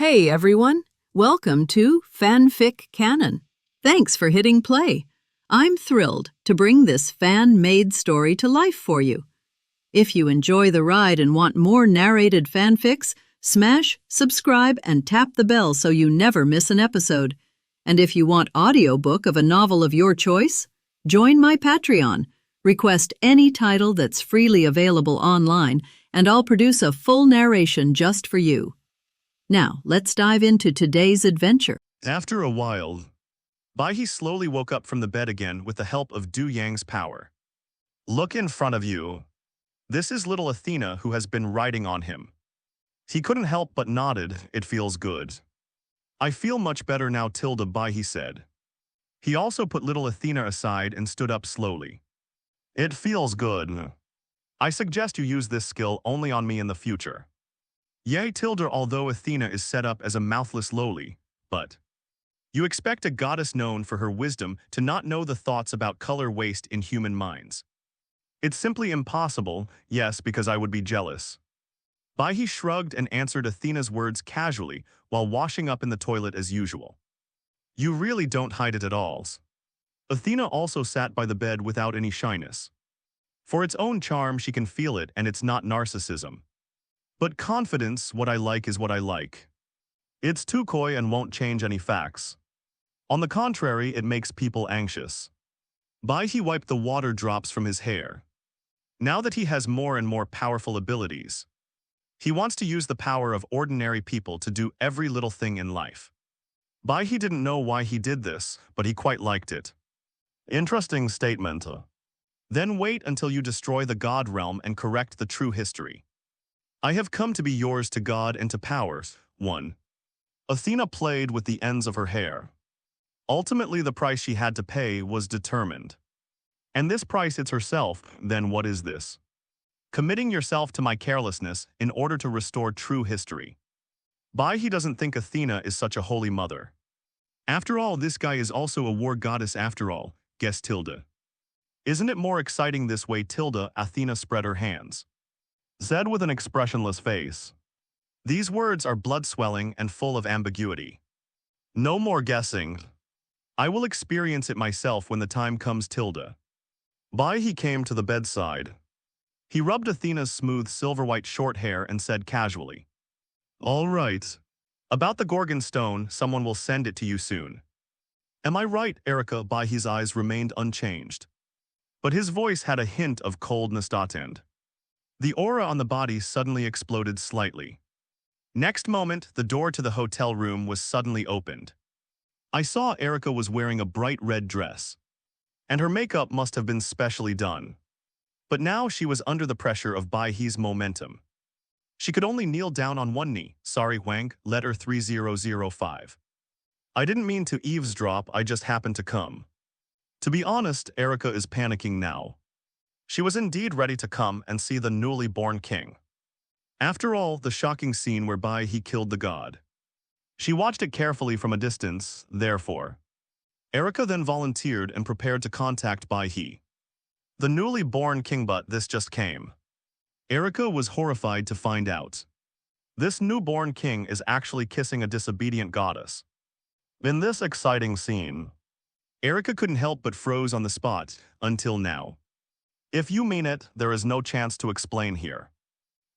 Hey everyone, welcome to FanFic Canon. Thanks for hitting play. I'm thrilled to bring this fan-made story to life for you. If you enjoy the ride and want more narrated fanfics, smash, subscribe, and tap the bell so you never miss an episode. And if you want audiobook of a novel of your choice, join my Patreon. Request any title that's freely available online, and I'll produce a full narration just for you. Now, let's dive into today's adventure. After a while, Bai He slowly woke up from the bed again with the help of Du Yang's power. Look in front of you. This is little Athena who has been riding on him. He couldn't help but nodded. It feels good. I feel much better now, Bai He said. He also put little Athena aside and stood up slowly. It feels good. I suggest you use this skill only on me in the future. Yea, although Athena is set up as a mouthless Loli, but you expect a goddess known for her wisdom to not know the thoughts about color waste in human minds. It's simply impossible, yes, because I would be jealous. Bai He shrugged and answered Athena's words casually while washing up in the toilet as usual. You really don't hide it at all. Athena also sat by the bed without any shyness. For its own charm, she can feel it, and it's not narcissism. But confidence, what I like is what I like. It's too coy and won't change any facts. On the contrary, it makes people anxious. Bai He wiped the water drops from his hair. Now that he has more and more powerful abilities, he wants to use the power of ordinary people to do every little thing in life. Bai He didn't know why he did this, but he quite liked it. Interesting statement. Then wait until you destroy the God realm and correct the true history. I have come to be yours to God and to powers. 1. Athena played with the ends of her hair. Ultimately, the price she had to pay was determined. And this price it's herself. Then what is this? Committing yourself to my carelessness in order to restore true history. Bai He doesn't think Athena is such a holy mother. After all, this guy is also a war goddess after all, guess . Isn't it more exciting this way? Athena spread her hands. Said with an expressionless face. These words are blood-swelling and full of ambiguity. No more guessing. I will experience it myself when the time comes. Bai He came to the bedside. He rubbed Athena's smooth silver-white short hair and said casually, all right. About the Gorgon stone, someone will send it to you soon. Am I right, Erica? Bai He's eyes remained unchanged, but his voice had a hint of coldness. The aura on the body suddenly exploded slightly. Next moment, the door to the hotel room was suddenly opened. I saw Erica was wearing a bright red dress, and her makeup must have been specially done. But now she was under the pressure of Bai He's momentum. She could only kneel down on one knee. Sorry, Wang, letter 3005. I didn't mean to eavesdrop, I just happened to come. To be honest, Erica is panicking now. She was indeed ready to come and see the newly born king. After all, the shocking scene whereby he killed the god. She watched it carefully from a distance, therefore. Erica then volunteered and prepared to contact Bai He. The newly born king, but this just came. Erica was horrified to find out. This newborn king is actually kissing a disobedient goddess. In this exciting scene, Erica couldn't help but froze on the spot, until now. If you mean it, there is no chance to explain here.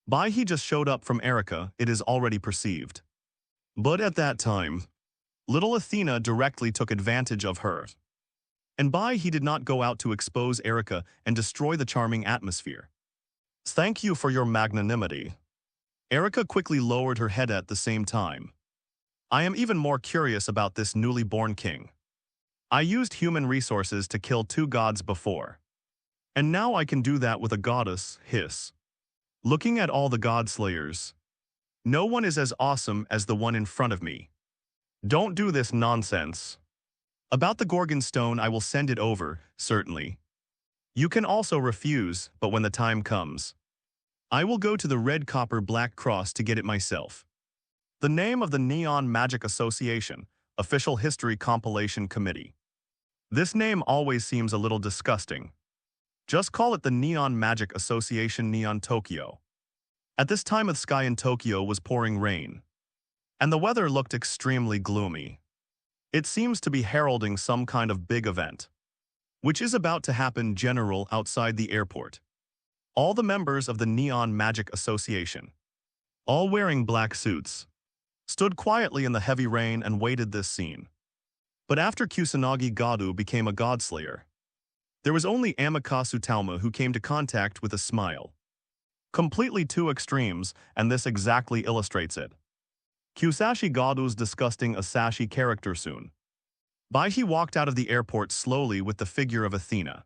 Bai He just showed up from Erica, it is already perceived. But at that time, little Athena directly took advantage of her. And Bai He did not go out to expose Erica and destroy the charming atmosphere. Thank you for your magnanimity. Erica quickly lowered her head at the same time. I am even more curious about this newly born king. I used human resources to kill 2 gods before. And now I can do that with a goddess, hiss. Looking at all the god slayers, no one is as awesome as the one in front of me. Don't do this nonsense. About the Gorgon stone, I will send it over, certainly. You can also refuse, but when the time comes, I will go to the Red Copper Black Cross to get it myself. The name of the Neon Magic Association, Official History Compilation Committee. This name always seems a little disgusting. Just call it the Neon Magic Association Neon Tokyo. At this time, the sky in Tokyo was pouring rain. and the weather looked extremely gloomy. It seems to be heralding some kind of big event, which is about to happen general outside the airport. All the members of the Neon Magic Association, all wearing black suits, stood quietly in the heavy rain and waited this scene. But after Kusanagi Gadu became a godslayer, there was only Amikasu Talma who came to contact with a smile. Completely two extremes, and this exactly illustrates it. Kusashi Gadu's disgusting Asashi character soon. Bai He walked out of the airport slowly with the figure of Athena.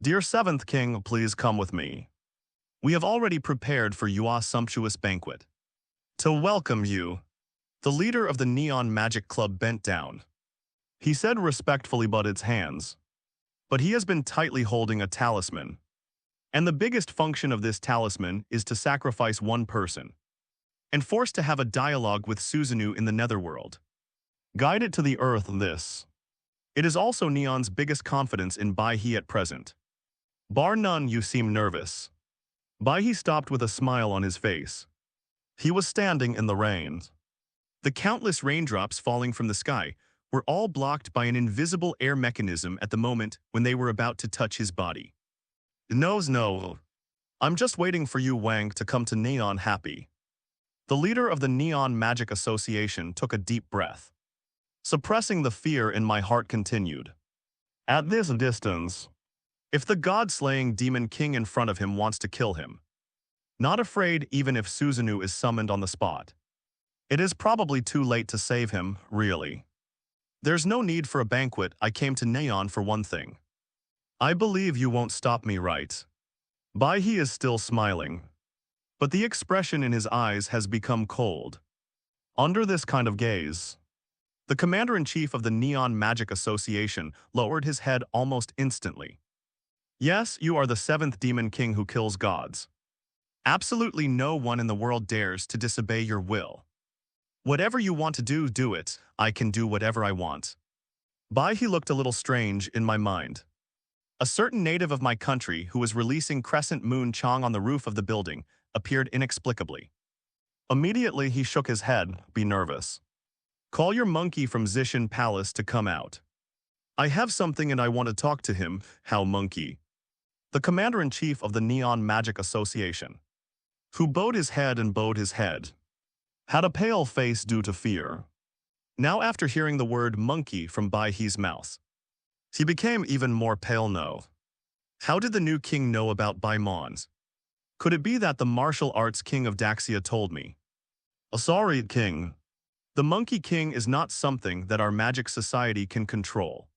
"Dear Seventh King, please come with me. We have already prepared for your sumptuous banquet. To welcome you." The leader of the Neon Magic Club bent down. He said respectfully but its hands. But he has been tightly holding a talisman. And the biggest function of this talisman is to sacrifice one person, and forced to have a dialogue with Susanoo in the netherworld. Guide it to the earth this. It is also Neon's biggest confidence in Bai He at present. Bar none, you seem nervous. Bai He stopped with a smile on his face. He was standing in the rain. The countless raindrops falling from the sky were all blocked by an invisible air mechanism at the moment when they were about to touch his body. No. I'm just waiting for you, Wang, to come to Neon happy. The leader of the Neon Magic Association took a deep breath. Suppressing the fear in my heart continued. At this distance, if the god-slaying demon king in front of him wants to kill him, not afraid even if Susanoo is summoned on the spot, it is probably too late to save him, really. There's no need for a banquet. I came to Neon for one thing. I believe you won't stop me, right? Bai He is still smiling, but the expression in his eyes has become cold. Under this kind of gaze, the commander-in-chief of the Neon Magic Association lowered his head almost instantly. Yes, you are the seventh demon king who kills gods. Absolutely no one in the world dares to disobey your will. Whatever you want to do, do it. I can do whatever I want. Bai He looked a little strange in my mind. A certain native of my country who was releasing Crescent Moon Chong on the roof of the building appeared inexplicably. Immediately he shook his head, be nervous. Call your monkey from Zishan Palace to come out. I have something and I want to talk to him, how monkey. The commander-in-chief of the Neon Magic Association, who bowed his head and bowed his head, had a pale face due to fear. Now after hearing the word monkey from Bai He's mouth, he became even more pale. No. How did the new king know about Bai Mons? Could it be that the martial arts king of Daxia told me? Sorry, king. The monkey king is not something that our magic society can control.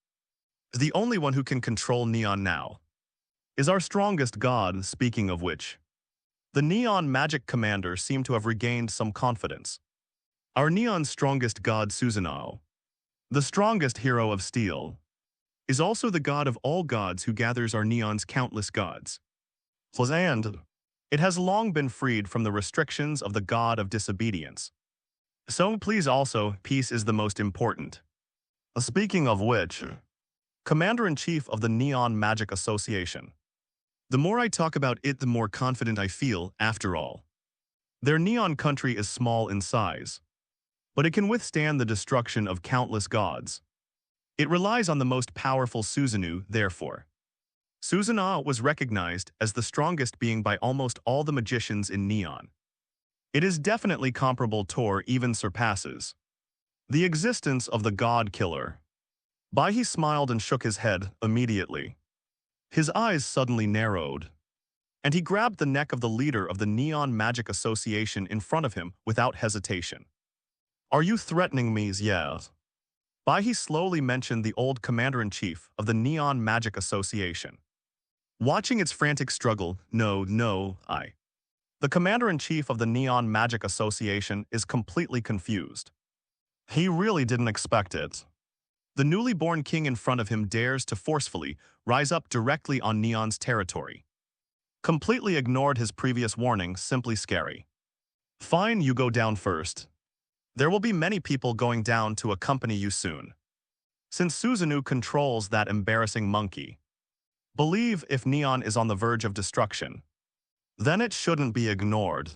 The only one who can control Neon now is our strongest god, speaking of which. The Neon Magic Commander seemed to have regained some confidence. Our Neon's strongest god, Susanoo, the strongest hero of steel, is also the god of all gods who gathers our Neon's countless gods. And it has long been freed from the restrictions of the god of disobedience. So please also, peace is the most important. Speaking of which, Commander-in-Chief of the Neon Magic Association. The more I talk about it, the more confident I feel, after all. Their Neon country is small in size, but it can withstand the destruction of countless gods. It relies on the most powerful Susanoo, therefore. Susanoo was recognized as the strongest being by almost all the magicians in Neon. It is definitely comparable to or even surpasses the existence of the God Killer. Bai He smiled and shook his head immediately. His eyes suddenly narrowed, and he grabbed the neck of the leader of the Neon Magic Association in front of him without hesitation. Are you threatening me? Yes. Bai He slowly mentioned the old commander-in-chief of the Neon Magic Association. Watching its frantic struggle, no, I. The commander-in-chief of the Neon Magic Association is completely confused. He really didn't expect it. The newly born king in front of him dares to forcefully rise up directly on Neon's territory. Completely ignored his previous warning, simply scary. Fine, you go down first. There will be many people going down to accompany you soon. Since Susanoo controls that embarrassing monkey. Believe if Neon is on the verge of destruction, then it shouldn't be ignored.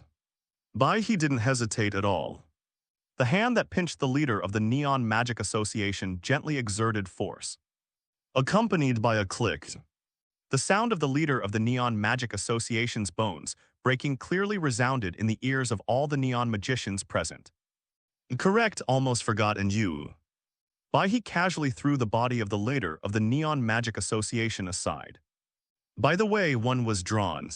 Bai He didn't hesitate at all. The hand that pinched the leader of the Neon Magic Association gently exerted force, accompanied by a click. The sound of the leader of the Neon Magic Association's bones breaking clearly resounded in the ears of all the neon magicians present. Correct, almost forgotten you. Bai He casually threw the body of the leader of the Neon Magic Association aside. By the way, one was drawn.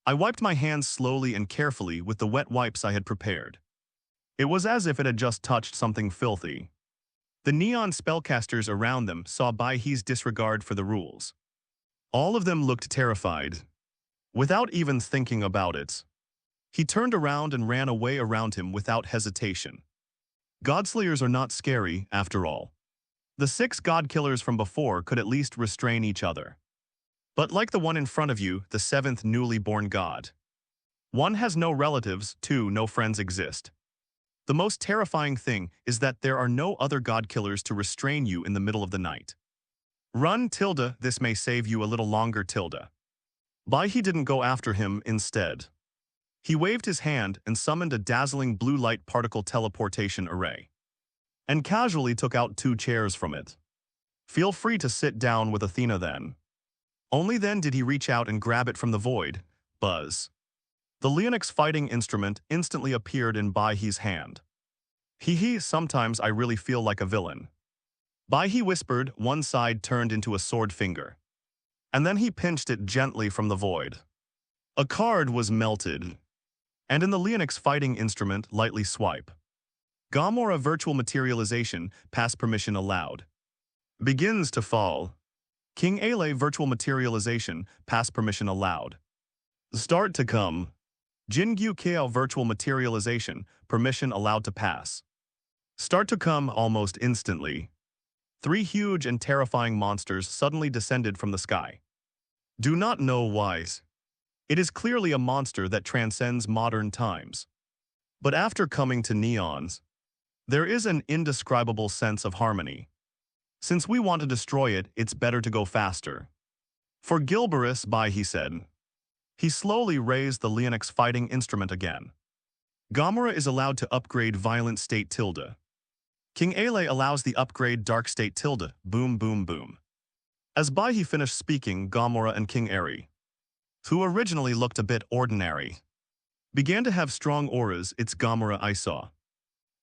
I wiped my hands slowly and carefully with the wet wipes I had prepared. It was as if it had just touched something filthy. The neon spellcasters around them saw Bai He's disregard for the rules. All of them looked terrified. Without even thinking about it, he turned around and ran away around him without hesitation. Godslayers are not scary, after all. The 6 god-killers from before could at least restrain each other. But like the one in front of you, the 7th newly born god. 1 has no relatives, 2 no friends exist. The most terrifying thing is that there are no other god-killers to restrain you in the middle of the night. Run, tilde, this may save you a little longer, tilde. Bai He didn't go after him instead. He waved his hand and summoned a dazzling blue light particle teleportation array. And casually took out 2 chairs from it. Feel free to sit down with Athena then. Only then did he reach out and grab it from the void. Buzz. The Leonix fighting instrument instantly appeared in Bai He's hand. Hee, sometimes I really feel like a villain. Bai He whispered, one side turned into a sword finger. And then he pinched it gently from the void. A card was melted. And in the Leonix fighting instrument, lightly swipe. Gomora virtual materialization, pass permission allowed. Begins to fall. King Ale virtual materialization, pass permission allowed. Start to come. Jingyu Keo virtual materialization, permission allowed to pass. Start to come almost instantly. 3 huge and terrifying monsters suddenly descended from the sky. Do not know why. It is clearly a monster that transcends modern times. But after coming to neons, there is an indescribable sense of harmony. Since we want to destroy it, it's better to go faster. For Gilberus, Bai He said. He slowly raised the Leonix fighting instrument again. Gomora is allowed to upgrade violent state tilde. King Ale allows the upgrade dark state tilde, boom boom boom. As Bai He finished speaking, Gomora and King Eri, who originally looked a bit ordinary, began to have strong auras. It's Gomora I saw.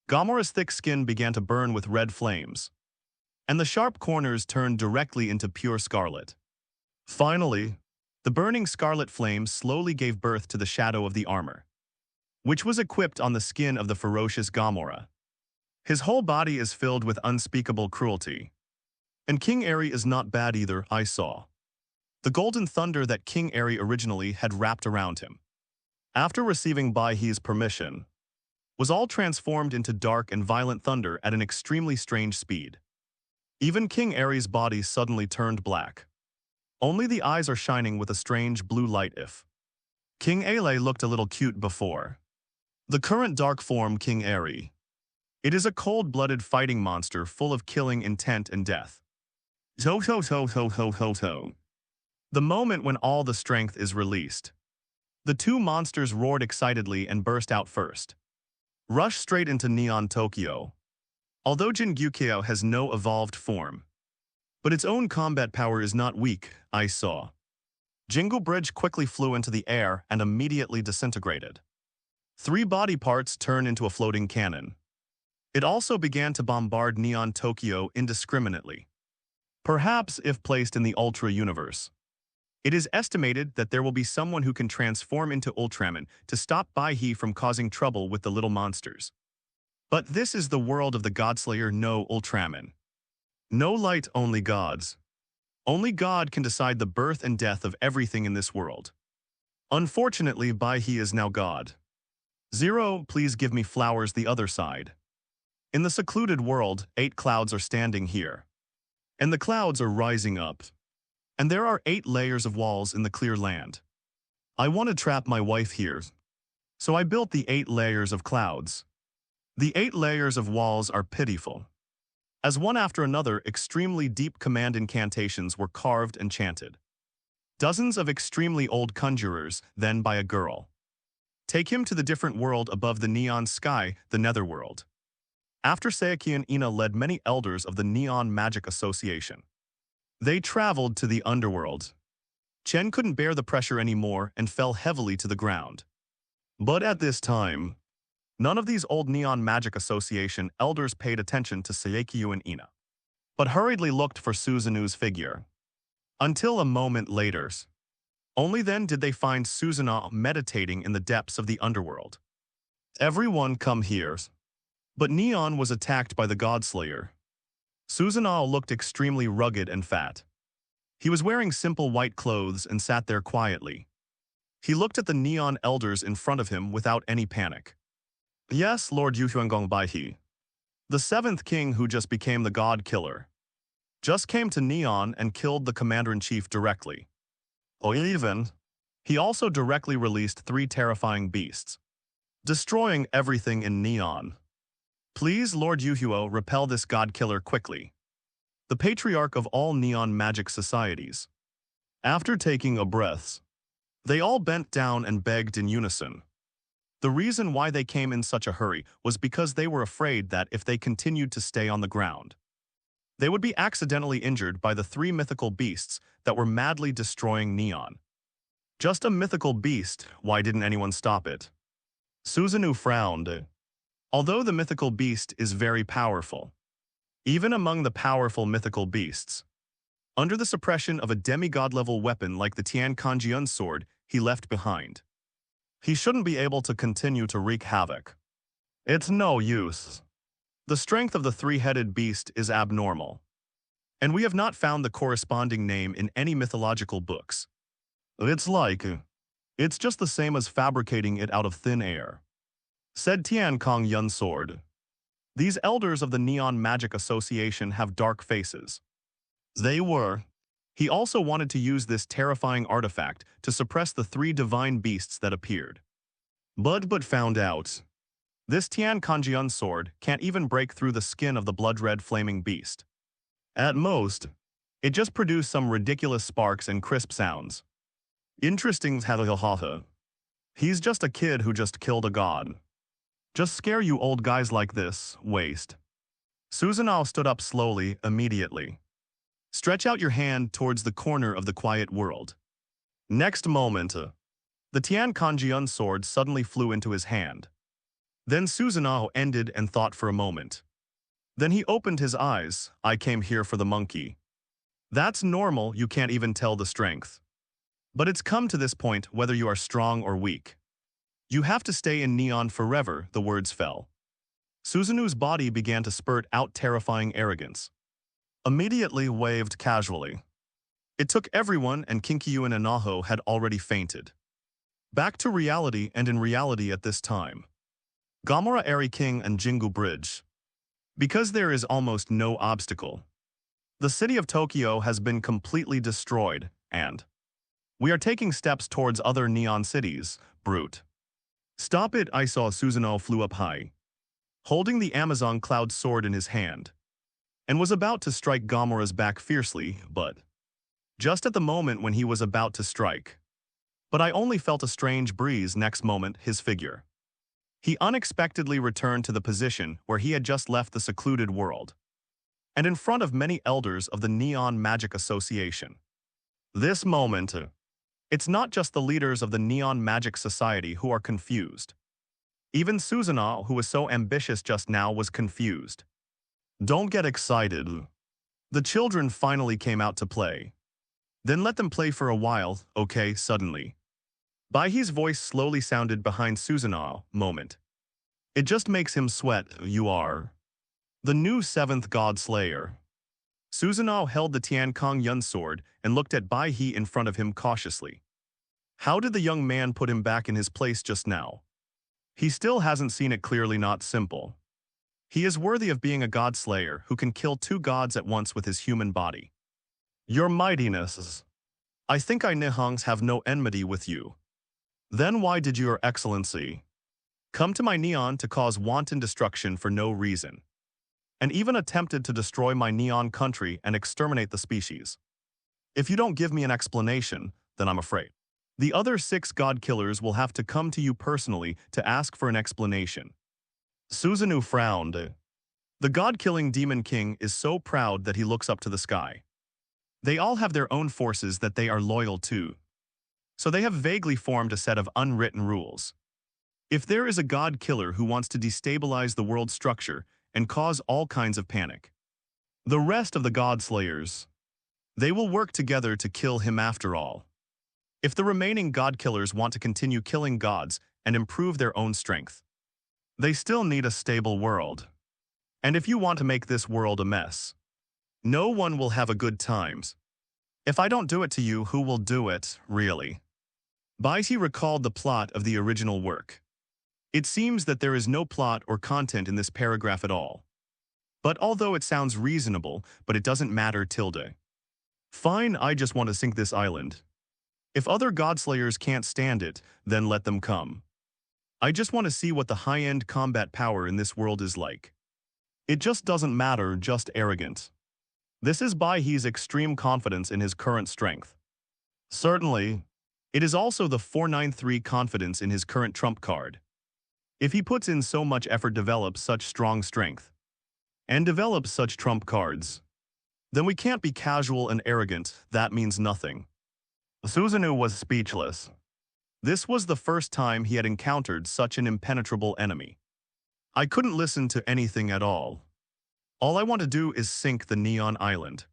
Gomora's thick skin began to burn with red flames, and the sharp corners turned directly into pure scarlet. Finally, the burning scarlet flames slowly gave birth to the shadow of the armor, which was equipped on the skin of the ferocious Gomora. His whole body is filled with unspeakable cruelty. And King Eri is not bad either, I saw. The golden thunder that King Eri originally had wrapped around him, after receiving Bai He's permission, was all transformed into dark and violent thunder at an extremely strange speed. Even King Eri's body suddenly turned black. Only the eyes are shining with a strange blue light. If King Ale looked a little cute before. The current dark form King Eri. It is a cold-blooded fighting monster full of killing intent and death. The moment when all the strength is released. The 2 monsters roared excitedly and burst out first. Rush straight into Neon Tokyo. Although Jingyukyo has no evolved form, but its own combat power is not weak, I saw. Jingle Bridge quickly flew into the air and immediately disintegrated. 3 body parts turned into a floating cannon. It also began to bombard Neon Tokyo indiscriminately. Perhaps if placed in the Ultra Universe. It is estimated that there will be someone who can transform into Ultraman to stop Bai He from causing trouble with the little monsters. But this is the world of the Godslayer, no Ultraman. No light, only gods. Only God can decide the birth and death of everything in this world. Unfortunately, Bai He is now God. 0, please give me flowers the other side. In the secluded world, 8 clouds are standing here. And the clouds are rising up. And there are 8 layers of walls in the clear land. I want to trap my wife here. So I built the 8 layers of clouds. The 8 layers of walls are pitiful. As one after another, extremely deep command incantations were carved and chanted. Dozens of extremely old conjurers, then by a girl. Take him to the different world above the neon sky, the netherworld. After Saeki and Ina led many elders of the Neon Magic Association. They traveled to the underworld. Chen couldn't bear the pressure anymore and fell heavily to the ground. But at this time, none of these old Neon Magic Association elders paid attention to Saeki and Ina, but hurriedly looked for Suzanu's figure. Until a moment later. Only then did they find Susanoo meditating in the depths of the underworld. Everyone come here. But Neon was attacked by the Godslayer. Susanoo looked extremely rugged and fat. He was wearing simple white clothes and sat there quietly. He looked at the Neon elders in front of him without any panic. Yes, Lord Yuhuangong Bai He, the seventh king who just became the God Killer, just came to Neon and killed the Commander-in-Chief directly. Oh, even, he also directly released 3 terrifying beasts, destroying everything in Neon. Please, Lord Yuhuo, repel this God Killer quickly. The patriarch of all Neon magic societies. After taking a breath, they all bent down and begged in unison. The reason why they came in such a hurry was because they were afraid that if they continued to stay on the ground, they would be accidentally injured by the 3 mythical beasts that were madly destroying Neon. Just a mythical beast, why didn't anyone stop it? Susanoo frowned. Although the mythical beast is very powerful, even among the powerful mythical beasts, under the suppression of a demigod-level weapon like the Tian Kanjian sword he left behind, he shouldn't be able to continue to wreak havoc. It's no use. The strength of the 3-headed beast is abnormal, and we have not found the corresponding name in any mythological books. It's just the same as fabricating it out of thin air, said Tian Kong Yun Sword. These elders of the Neon Magic Association have dark faces. He also wanted to use this terrifying artifact to suppress the 3 divine beasts that appeared. But found out. This Tian Kanjian sword can't even break through the skin of the blood-red flaming beast. At most, it just produced some ridiculous sparks and crisp sounds. Interesting, hahaha. He's just a kid who just killed a god. Just scare you old guys like this, waste. Susanoo stood up slowly, immediately. Stretch out your hand towards the corner of the quiet world. Next moment, the Tian Kanjian sword suddenly flew into his hand. Then Susanoo ended and thought for a moment. Then he opened his eyes. I came here for the monkey. That's normal, you can't even tell the strength. But it's come to this point whether you are strong or weak. You have to stay in Neon forever, the words fell. Susanoo's body began to spurt out terrifying arrogance. Immediately waved casually. It took everyone, and Kinkyu and Anaho had already fainted. Back to reality, and in reality at this time. Gomora Eri King and Jingu Bridge. Because there is almost no obstacle. The city of Tokyo has been completely destroyed, and we are taking steps towards other neon cities, brute. Stop it, I saw Susanoo flew up high, holding the Amazon Cloud sword in his hand, and was about to strike Gomora's back fiercely, but just at the moment when he was about to strike. But I only felt a strange breeze next moment, his figure. He unexpectedly returned to the position where he had just left the secluded world, and in front of many elders of the Neon Magic Association. This moment, it's not just the leaders of the Neon Magic Society who are confused. Even Susanoo, who was so ambitious just now, was confused. Don't get excited. The children finally came out to play. Then let them play for a while, okay, suddenly. Bai He's voice slowly sounded behind Susanoo, moment. It just makes him sweat, you are the new 7th God Slayer. Susanoo held the Tian Kong Yun sword and looked at Bai He in front of him cautiously. How did the young man put him back in his place just now? He still hasn't seen it clearly, not simple. He is worthy of being a God Slayer who can kill 2 gods at once with his human body. Your mightiness. I think I Nihongs have no enmity with you. Then why did your excellency come to my Neon to cause wanton destruction for no reason, and even attempted to destroy my Neon country and exterminate the species? If you don't give me an explanation, then I'm afraid the other 6 god killers will have to come to you personally to ask for an explanation. Susanoo frowned. The god-killing demon king is so proud that he looks up to the sky. They all have their own forces that they are loyal to. So they have vaguely formed a set of unwritten rules. If there is a god-killer who wants to destabilize the world structure and cause all kinds of panic, the rest of the god-slayers, they will work together to kill him after all. If the remaining god-killers want to continue killing gods and improve their own strength, they still need a stable world. And if you want to make this world a mess, no one will have a good times. If I don't do it to you, who will do it, really? Bai He recalled the plot of the original work. It seems that there is no plot or content in this paragraph at all. But although it sounds reasonable, but it doesn't matter tilde. Fine, I just want to sink this island. If other godslayers can't stand it, then let them come. I just want to see what the high-end combat power in this world is like. It just doesn't matter, just arrogant. This is Bai He's extreme confidence in his current strength. Certainly, it is also the 493 confidence in his current trump card. If he puts in so much effort, develops such strong strength, and develops such trump cards, then we can't be casual and arrogant. That means nothing. Susanoo was speechless. This was the first time he had encountered such an impenetrable enemy. I couldn't listen to anything at all. All I want to do is sink the neon island.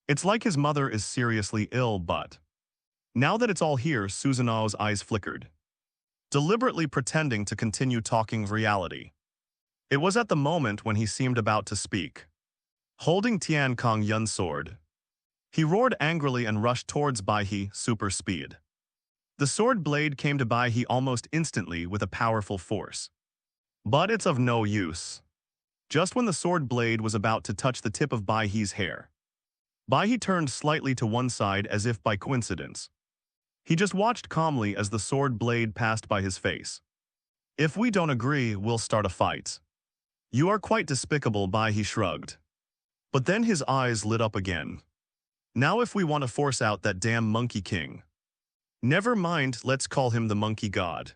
It's like his mother is seriously ill, but now that it's all here, Susanoo's eyes flickered, deliberately pretending to continue talking reality. It was at the moment when he seemed about to speak. Holding Tian Kong Yun's sword, he roared angrily and rushed towards Bai He, super speed. The sword blade came to Bai He almost instantly with a powerful force. But it's of no use. Just when the sword blade was about to touch the tip of Bai He's hair, Bai He turned slightly to one side as if by coincidence. He just watched calmly as the sword blade passed by his face. If we don't agree, we'll start a fight. You are quite despicable, Bai He shrugged. But then his eyes lit up again. Now if we want to force out that damn monkey king. Never mind, let's call him the monkey god.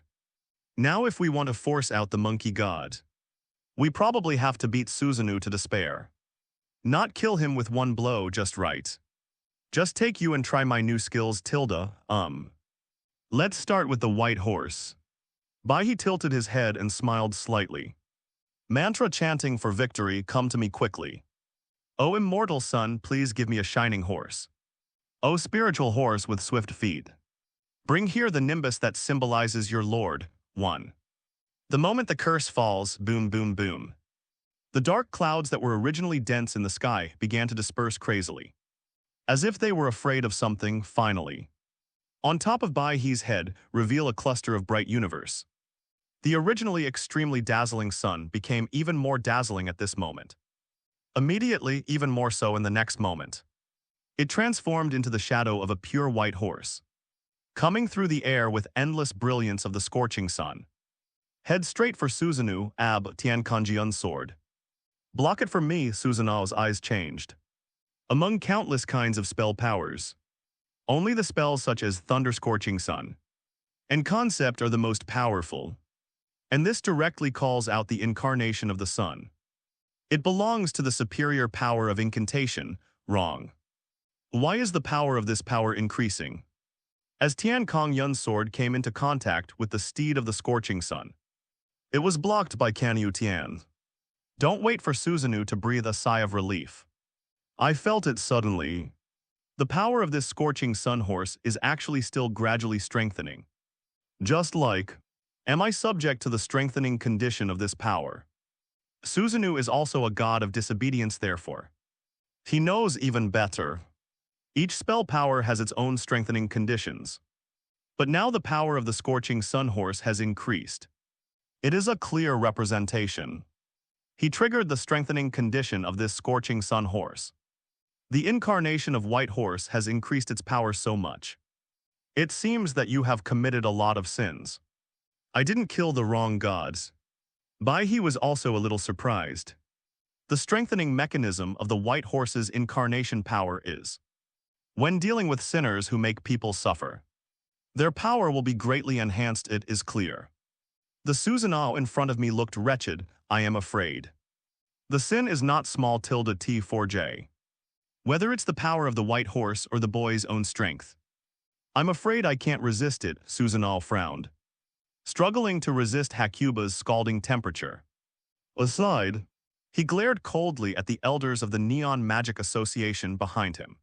Now if we want to force out the monkey god, we probably have to beat Susanoo to despair. Not kill him with one blow, just right. Just take you and try my new skills, tilde. Let's start with the white horse. Bai He tilted his head and smiled slightly. Mantra chanting for victory, come to me quickly. O immortal son, please give me a shining horse. O spiritual horse with swift feet. Bring here the nimbus that symbolizes your lord. 1. The moment the curse falls, boom, boom, boom. The dark clouds that were originally dense in the sky began to disperse crazily, as if they were afraid of something, finally. On top of Bai He's head, reveal a cluster of bright universe. The originally extremely dazzling sun became even more dazzling at this moment. Immediately, even more so in the next moment. It transformed into the shadow of a pure white horse, coming through the air with endless brilliance of the scorching sun. Head straight for Susanoo, Tiankanjian's sword. Block it for me, Susanoo's eyes changed. Among countless kinds of spell powers, only the spells such as Thunder Scorching Sun and Concept are the most powerful, and this directly calls out the incarnation of the sun. It belongs to the superior power of incantation, wrong. Why is the power of this power increasing? As Tian Kong Yun's sword came into contact with the steed of the scorching sun, it was blocked by Kanyu Tian. Don't wait for Susanoo to breathe a sigh of relief. I felt it suddenly. The power of this scorching sun horse is actually still gradually strengthening. Just like, am I subject to the strengthening condition of this power? Susanoo is also a god of disobedience, therefore. He knows even better. Each spell power has its own strengthening conditions. But now the power of the scorching sun horse has increased. It is a clear representation. He triggered the strengthening condition of this scorching sun horse. The incarnation of white horse has increased its power so much. It seems that you have committed a lot of sins. I didn't kill the wrong gods. Bai He was also a little surprised. The strengthening mechanism of the white horse's incarnation power is, when dealing with sinners who make people suffer, their power will be greatly enhanced. It is clear. The Susanoo in front of me looked wretched, I am afraid. The sin is not small tilde T4J. Whether it's the power of the white horse or the boy's own strength. I'm afraid I can't resist it, Susanoo frowned, struggling to resist Hakuba's scalding temperature. Aside, he glared coldly at the elders of the Neon Magic Association behind him.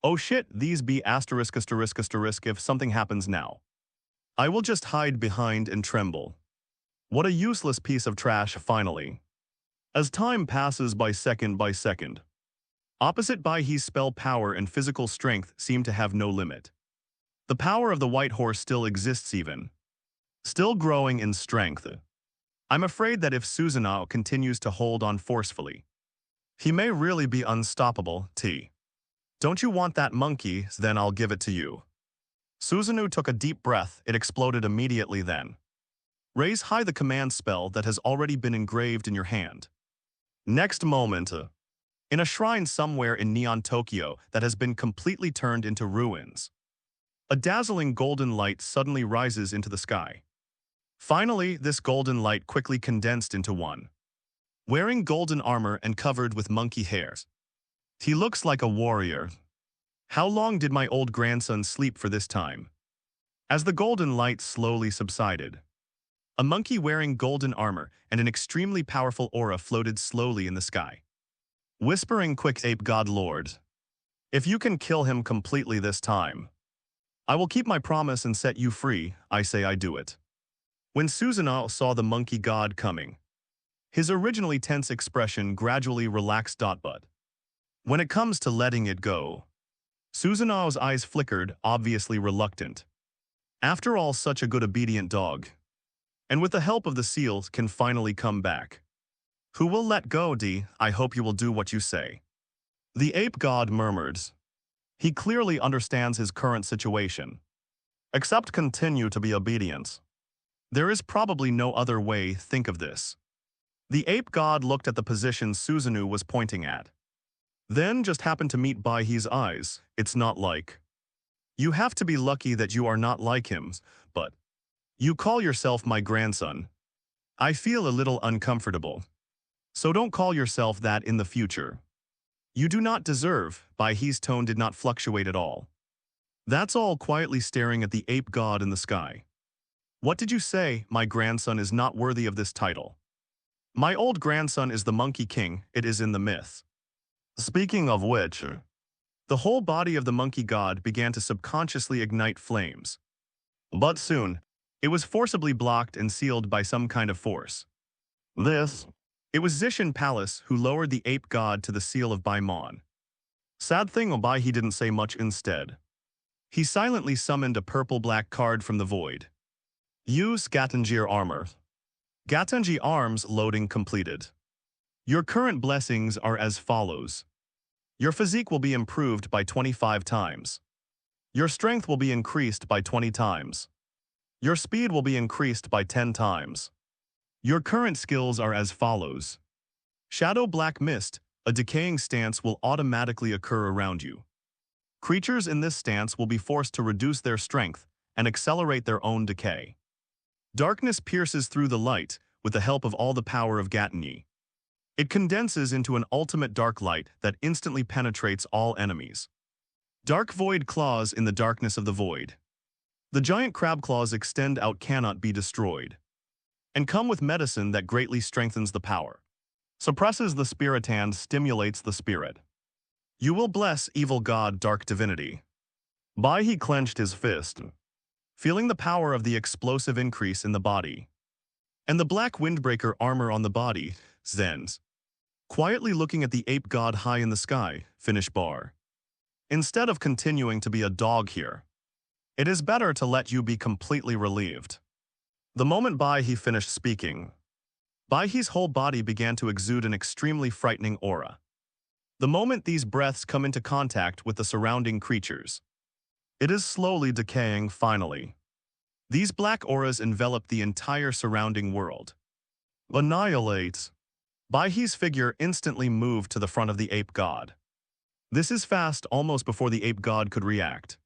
Oh shit, these be asterisk if something happens now. I will just hide behind and tremble. What a useless piece of trash, finally. As time passes by second, opposite Bai He's spell power and physical strength seem to have no limit. The power of the white horse still exists even. Still growing in strength. I'm afraid that if Susanoo continues to hold on forcefully, he may really be unstoppable, T. Don't you want that monkey? Then I'll give it to you. Susanoo took a deep breath. It exploded immediately then. Raise high the command spell that has already been engraved in your hand. Next moment, in a shrine somewhere in Neon Tokyo that has been completely turned into ruins, a dazzling golden light suddenly rises into the sky. Finally, this golden light quickly condensed into one. Wearing golden armor and covered with monkey hairs, he looks like a warrior. How long did my old grandson sleep for this time? As the golden light slowly subsided, a monkey wearing golden armor and an extremely powerful aura floated slowly in the sky. Whispering, quick ape god lord. If you can kill him completely this time, I will keep my promise and set you free. I say I do it. When Susanoo saw the monkey god coming, his originally tense expression gradually relaxed. But when it comes to letting it go, Susanoo's eyes flickered, obviously reluctant. After all, such a good obedient dog, and with the help of the seals, can finally come back. Who will let go, D? I hope you will do what you say. The ape god murmured. He clearly understands his current situation. Except continue to be obedient. There is probably no other way, think of this. The ape god looked at the position Susanoo was pointing at. Then just happened to meet Bai He's eyes. It's not like. You have to be lucky that you are not like him, but you call yourself my grandson. I feel a little uncomfortable. So don't call yourself that in the future. You do not deserve. Bai He's tone did not fluctuate at all. That's all, quietly staring at the ape god in the sky. What did you say? My grandson is not worthy of this title. My old grandson is the Monkey King, it is in the myth. Speaking of which, the whole body of the monkey god began to subconsciously ignite flames. But soon, it was forcibly blocked and sealed by some kind of force. It was Zishan Palace who lowered the ape god to the seal of Baimon. Sad thing, Bai He didn't say much instead. He silently summoned a purple-black card from the void. Use Gatenjir armor. Gatenji arms loading completed. Your current blessings are as follows. Your physique will be improved by 25 times. Your strength will be increased by 20 times. Your speed will be increased by 10 times. Your current skills are as follows. Shadow Black Mist, a decaying stance will automatically occur around you. Creatures in this stance will be forced to reduce their strength and accelerate their own decay. Darkness pierces through the light with the help of all the power of Gatenji. It condenses into an ultimate dark light that instantly penetrates all enemies. Dark Void Claws in the darkness of the void. The giant crab claws extend out, cannot be destroyed, and come with medicine that greatly strengthens the power. Suppresses the spirit and stimulates the spirit. You will bless evil god dark divinity. Bai He clenched his fist, feeling the power of the explosive increase in the body. And the black windbreaker armor on the body, Zens. Quietly looking at the ape god high in the sky, finish bar. Instead of continuing to be a dog here, it is better to let you be completely relieved. The moment Bai He finished speaking, Bai He's whole body began to exude an extremely frightening aura. The moment these breaths come into contact with the surrounding creatures, it is slowly decaying finally. These black auras envelop the entire surrounding world. Annihilate. Bai He's figure instantly moved to the front of the ape god. This is fast, almost before the ape god could react.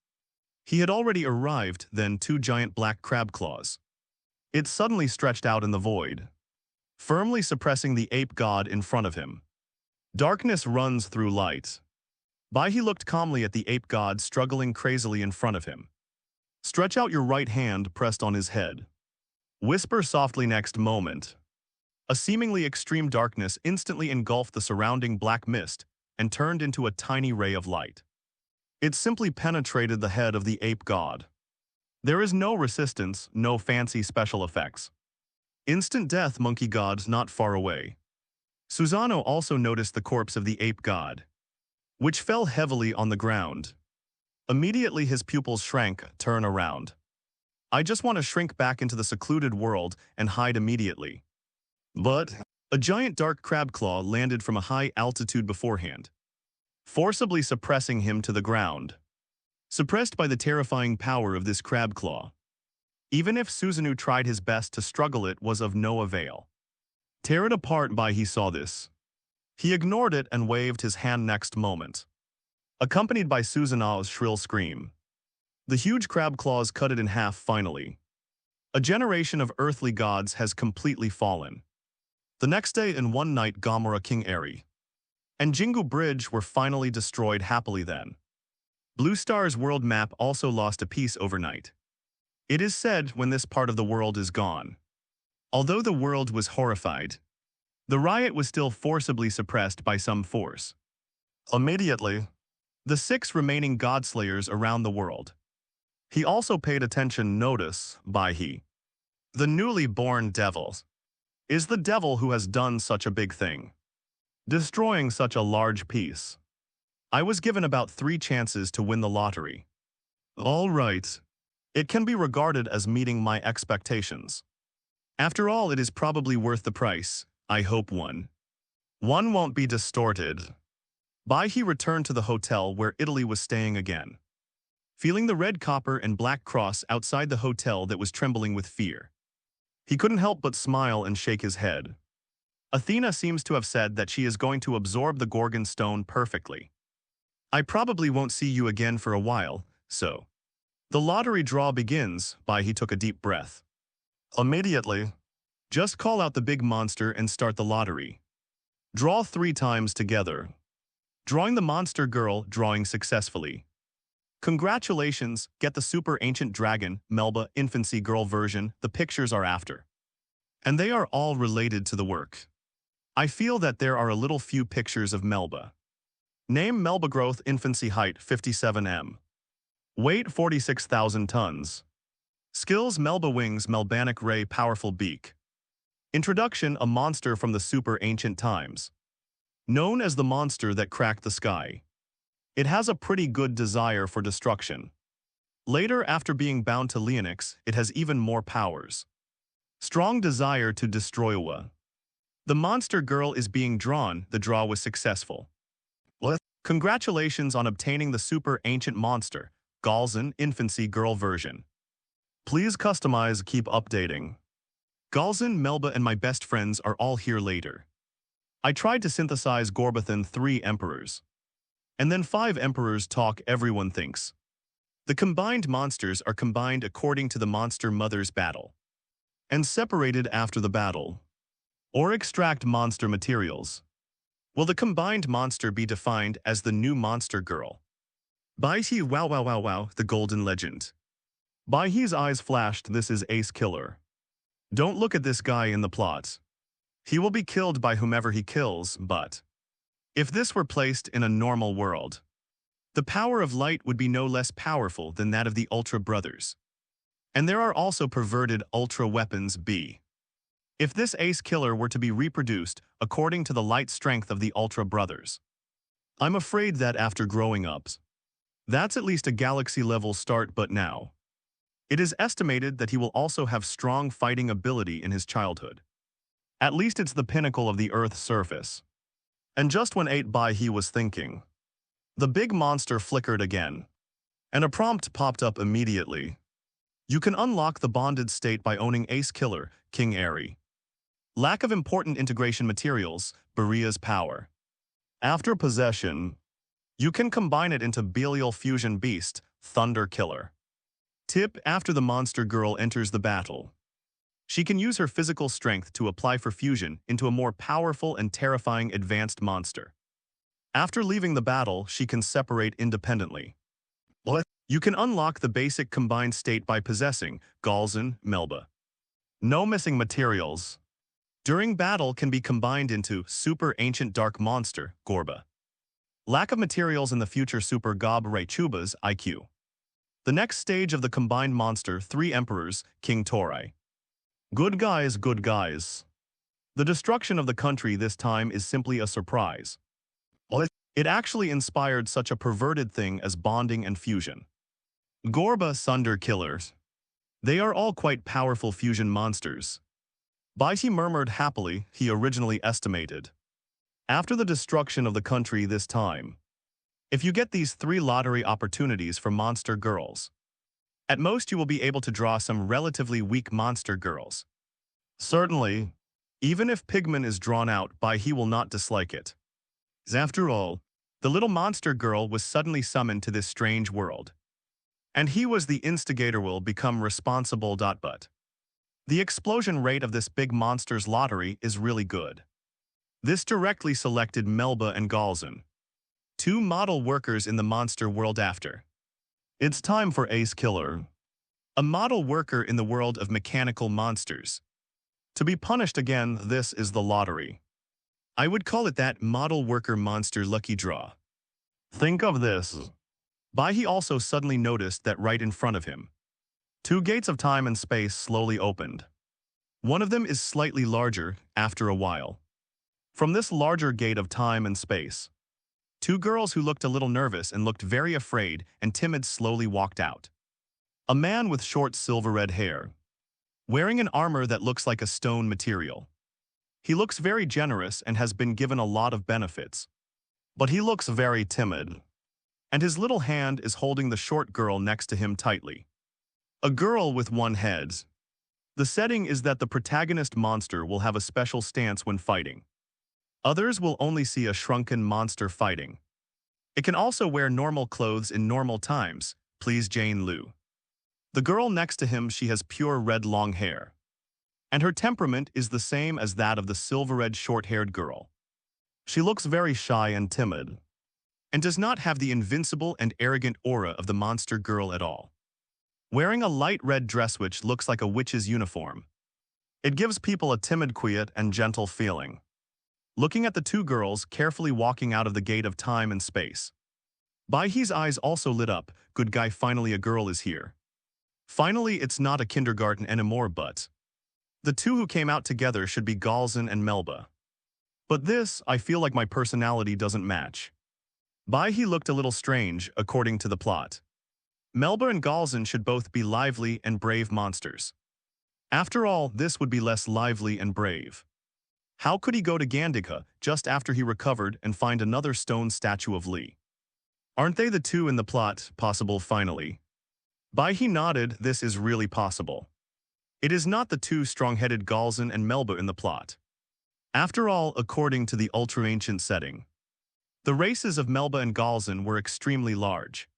He had already arrived, then two giant black crab claws. It suddenly stretched out in the void. firmly suppressing the ape god in front of him. Darkness runs through light. Bai He looked calmly at the ape god struggling crazily in front of him. Stretch out your right hand pressed on his head. Whisper softly next moment. A seemingly extreme darkness instantly engulfed the surrounding black mist and turned into a tiny ray of light. It simply penetrated the head of the ape god. There is no resistance, no fancy special effects. Instant death, monkey god not far away. Susano also noticed the corpse of the ape god, which fell heavily on the ground. Immediately his pupils shrank, turn around. I just want to shrink back into the secluded world and hide immediately. But a giant dark crab claw landed from a high altitude beforehand, forcibly suppressing him to the ground. Suppressed by the terrifying power of this crab claw. Even if Susanoo tried his best to struggle, it was of no avail. Tear it apart. Bai He saw this. He ignored it and waved his hand next moment, accompanied by Susanoo's shrill scream. The huge crab claws cut it in half finally. A generation of earthly gods has completely fallen. The next day in one night, Gomora, King Eri, and Jingu Bridge were finally destroyed happily then. Blue Star's world map also lost a piece overnight. It is said when this part of the world is gone. Although the world was horrified, the riot was still forcibly suppressed by some force. Immediately, the 6 remaining godslayers around the world. He also paid attention. Notice, Bai He. The newly born devil is the devil who has done such a big thing, destroying such a large piece. I was given about 3 chances to win the lottery. All right. It can be regarded as meeting my expectations. After all, it is probably worth the price. I hope one won't be distorted. Bai He returned to the hotel where Italy was staying again, feeling the red copper and black cross outside the hotel that was trembling with fear. He couldn't help but smile and shake his head. Athena seems to have said that she is going to absorb the Gorgon stone perfectly. I probably won't see you again for a while, so. The lottery draw begins. Bai He took a deep breath. Immediately, just call out the big monster and start the lottery. Draw 3 times together. Drawing the monster girl, drawing successfully. Congratulations, get the super ancient dragon, Melba, infancy girl version, the pictures are after. And they are all related to the work. I feel that there are a little few pictures of Melba. Name Melba, growth infancy, height 57 m. Weight 46,000 tons. Skills Melba, wings Melbanic ray, powerful beak. Introduction, a monster from the super ancient times. Known as the monster that cracked the sky. It has a pretty good desire for destruction. Later, after being bound to Leonix, it has even more powers. Strong desire to destroy Wa. The monster girl is being drawn. The draw was successful. What? Congratulations on obtaining the super ancient monster, Galzin, infancy girl version. Please customize, keep updating. Galzin, Melba, and my best friends are all here later. I tried to synthesize Gorbathan 3 emperors. And then 5 emperors talk, everyone thinks. The combined monsters are combined according to the monster mother's battle. And separated after the battle. Or extract monster materials. Will the combined monster be defined as the new monster girl? Bai He, wow, the golden legend. Bai He's eyes flashed. This is Ace Killer. Don't look at this guy in the plot. He will be killed by whomever he kills, but if this were placed in a normal world, the power of light would be no less powerful than that of the Ultra Brothers. And there are also perverted Ultra weapons B. If this Ace Killer were to be reproduced according to the light strength of the Ultra Brothers, I'm afraid that after growing up, that's at least a galaxy-level start. But now, it is estimated that he will also have strong fighting ability in his childhood. At least it's the pinnacle of the Earth's surface. And just when Bai He was thinking, the big monster flickered again, and a prompt popped up immediately. You can unlock the bonded state by owning Ace Killer, King Eri. Lack of important integration materials, Beria's power. After possession, you can combine it into Belial Fusion Beast, Thunder Killer. Tip: after the monster girl enters the battle, She can use her physical strength to apply for fusion into a more powerful and terrifying advanced monster. After leaving the battle, she can separate independently. You can unlock the basic combined state by possessing Galzin, Melba. No missing materials. During battle can be combined into Super Ancient Dark Monster, Gorba. Lack of materials in the future Super Gob Ray Chuba's IQ. The next stage of the combined monster, Three Emperors, King Torai. Good guys, good guys. The destruction of the country this time is simply a surprise. It actually inspired such a perverted thing as bonding and fusion. Gorba Sunder Killers. They are all quite powerful fusion monsters. Bai He murmured happily, he originally estimated. After the destruction of the country this time, if you get these 3 lottery opportunities for monster girls, at most you will be able to draw some relatively weak monster girls. Certainly, even if Pigman is drawn out, Bai He will not dislike it. After all, the little monster girl was suddenly summoned to this strange world. And he was the instigator will become responsible. But the explosion rate of this big monsters lottery is really good. This directly selected Melba and Galzin, 2 model workers in the monster world after. It's time for Ace Killer, a model worker in the world of mechanical monsters. To be punished again, this is the lottery. I would call it that model worker monster lucky draw. Think of this. Bai He also suddenly noticed that right in front of him, 2 gates of time and space slowly opened. One of them is slightly larger after a while. From this larger gate of time and space, 2 girls who looked a little nervous and looked very afraid and timid slowly walked out. A man with short silver-red hair, wearing an armor that looks like a stone material. He looks very generous and has been given a lot of benefits. But he looks very timid. And his little hand is holding the short girl next to him tightly. A girl with 1 head. The setting is that the protagonist monster will have a special stance when fighting. Others will only see a shrunken monster fighting. It can also wear normal clothes in normal times, please Jane Liu. The girl next to him, she has pure red long hair. And her temperament is the same as that of the silver-red short-haired girl. She looks very shy and timid, and does not have the invincible and arrogant aura of the monster girl at all. Wearing a light red dress which looks like a witch's uniform, it gives people a timid, quiet, and gentle feeling. Looking at the 2 girls carefully walking out of the gate of time and space, Bai He's eyes also lit up. Good guy, finally a girl is here. Finally, it's not a kindergarten anymore, but the 2 who came out together should be Galzin and Melba. But this, I feel like my personality doesn't match. Bai He looked a little strange, according to the plot. Melba and Galzin should both be lively and brave monsters. After all, this would be less lively and brave. How could he go to Gandigha just after he recovered and find another stone statue of Li? Aren't they the 2 in the plot possible finally? Bai He nodded, this is really possible. It is not the 2 strong-headed Galzin and Melba in the plot. After all, according to the ultra-ancient setting, the races of Melba and Galzin were extremely large.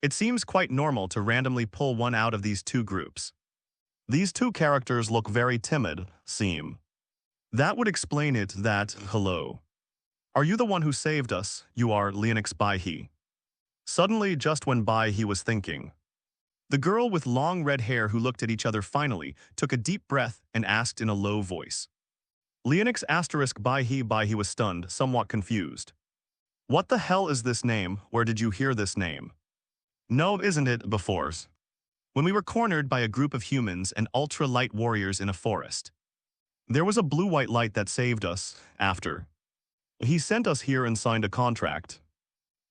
It seems quite normal to randomly pull one out of these 2 groups. These 2 characters look very timid, seem. That would explain it that, hello. Are you the one who saved us? You are, Leonix Bai He. Suddenly, just when Bai He was thinking, the girl with long red hair who looked at each other finally took a deep breath and asked in a low voice. Leonix * Bai He was stunned, somewhat confused. What the hell is this name? Where did you hear this name? No, isn't it, before? When we were cornered by a group of humans and ultra-light warriors in a forest. There was a blue-white light that saved us, after. He sent us here and signed a contract.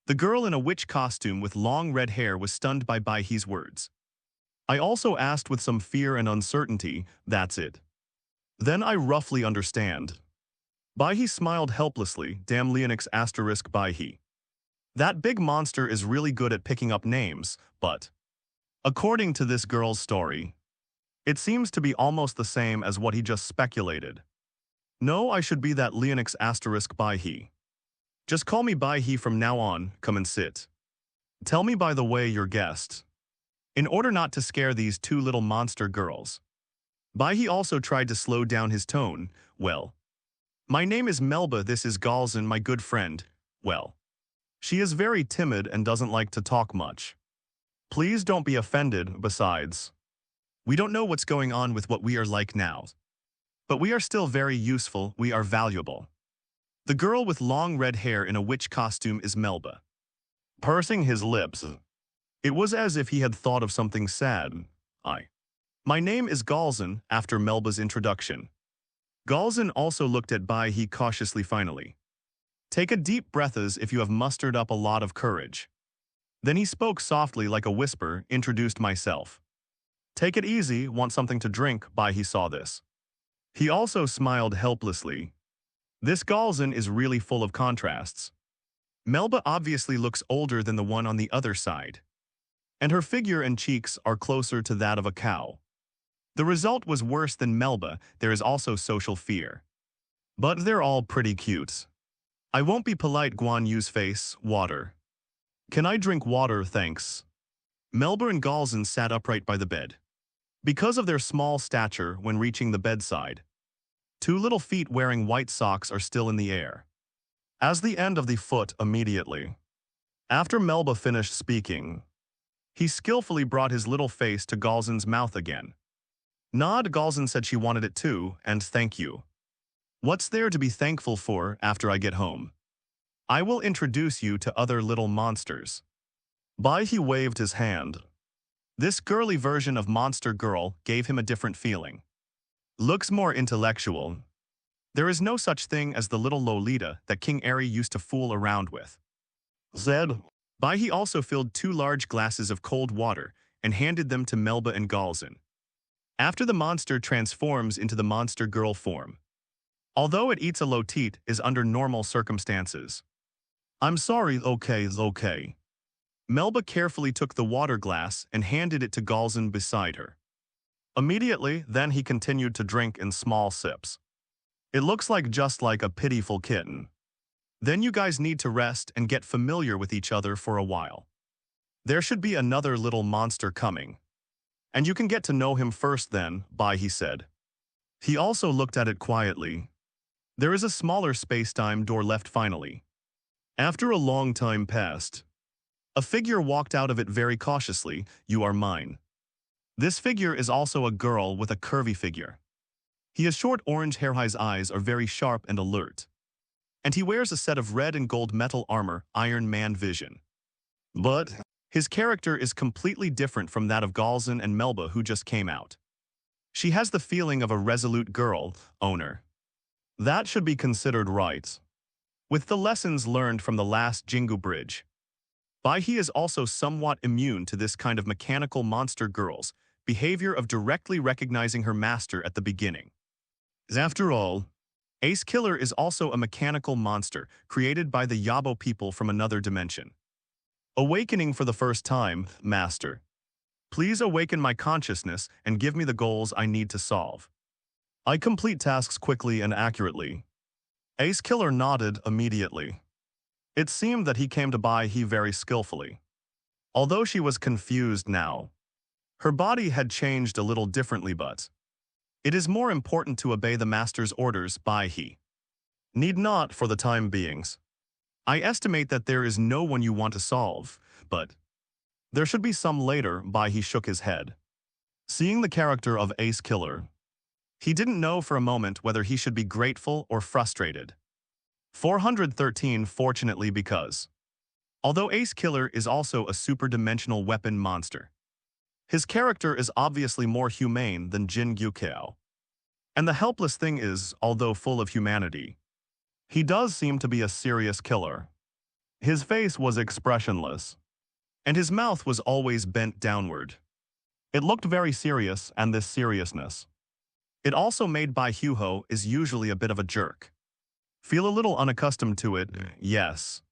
The girl in a witch costume with long red hair was stunned by Bai He's words. I also asked with some fear and uncertainty, that's it. Then I roughly understand. Bai He smiled helplessly, damn Leonix * Bai He. That big monster is really good at picking up names, but according to this girl's story, it seems to be almost the same as what he just speculated. No, I should be that Leonix * Bai He. Just call me Bai He from now on, come and sit. Tell me by the way your guest. In order not to scare these 2 little monster girls. Bai He also tried to slow down his tone. Well, my name is Melba, this is Galzin, my good friend. Well, she is very timid and doesn't like to talk much. Please don't be offended, besides. We don't know what's going on with what we are like now. But we are still very useful, we are valuable. The girl with long red hair in a witch costume is Melba. Pursing his lips, it was as if he had thought of something sad. My name is Galzin, after Melba's introduction. Galzin also looked at Bai He cautiously finally. Take a deep breath as if you have mustered up a lot of courage. Then he spoke softly like a whisper, introduced myself. Take it easy, want something to drink, Bai He saw this. He also smiled helplessly. This Galzin is really full of contrasts. Melba obviously looks older than the one on the other side. And her figure and cheeks are closer to that of a cow. The result was worse than Melba, there is also social fear. But they're all pretty cute. I won't be polite, Guan Yu's face, water. Can I drink water, thanks? Melba and Galzin sat upright by the bed. Because of their small stature when reaching the bedside, two little feet wearing white socks are still in the air. As the end of the foot immediately. After Melba finished speaking, he skillfully brought his little face to Galzin's mouth again. Nod, Galzin said she wanted it too, and thank you. What's there to be thankful for after I get home? I will introduce you to other little monsters. Bai He waved his hand. This girly version of Monster Girl gave him a different feeling. Looks more intellectual. There is no such thing as the little Lolita that King Eri used to fool around with. Zed. Bai He also filled 2 large glasses of cold water and handed them to Melba and Galzin. After the monster transforms into the Monster Girl form. Although it eats a lotit is under normal circumstances. I'm sorry, okay. Melba carefully took the water glass and handed it to Galzin beside her. Immediately, then he continued to drink in small sips. It looks like just like a pitiful kitten. Then you guys need to rest and get familiar with each other for a while. There should be another little monster coming. And you can get to know him first then, Bai He said. He also looked at it quietly. There is a smaller space-time door left finally. After a long time passed, a figure walked out of it very cautiously. You are mine. This figure is also a girl with a curvy figure. He has short orange hair, his eyes are very sharp and alert. And he wears a set of red and gold metal armor, Iron Man vision. But his character is completely different from that of Galzin and Melba who just came out. She has the feeling of a resolute girl, owner. That should be considered right. With the lessons learned from the last Jingu Bridge, Bai He is also somewhat immune to this kind of mechanical monster girl's behavior of directly recognizing her master at the beginning. After all, Ace Killer is also a mechanical monster created by the Yabo people from another dimension. Awakening for the first time, Master. Please awaken my consciousness and give me the goals I need to solve. I complete tasks quickly and accurately. Ace Killer nodded immediately. It seemed that he came to Bai He very skillfully. Although she was confused now, her body had changed a little differently, but it is more important to obey the master's orders, Bai He. Need not for the time beings. I estimate that there is no one you want to solve, but there should be some later, Bai He shook his head. Seeing the character of Ace Killer, he didn't know for a moment whether he should be grateful or frustrated. 413 fortunately because, although Ace Killer is also a super-dimensional weapon monster, his character is obviously more humane than Jin Gyukao. And the helpless thing is, although full of humanity, he does seem to be a serious killer. His face was expressionless, and his mouth was always bent downward. It looked very serious, and this seriousness. It also made Bai Huho is usually a bit of a jerk. Feel a little unaccustomed to it, yes.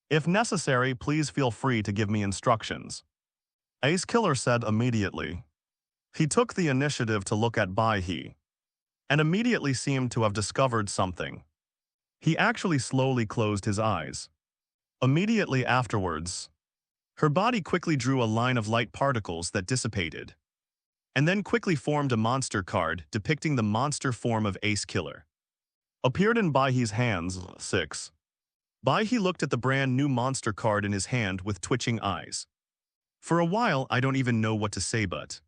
If necessary, please feel free to give me instructions. Ace Killer said immediately. He took the initiative to look at Bai He, and immediately seemed to have discovered something. He actually slowly closed his eyes. Immediately afterwards, her body quickly drew a line of light particles that dissipated. and then quickly formed a monster card depicting the monster form of Ace Killer. Appeared in Bai He's hands. 6. Bai He looked at the brand new monster card in his hand with twitching eyes. For a while, I don't even know what to say, but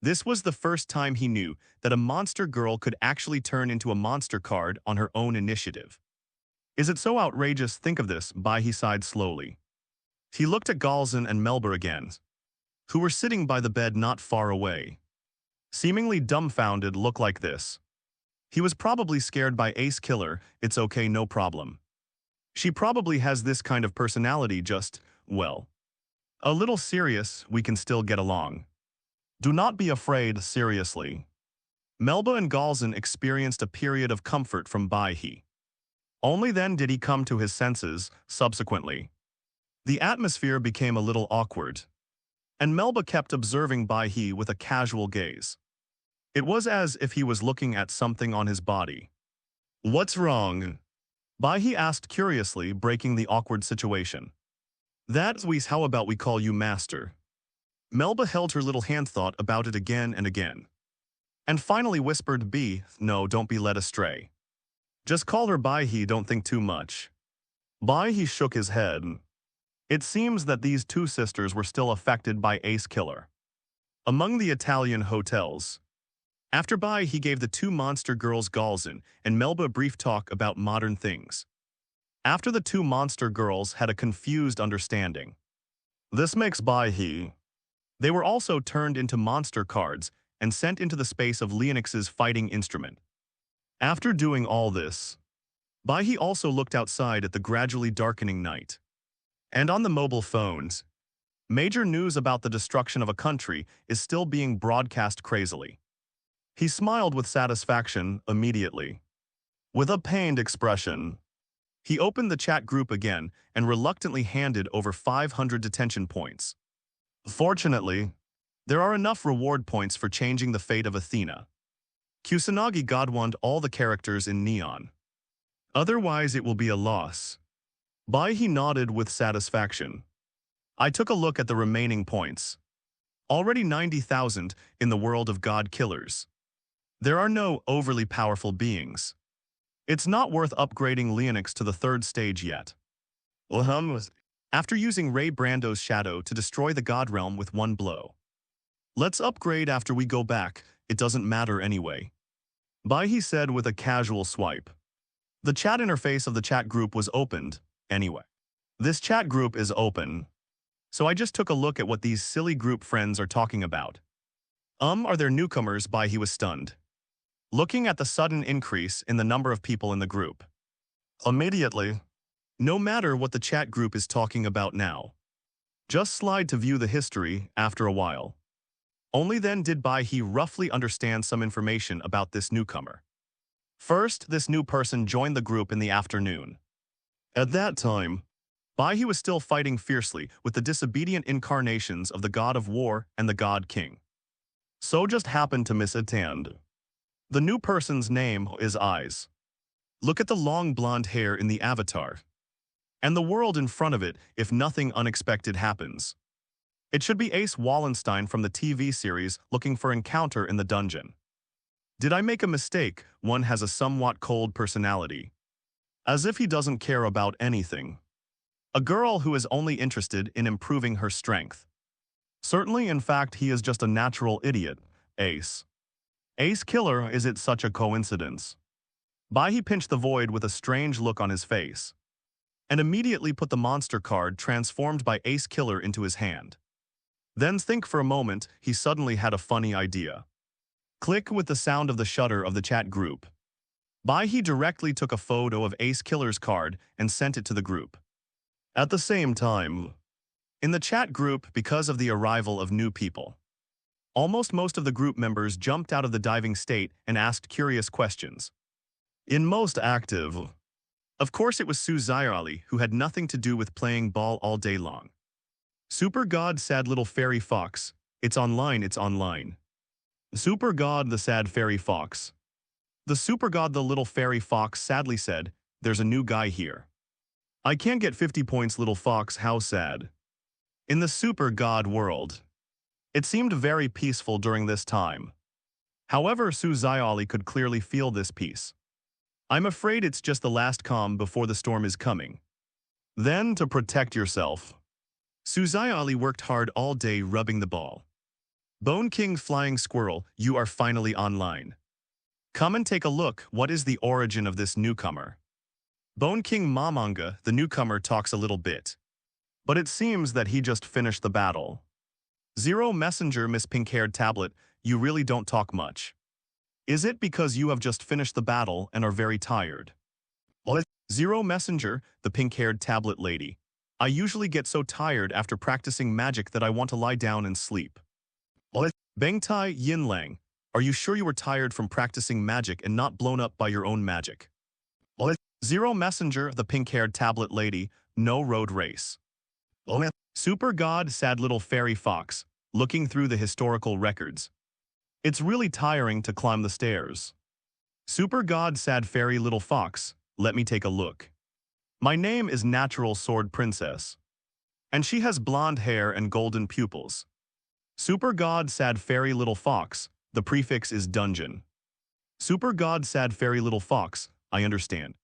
this was the first time he knew that a monster girl could actually turn into a monster card on her own initiative. Is it so outrageous? Think of this, Bai He sighed slowly. He looked at Galzin and Melba again, who were sitting by the bed not far away. Seemingly dumbfounded, look like this. He was probably scared by Ace Killer. It's okay, no problem. She probably has this kind of personality, just, well, a little serious. We can still get along. Do not be afraid, seriously. Melba and Galzin experienced a period of comfort from Bai He. Only then did he come to his senses, subsequently. The atmosphere became a little awkward, and Melba kept observing Bai He with a casual gaze. It was as if he was looking at something on his body. What's wrong? Bai He asked curiously, breaking the awkward situation. That's how about we call you Master? Melba held her little hand, thought about it again and again, and finally whispered, No, don't be led astray. Just call her Bai He, don't think too much. Bai He shook his head. It seems that these two sisters were still affected by Ace Killer. Among the Italian hotels. After Bai He gave the two monster girls Galzin and Melba a brief talk about modern things. After the two monster girls had a confused understanding. This makes Bai He. They were also turned into monster cards and sent into the space of Leonix's fighting instrument. After doing all this, Bai He also looked outside at the gradually darkening night. And on the mobile phones, major news about the destruction of a country is still being broadcast crazily. He smiled with satisfaction immediately. With a pained expression, he opened the chat group again and reluctantly handed over 500 detention points. Fortunately, there are enough reward points for changing the fate of Athena. Kusanagi Godwand all the characters in neon. Otherwise it will be a loss. Bai He nodded with satisfaction. I took a look at the remaining points. Already 90,000 in the world of god killers. There are no overly powerful beings. It's not worth upgrading Leonix to the 3rd stage yet. After using Ray Brando's shadow to destroy the god realm with one blow. Let's upgrade after we go back, it doesn't matter anyway. Bai He said with a casual swipe. The chat interface of the chat group was opened, anyway. This chat group is open. So I just took a look at what these silly group friends are talking about. Are there newcomers? Bai He was stunned, looking at the sudden increase in the number of people in the group. Immediately, no matter what the chat group is talking about now, just slide to view the history after a while. Only then did Bai He roughly understand some information about this newcomer. First, this new person joined the group in the afternoon. At that time, Bai He was still fighting fiercely with the disobedient incarnations of the god of war and the god king. So just happened to misattend. The new person's name is Eyes. Look at the long blonde hair in the avatar. And the world in front of it if nothing unexpected happens. It should be Ace Wallenstein from the TV series looking for encounter in the dungeon. Did I make a mistake? One has a somewhat cold personality. As if he doesn't care about anything. A girl who is only interested in improving her strength. Certainly, in fact, he is just a natural idiot, Ace. Ace Killer, is it such a coincidence? Bai He pinched the void with a strange look on his face. And immediately put the monster card transformed by Ace Killer into his hand. Then think for a moment, he suddenly had a funny idea. Click with the sound of the shutter of the chat group. Bai He directly took a photo of Ace Killer's card and sent it to the group. At the same time, in the chat group, because of the arrival of new people, almost most of the group members jumped out of the diving state and asked curious questions. In most active, of course it was Suzayali who had nothing to do with playing ball all day long. Super God, sad little fairy fox, it's online, it's online. Super God, the sad fairy fox. The super god, the little fairy fox, sadly said, there's a new guy here. I can't get 50 points, little fox, how sad. In the super god world, It seemed very peaceful during this time. However, Suzayali could clearly feel this peace. I'm afraid it's just the last calm before the storm is coming. Then, to protect yourself, Suzayali worked hard all day rubbing the ball. Bone King Flying Squirrel, you are finally online. Come and take a look, what is the origin of this newcomer? Bone King Mamanga, the newcomer, talks a little bit. But it seems that he just finished the battle. Zero Messenger, Miss Pink-Haired Tablet, you really don't talk much. Is it because you have just finished the battle and are very tired? What? Zero Messenger, the pink-haired tablet lady. I usually get so tired after practicing magic that I want to lie down and sleep. What? Bengtai Yinlang, are you sure you were tired from practicing magic and not blown up by your own magic? What? Zero Messenger, the pink-haired tablet lady, no road race. What? Super God, sad little fairy fox, looking through the historical records. It's really tiring to climb the stairs. Super God, sad fairy little fox, let me take a look. My name is Natural Sword Princess. And she has blonde hair and golden pupils. Super God, sad fairy little fox, the prefix is dungeon. Super God, sad fairy little fox, I understand.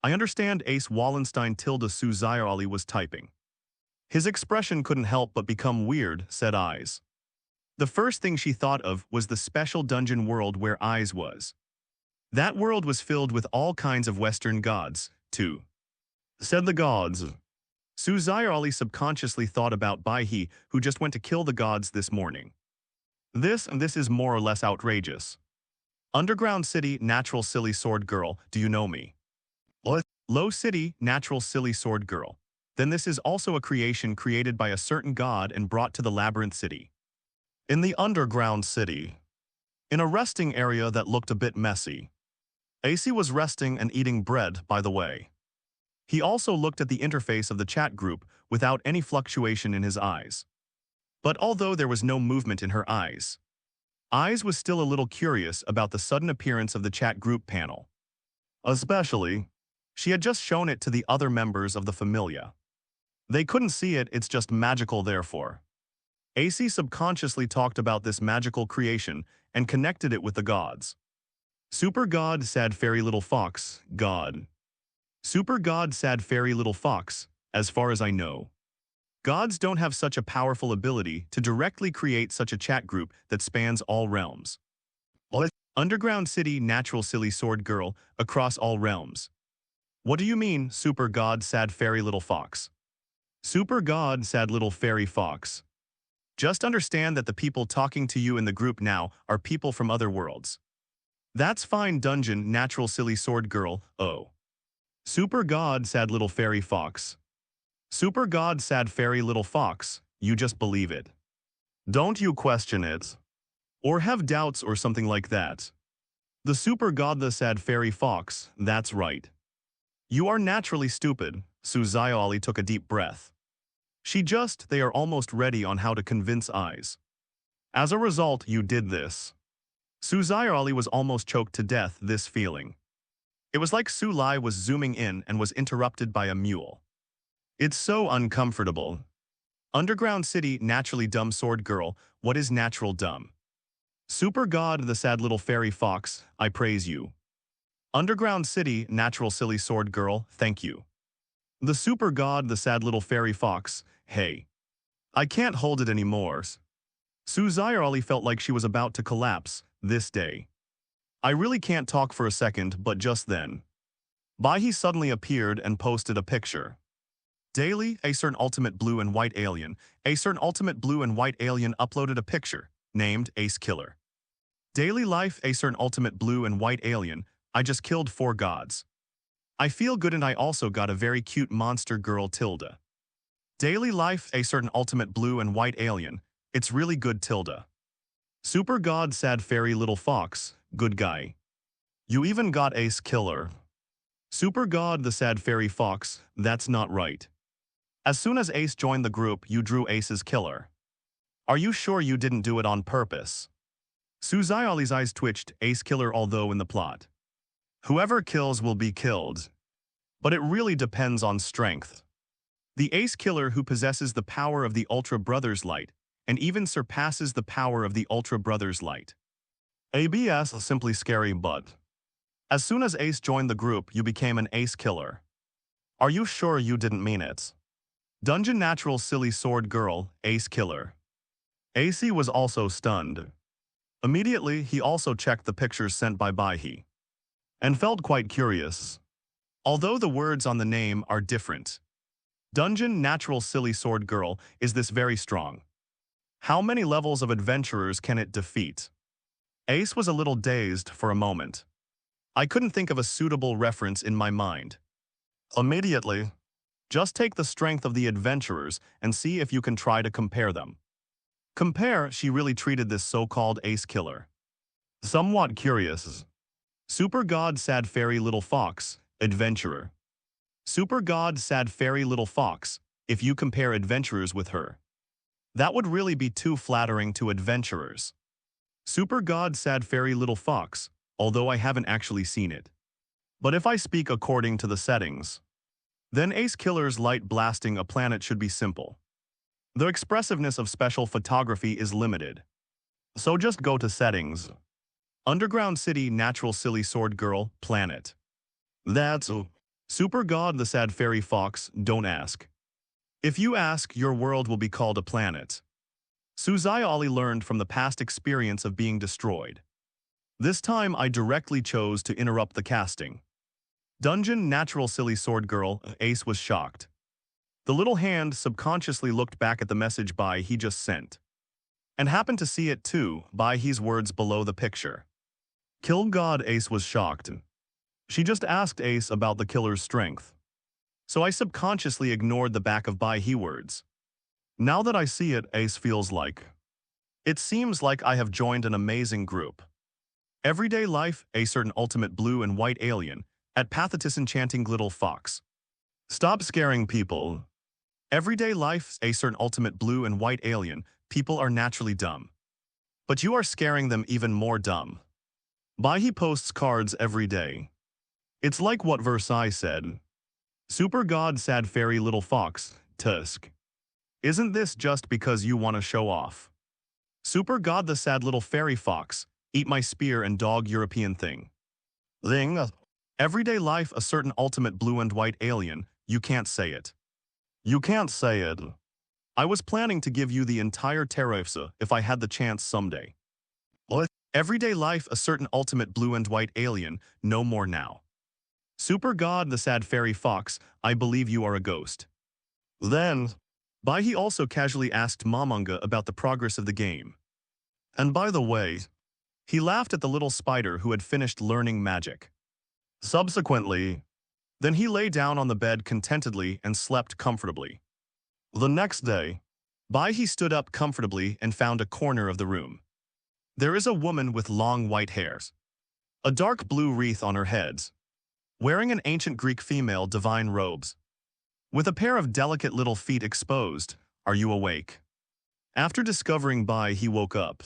I understand, Ace Wallenstein tilde Suzayali was typing. His expression couldn't help but become weird, said Eyes. The first thing she thought of was the special dungeon world where Eyes was. That world was filled with all kinds of Western gods, too. Said the gods. Suzayali subconsciously thought about Bai He, who just went to kill the gods this morning. This is more or less outrageous. Underground City, Natural Silly Sword Girl, do you know me? What? Low City, Natural Silly Sword Girl. Then this is also a creation created by a certain god and brought to the Labyrinth City. In the Underground City. In a resting area that looked a bit messy. AC was resting and eating bread, by the way. He also looked at the interface of the chat group without any fluctuation in his eyes. But although there was no movement in her eyes, Eyes was still a little curious about the sudden appearance of the chat group panel. Especially, she had just shown it to the other members of the Familia. They couldn't see it, it's just magical therefore. AC subconsciously talked about this magical creation and connected it with the gods. Super God, sad fairy little fox, God. Super God, sad fairy little fox, as far as I know. Gods don't have such a powerful ability to directly create such a chat group that spans all realms. What? Underground City, Natural Silly Sword Girl, across all realms. What do you mean, Super God, sad fairy little fox? Super God, sad little fairy fox. Just understand that the people talking to you in the group now are people from other worlds. That's fine, Dungeon, Natural Silly Sword Girl, oh. Super God, sad little fairy fox. Super God, sad fairy little fox, you just believe it. Don't you question it. Or have doubts or something like that. The Super God, the sad fairy fox, that's right. You are naturally stupid, Suzayali took a deep breath. They are almost ready on how to convince Eyes. As a result, you did this. Suzayali was almost choked to death, this feeling. It was like Sulai was zooming in and was interrupted by a mule. It's so uncomfortable. Underground City, naturally dumb sword girl, what is natural dumb? Super God, the sad little fairy fox, I praise you. Underground City, natural silly sword girl, thank you. The Super God, the sad little fairy fox, hey. I can't hold it anymore. Suzayali felt like she was about to collapse, this day. I really can't talk for a second, but just then. Bai He suddenly appeared and posted a picture. Daily, a certain ultimate blue and white alien. A certain ultimate blue and white alien uploaded a picture, named Ace Killer. Daily life, a certain ultimate blue and white alien. I just killed 4 gods. I feel good and I also got a very cute monster girl tilde. Daily life, a certain ultimate blue and white alien. It's really good tilde. Super God, sad fairy little fox, good guy. You even got Ace Killer. Super God, the sad fairy fox, that's not right. As soon as Ace joined the group, you drew Ace's killer. Are you sure you didn't do it on purpose? Suzayali's eyes twitched, Ace Killer although in the plot. Whoever kills will be killed. But it really depends on strength. The Ace Killer who possesses the power of the Ultra Brothers Light, and even surpasses the power of the Ultra Brothers light. ABS is simply scary, but as soon as Ace joined the group, you became an ace killer. Are you sure you didn't mean it? Dungeon Natural Silly Sword Girl, Ace Killer. AC was also stunned. Immediately, he also checked the pictures sent by Bai He and felt quite curious. Although the words on the name are different, Dungeon Natural Silly Sword Girl is this very strong. How many levels of adventurers can it defeat? Ace was a little dazed for a moment. I couldn't think of a suitable reference in my mind. Immediately, just take the strength of the adventurers and see if you can try to compare them. Compare, she really treated this so-called ace killer. Somewhat curious. Super God Sad Fairy Little Fox, Adventurer. Super God Sad Fairy Little Fox, if you compare adventurers with her. That would really be too flattering to adventurers. Super God Sad Fairy Little Fox, although I haven't actually seen it. But if I speak according to the settings, then Ace Killer's light blasting a planet should be simple. The expressiveness of special photography is limited. So just go to settings. Underground City Natural Silly Sword Girl, Planet. That's Super God the Sad Fairy Fox, don't ask. If you ask, your world will be called a planet. Suzai Ali learned from the past experience of being destroyed. This time I directly chose to interrupt the casting. Dungeon Natural Silly Sword Girl, Ace was shocked. The little hand subconsciously looked back at the message Bai He just sent, and happened to see it too, Bai He's words below the picture. Kill God. Ace was shocked. She just asked Ace about the killer's strength. So I subconsciously ignored the back of Bai He words. Now that I see it, Ace feels like. It seems like I have joined an amazing group. Everyday life, a certain ultimate blue and white alien, at Pathetis Enchanting Little Fox. Stop scaring people. Everyday life, a certain ultimate blue and white alien, people are naturally dumb. But you are scaring them even more dumb. Bai He posts cards every day. It's like what Versailles said. Super God Sad Fairy Little Fox, Tusk. Isn't this just because you want to show off? Super God the Sad Little Fairy Fox, eat my spear and dog European thing. Thing. Everyday life, a certain ultimate blue and white alien, you can't say it. You can't say it. I was planning to give you the entire Terraifsa if I had the chance someday. What? Everyday life, a certain ultimate blue and white alien, no more now. Super God the Sad Fairy Fox, I believe you are a ghost. Then, Bai He also casually asked Momonga about the progress of the game. And by the way, he laughed at the little spider who had finished learning magic. Subsequently, then he lay down on the bed contentedly and slept comfortably. The next day, Bai He stood up comfortably and found a corner of the room. There is a woman with long white hairs, a dark blue wreath on her head, wearing an ancient Greek female divine robes, with a pair of delicate little feet exposed. Are you awake? After discovering Bai, he woke up.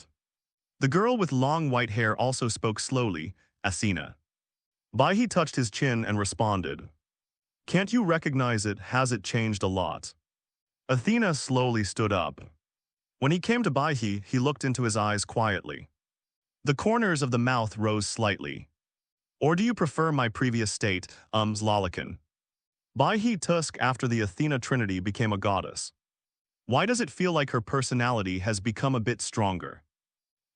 The girl with long white hair also spoke slowly, Athena. Bai He touched his chin and responded. Can't you recognize it? Has it changed a lot? Athena slowly stood up. When he came to Bai He looked into his eyes quietly. The corners of the mouth rose slightly. Or do you prefer my previous state, Lolican? Bai He Tusk after the Athena Trinity became a goddess. Why does it feel like her personality has become a bit stronger?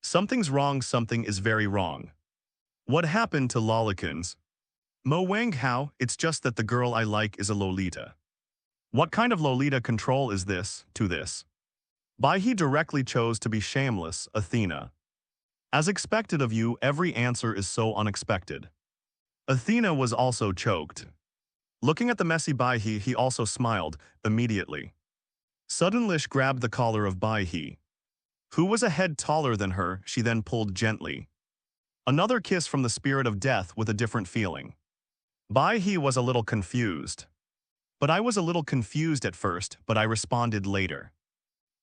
Something's wrong, something is very wrong. What happened to Lolicans? Mo Wang Hao, it's just that the girl I like is a Lolita. What kind of Lolita control is this, to this? Bai He directly chose to be shameless, Athena. As expected of you, every answer is so unexpected. Athena was also choked. Looking at the messy Bai He also smiled, immediately. Suddenly she grabbed the collar of Bai He, who was a head taller than her. She then pulled gently. Another kiss from the spirit of death with a different feeling. Bai He was a little confused. But I was a little confused at first, but I responded later.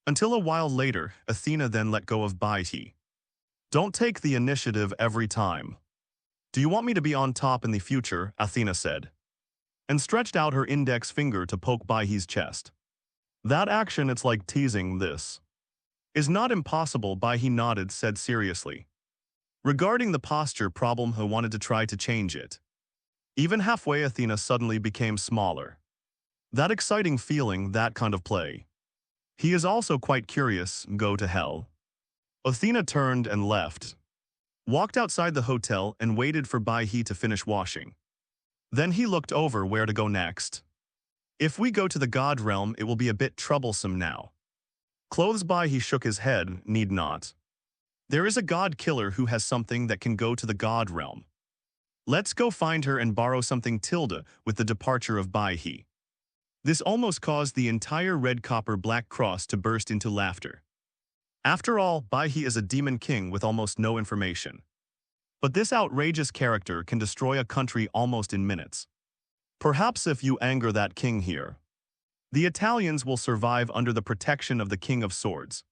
Until a while later, Athena then let go of Bai He. Don't take the initiative every time. Do you want me to be on top in the future? Athena said, and stretched out her index finger to poke Bai He's chest. That action, it's like teasing this. Is not impossible, Bai He nodded, said seriously. Regarding the posture problem, he wanted to try to change it. Even halfway, Athena suddenly became smaller. That exciting feeling, that kind of play. He is also quite curious, go to hell. Athena turned and left. Walked outside the hotel and waited for Bai He to finish washing. Then he looked over where to go next. If we go to the god realm, it will be a bit troublesome now. Clothes Bai He shook his head, need not. There is a god killer who has something that can go to the god realm. Let's go find her and borrow something. Tilda with the departure of Bai He. This almost caused the entire red copper black cross to burst into laughter. After all, Bai He is a demon king with almost no information. But this outrageous character can destroy a country almost in minutes. Perhaps if you anger that king here, the Italians will survive under the protection of the King of Swords.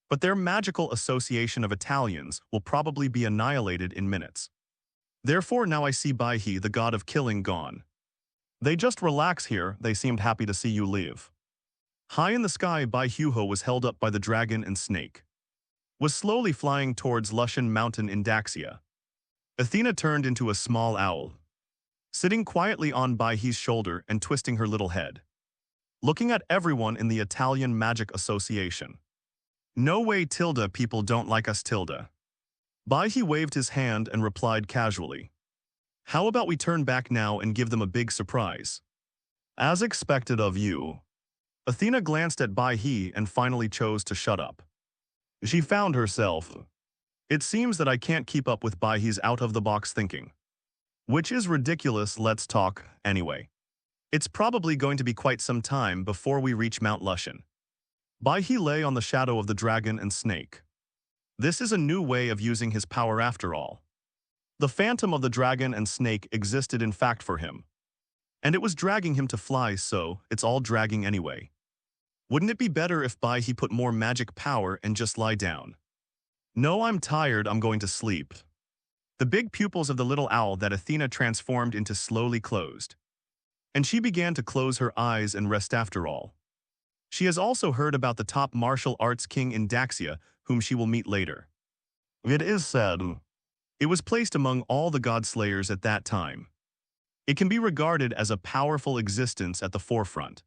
But their magical association of Italians will probably be annihilated in minutes. Therefore now I see Bai He, the god of killing, gone. They just relax here, they seemed happy to see you leave. High in the sky, Bai He was held up by the dragon and snake. Was slowly flying towards Lushan Mountain in Daxia. Athena turned into a small owl, sitting quietly on Bai He's shoulder and twisting her little head. Looking at everyone in the Italian Magic Association. No way, Tilda, people don't like us, Tilda. Bai He waved his hand and replied casually. How about we turn back now and give them a big surprise? As expected of you. Athena glanced at Bai He and finally chose to shut up. She found herself. It seems that I can't keep up with Bai He's out-of-the-box thinking. Which is ridiculous, let's talk, anyway. It's probably going to be quite some time before we reach Mount Lushan. Bai He lay on the shadow of the dragon and snake. This is a new way of using his power after all. The phantom of the dragon and snake existed in fact for him. And it was dragging him to fly, so it's all dragging anyway. Wouldn't it be better if Bai He put more magic power and just lie down? No, I'm tired, I'm going to sleep. The big pupils of the little owl that Athena transformed into slowly closed. And she began to close her eyes and rest after all. She has also heard about the top martial arts king in Daxia, whom she will meet later. It is said. It was placed among all the god slayers at that time. It can be regarded as a powerful existence at the forefront.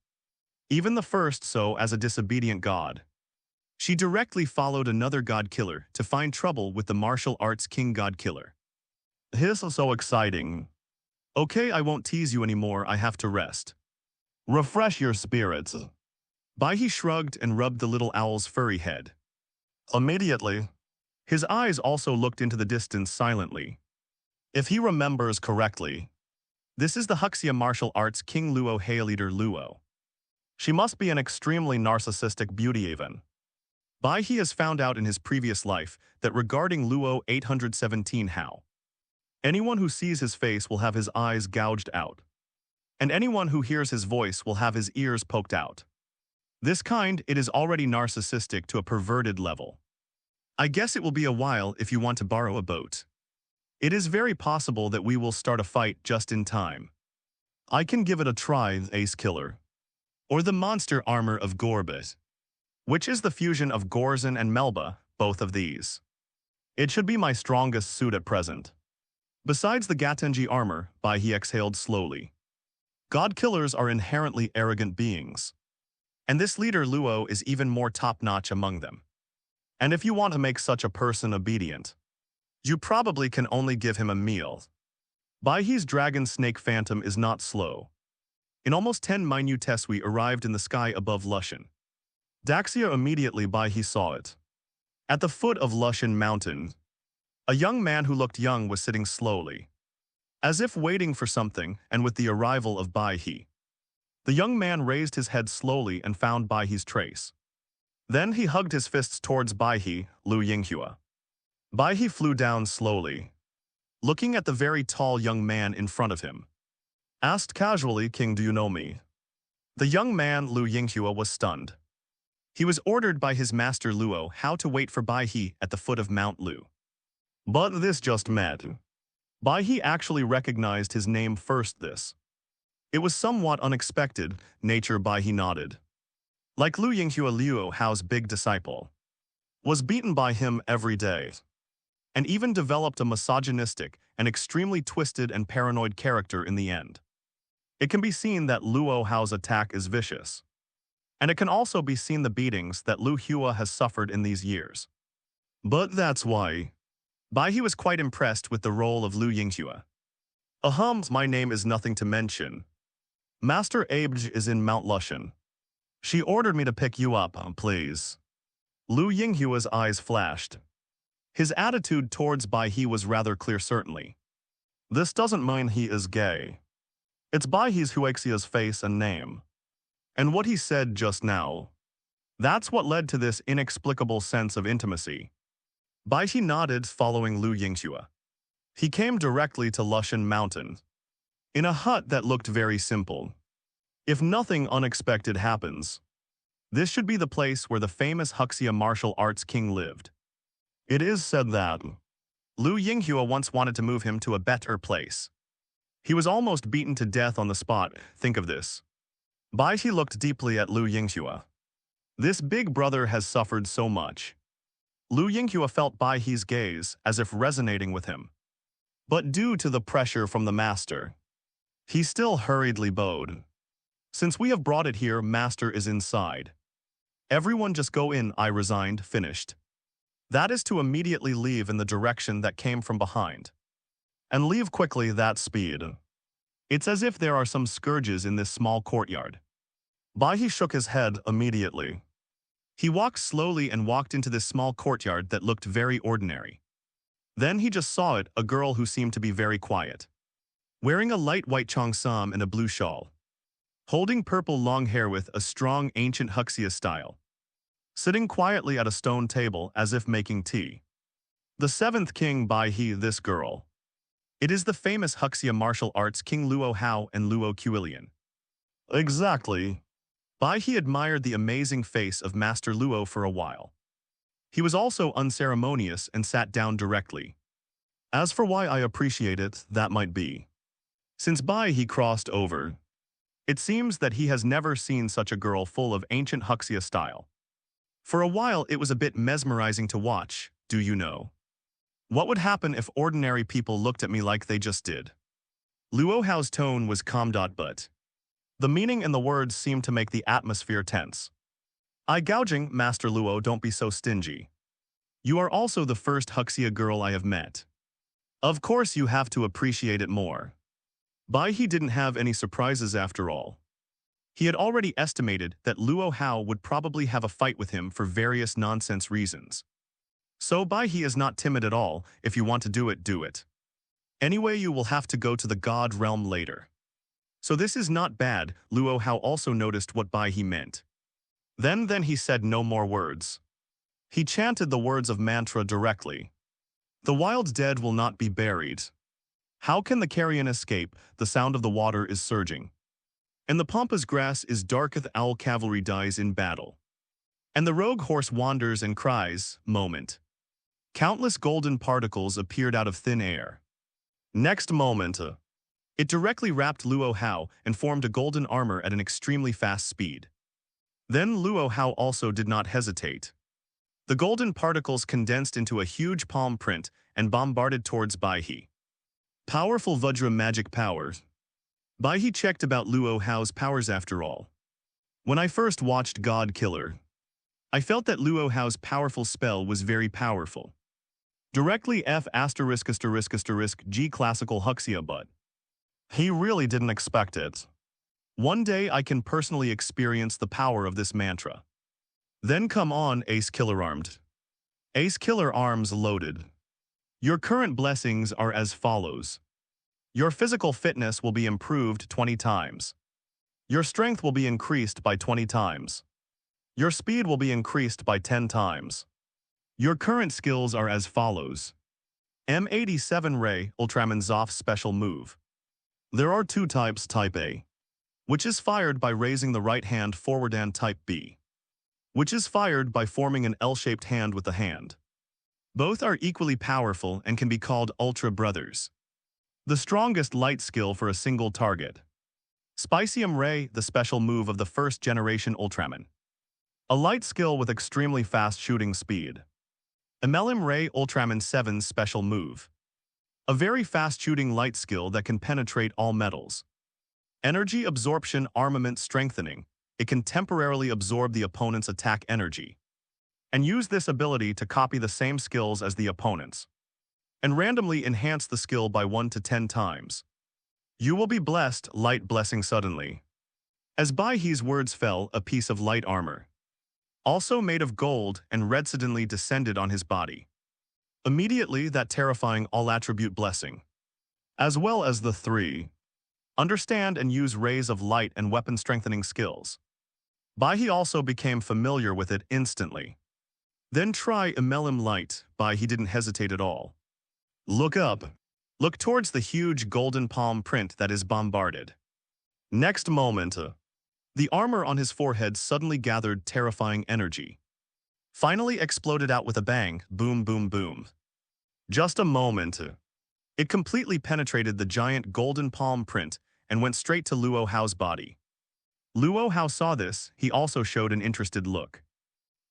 Even the first so as a disobedient god. She directly followed another god killer to find trouble with the martial arts king god killer. This is so exciting. Okay, I won't tease you anymore, I have to rest. Refresh your spirits. Bai He shrugged and rubbed the little owl's furry head. Immediately, his eyes also looked into the distance silently. If he remembers correctly, this is the Huxia martial arts King Luo Healeader Luo. She must be an extremely narcissistic beauty even. Bai He has found out in his previous life that regarding Luo 817 how. Anyone who sees his face will have his eyes gouged out. And anyone who hears his voice will have his ears poked out. This kind, it is already narcissistic to a perverted level. I guess it will be a while if you want to borrow a boat. It is very possible that we will start a fight just in time. I can give it a try, Ace Killer. Or the monster armor of Gorbit. Which is the fusion of Gorzan and Melba, both of these. It should be my strongest suit at present. Besides the Gatenji armor, Bai He exhaled slowly. God killers are inherently arrogant beings. And this leader Luo is even more top-notch among them. And if you want to make such a person obedient, you probably can only give him a meal. Bai He's dragon snake phantom is not slow. In almost 10 minutes we arrived in the sky above Lushan. Daxia immediately Bai He saw it. At the foot of Lushan Mountain, a young man who looked young was sitting slowly, as if waiting for something, and with the arrival of Bai He, the young man raised his head slowly and found Bai He's trace. Then he hugged his fists towards Bai He, Lu Yinghua. Bai He flew down slowly, looking at the very tall young man in front of him. Asked casually, King, do you know me? The young man, Lu Yinghua, was stunned. He was ordered by his master Luo how to wait for Bai He at the foot of Mount Lu. But this just met. Bai He actually recognized his name first this. It was somewhat unexpected, nature Bai He nodded. Like Lu Yinghua Luo Hao's big disciple. was beaten by him every day, and even developed a misogynistic and extremely twisted and paranoid character in the end. It can be seen that Luo Hao's attack is vicious, and it can also be seen the beatings that Lu Hua has suffered in these years. But that's why Bai He was quite impressed with the role of Lu Yinghua. My name is nothing to mention. Master Abj is in Mount Lushan. She ordered me to pick you up, please. Lu Yinghua's eyes flashed. His attitude towards Bai He was rather clear certainly. This doesn't mean he is gay. It's Bai He's Huaxia's face and name. And what he said just now. That's what led to this inexplicable sense of intimacy. Bai He nodded, following Lu Yinghua. He came directly to Lushan Mountain, in a hut that looked very simple. If nothing unexpected happens, this should be the place where the famous Huxia martial arts king lived. It is said that Lu Yinghua once wanted to move him to a better place. He was almost beaten to death on the spot, think of this. Bai He looked deeply at Lu Yinghua. This big brother has suffered so much. Lu Yinghua felt Bai He's gaze as if resonating with him. But due to the pressure from the master, he still hurriedly bowed. Since we have brought it here, master is inside. Everyone just go in, I resigned, finished. That is to immediately leave in the direction that came from behind. And leave quickly, that speed. It's as if there are some scourges in this small courtyard. Bai He shook his head immediately. He walked slowly and walked into this small courtyard that looked very ordinary. Then he just saw it, a girl who seemed to be very quiet, wearing a light white cheongsam and a blue shawl, holding purple long hair with a strong ancient Huxia style, sitting quietly at a stone table as if making tea. The seventh king Bai He, this girl. It is the famous Huxia martial arts king Luo Hao and Luo Quilian. Exactly. Bai He admired the amazing face of Master Luo for a while. He was also unceremonious and sat down directly. As for why I appreciate it, that might be. Since Bai He crossed over, it seems that he has never seen such a girl full of ancient Huxia style. For a while it was a bit mesmerizing to watch, do you know? What would happen if ordinary people looked at me like they just did? Luo Hao's tone was calm, but the meaning in the words seemed to make the atmosphere tense. Eye gouging, Master Luo, don't be so stingy. You are also the first Huxia girl I have met. Of course you have to appreciate it more. Bai He didn't have any surprises after all. He had already estimated that Luo Hao would probably have a fight with him for various nonsense reasons. So Bai He is not timid at all. If you want to do it, do it. Anyway, you will have to go to the God realm later. So this is not bad. Luo Hao also noticed what Bai He meant. Then he said no more words. He chanted the words of mantra directly. The wild dead will not be buried. How can the carrion escape? The sound of the water is surging. And the pampas grass is darketh, owl cavalry dies in battle. And the rogue horse wanders and cries, moment. Countless golden particles appeared out of thin air. Next moment, it directly wrapped Luo Hao and formed a golden armor at an extremely fast speed. Then Luo Hao also did not hesitate. The golden particles condensed into a huge palm print and bombarded towards Bai He. Powerful Vajra magic powers. Bai He checked about Luo Hao's powers after all. When I first watched God Killer, I felt that Luo Hao's powerful spell was very powerful. Directly F*** G classical Huxia, but he really didn't expect it. One day I can personally experience the power of this mantra. Then come on, Ace Killer armed. Ace Killer arms loaded. Your current blessings are as follows. Your physical fitness will be improved 20 times. Your strength will be increased by 20 times. Your speed will be increased by 10 times. Your current skills are as follows. M87 Ray, Ultraman Zoff special move. There are two types, type A, which is fired by raising the right hand forward, and type B, which is fired by forming an L-shaped hand with the hand. Both are equally powerful and can be called Ultra Brothers. The strongest light skill for a single target. Spicium Ray, the special move of the first generation Ultraman. A light skill with extremely fast shooting speed. MLM Ray Ultraman 7's special move. A very fast-shooting light skill that can penetrate all metals. Energy absorption armament strengthening. It can temporarily absorb the opponent's attack energy and use this ability to copy the same skills as the opponents and randomly enhance the skill by 1 to 10 times. You will be blessed, light blessing suddenly. As Bai He's words fell, a piece of light armor, also made of gold and red, suddenly descended on his body. Immediately, that terrifying all-attribute blessing, as well as the 3 understand and use rays of light and weapon-strengthening skills. Bai He also became familiar with it instantly. Then try MLM Light. Bai He didn't hesitate at all. Look up. Look towards the huge golden palm print that is bombarded. Next moment, the armor on his forehead suddenly gathered terrifying energy. Finally exploded out with a bang, boom, boom, boom. Just a moment. It completely penetrated the giant golden palm print and went straight to Luo Hao's body. Luo Hao saw this. He also showed an interested look.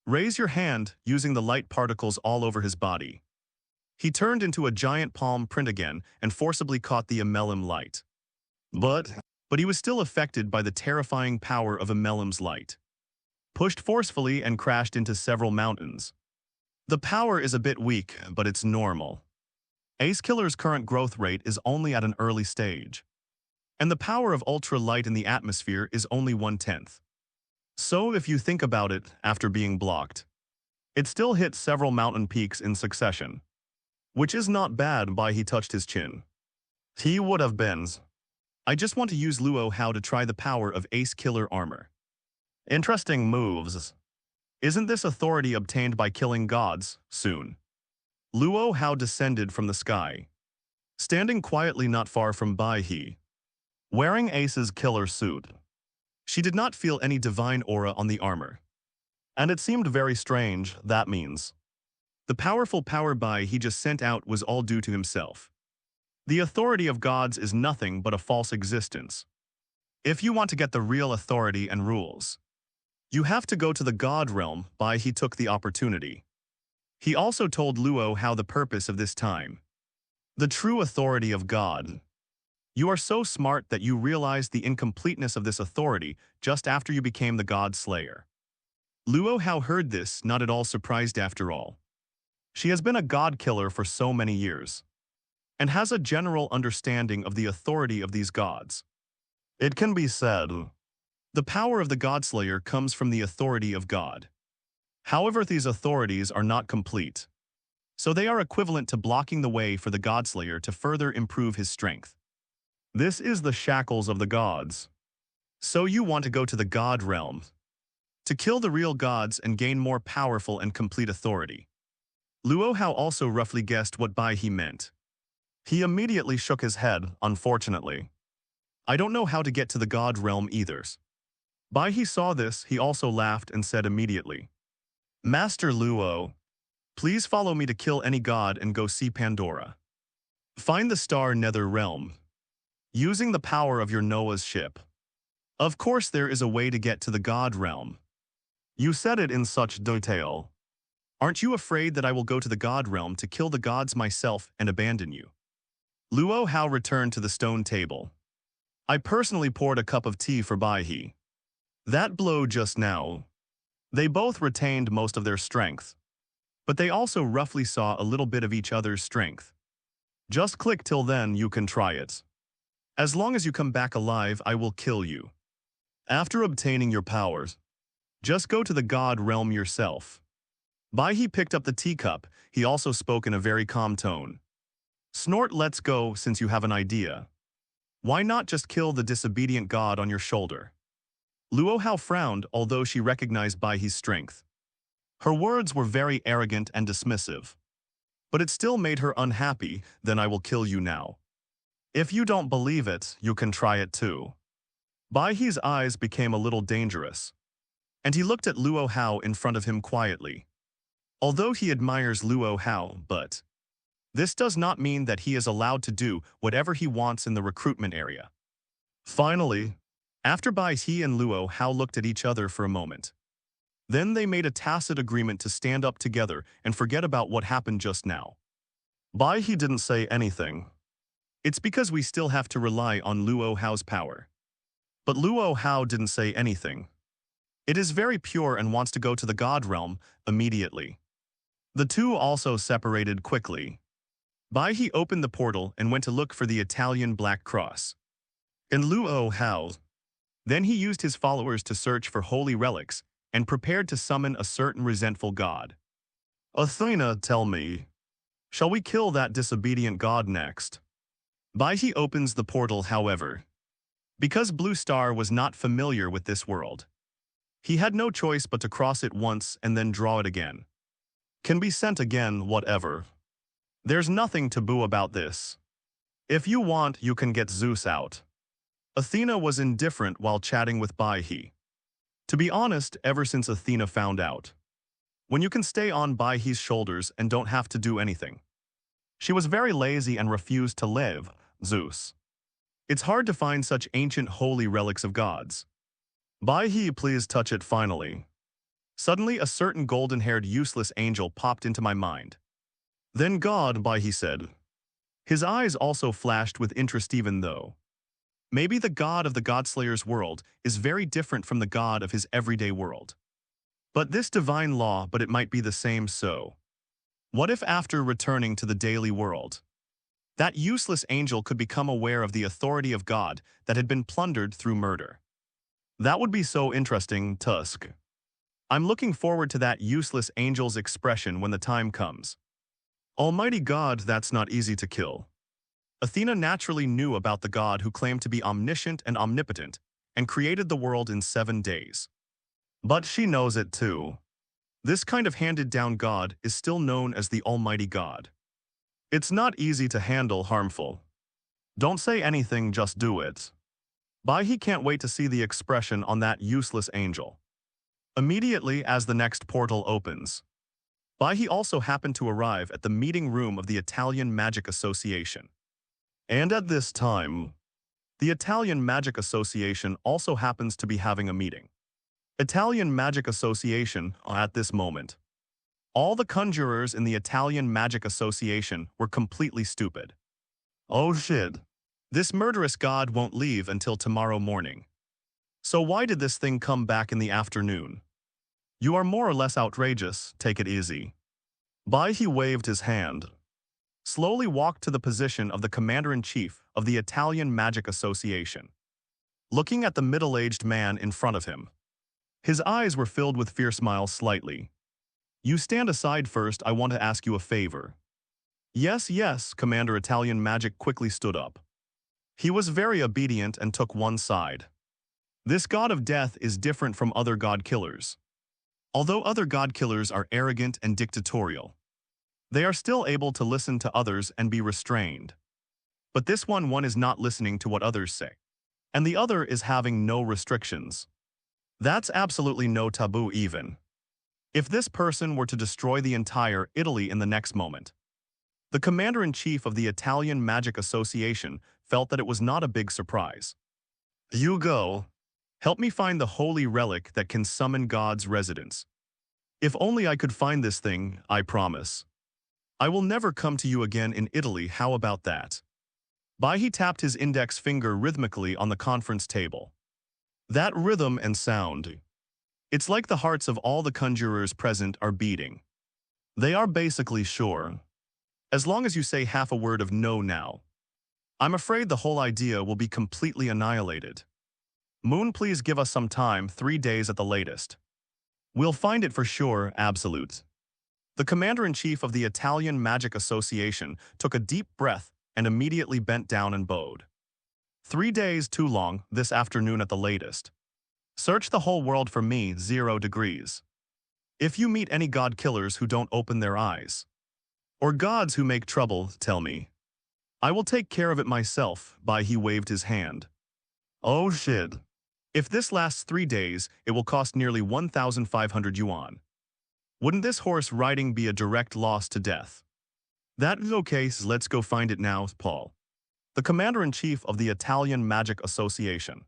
Raise your hand, using the light particles all over his body. He turned into a giant palm print again and forcibly caught the MLM light. But he was still affected by the terrifying power of MLM's light. Pushed forcefully and crashed into several mountains. The power is a bit weak, but it's normal. Ace Killer's current growth rate is only at an early stage. And the power of ultra-light in the atmosphere is only 1/10. So if you think about it, after being blocked, it still hit several mountain peaks in succession. Which is not bad. Bai He touched his chin. He would have been. I just want to use Luo Hao to try the power of Ace Killer armor. Interesting moves. Isn't this authority obtained by killing gods, soon? Luo Hao descended from the sky, standing quietly not far from Bai He, wearing Ace's killer suit. She did not feel any divine aura on the armor. And it seemed very strange. That means the powerful power Bai He just sent out was all due to himself. The authority of gods is nothing but a false existence. If you want to get the real authority and rules, you have to go to the god realm. Bai He took the opportunity. He also told Luo Hao the purpose of this time. The true authority of God. You are so smart that you realized the incompleteness of this authority just after you became the God Slayer. Luo Hao heard this, not at all surprised after all. She has been a god killer for so many years, and has a general understanding of the authority of these gods. It can be said, the power of the God Slayer comes from the authority of God. However, these authorities are not complete, so they are equivalent to blocking the way for the God Slayer to further improve his strength. This is the shackles of the gods. So you want to go to the God realm to kill the real gods and gain more powerful and complete authority. Luo Hao also roughly guessed what Bai He meant. He immediately shook his head, unfortunately. I don't know how to get to the God realm either. Bai He saw this. He also laughed and said immediately, Master Luo, please follow me to kill any god and go see Pandora. Find the star Nether Realm, using the power of your Noah's ship. Of course there is a way to get to the God realm. You said it in such detail. Aren't you afraid that I will go to the God realm to kill the gods myself and abandon you? Luo Hao returned to the stone table. I personally poured a cup of tea for Bai He. That blow just now. They both retained most of their strength, but they also roughly saw a little bit of each other's strength. Just click till then, you can try it. As long as you come back alive, I will kill you. After obtaining your powers, just go to the God realm yourself. Bai He picked up the teacup. He also spoke in a very calm tone. Snort, let's go. Since you have an idea, why not just kill the disobedient god on your shoulder? Luo Hao frowned, although she recognized Bai He's strength. Her words were very arrogant and dismissive, but it still made her unhappy. Then I will kill you now. If you don't believe it, you can try it too. Bai He's eyes became a little dangerous, and he looked at Luo Hao in front of him quietly. Although he admires Luo Hao, but this does not mean that he is allowed to do whatever he wants in the recruitment area. Finally, after Bai He and Luo Hao looked at each other for a moment, Then they made a tacit agreement to stand up together and forget about what happened just now. Bai He didn't say anything. It's because we still have to rely on Luo Hao's power. But Luo Hao didn't say anything. It is very pure and wants to go to the God realm immediately. The two also separated quickly. Bai He opened the portal and went to look for the Italian Black Cross. And Luo Hao. Then he used his followers to search for holy relics and prepared to summon a certain resentful god. Athena, tell me, shall we kill that disobedient god next? Bai He opens the portal, however. Because Blue Star was not familiar with this world, he had no choice but to cross it once and then draw it again. Can be sent again, whatever. There's nothing taboo about this. If you want, you can get Zeus out. Athena was indifferent while chatting with Bai He. To be honest, ever since Athena found out, when you can stay on Bai He's shoulders and don't have to do anything, she was very lazy and refused to live, Zeus. It's hard to find such ancient holy relics of gods. Bai He, please touch it finally. Suddenly a certain golden-haired useless angel popped into my mind. Then God, Bai He said. His eyes also flashed with interest even though maybe the god of the Godslayer's world is very different from the god of his everyday world. But this divine law, but it might be the same so. What if after returning to the daily world, that useless angel could become aware of the authority of God that had been plundered through murder? That would be so interesting, Tusk. I'm looking forward to that useless angel's expression when the time comes. Almighty God, that's not easy to kill. Athena naturally knew about the god who claimed to be omniscient and omnipotent and created the world in 7 days. But she knows it too. This kind of handed-down god is still known as the Almighty God. It's not easy to handle, harmful. Don't say anything, just do it. Bai He can't wait to see the expression on that useless angel. Immediately as the next portal opens, Bai He also happened to arrive at the meeting room of the Italian Magic Association. And at this time, the Italian Magic Association also happens to be having a meeting. Italian Magic Association, at this moment, all the conjurers in the Italian Magic Association were completely stupid. Oh shit. This murderous god won't leave until tomorrow morning. So why did this thing come back in the afternoon? You are more or less outrageous, take it easy. Bai He waved his hand, slowly walked to the position of the commander-in-chief of the Italian Magic Association. Looking at the middle-aged man in front of him, his eyes were filled with fear. Smile slightly. You stand aside first, I want to ask you a favor. Yes, yes, Commander Italian Magic quickly stood up. He was very obedient and took one side. This god of death is different from other god killers. Although other god killers are arrogant and dictatorial, they are still able to listen to others and be restrained. But this one is not listening to what others say, and the other is having no restrictions. That's absolutely no taboo even. If this person were to destroy the entire Italy in the next moment, the commander-in-chief of the Italian Magic Association felt that it was not a big surprise. You go. Help me find the holy relic that can summon God's residence. If only I could find this thing, I promise. I will never come to you again in Italy, how about that? Bai He tapped his index finger rhythmically on the conference table. That rhythm and sound. It's like the hearts of all the conjurers present are beating. They are basically sure. As long as you say half a word of no now, I'm afraid the whole idea will be completely annihilated. Moon, please give us some time, 3 days at the latest. We'll find it for sure, absolute. The commander-in-chief of the Italian Magic Association took a deep breath and immediately bent down and bowed. 3 days too long, this afternoon at the latest. Search the whole world for me, 0 degrees. If you meet any god killers who don't open their eyes, or gods who make trouble, tell me. I will take care of it myself, Bai He waved his hand. Oh shit. If this lasts 3 days, it will cost nearly 1,500 yuan. Wouldn't this horse riding be a direct loss to death? That is okay, so let's go find it now, Paul. The commander-in-chief of the Italian Magic Association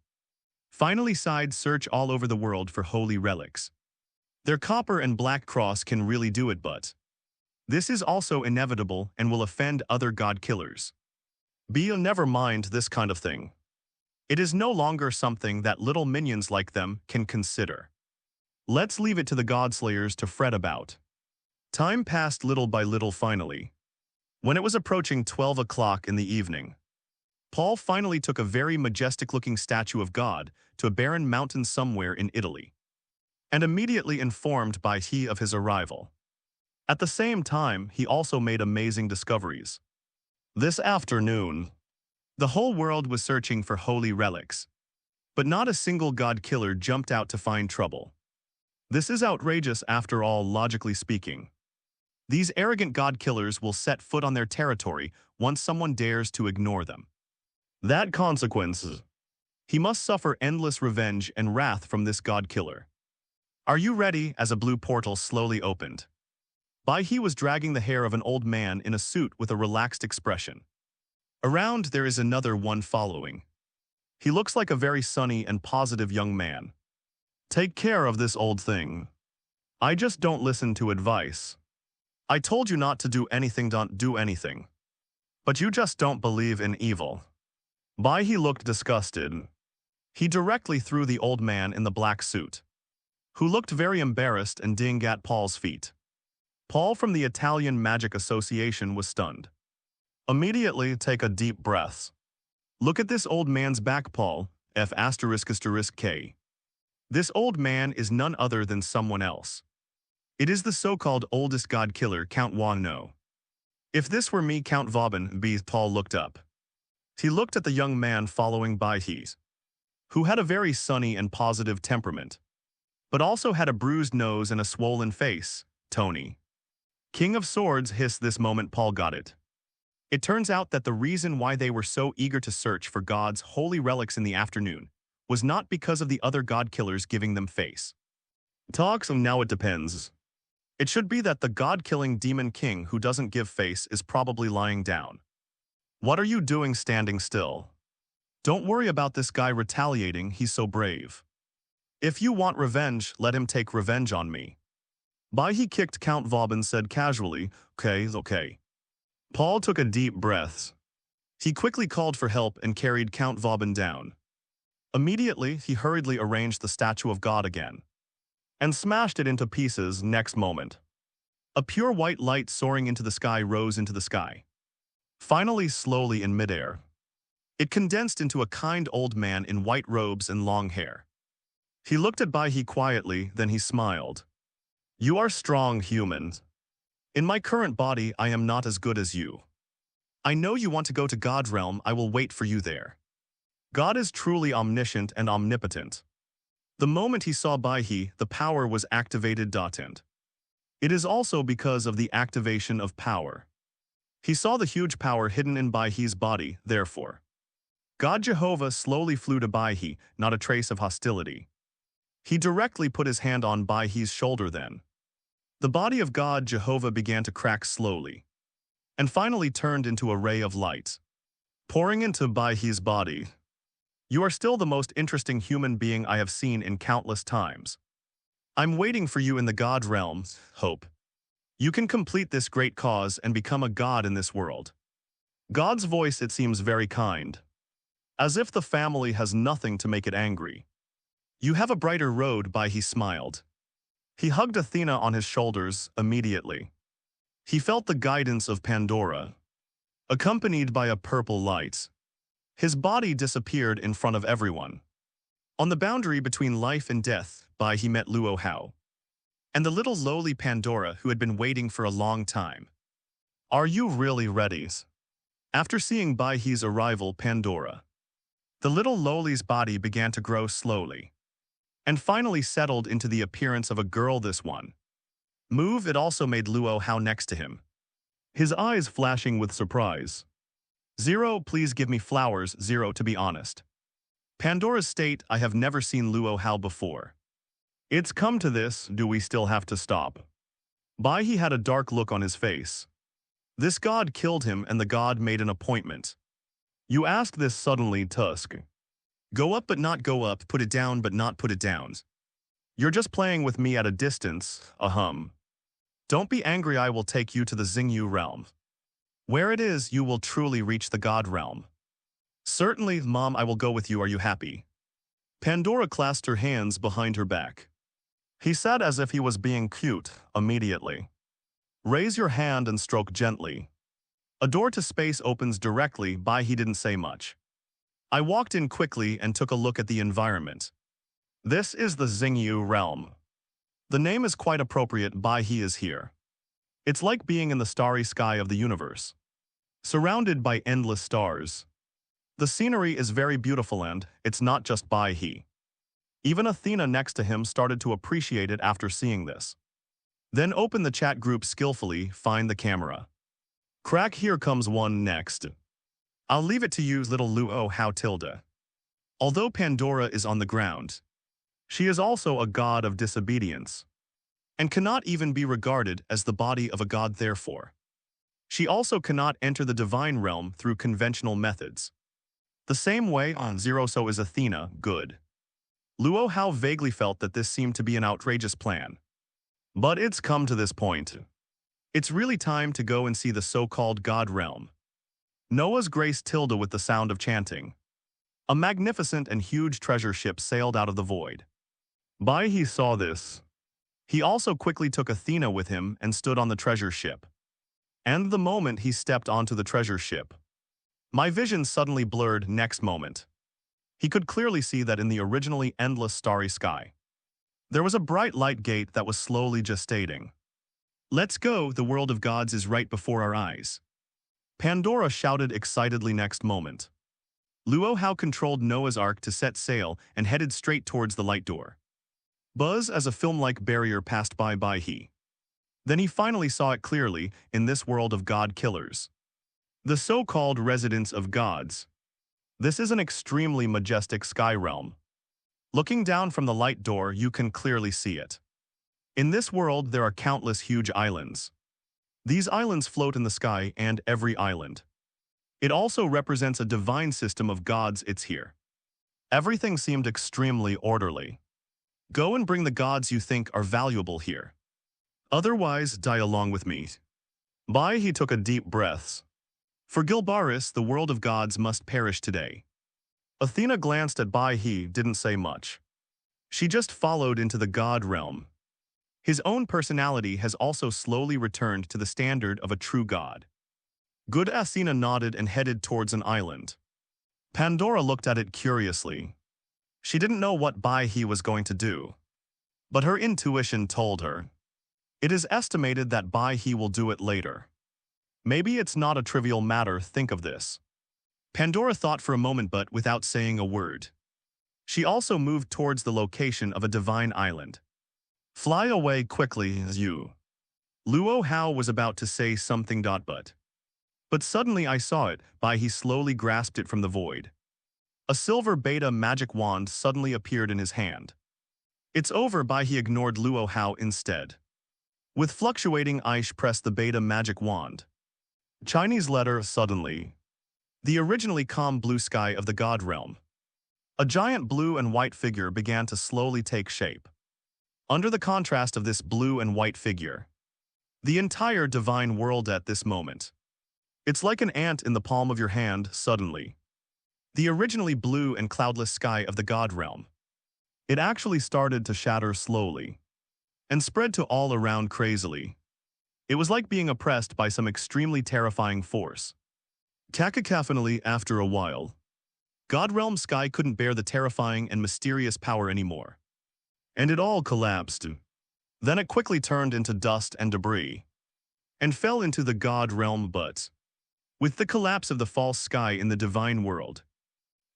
finally sighed. Search all over the world for holy relics. Their copper and black cross can really do it, but this is also inevitable and will offend other god killers. Bai never mind this kind of thing. It is no longer something that little minions like them can consider. Let's leave it to the godslayers to fret about. Time passed little by little finally. When it was approaching 12 o'clock in the evening, Paul finally took a very majestic-looking statue of God to a barren mountain somewhere in Italy, and immediately informed Bai He of his arrival. At the same time, he also made amazing discoveries. This afternoon, the whole world was searching for holy relics, but not a single god killer jumped out to find trouble. This is outrageous after all, logically speaking. These arrogant god killers will set foot on their territory once someone dares to ignore them. That consequences. He must suffer endless revenge and wrath from this god killer. Are you ready? As a blue portal slowly opened, Bai He was dragging the hair of an old man in a suit with a relaxed expression. Around there is another one following. He looks like a very sunny and positive young man. Take care of this old thing. I just don't listen to advice. I told you not to do anything, don't do anything. But you just don't believe in evil. Bai He looked disgusted. He directly threw the old man in the black suit, who looked very embarrassed and dinged at Paul's feet. Paul from the Italian Magic Association was stunned. Immediately take a deep breath. Look at this old man's back, Paul, F***K. This old man is none other than someone else. It is the so-called oldest god killer, Count Wano. If this were me, Count Vauban, Paul looked up. He looked at the young man following Bai He, who had a very sunny and positive temperament, but also had a bruised nose and a swollen face. Tony, King of Swords, hissed. This moment Paul got it. It turns out that the reason why they were so eager to search for God's holy relics in the afternoon was not because of the other god killers giving them face. Talks of now it depends. It should be that the god-killing demon king who doesn't give face is probably lying down. What are you doing standing still? Don't worry about this guy retaliating, he's so brave. If you want revenge, let him take revenge on me. Bai He kicked Count Vauban, said casually, okay. Paul took a deep breath. He quickly called for help and carried Count Vauban down. Immediately, he hurriedly arranged the statue of God again and smashed it into pieces. Next moment, a pure white light soaring into the sky rose into the sky. Finally, slowly in midair, it condensed into a kind old man in white robes and long hair. He looked at Bai He quietly, then he smiled. You are strong, human. In my current body, I am not as good as you. I know you want to go to God's realm, I will wait for you there. God is truly omniscient and omnipotent. The moment he saw Bai He, the power was activated. It is also because of the activation of power. He saw the huge power hidden in Bai He's body, therefore. God Jehovah slowly flew to Bai He, not a trace of hostility. He directly put his hand on Bai He's shoulder then. The body of God Jehovah began to crack slowly, and finally turned into a ray of light, pouring into Bai He's body. You are still the most interesting human being I have seen in countless times. I'm waiting for you in the God realm, hope. You can complete this great cause and become a god in this world. God's voice, it seems very kind. As if the family has nothing to make it angry. You have a brighter road, Bai He smiled. He hugged Athena on his shoulders immediately. He felt the guidance of Pandora, accompanied by a purple light. His body disappeared in front of everyone. On the boundary between life and death, Bai He met Luo Hao and the little lowly Pandora who had been waiting for a long time. Are you really ready? After seeing Bai He's arrival, Pandora, the little lowly's body began to grow slowly, and finally settled into the appearance of a girl. This one move, it also made Luo Hao next to him, his eyes flashing with surprise. Zero, please give me flowers, Zero, to be honest. Pandora's state, I have never seen Luo Hao before. It's come to this, do we still have to stop? Bai He had a dark look on his face. This god killed him and the god made an appointment. You ask this suddenly, Tusk. Go up but not go up, put it down but not put it down. You're just playing with me at a distance, ahem. Don't be angry, I will take you to the Xingyu realm. Where it is, you will truly reach the God realm. Certainly, Mom, I will go with you, are you happy? Pandora clasped her hands behind her back. He said as if he was being cute, immediately. Raise your hand and stroke gently. A door to space opens directly. Bai He didn't say much. I walked in quickly and took a look at the environment. This is the Xingyu realm. The name is quite appropriate. Bai He is here. It's like being in the starry sky of the universe, surrounded by endless stars. The scenery is very beautiful and it's not just Bai He. Even Athena next to him started to appreciate it after seeing this. Then open the chat group skillfully, find the camera. Crack, here comes one next. I'll leave it to you, little Luo How Tilda. Although Pandora is on the ground, she is also a god of disobedience, and cannot even be regarded as the body of a god therefore. She also cannot enter the divine realm through conventional methods. The same way on Zero so is Athena, good. Luo How vaguely felt that this seemed to be an outrageous plan. But it's come to this point. It's really time to go and see the so-called God realm. Noah's graced Tilda with the sound of chanting. A magnificent and huge treasure ship sailed out of the void. Bai He saw this. He also quickly took Athena with him and stood on the treasure ship. And the moment he stepped onto the treasure ship, my vision suddenly blurred. Next moment, he could clearly see that in the originally endless starry sky, there was a bright light gate that was slowly gestating. Let's go, the world of gods is right before our eyes. Pandora shouted excitedly. Next moment, Luo How controlled Noah's Ark to set sail and headed straight towards the light door. Buzz as a film-like barrier passed by Bai He. Then he finally saw it clearly in this world of god killers. The so-called residence of gods. This is an extremely majestic sky realm. Looking down from the light door, you can clearly see it. In this world, there are countless huge islands. These islands float in the sky, and every island. It also represents a divine system of gods. It's here. Everything seemed extremely orderly. Go and bring the gods you think are valuable here. Otherwise, die along with me. Bai He took a deep breath. For Gilbaris, the world of gods must perish today. Athena glanced at Bai He, didn't say much. She just followed into the god realm. His own personality has also slowly returned to the standard of a true god. Good. Athena nodded and headed towards an island. Pandora looked at it curiously. She didn't know what Bai He was going to do, but her intuition told her. It is estimated that Bai He will do it later. Maybe it's not a trivial matter, think of this. Pandora thought for a moment, but without saying a word. She also moved towards the location of a divine island. Fly away quickly, you. Luo How was about to say something, but suddenly I saw it. Bai He slowly grasped it from the void. A silver beta magic wand suddenly appeared in his hand. It's over. Bai He ignored Luo How instead. With fluctuating eyes, pressed the beta magic wand. Chinese letter suddenly. The originally calm blue sky of the god realm. A giant blue and white figure began to slowly take shape. Under the contrast of this blue and white figure, the entire divine world at this moment. It's like an ant in the palm of your hand. Suddenly, the originally blue and cloudless sky of the god realm. It actually started to shatter slowly and spread to all around crazily. It was like being oppressed by some extremely terrifying force. Cacophonally, after a while, God realm sky couldn't bear the terrifying and mysterious power anymore. And it all collapsed. Then it quickly turned into dust and debris, and fell into the God realm. But with the collapse of the false sky in the divine world,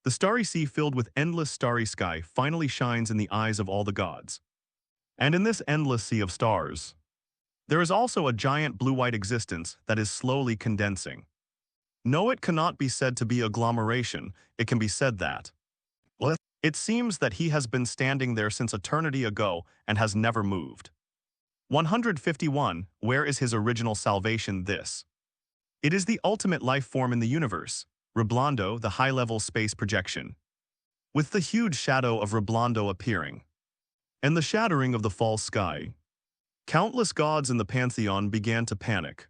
the starry sea filled with endless starry sky finally shines in the eyes of all the gods. And in this endless sea of stars, there is also a giant blue-white existence that is slowly condensing. No, it cannot be said to be agglomeration. It can be said that it seems that he has been standing there since eternity ago and has never moved. 151. Where is his original salvation? This. It is the ultimate life form in the universe, Reblondo, the high-level space projection. With the huge shadow of Reblondo appearing, and the shattering of the false sky. Countless gods in the pantheon began to panic.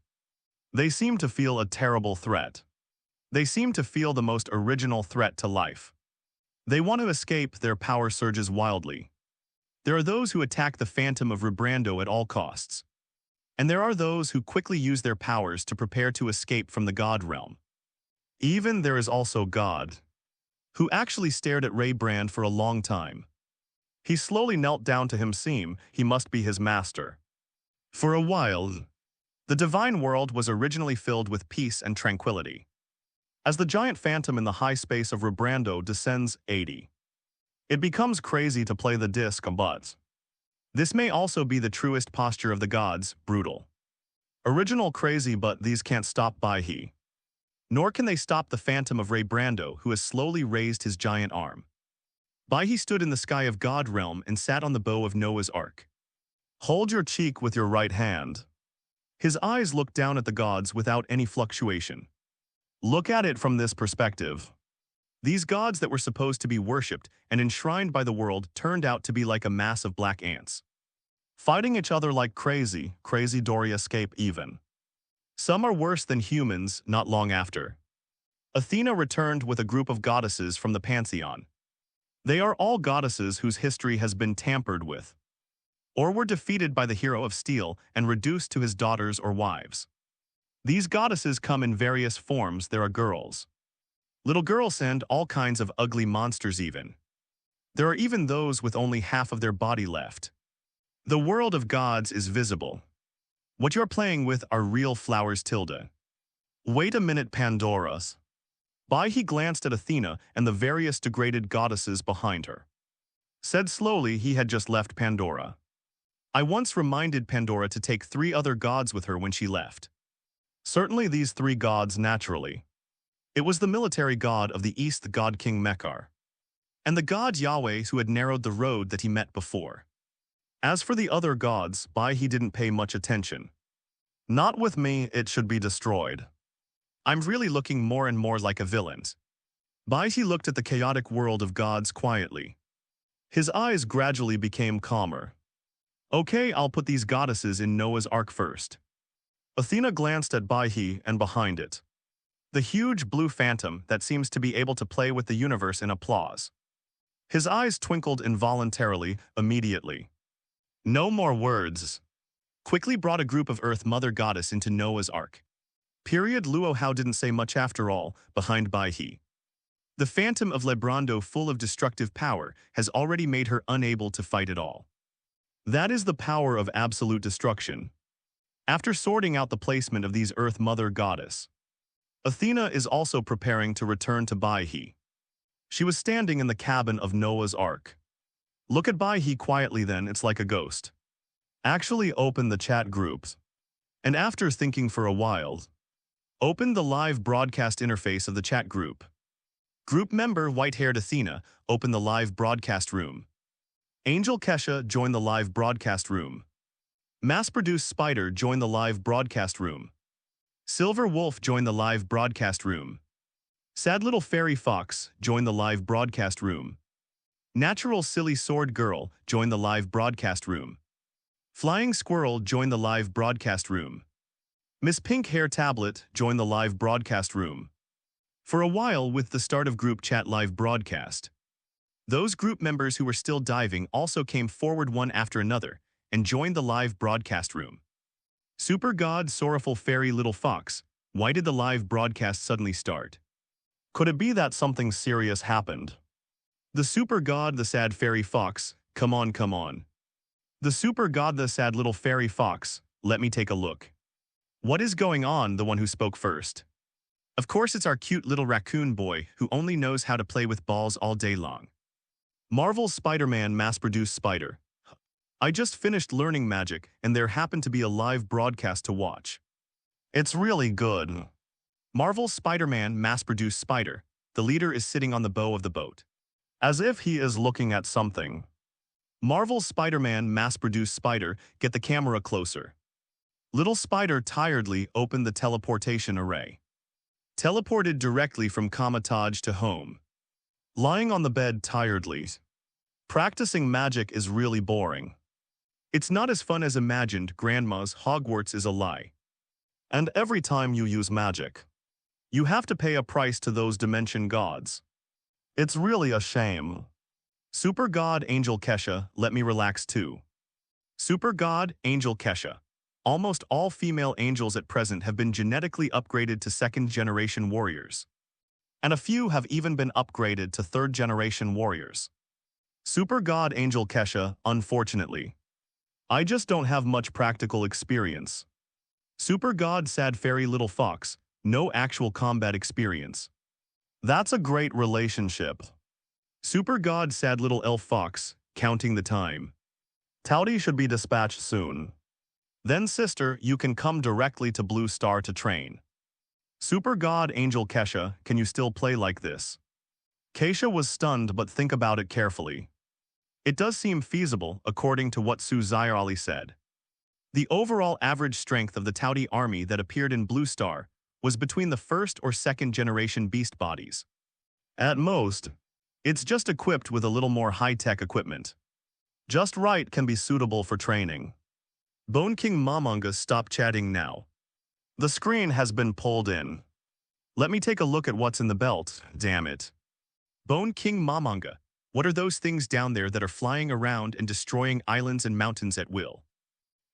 They seemed to feel a terrible threat. They seemed to feel the most original threat to life. They want to escape, their power surges wildly. There are those who attack the phantom of Rebrando at all costs. And there are those who quickly use their powers to prepare to escape from the god realm. Even there is also God, who actually stared at Rebrand for a long time. He slowly knelt down to him, he must be his master. For a while, the divine world was originally filled with peace and tranquility. As the giant phantom in the high space of Rebrando descends 80, it becomes crazy to play the disc, but this may also be the truest posture of the gods, brutal. Original crazy, but these can't stop Bai He. Nor can they stop the phantom of Rebrando, who has slowly raised his giant arm. Bai He stood in the sky of God realm and sat on the bow of Noah's Ark. Hold your cheek with your right hand. His eyes looked down at the gods without any fluctuation. Look at it from this perspective. These gods that were supposed to be worshipped and enshrined by the world turned out to be like a mass of black ants, fighting each other like crazy Dory escape even. Some are worse than humans. Not long after, Athena returned with a group of goddesses from the pantheon. They are all goddesses whose history has been tampered with, or were defeated by the hero of steel and reduced to his daughters or wives. These goddesses come in various forms. There are girls, little girls, and all kinds of ugly monsters even. There are even those with only half of their body left. The world of gods is visible. What you're playing with are real flowers. Wait a minute, Pandora's. Bai He glanced at Athena and the various degraded goddesses behind her. Said slowly he had just left Pandora. I once reminded Pandora to take 3 other gods with her when she left. Certainly these 3 gods naturally. It was the military god of the east, the god King Mekar, and the god Yahweh who had narrowed the road that he met before. As for the other gods, Bai He didn't pay much attention. Not with me, it should be destroyed. I'm really looking more and more like a villain. Bai He looked at the chaotic world of gods quietly. His eyes gradually became calmer. Okay, I'll put these goddesses in Noah's Ark first. Athena glanced at Bai He and behind it, the huge blue phantom that seems to be able to play with the universe in applause. His eyes twinkled involuntarily, immediately. No more words. Quickly brought a group of Earth Mother Goddess into Noah's Ark. Luo Hao didn't say much after all, behind Bai He. The phantom of Lebrando, full of destructive power, has already made her unable to fight at all. That is the power of absolute destruction. After sorting out the placement of these Earth Mother Goddess, Athena is also preparing to return to Bai He. She was standing in the cabin of Noah's Ark. Look at Bai He quietly then, it's like a ghost. Actually open the chat groups. And after thinking for a while, open the live broadcast interface of the chat group. Group member white-haired Athena, open the live broadcast room. Angel Kesha, join the live broadcast room. Mass-produced Spider, join the live broadcast room. Silver Wolf, join the live broadcast room. Sad Little Fairy Fox, join the live broadcast room. Natural Silly Sword Girl, join the live broadcast room. Flying Squirrel, join the live broadcast room. Miss Pink Hair Tablet, join the live broadcast room. For a while, with the start of group chat live broadcast, those group members who were still diving also came forward one after another and joined the live broadcast room. Super God, Sorrowful Fairy, Little Fox, why did the live broadcast suddenly start? Could it be that something serious happened? The Super God, the Sad Fairy Fox, come on, come on. The Super God, the Sad Little Fairy Fox, let me take a look. What is going on? The one who spoke first. Of course it's our cute little raccoon boy who only knows how to play with balls all day long. Marvel's Spider-Man mass-produced Spider. I just finished learning magic and there happened to be a live broadcast to watch. It's really good. Marvel's Spider-Man mass-produced Spider. The leader is sitting on the bow of the boat, as if he is looking at something. Marvel's Spider-Man mass-produced Spider, get the camera closer. Little Spider tiredly opened the teleportation array. Teleported directly from Kamataj to home. Lying on the bed tiredly. Practicing magic is really boring. It's not as fun as imagined. Grandma's Hogwarts is a lie. And every time you use magic, you have to pay a price to those dimension gods. It's really a shame. Super God Angel Kesha, let me relax too. Super God Angel Kesha. Almost all female angels at present have been genetically upgraded to second-generation warriors. And a few have even been upgraded to third-generation warriors. Super God Angel Kesha, unfortunately. I just don't have much practical experience. Super God Sad Fairy Little Fox, no actual combat experience. That's a great relationship. Super God Sad Little Elf Fox, counting the time. Towdy should be dispatched soon. Then sister, you can come directly to Blue Star to train. Super God Angel Kesha, can you still play like this? Kesha was stunned, but think about it carefully. It does seem feasible, according to what Su Zayarali said. The overall average strength of the Towdy army that appeared in Blue Star was between the first or second generation beast bodies. At most, it's just equipped with a little more high-tech equipment. Just right can be suitable for training. Bone King Mamanga, stop chatting now. The screen has been pulled in. Let me take a look at what's in the belt, damn it. Bone King Mamanga, what are those things down there that are flying around and destroying islands and mountains at will?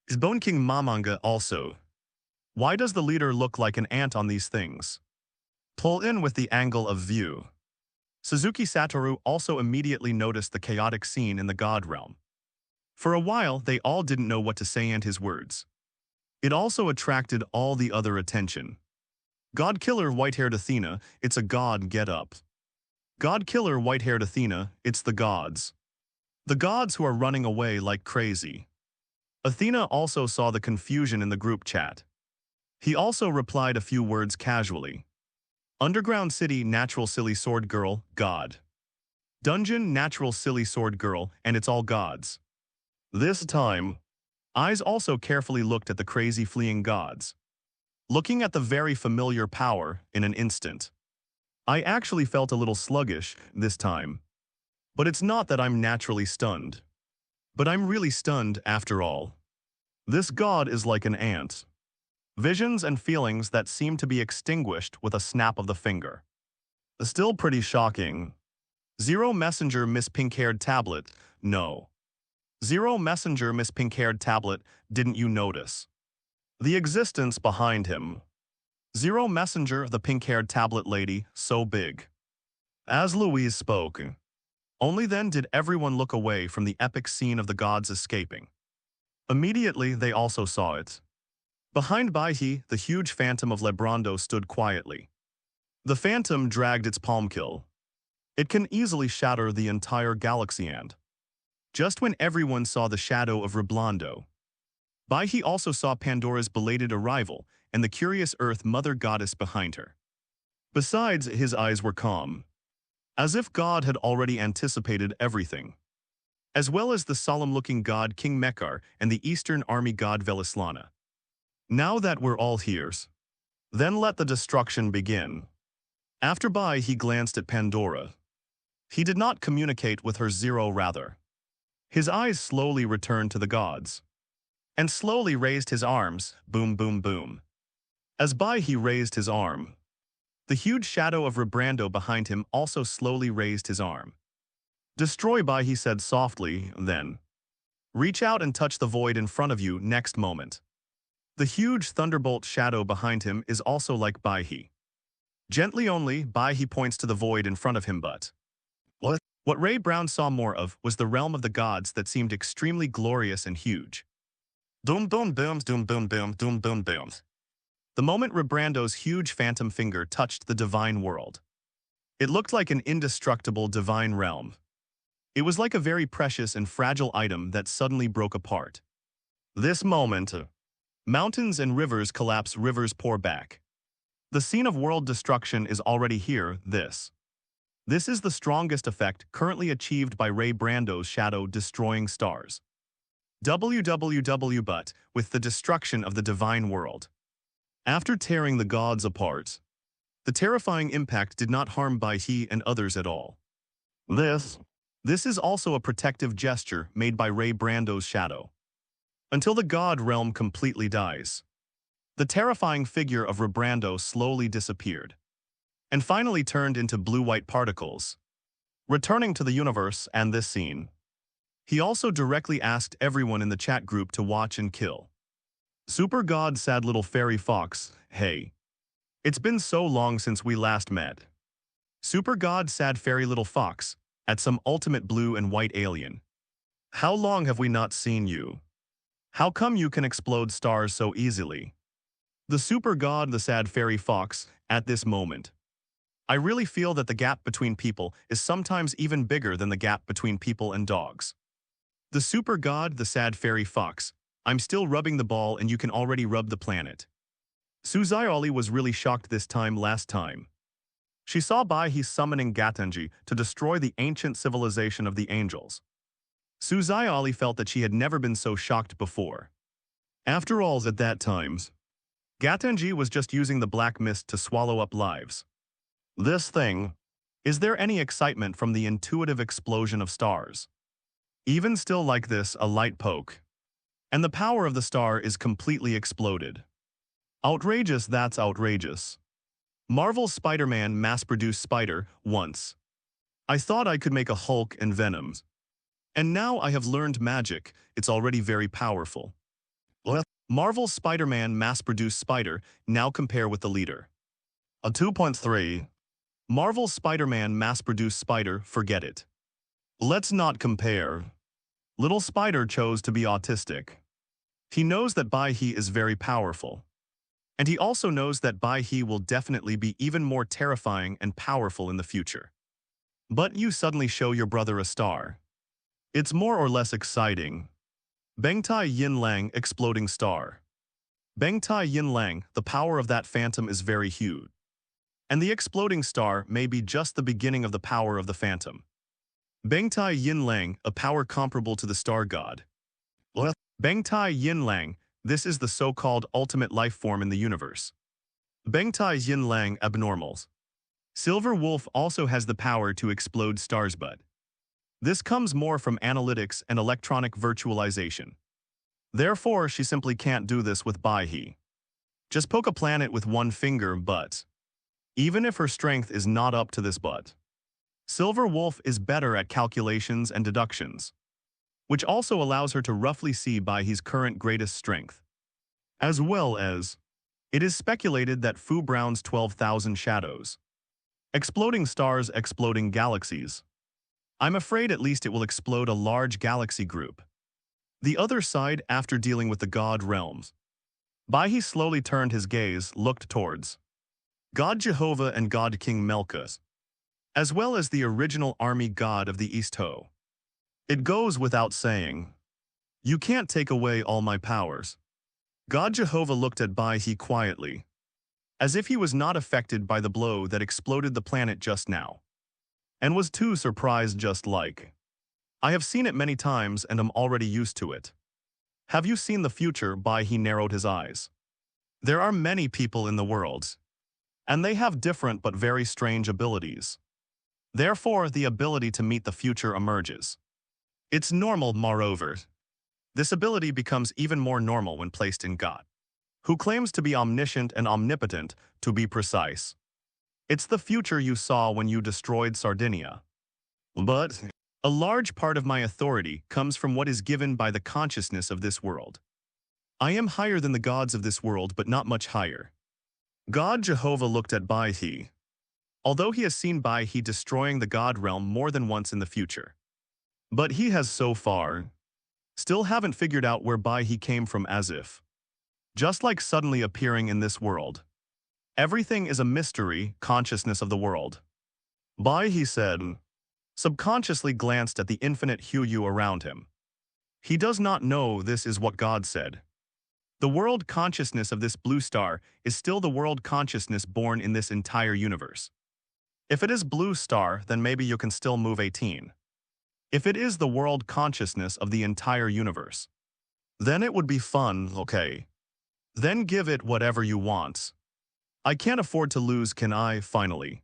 Is Bone King Mamanga also? Why does the leader look like an ant on these things? Pull in with the angle of view. Suzuki Satoru also immediately noticed the chaotic scene in the god realm. For a while, they all didn't know what to say and his words. It also attracted all the other attention. God Killer White-Haired Athena, it's a god get up. God Killer White-Haired Athena, it's the gods. The gods who are running away like crazy. Athena also saw the confusion in the group chat. He also replied a few words casually. Underground City Natural Silly Sword Girl, God. Dungeon Natural Silly Sword Girl, and it's all gods. This time, eyes also carefully looked at the crazy fleeing gods. Looking at the very familiar power in an instant. I actually felt a little sluggish this time. But it's not that I'm naturally stunned. But I'm really stunned after all. This god is like an ant. Visions and feelings that seem to be extinguished with a snap of the finger. Still pretty shocking. Zero Messenger Miss Pink-Haired Tablet, no. Zero Messenger Miss Pink-Haired Tablet, didn't you notice? The existence behind him. Zero Messenger, the pink-haired tablet lady, so big. As Louise spoke, only then did everyone look away from the epic scene of the gods escaping. Immediately, they also saw it. Behind Bai He, the huge phantom of Lebrando stood quietly. The phantom dragged its palm kill. It can easily shatter the entire galaxy and. Just when everyone saw the shadow of Reblando, Bai He also saw Pandora's belated arrival and the curious Earth Mother Goddess behind her. Besides, his eyes were calm, as if God had already anticipated everything, as well as the solemn-looking god King Mekar and the Eastern Army god Velislana. Now that we're all here, then let the destruction begin. After Bai He glanced at Pandora. He did not communicate with her rather. His eyes slowly returned to the gods, and slowly raised his arms, boom boom boom. As Bai He raised his arm, the huge shadow of Rebrando behind him also slowly raised his arm. Destroy, Bai He said softly, then. Reach out and touch the void in front of you next moment. The huge thunderbolt shadow behind him is also like Bai He. Gently only, Bai He points to the void in front of him, but what Ray Brown saw more of was the realm of the gods that seemed extremely glorious and huge. Doom boom booms, doom boom boom, doom boom booms. The moment Rebrando's huge phantom finger touched the divine world, it looked like an indestructible divine realm. It was like a very precious and fragile item that suddenly broke apart. This moment, mountains and rivers collapse, rivers pour back. The scene of world destruction is already here, This is the strongest effect currently achieved by Ray Brando's shadow destroying stars. WWW but, with the destruction of the divine world. After tearing the gods apart, the terrifying impact did not harm Bai He and others at all. This This is also a protective gesture made by Ray Brando's shadow. Until the god realm completely dies. The terrifying figure of Rebrando slowly disappeared, and finally turned into blue-white particles. Returning to the universe and this scene, he also directly asked everyone in the chat group to watch and kill. Super God Sad Little Fairy Fox, hey. It's been so long since we last met. Super God Sad Fairy Little Fox, at some ultimate blue and white alien. How long have we not seen you? How come you can explode stars so easily? The Super God the Sad Fairy Fox, at this moment. I really feel that the gap between people is sometimes even bigger than the gap between people and dogs. The Super God the Sad Fairy Fox, I'm still rubbing the ball and you can already rub the planet. Suzayali was really shocked this time last time. She saw Bai He summoning Gatenji to destroy the ancient civilization of the angels. Suzayali felt that she had never been so shocked before. After all, at that times, Gatenji was just using the black mist to swallow up lives. This thing, is there any excitement from the intuitive explosion of stars? Even still like this, a light poke. And the power of the star is completely exploded. Outrageous, that's outrageous. Marvel's Spider-Man mass-produced Spider, once. I thought I could make a Hulk and Venoms. And now I have learned magic, it's already very powerful. Marvel's Spider-Man mass-produced Spider, now compare with the leader. A 2.3. Marvel's Spider-Man mass-produced Spider, forget it. Let's not compare. Little Spider chose to be autistic. He knows that Bai He is very powerful. And he also knows that Bai He will definitely be even more terrifying and powerful in the future. But you suddenly show your brother a star. It's more or less exciting. Bengtai Yin Lang exploding star. Bengtai Yin Lang, the power of that phantom is very huge. And the exploding star may be just the beginning of the power of the phantom. Bengtai Yin Lang, a power comparable to the star god. Bengtai Yin Lang, this is the so-called ultimate life form in the universe. Bengtai Yin Lang abnormals. Silver Wolf also has the power to explode stars, but this comes more from analytics and electronic virtualization. Therefore, she simply can't do this with Bai He. Just poke a planet with one finger, but even if her strength is not up to this, but Silver Wolf is better at calculations and deductions, which also allows her to roughly see Bai He's current greatest strength. As well as, it is speculated that Fu Brown's 12,000 shadows. Exploding stars, exploding galaxies. I'm afraid at least it will explode a large galaxy group. The other side, after dealing with the god realms. Bai He slowly turned his gaze, looked towards God Jehovah and God King Melkus, as well as the original army god of the East Ho. It goes without saying, you can't take away all my powers. God Jehovah looked at Bai He quietly, as if he was not affected by the blow that exploded the planet just now, and was too surprised just like. I have seen it many times and am already used to it. Have you seen the future? Bai He narrowed his eyes. There are many people in the world, and they have different but very strange abilities. Therefore, the ability to meet the future emerges. It's normal, moreover. This ability becomes even more normal when placed in God, who claims to be omniscient and omnipotent, to be precise. It's the future you saw when you destroyed Sardinia. But a large part of my authority comes from what is given by the consciousness of this world. I am higher than the gods of this world, but not much higher. God Jehovah looked at Bai He. Although he has seen Bai He destroying the god realm more than once in the future. But he has so far still haven't figured out where Bai He came from, as if just like suddenly appearing in this world. Everything is a mystery, consciousness of the world. Bai He said, subconsciously glanced at the infinite Huyu around him. He does not know this is what God said. The world consciousness of this blue star is still the world consciousness born in this entire universe. If it is blue star, then maybe you can still move 18. If it is the world consciousness of the entire universe, then it would be fun, okay? Then give it whatever you want. I can't afford to lose, can I, finally?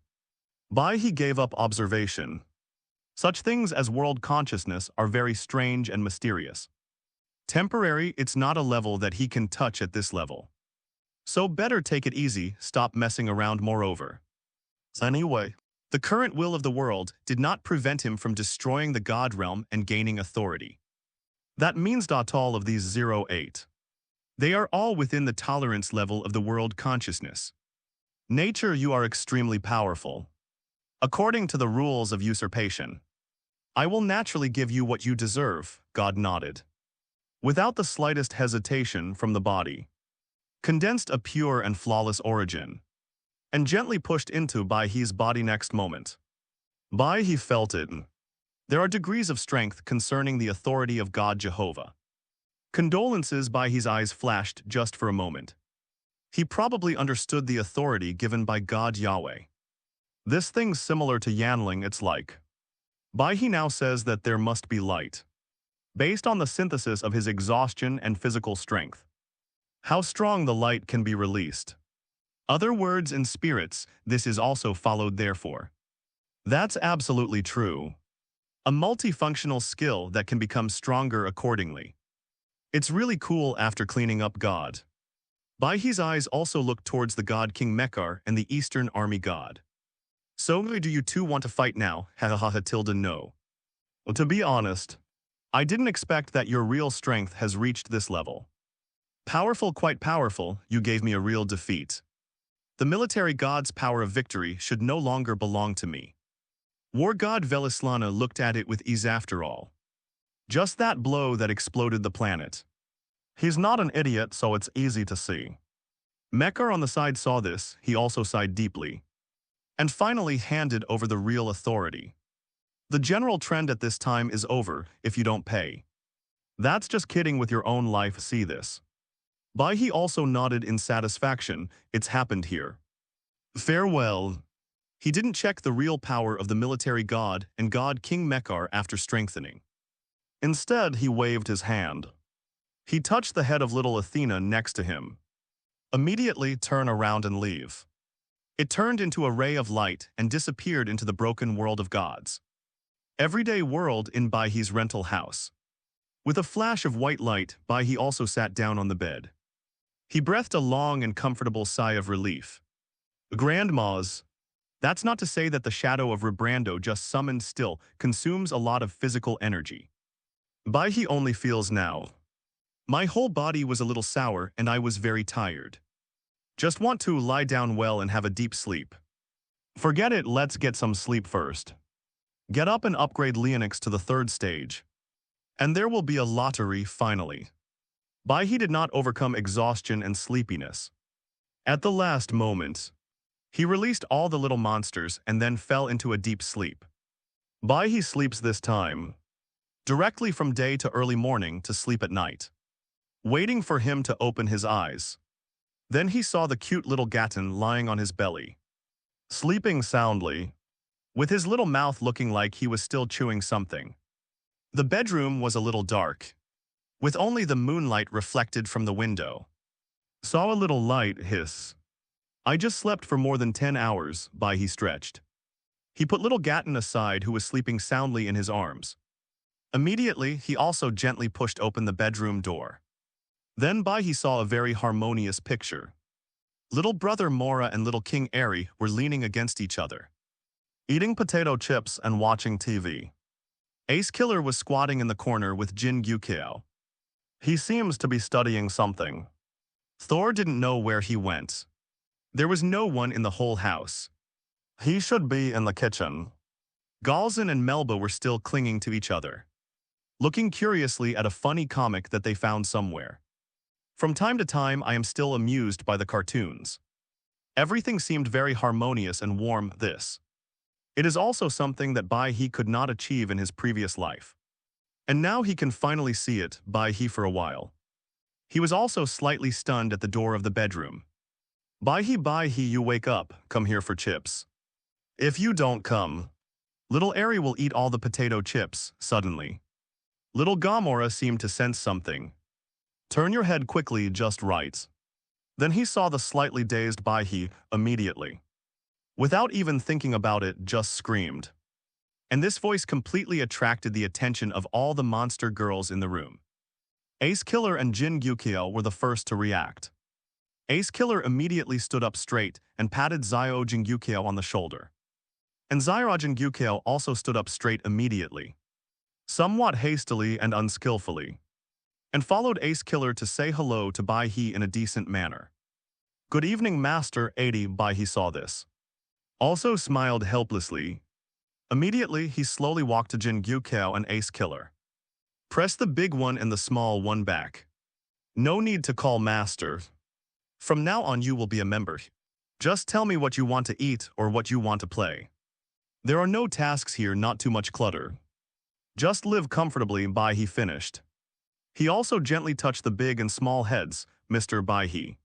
Bai He gave up observation. Such things as world consciousness are very strange and mysterious. Temporary, it's not a level that he can touch at this level. So better take it easy, stop messing around moreover. Anyway, the current will of the world did not prevent him from destroying the God realm and gaining authority. That means that all of these 08. They are all within the tolerance level of the world consciousness. Nature, you are extremely powerful. According to the rules of usurpation, I will naturally give you what you deserve, God nodded. Without the slightest hesitation from the body, condensed a pure and flawless origin, and gently pushed into Bai He's body next moment. Bai He felt it. There are degrees of strength concerning the authority of God Jehovah. Condolences. Bai He's eyes flashed just for a moment. He probably understood the authority given by God Yahweh. This thing's similar to Yanling, it's like. Bai He now says that there must be light, based on the synthesis of his exhaustion and physical strength. How strong the light can be released. Other words and spirits, this is also followed therefore. That's absolutely true. A multifunctional skill that can become stronger accordingly. It's really cool after cleaning up God. Bai He's eyes also looked towards the god King Mekar and the Eastern Army god. So do you two want to fight now? Hahaha tilde no. Well, to be honest, I didn't expect that your real strength has reached this level. Powerful, quite powerful, you gave me a real defeat. The military god's power of victory should no longer belong to me. War god Velislana looked at it with ease after all. Just that blow that exploded the planet. He's not an idiot, so it's easy to see. Mekar on the side saw this, he also sighed deeply. And finally handed over the real authority. The general trend at this time is over if you don't pay. That's just kidding with your own life, see this. Bai He also nodded in satisfaction, it's happened here. Farewell. He didn't check the real power of the military god and god King Mekar after strengthening. Instead, he waved his hand. He touched the head of little Athena next to him. Immediately turn around and leave. It turned into a ray of light and disappeared into the broken world of gods. Everyday world in Bai He's rental house. With a flash of white light, Bai He also sat down on the bed. He breathed a long and comfortable sigh of relief. Grandmas. That's not to say that the shadow of Rebrando just summoned still consumes a lot of physical energy. Bai He only feels now. My whole body was a little sour and I was very tired. Just want to lie down well and have a deep sleep. Forget it, let's get some sleep first. Get up and upgrade Leonix to the 3rd stage. And there will be a lottery finally. Bai He did not overcome exhaustion and sleepiness. At the last moment, he released all the little monsters and then fell into a deep sleep. Bai He sleeps this time. Directly from day to early morning to sleep at night. Waiting for him to open his eyes. Then he saw the cute little Gatten lying on his belly. Sleeping soundly, with his little mouth looking like he was still chewing something. The bedroom was a little dark, with only the moonlight reflected from the window. Saw a little light hiss. I just slept for more than 10 hours, Bai He stretched. He put little Gatten aside who was sleeping soundly in his arms. Immediately, he also gently pushed open the bedroom door. Then Bai He saw a very harmonious picture. Little brother Mora and little King Eri were leaning against each other, eating potato chips and watching TV. Ace Killer was squatting in the corner with Jin Gyukiao. He seems to be studying something. Thor didn't know where he went. There was no one in the whole house. He should be in the kitchen. Galzin and Melba were still clinging to each other, looking curiously at a funny comic that they found somewhere. From time to time, I am still amused by the cartoons. Everything seemed very harmonious and warm, this. It is also something that Bai He could not achieve in his previous life. And now he can finally see it, Bai He for a while. He was also slightly stunned at the door of the bedroom. Bai He, you wake up, come here for chips. If you don't come, little Eri will eat all the potato chips, suddenly. Little Gomora seemed to sense something. Turn your head quickly, just right. Then he saw the slightly dazed Bai He immediately. Without even thinking about it, just screamed. And this voice completely attracted the attention of all the monster girls in the room. Ace Killer and Jin Gyukyo were the first to react. Ace Killer immediately stood up straight and patted Zio Jingyukyo on the shoulder. And Zio Jingyukyo also stood up straight immediately, somewhat hastily and unskillfully, and followed Ace Killer to say hello to Bai He in a decent manner. "Good evening, Master 80." Bai He saw this. Also smiled helplessly. Immediately, he slowly walked to Jin Gyukyo and Ace Killer. "Press the big one and the small one back. No need to call Master. From now on you will be a member. Just tell me what you want to eat or what you want to play. There are no tasks here, not too much clutter. Just live comfortably." Bai He finished. He also gently touched the big and small heads, Mr. Bai He.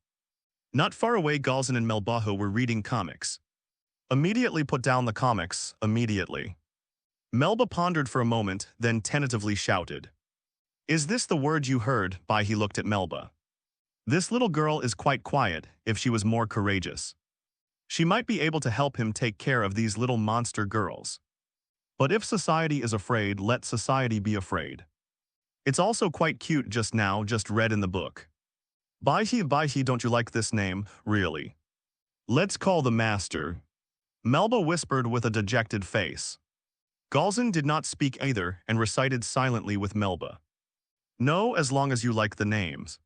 Not far away, Galzin and Melbaho were reading comics. Immediately put down the comics, immediately. Melba pondered for a moment, then tentatively shouted. "Is this the word you heard?" Bai He looked at Melba. This little girl is quite quiet. If she was more courageous, she might be able to help him take care of these little monster girls. But if society is afraid, let society be afraid. It's also quite cute just now, just read in the book. Bai He, don't you like this name, really? Let's call the master." Melba whispered with a dejected face. Galzin did not speak either and recited silently with Melba. "No, as long as you like the names."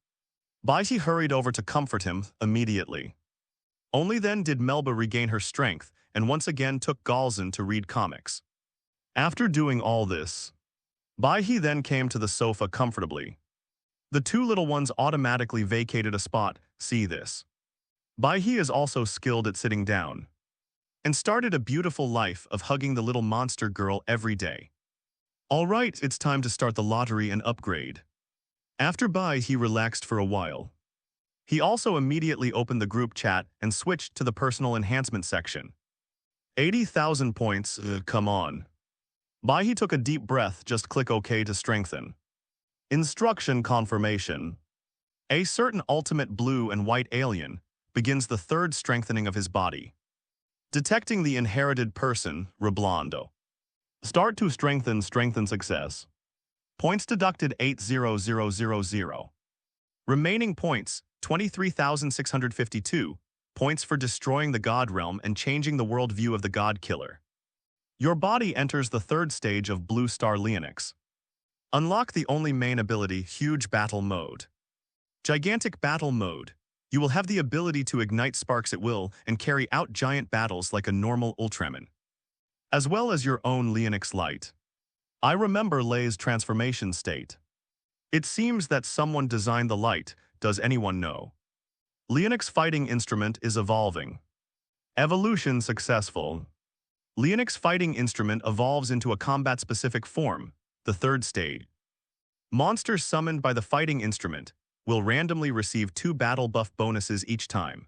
Bai He hurried over to comfort him immediately. Only then did Melba regain her strength and once again took Galzin to read comics. After doing all this, Bai He then came to the sofa comfortably. The two little ones automatically vacated a spot. See this. Bai He is also skilled at sitting down and started a beautiful life of hugging the little monster girl every day. All right, it's time to start the lottery and upgrade. After Bai He relaxed for a while, he also immediately opened the group chat and switched to the personal enhancement section. 80,000 points, come on. Bai He took a deep breath, just click OK to strengthen. Instruction confirmation. A certain ultimate blue and white alien begins the third strengthening of his body. Detecting the inherited person, Reblondo. Start to strengthen success. Points deducted 80000. Remaining points, 23,652. Points for destroying the God Realm and changing the worldview of the God Killer. Your body enters the third stage of Blue Star Leonix. Unlock the only main ability, Huge Battle Mode. Gigantic Battle Mode. You will have the ability to ignite sparks at will and carry out giant battles like a normal Ultraman, as well as your own Leonix Light. I remember Lei's transformation state. It seems that someone designed the light. Does anyone know? Leonix Fighting Instrument is evolving. Evolution successful. Leonix Fighting Instrument evolves into a combat-specific form, the third stage. Monsters summoned by the Fighting Instrument will randomly receive 2 battle buff bonuses each time.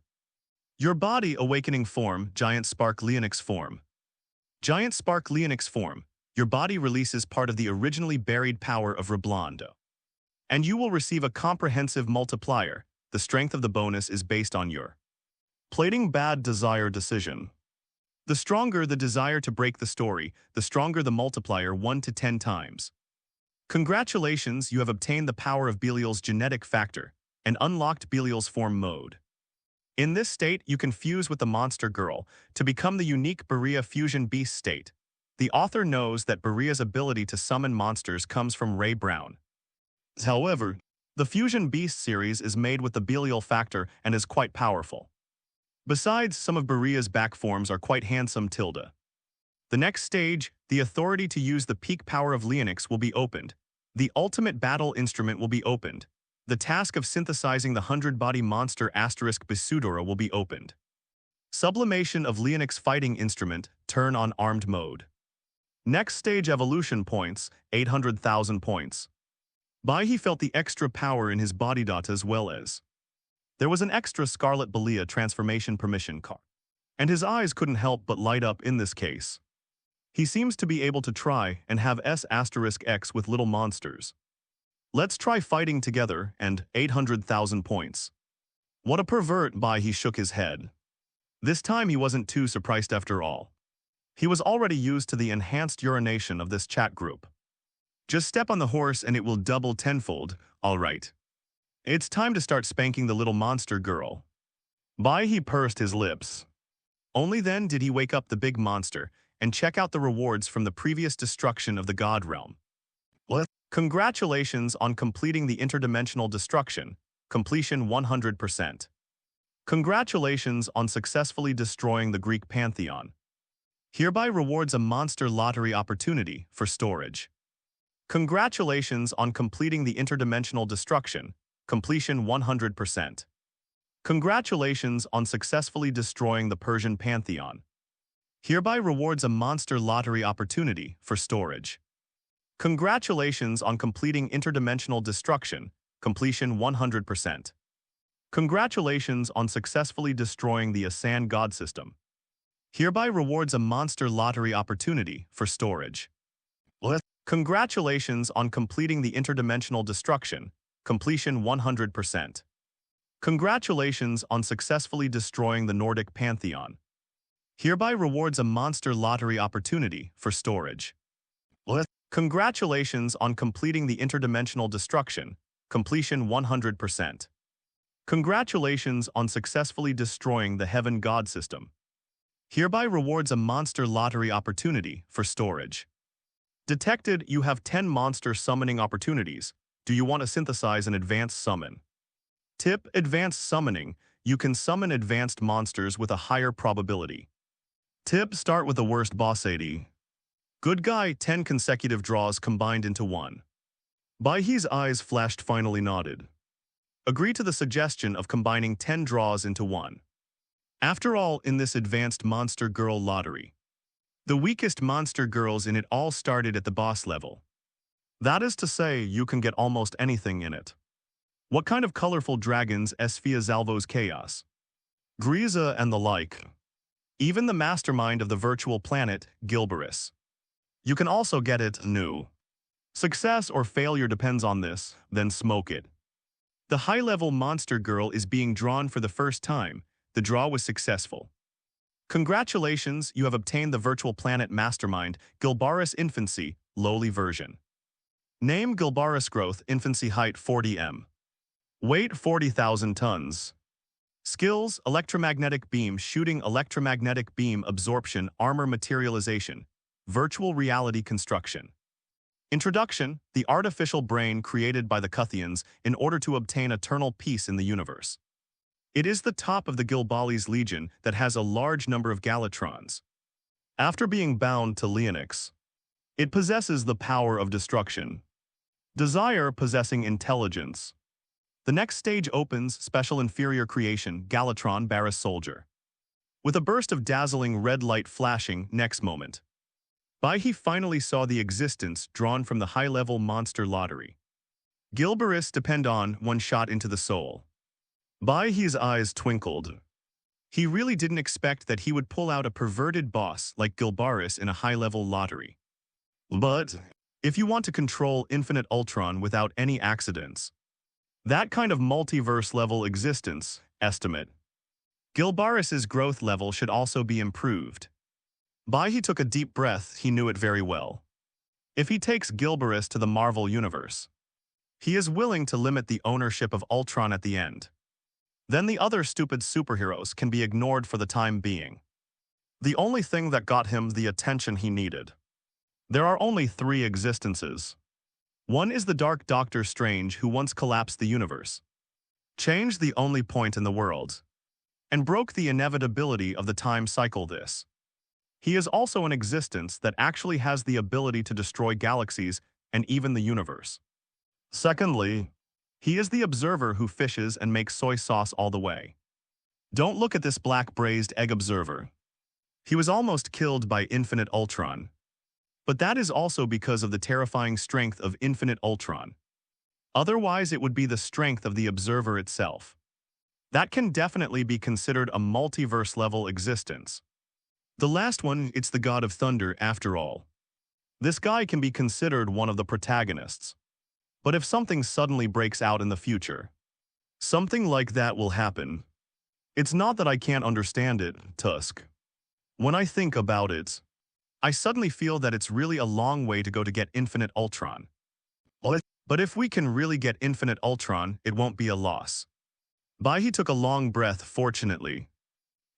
Your body awakening form, Giant Spark Leonix form. Giant Spark Leonix form, your body releases part of the originally buried power of Reblondo. And you will receive a comprehensive multiplier. The strength of the bonus is based on your plating bad desire decision. The stronger the desire to break the story, the stronger the multiplier 1 to 10 times. Congratulations, you have obtained the power of Belial's genetic factor and unlocked Belial's form mode. In this state, you can fuse with the monster girl to become the unique Berea Fusion Beast state. The author knows that Berea's ability to summon monsters comes from Ray Brown. However, the Fusion Beast series is made with the Belial factor and is quite powerful. Besides, some of Berea's back forms are quite handsome. The next stage, the authority to use the peak power of Leonix will be opened. The ultimate battle instrument will be opened. The task of synthesizing the 100-body monster Basudora will be opened. Sublimation of Leonix Fighting Instrument, turn on armed mode. Next stage evolution points, 800,000 points. Bai He felt the extra power in his body data as well as there was an extra Scarlet Belia transformation permission card. And his eyes couldn't help but light up in this case. He seems to be able to try and have S*X with little monsters. Let's try fighting together and 800,000 points. What a pervert. Bai He shook his head. This time he wasn't too surprised after all. He was already used to the enhanced urination of this chat group. Just step on the horse and it will double tenfold, all right. It's time to start spanking the little monster girl. Bai He pursed his lips. Only then did he wake up the big monster and check out the rewards from the previous destruction of the God realm. What? Congratulations on completing the interdimensional destruction, completion 100%. Congratulations on successfully destroying the Greek pantheon. Hereby rewards a monster lottery opportunity for storage. Congratulations on completing the interdimensional destruction, completion 100%. Congratulations on successfully destroying the Persian pantheon. Hereby rewards a monster lottery opportunity for storage. Congratulations on completing interdimensional destruction, completion 100%. Congratulations on successfully destroying the Asan god system. Hereby rewards a monster lottery opportunity for storage. Congratulations on completing the interdimensional destruction, completion 100%. Congratulations on successfully destroying the Nordic pantheon. Hereby rewards a monster lottery opportunity for storage. Congratulations on completing the interdimensional destruction, completion 100%. Congratulations on successfully destroying the heaven god system. Hereby rewards a monster lottery opportunity for storage. Detected, you have 10 monster summoning opportunities. Do you want to synthesize an advanced summon? Tip: Advanced summoning. You can summon advanced monsters with a higher probability. Tip: Start with the worst boss 80. Good guy, 10 consecutive draws combined into one. Bai He's eyes flashed, finally nodded. Agree to the suggestion of combining 10 draws into one. After all, in this advanced monster girl lottery, the weakest monster girls in it all started at the boss level. That is to say, you can get almost anything in it. What kind of colorful dragons? Sfia Zalvo's Chaos, Griza and the like. Even the mastermind of the virtual planet, Gilberus. You can also get it new. Success or failure depends on this, then smoke it. The high-level monster girl is being drawn for the first time. The draw was successful. Congratulations, you have obtained the virtual planet mastermind, Gilbarus Infancy, lowly version. Name: Gilbarus. Growth: Infancy. Height: 40 m. Weight: 40,000 tons. Skills: Electromagnetic beam shooting, electromagnetic beam absorption, armor materialization, virtual reality construction. Introduction: the artificial brain created by the Cuthians in order to obtain eternal peace in the universe. It is the top of the Gilbali's legion that has a large number of Galatrons. After being bound to Leonix, it possesses the power of destruction. Desire: possessing intelligence. The next stage opens: special inferior creation, Galatron Barris Soldier. With a burst of dazzling red light flashing, next moment, Bai He finally saw the existence drawn from the high-level monster lottery. Gilberus depend on one shot into the soul. Bai He's eyes twinkled. He really didn't expect that he would pull out a perverted boss like Gilbarus in a high-level lottery. But if you want to control Infinite Ultron without any accidents, that kind of multiverse-level existence, estimate, Gilbarus's growth level should also be improved. Bai He took a deep breath. He knew it very well. If he takes Gilberus to the Marvel Universe, he is willing to limit the ownership of Ultron at the end. Then the other stupid superheroes can be ignored for the time being. The only thing that got him the attention he needed. There are only 3 existences. One is the Dark Doctor Strange, who once collapsed the universe, changed the only point in the world, and broke the inevitability of the time cycle. This. He is also an existence that actually has the ability to destroy galaxies and even the universe. Secondly, he is the observer who fishes and makes soy sauce all the way. Don't look at this black braised egg observer. He was almost killed by Infinite Ultron. But that is also because of the terrifying strength of Infinite Ultron. Otherwise, it would be the strength of the observer itself. That can definitely be considered a multiverse-level existence. The last one, it's the God of Thunder after all. This guy can be considered one of the protagonists. But if something suddenly breaks out in the future, something like that will happen. It's not that I can't understand it, Tusk. When I think about it, I suddenly feel that it's really a long way to go to get Infinite Ultron. But if we can really get Infinite Ultron, it won't be a loss. Bai He took a long breath, fortunately.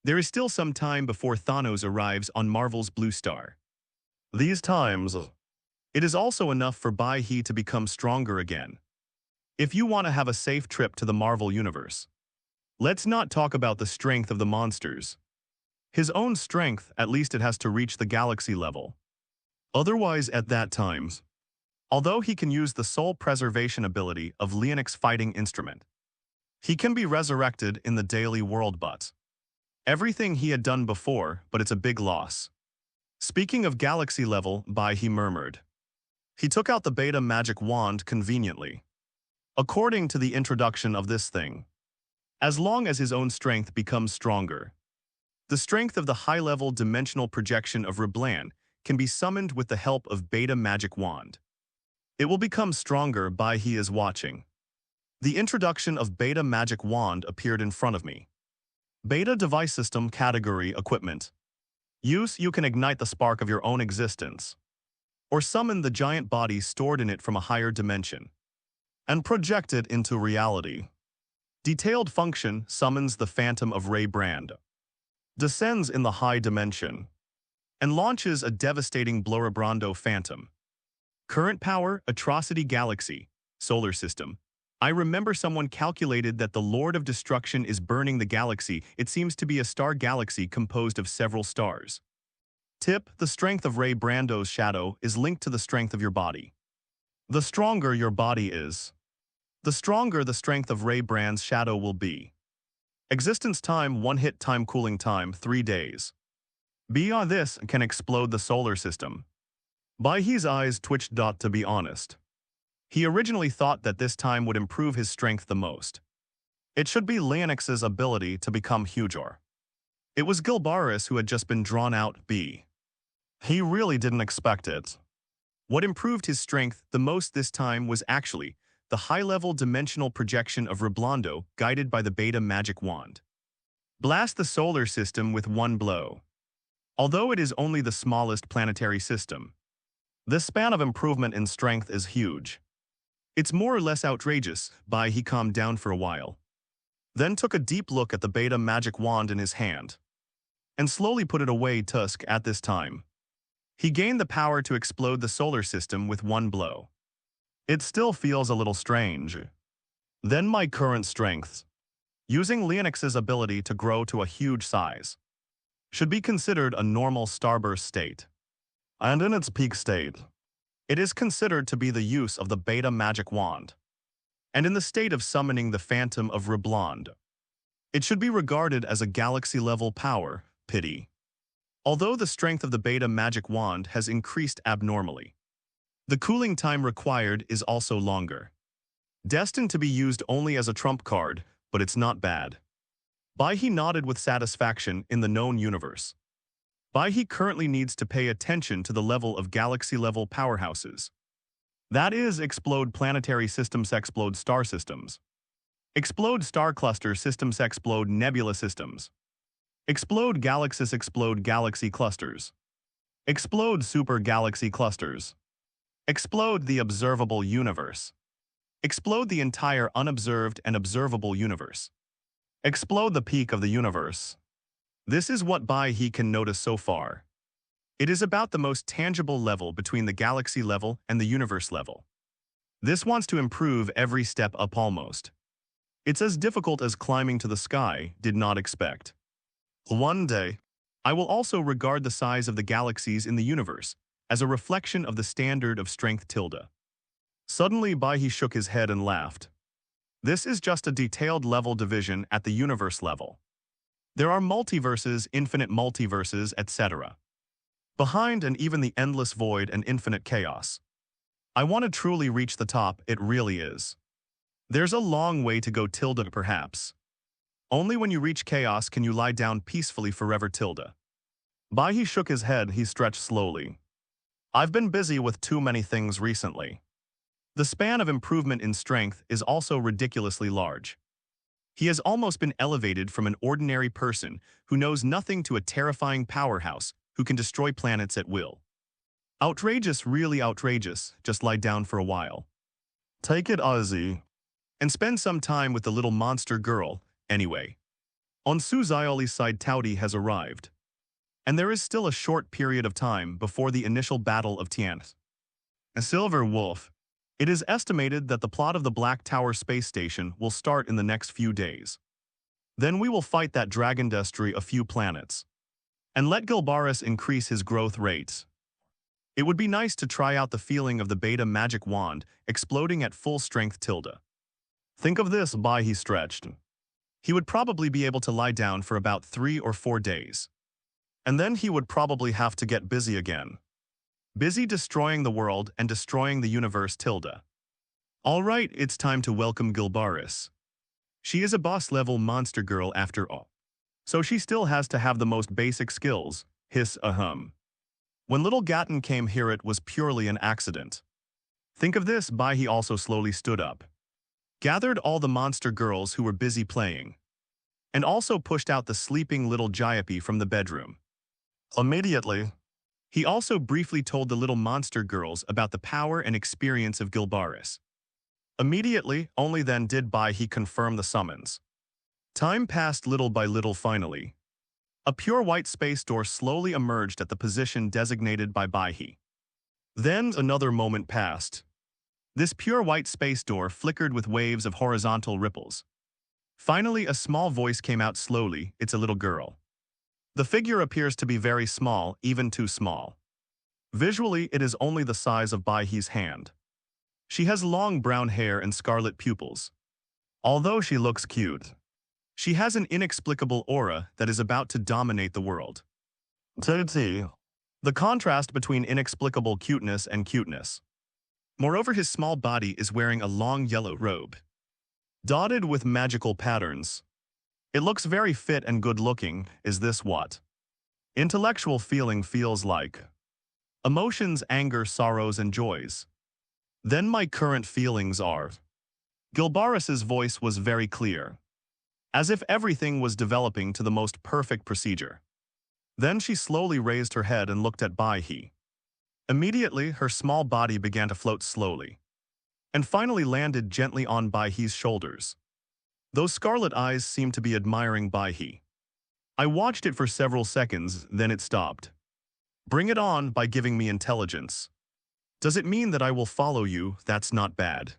There is still some time before Thanos arrives on Marvel's Blue Star. These times, it is also enough for Bai He to become stronger again. If you want to have a safe trip to the Marvel Universe, let's not talk about the strength of the monsters. His own strength, at least it has to reach the galaxy level. Otherwise, at that time, although he can use the soul preservation ability of Leonix's fighting instrument, he can be resurrected in the daily world, but everything he had done before, but it's a big loss. Speaking of galaxy level, Bai He murmured. He took out the beta magic wand conveniently. According to the introduction of this thing, as long as his own strength becomes stronger, the strength of the high-level dimensional projection of Reblan can be summoned with the help of beta magic wand. It will become stronger. Bai He is watching. The introduction of beta magic wand appeared in front of me. Beta device system category equipment. Use: you can ignite the spark of your own existence, or summon the giant body stored in it from a higher dimension, and project it into reality. Detailed function: summons the phantom of Ray Brand, descends in the high dimension, and launches a devastating Blorobrando phantom. Current power: Atrocity Galaxy, Solar System. I remember someone calculated that the Lord of Destruction is burning the galaxy. It seems to be a star galaxy composed of several stars. Tip: the strength of Ray Brando's shadow is linked to the strength of your body. The stronger your body is, the stronger the strength of Ray Brand's shadow will be. Existence time: 1 hit time. Cooling time: 3 days. Beyond this can explode the solar system. Bai He's eyes twitched. To be honest, he originally thought that this time would improve his strength the most. It should be Leonix's ability to become huger. It was Gilbaris who had just been drawn out. He really didn't expect it. What improved his strength the most this time was actually the high-level dimensional projection of Reblondo, guided by the beta magic wand. Blast the solar system with one blow. Although it is only the smallest planetary system, the span of improvement in strength is huge. It's more or less outrageous. Bai He calmed down for a while, then took a deep look at the beta magic wand in his hand, and slowly put it away. Tusk at this time, he gained the power to explode the solar system with one blow. It still feels a little strange. Then my current strength, using Leonix's ability to grow to a huge size, should be considered a normal starburst state. And in its peak state, it is considered to be the use of the beta magic wand. And in the state of summoning the phantom of Reblond, it should be regarded as a galaxy-level power. Pity. Although the strength of the beta magic wand has increased abnormally, the cooling time required is also longer. Destined to be used only as a trump card, but it's not bad. Bai He nodded with satisfaction. In the known universe, Bai He currently needs to pay attention to the level of galaxy-level powerhouses. That is, explode planetary systems, explode star systems, explode star cluster systems, explode nebula systems, explode galaxies, explode galaxy clusters, explode super galaxy clusters, explode the observable universe, explode the entire unobserved and observable universe, explode the peak of the universe. This is what Bai He can notice so far. It is about the most tangible level between the galaxy level and the universe level. This wants to improve every step up almost. It's as difficult as climbing to the sky. Did not expect. One day, I will also regard the size of the galaxies in the universe as a reflection of the standard of strength tilde. Suddenly Bai He shook his head and laughed. This is just a detailed level division at the universe level. There are multiverses, infinite multiverses, etc. behind, and even the endless void and infinite chaos. I want to truly reach the top. It really is. There's a long way to go tilde perhaps. Only when you reach chaos can you lie down peacefully forever tilde. Bai He shook his head. He stretched slowly. I've been busy with too many things recently. The span of improvement in strength is also ridiculously large. He has almost been elevated from an ordinary person who knows nothing to a terrifying powerhouse who can destroy planets at will. Outrageous, really outrageous, just lie down for a while. Take it easy. And spend some time with the little monster girl, anyway. On Suzioli's side, Taudi has arrived. And there is still a short period of time before the initial Battle of Tian's. A Silver Wolf. It is estimated that the plot of the Black Tower space station will start in the next few days. Then we will fight that dragon destroy a few planets. And let Gilbaris increase his growth rates. It would be nice to try out the feeling of the beta magic wand exploding at full strength tilde. Think of this, Bai He stretched. He would probably be able to lie down for about 3 or 4 days. And then he would probably have to get busy again. Busy destroying the world and destroying the universe tilde. Alright, it's time to welcome Gilbaris. She is a boss-level monster girl after all. So she still has to have the most basic skills, hiss ahem. When little Gatton came here it was purely an accident. Think of this, Bai He also slowly stood up. Gathered all the monster girls who were busy playing. And also pushed out the sleeping little Jyapi from the bedroom. Immediately, he also briefly told the little monster girls about the power and experience of Gilbaris. Immediately, only then did Bai He confirm the summons. Time passed little by little finally. A pure white space door slowly emerged at the position designated by Bai He. Then another moment passed. This pure white space door flickered with waves of horizontal ripples. Finally, a small voice came out slowly. It's a little girl. The figure appears to be very small, even too small. Visually, it is only the size of Bai He's hand. She has long brown hair and scarlet pupils. Although she looks cute, she has an inexplicable aura that is about to dominate the world. The contrast between inexplicable cuteness and cuteness. Moreover, his small body is wearing a long yellow robe, dotted with magical patterns. It looks very fit and good-looking. Is this what intellectual feeling feels like? Emotions, anger, sorrows, and joys. Then my current feelings are. Gilbaris's voice was very clear, as if everything was developing to the most perfect procedure. Then she slowly raised her head and looked at Bai He. Immediately, her small body began to float slowly, and finally landed gently on Bai He's shoulders. Those scarlet eyes seemed to be admiring Bai He. I watched it for several seconds, then it stopped. Bring it on by giving me intelligence. Does it mean that I will follow you? That's not bad.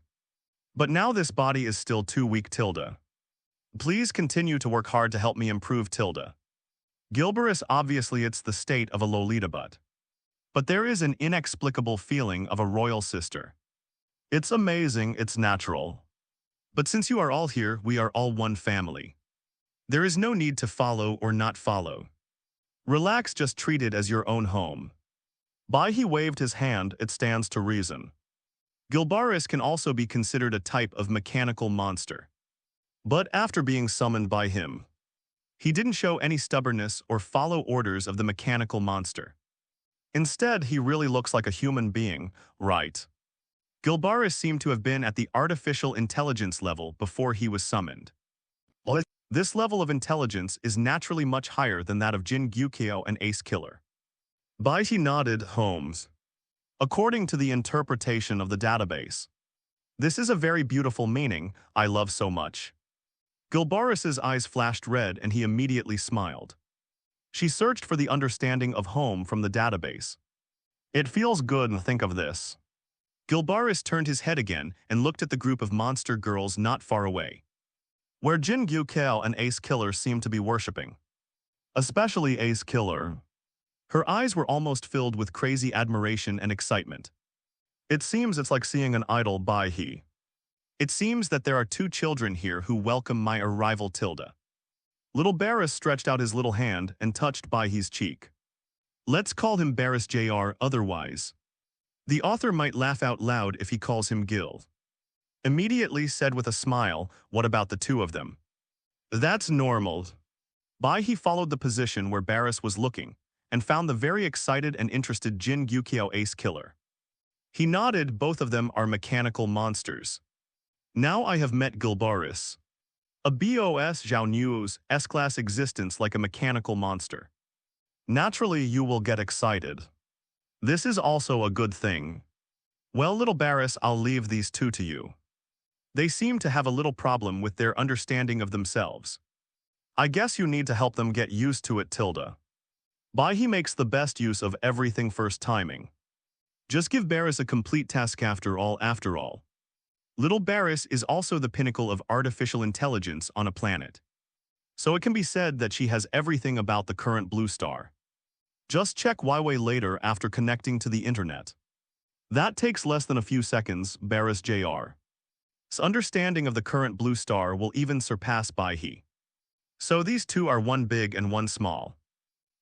But now this body is still too weak tilde. Please continue to work hard to help me improve tilde. Gilbaris, obviously it's the state of a Lolita but there is an inexplicable feeling of a royal sister. It's amazing, it's natural. But since you are all here, we are all one family. There is no need to follow or not follow. Relax, just treat it as your own home. Bai He waved his hand, it stands to reason. Gilbaris can also be considered a type of mechanical monster. But after being summoned by him, he didn't show any stubbornness or follow orders of the mechanical monster. Instead, he really looks like a human being, right? Gilbaris seemed to have been at the artificial intelligence level before he was summoned. This level of intelligence is naturally much higher than that of Jin Gyukyo and Ace Killer. Bai He nodded, Holmes. According to the interpretation of the database, this is a very beautiful meaning, I love so much. Gilbaris's eyes flashed red and he immediately smiled. She searched for the understanding of home from the database. It feels good to think of this. Gilbaris turned his head again and looked at the group of monster girls not far away, where Jin Gyukyo and Ace Killer seemed to be worshipping. Especially Ace Killer. Her eyes were almost filled with crazy admiration and excitement. It seems it's like seeing an idol, Bai He. It seems that there are 2 children here who welcome my arrival tilde. Little Barris stretched out his little hand and touched Bai He's cheek. Let's call him Barris Jr. otherwise. The author might laugh out loud if he calls him Gil. Immediately said with a smile, what about the 2 of them? That's normal. Bai He followed the position where Barris was looking and found the very excited and interested Jin Gyukyo Ace Killer. He nodded, both of them are mechanical monsters. Now I have met Gilbaris. A BOS Zhao Nu's S-class existence like a mechanical monster. Naturally, you will get excited. This is also a good thing. Well, little Barris, I'll leave these two to you. They seem to have a little problem with their understanding of themselves. I guess you need to help them get used to it, Tilda. Bai He makes the best use of everything first timing. Just give Barris a complete task after all. Little Barris is also the pinnacle of artificial intelligence on a planet. So it can be said that she has everything about the current blue star. Just check Huawei later after connecting to the internet. That takes less than a few seconds, Barris Jr.'s understanding of the current blue star will even surpass Bai He. So these two are one big and one small.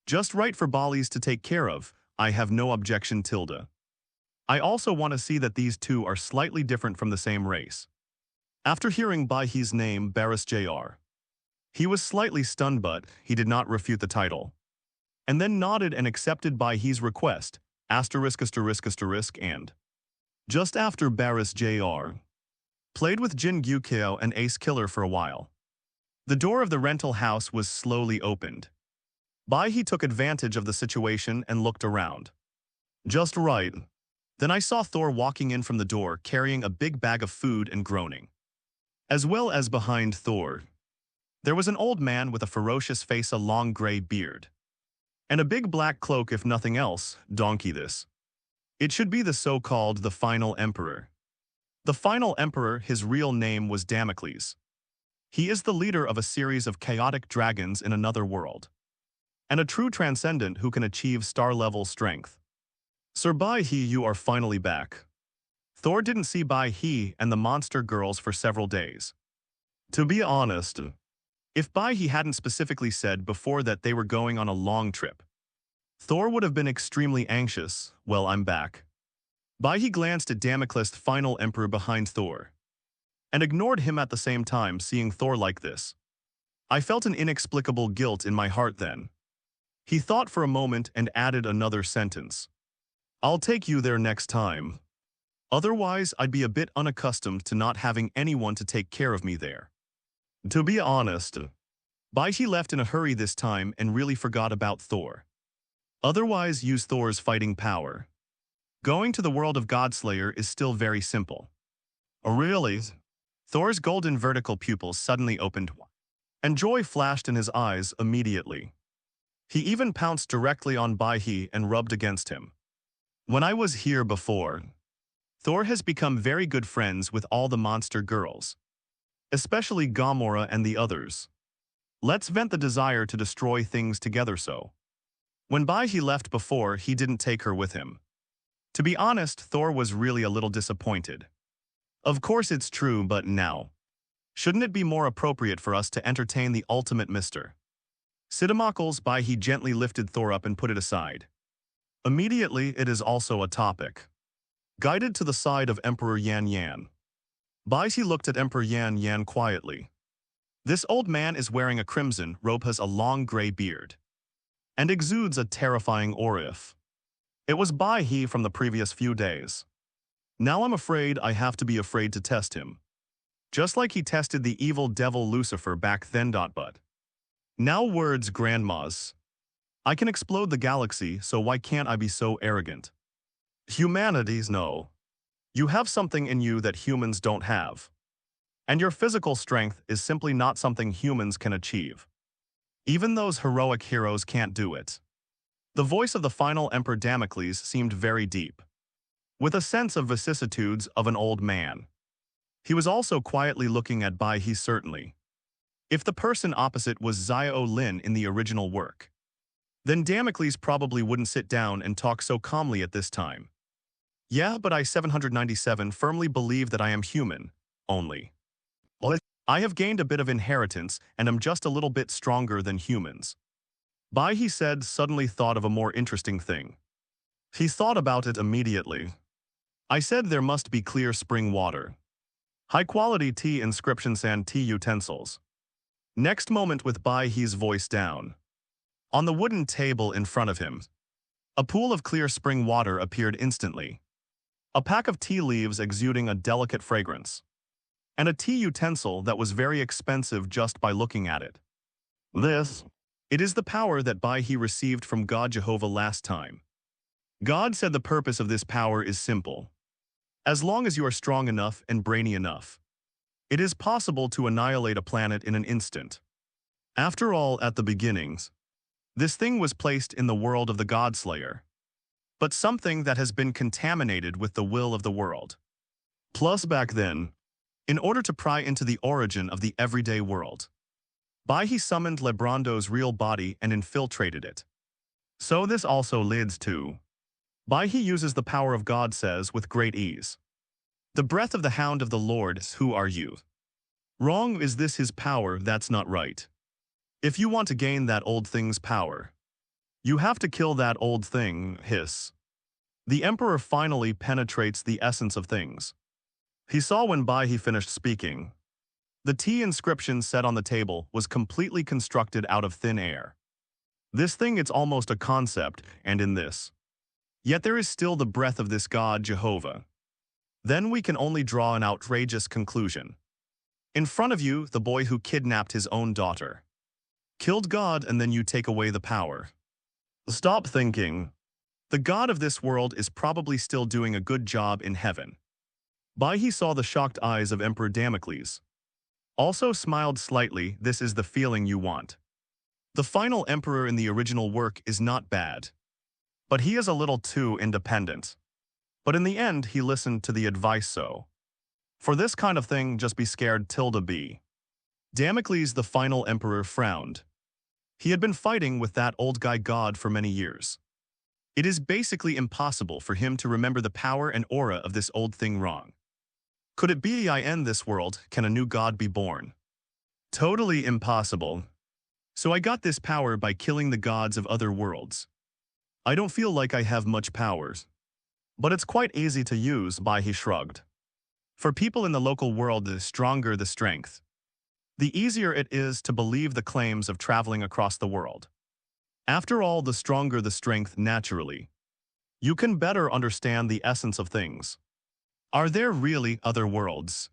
Just right for Bali's to take care of. I have no objection, Tilda. I also want to see that these two are slightly different from the same race. After hearing Bai He's name, Barris Jr., he was slightly stunned, but he did not refute the title. And then nodded and accepted Bai He's request, and just after Barris Jr. played with Jin Gyukyo and Ace Killer for a while. The door of the rental house was slowly opened. Bai He took advantage of the situation and looked around. Just right. Then I saw Thor walking in from the door carrying a big bag of food and groaning. As well as behind Thor, there was an old man with a ferocious face, a long gray beard, and a big black cloak, if nothing else, donkey this. It should be the so-called the Final Emperor. The Final Emperor, his real name was Damocles. He is the leader of a series of chaotic dragons in another world, and a true transcendent who can achieve star-level strength. Sir Bai He, you are finally back. Thor didn't see Bai He and the monster girls for several days. To be honest, if Bai He hadn't specifically said before that they were going on a long trip, Thor would have been extremely anxious. Well, I'm back. Bai He glanced at Damocles, the Final Emperor behind Thor, and ignored him at the same time. Seeing Thor like this, I felt an inexplicable guilt in my heart then. He thought for a moment and added another sentence. I'll take you there next time. Otherwise, I'd be a bit unaccustomed to not having anyone to take care of me there. To be honest, Bai He left in a hurry this time and really forgot about Thor. Otherwise, use Thor's fighting power. Going to the world of Godslayer is still very simple. Oh, really? Thor's golden vertical pupils suddenly opened, and joy flashed in his eyes immediately. He even pounced directly on Bai He and rubbed against him. When I was here before, Thor has become very good friends with all the monster girls, especially Gomora and the others. Let's vent the desire to destroy things together. So when Bai He left before, he didn't take her with him. To be honest, Thor was really a little disappointed. Of course it's true, but now, shouldn't it be more appropriate for us to entertain the ultimate Mr. Sidamokles? Bai He gently lifted Thor up and put it aside. Immediately, it is also a topic. Guided to the side of Emperor Yan Yan, Bai He looked at Emperor Yan Yan quietly. This old man is wearing a crimson robe, has a long gray beard, and exudes a terrifying aura. It was Bai He from the previous few days. Now I'm afraid I have to be afraid to test him. Just like he tested the evil devil Lucifer back then. But now words, grandmas. I can explode the galaxy, so why can't I be so arrogant? Humanities, no. You have something in you that humans don't have. And your physical strength is simply not something humans can achieve. Even those heroic heroes can't do it. The voice of the Final Emperor Damocles seemed very deep, with a sense of vicissitudes of an old man. He was also quietly looking at Bai He. Certainly, if the person opposite was Xiao Lin in the original work, then Damocles probably wouldn't sit down and talk so calmly at this time. Yeah, but I 797 firmly believe that I am human, only. Well, I have gained a bit of inheritance and am just a little bit stronger than humans. Bai He said, suddenly thought of a more interesting thing. He thought about it immediately. I said there must be clear spring water, high-quality tea inscriptions and tea utensils. Next moment, with Bai He's voice down, on the wooden table in front of him, a pool of clear spring water appeared instantly. A pack of tea leaves exuding a delicate fragrance, and a tea utensil that was very expensive just by looking at it. This It is the power that Bai He received from God Jehovah last time. God said the purpose of this power is simple. As long as you are strong enough and brainy enough, it is possible to annihilate a planet in an instant. After all, at the beginnings, this thing was placed in the world of the Godslayer, but something that has been contaminated with the will of the world. Plus back then, in order to pry into the origin of the everyday world, Bai He summoned Lebrando's real body and infiltrated it. So this also leads to Bai He uses the power of God says with great ease. The breath of the hound of the Lord, who are you? Wrong, is this his power? That's not right. If you want to gain that old thing's power, you have to kill that old thing, hiss. The emperor finally penetrates the essence of things. He saw when Bai He finished speaking. The T inscription set on the table was completely constructed out of thin air. This thing, it's almost a concept, and in this. Yet there is still the breath of this God Jehovah. Then we can only draw an outrageous conclusion. In front of you, the boy who kidnapped his own daughter. Killed God, and then you take away the power. Stop thinking. The God of this world is probably still doing a good job in heaven. Bai He saw the shocked eyes of Emperor Damocles. Also smiled slightly. This is the feeling you want. The final emperor in the original work is not bad, but he is a little too independent. But in the end, he listened to the advice, so. For this kind of thing, just be scared tilde be. Damocles, the final emperor, frowned. He had been fighting with that old guy God for many years. It is basically impossible for him to remember the power and aura of this old thing wrong. Could it be in this world, can a new God be born? Totally impossible. So I got this power by killing the gods of other worlds. I don't feel like I have much powers. But it's quite easy to use, Bai He shrugged. For people in the local world, the stronger the strength, the easier it is to believe the claims of traveling across the world. After all, the stronger the strength naturally, you can better understand the essence of things. Are there really other worlds?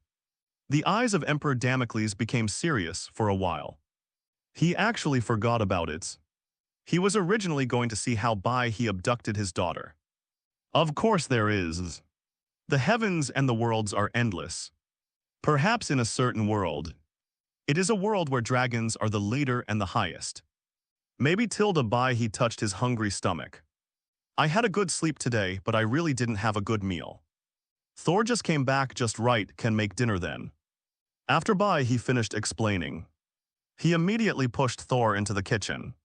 The eyes of Emperor Damocles became serious for a while. He actually forgot about it. He was originally going to see how Bai He abducted his daughter. Of course there is. The heavens and the worlds are endless. Perhaps in a certain world. It is a world where dragons are the leader and the highest. Maybe tilde Bai He touched his hungry stomach. I had a good sleep today, but I really didn't have a good meal. Thor just came back just right, can make dinner then. After Bai He finished explaining, he immediately pushed Thor into the kitchen.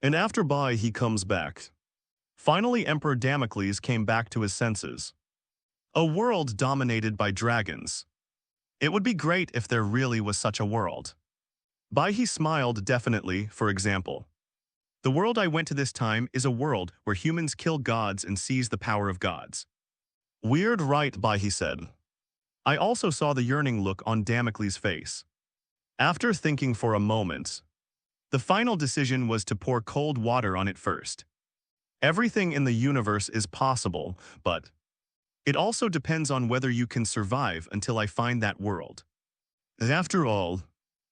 And after Bai He comes back. Finally, Emperor Damocles came back to his senses. A world dominated by dragons. It would be great if there really was such a world. Bai He smiled. Definitely, for example. The world I went to this time is a world where humans kill gods and seize the power of gods. Weird, right? Bai He said. I also saw the yearning look on Damocles' face. After thinking for a moment, the final decision was to pour cold water on it first. Everything in the universe is possible, but it also depends on whether you can survive until I find that world. After all,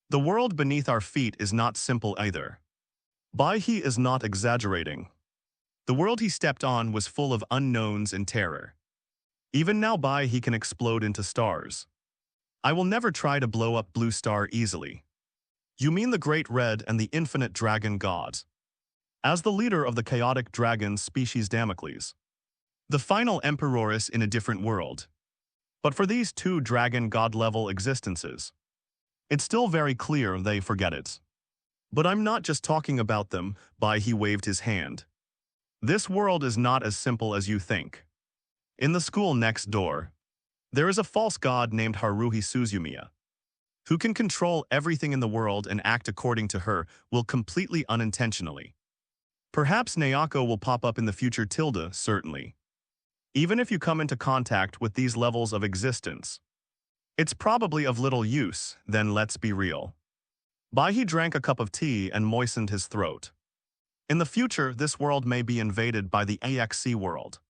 the world beneath our feet is not simple either. Bai He is not exaggerating. The world he stepped on was full of unknowns and terror. Even now Bai He can explode into stars. I will never try to blow up Blue Star easily. You mean the Great Red and the Infinite Dragon God? As the leader of the chaotic dragon species Damocles, the final emperoress in a different world. But for these two dragon god-level existences, it's still very clear they forget it. But I'm not just talking about them, Bai He waved his hand. This world is not as simple as you think. In the school next door, there is a false god named Haruhi Suzumiya, who can control everything in the world and act according to her will completely unintentionally. Perhaps Nayako will pop up in the future tilde, certainly. Even if you come into contact with these levels of existence, it's probably of little use, then let's be real. Bai He drank a cup of tea and moistened his throat. In the future, this world may be invaded by the AXC world.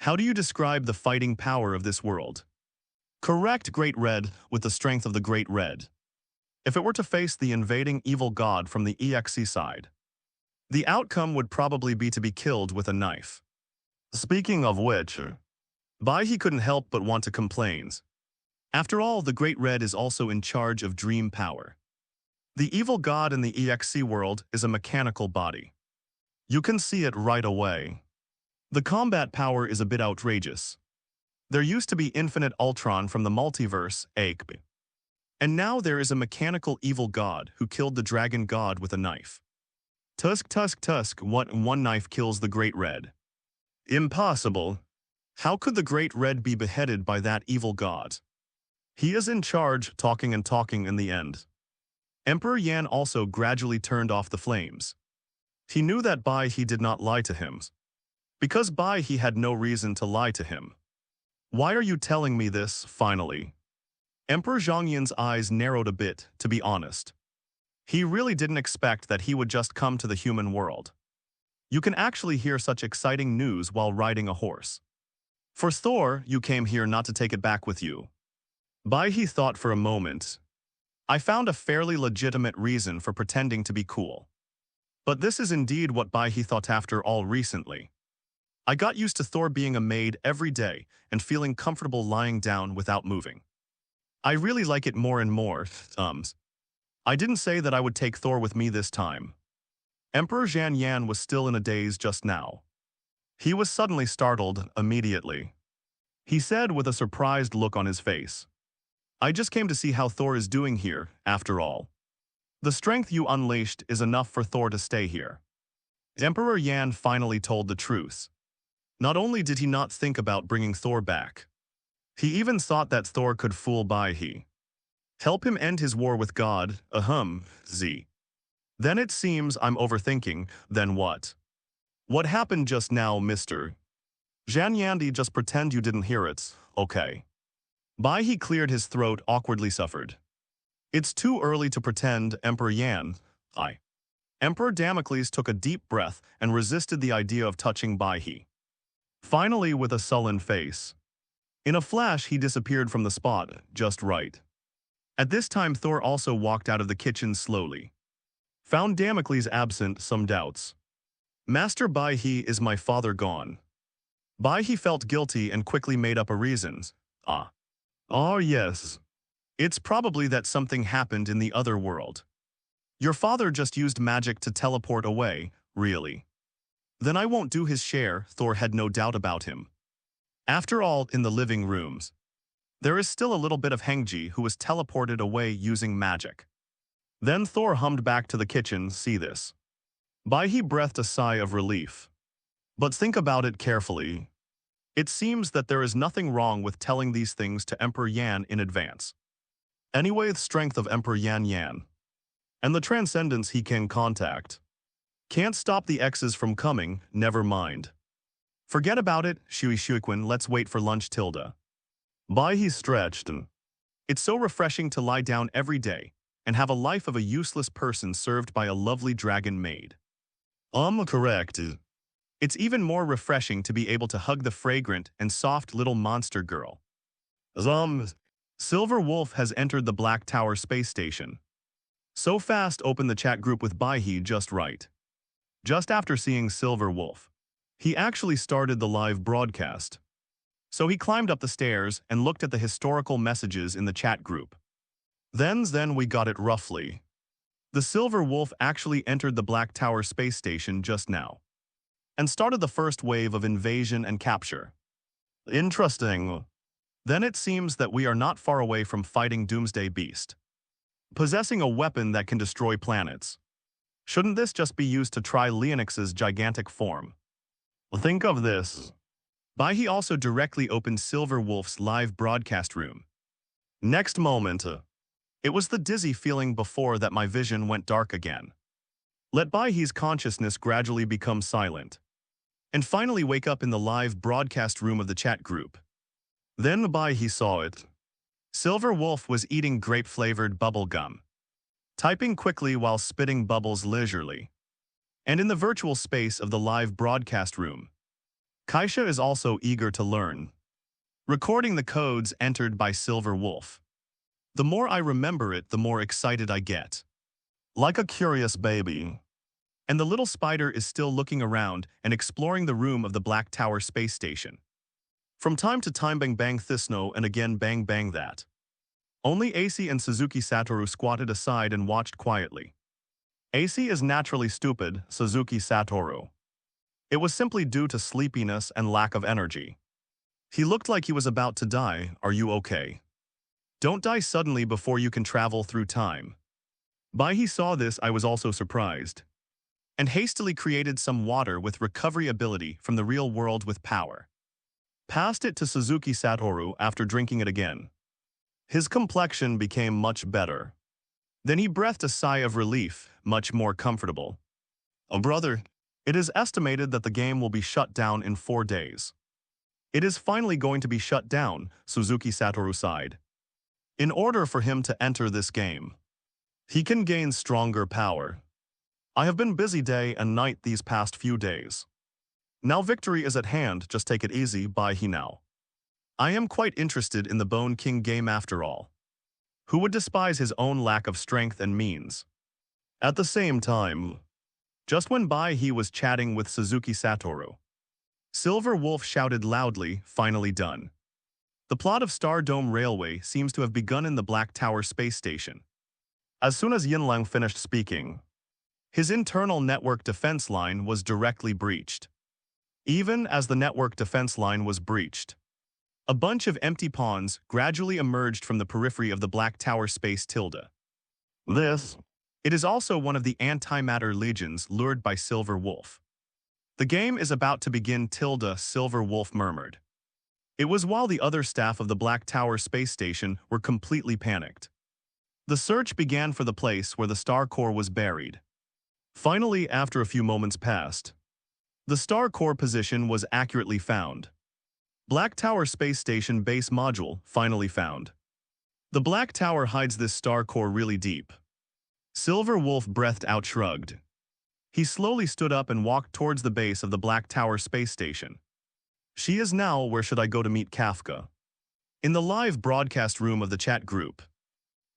How do you describe the fighting power of this world? Correct, Great Red, with the strength of the Great Red. If it were to face the invading evil god from the EXC side, The outcome would probably be to be killed with a knife. Speaking of which, Bai He couldn't help but want to complain. After all, the Great Red is also in charge of dream power. The evil god in the EXC world is a mechanical body. You can see it right away. The combat power is a bit outrageous. There used to be Infinite Ultron from the Multiverse, and now there is a mechanical evil god who killed the dragon god with a knife. Tusk, what one knife kills the Great Red? Impossible. How could the Great Red be beheaded by that evil god? He is in charge, talking and talking in the end. Emperor Yan also gradually turned off the flames. He knew that Bai He did not lie to him. Because Bai He had no reason to lie to him. Why are you telling me this, finally? Emperor Zhongyan's eyes narrowed a bit, to be honest. He really didn't expect that he would just come to the human world. You can actually hear such exciting news while riding a horse. For Thor, you came here not to take it back with you. Bai He thought for a moment. I found a fairly legitimate reason for pretending to be cool. But this is indeed what Bai He thought after all recently. I got used to Thor being a maid every day and feeling comfortable lying down without moving. I really like it more and more, I didn't say that I would take Thor with me this time. Emperor Zhan Yan was still in a daze just now. He was suddenly startled, immediately. He said with a surprised look on his face. I just came to see how Thor is doing here, after all. The strength you unleashed is enough for Thor to stay here. Emperor Yan finally told the truth. Not only did he not think about bringing Thor back, he even thought that Thor could fool Bai He. Help him end his war with God, Z. Then it seems I'm overthinking, then what? What happened just now, Mr. Zhan Yandi, just pretend you didn't hear it, okay? Bai He cleared his throat, awkwardly suffered. It's too early to pretend, Emperor Yan, Emperor Damocles took a deep breath and resisted the idea of touching Bai He. Finally, with a sullen face. In a flash, he disappeared from the spot, just right. At this time, Thor also walked out of the kitchen slowly. Found Damocles absent, some doubts. Master Bai He, is my father gone? Bai He felt guilty and quickly made up a reason. Oh yes. It's probably that something happened in the other world. Your father just used magic to teleport away, really. Then I won't do his share, Thor had no doubt about him. After all, in the living rooms, there is still a little bit of Hengji who was teleported away using magic. Then Thor hummed back to the kitchen, see this. Bai He breathed a sigh of relief. But think about it carefully. It seems that there is nothing wrong with telling these things to Emperor Yan in advance. Anyway, the strength of Emperor Yan, and the transcendence he can contact, can't stop the X's from coming, never mind. Forget about it, Shuiquin, let's wait for lunch, Tilda. Bai He stretched. It's so refreshing to lie down every day and have a life of a useless person served by a lovely dragon maid. Correct. It's even more refreshing to be able to hug the fragrant and soft little monster girl. Silver Wolf has entered the Black Tower space station. So fast opened the chat group with Bai He just right. Just after seeing Silver Wolf, he actually started the live broadcast. So he climbed up the stairs and looked at the historical messages in the chat group. Then we got it roughly. The Silver Wolf actually entered the Black Tower space station just now and started the first wave of invasion and capture. Interesting. Then it seems that we are not far away from fighting Doomsday Beast, possessing a weapon that can destroy planets. Shouldn't this just be used to try Leonix's gigantic form? Think of this. Bai He also directly opened Silver Wolf's live broadcast room. Next moment, it was the dizzy feeling before that my vision went dark again. Let Bai He's consciousness gradually become silent, and finally wake up in the live broadcast room of the chat group. Then Bai He saw it. Silver Wolf was eating grape-flavored bubble gum, typing quickly while spitting bubbles leisurely. And in the virtual space of the live broadcast room, Kaisha is also eager to learn, recording the codes entered by Silver Wolf. The more I remember it, the more excited I get. Like a curious baby. and the little spider is still looking around and exploring the room of the Black Tower space station. From time to time bang bang thisno and again bang bang that. Only AC and Suzuki Satoru squatted aside and watched quietly. AC is naturally stupid, Suzuki Satoru. It was simply due to sleepiness and lack of energy. He looked like he was about to die. Are you okay? Don't die suddenly before you can travel through time. Bai He saw this. I was also surprised. And hastily created some water with recovery ability from the real world with power. Passed it to Suzuki Satoru after drinking it again. His complexion became much better. Then he breathed a sigh of relief, much more comfortable. Oh brother, it is estimated that the game will be shut down in 4 days. It is finally going to be shut down, Suzuki Satoru sighed. In order for him to enter this game, he can gain stronger power. I have been busy day and night these past few days. Now victory is at hand, just take it easy, Bai He now. I am quite interested in the Bone King game after all. Who would despise his own lack of strength and means? At the same time, just when Bai He was chatting with Suzuki Satoru, Silver Wolf shouted loudly, finally done. The plot of Star Dome Railway seems to have begun in the Black Tower space station. As soon as Yinlang finished speaking, his internal network defense line was directly breached. Even as the network defense line was breached, a bunch of empty pawns gradually emerged from the periphery of the Black Tower space tilde. It is also one of the antimatter legions lured by Silver Wolf. The game is about to begin tilde, Silver Wolf murmured. It was while the other staff of the Black Tower space station were completely panicked. The search began for the place where the star core was buried. Finally, after a few moments passed, the star core position was accurately found. Black Tower space station base module finally found. The Black Tower hides this star core really deep. Silver Wolf breathed out, shrugged. He slowly stood up and walked towards the base of the Black Tower space station. She is now. Where should I go to meet Kafka? In the live broadcast room of the chat group.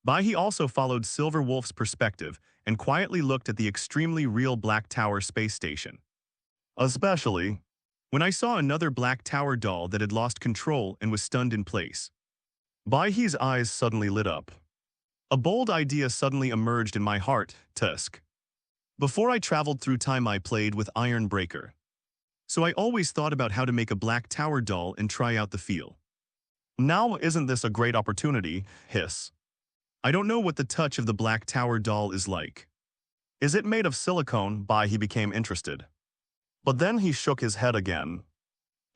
Bai He also followed Silver Wolf's perspective and quietly looked at the extremely real Black Tower space station. Especially when I saw another Black Tower doll that had lost control and was stunned in place. Bai He's eyes suddenly lit up. A bold idea suddenly emerged in my heart, Tusk. Before I traveled through time I played with Iron Breaker. So I always thought about how to make a Black Tower doll and try out the feel. Now isn't this a great opportunity, hiss. I don't know what the touch of the Black Tower doll is like. Is it made of silicone? Bai He became interested. But then he shook his head again.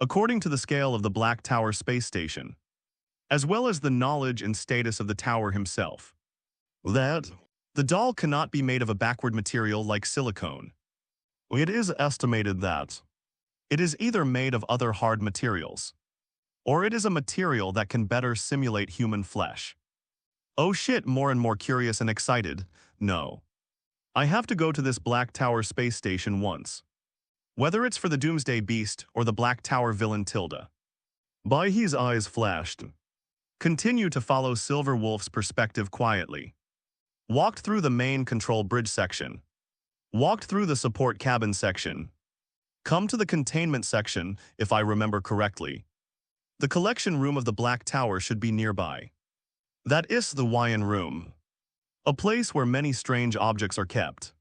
According to the scale of the Black Tower space station, as well as the knowledge and status of the tower himself, the doll cannot be made of a backward material like silicone. It is estimated that it is either made of other hard materials, or it is a material that can better simulate human flesh. Oh shit, more and more curious and excited. No. I have to go to this Black Tower space station once. Whether it's for the Doomsday Beast or the Black Tower villain tilde. Bai He's eyes flashed. Continue to follow Silver Wolf's perspective quietly. Walked through the main control bridge section. Walked through the support cabin section. Come to the containment section, if I remember correctly. The collection room of the Black Tower should be nearby. That is the Wyan room. A place where many strange objects are kept.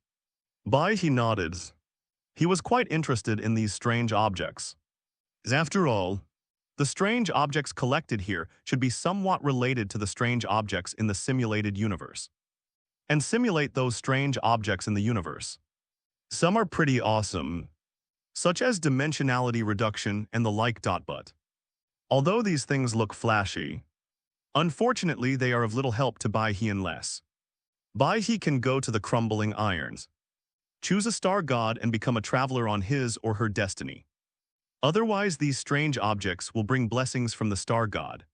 Bai He nodded. He was quite interested in these strange objects. After all, the strange objects collected here should be somewhat related to the strange objects in the simulated universe. And simulate those strange objects in the universe. Some are pretty awesome, such as dimensionality reduction and the like. But although these things look flashy, unfortunately they are of little help to Bai He unless Bai He can go to the crumbling irons, choose a star god and become a traveler on his or her destiny. Otherwise these strange objects will bring blessings from the star god.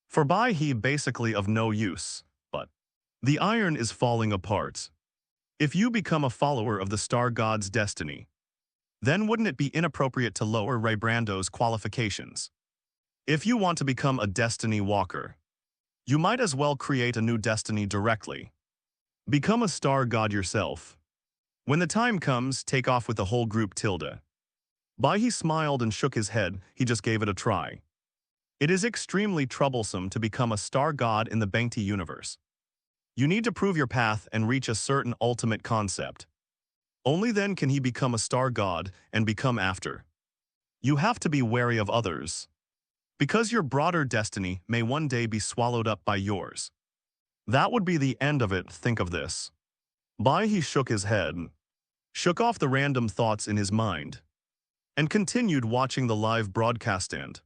For Bai He basically of no use, but the iron is falling apart. If you become a follower of the star god's destiny, then wouldn't it be inappropriate to lower Ray Brando's qualifications? If you want to become a destiny walker, you might as well create a new destiny directly. Become a star god yourself. When the time comes, take off with the whole group tilde. Bai He smiled and shook his head, he just gave it a try. It is extremely troublesome to become a star god in the Bangti universe. You need to prove your path and reach a certain ultimate concept. Only then can he become a star god and become after. You have to be wary of others, because your broader destiny may one day be swallowed up by yours. That would be the end of it, think of this. Bai He shook his head, shook off the random thoughts in his mind, and continued watching the live broadcast end.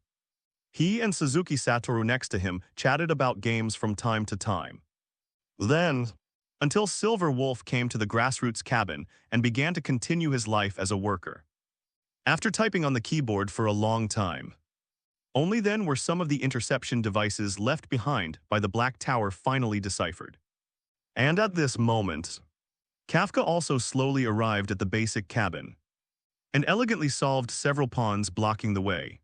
He and Suzuki Satoru next to him chatted about games from time to time. Then, until Silver Wolf came to the grassroots cabin and began to continue his life as a worker. After typing on the keyboard for a long time, only then were some of the interception devices left behind by the Black Tower finally deciphered. And at this moment, Kafka also slowly arrived at the basic cabin and elegantly solved several pawns blocking the way.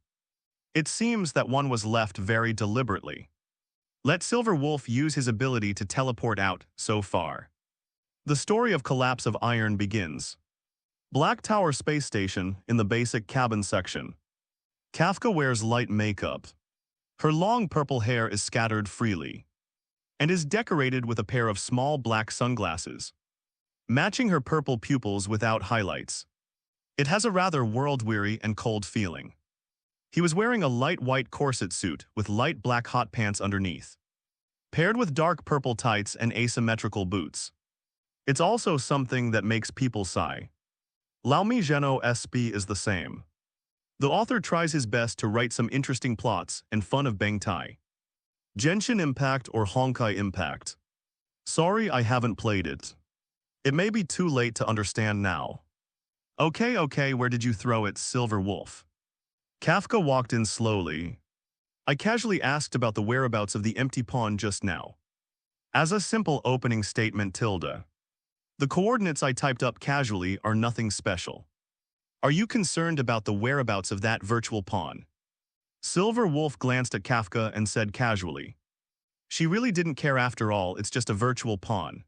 It seems that one was left very deliberately. Let Silver Wolf use his ability to teleport out so far. The story of collapse of iron begins. Black Tower Space Station in the basic cabin section. Kafka wears light makeup. Her long purple hair is scattered freely and is decorated with a pair of small black sunglasses, matching her purple pupils without highlights. It has a rather world-weary and cold feeling. He was wearing a light white corset suit with light black hot pants underneath, paired with dark purple tights and asymmetrical boots. It's also something that makes people sigh. Lao Mi Geno SB is the same. The author tries his best to write some interesting plots and fun of Bangtai. Genshin Impact or Honkai Impact. Sorry I haven't played it. It may be too late to understand now. Okay, where did you throw it, Silver Wolf? Kafka walked in slowly. I casually asked about the whereabouts of the empty pawn just now. As a simple opening statement tilde. The coordinates I typed up casually are nothing special. Are you concerned about the whereabouts of that virtual pawn? Silver Wolf glanced at Kafka and said casually. She really didn't care after all, it's just a virtual pawn.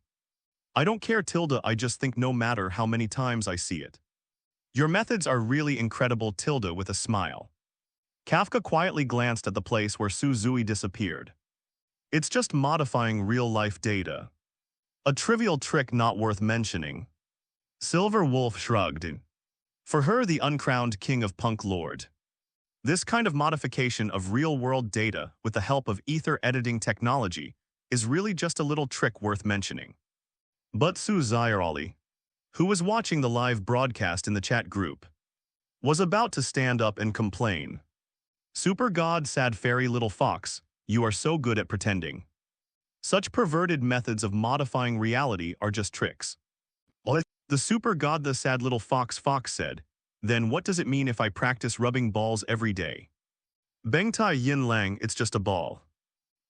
I don't care tilde, I just think no matter how many times I see it. Your methods are really incredible tilde with a smile. Kafka quietly glanced at the place where Suzui disappeared. It's just modifying real-life data. A trivial trick not worth mentioning. Silver Wolf shrugged. For her, the uncrowned king of Punk Lord. This kind of modification of real-world data with the help of ether editing technology is really just a little trick worth mentioning. But Suzai, who was watching the live broadcast in the chat group, was about to stand up and complain. Super God, sad fairy little fox, you are so good at pretending. Such perverted methods of modifying reality are just tricks. The super god, the sad little fox said, then what does it mean if I practice rubbing balls every day? Bengtai Yin Lang, it's just a ball.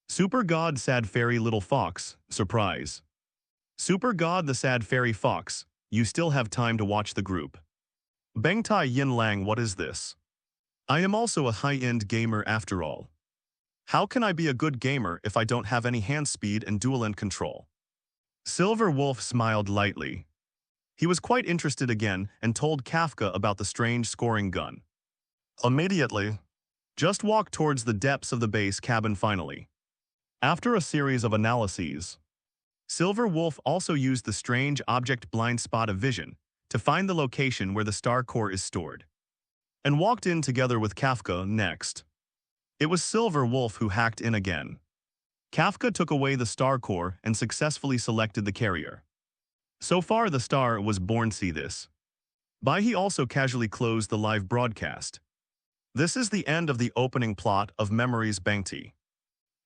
Super god, sad fairy little fox, surprise. Super god, the sad fairy fox, you still have time to watch the group. Bengtai Yin Lang, what is this? I am also a high-end gamer after all. How can I be a good gamer if I don't have any hand speed and dual-end control? Silver Wolf smiled lightly. He was quite interested again and told Kafka about the strange scoring gun. Immediately, just walk towards the depths of the base cabin finally. After a series of analyses, Silver Wolf also used the strange object blind spot of vision to find the location where the star core is stored, and walked in together with Kafka next. It was Silver Wolf who hacked in again. Kafka took away the star core and successfully selected the carrier. So far the star was born. See this. Bai He also casually closed the live broadcast. This is the end of the opening plot of Memories Bangti.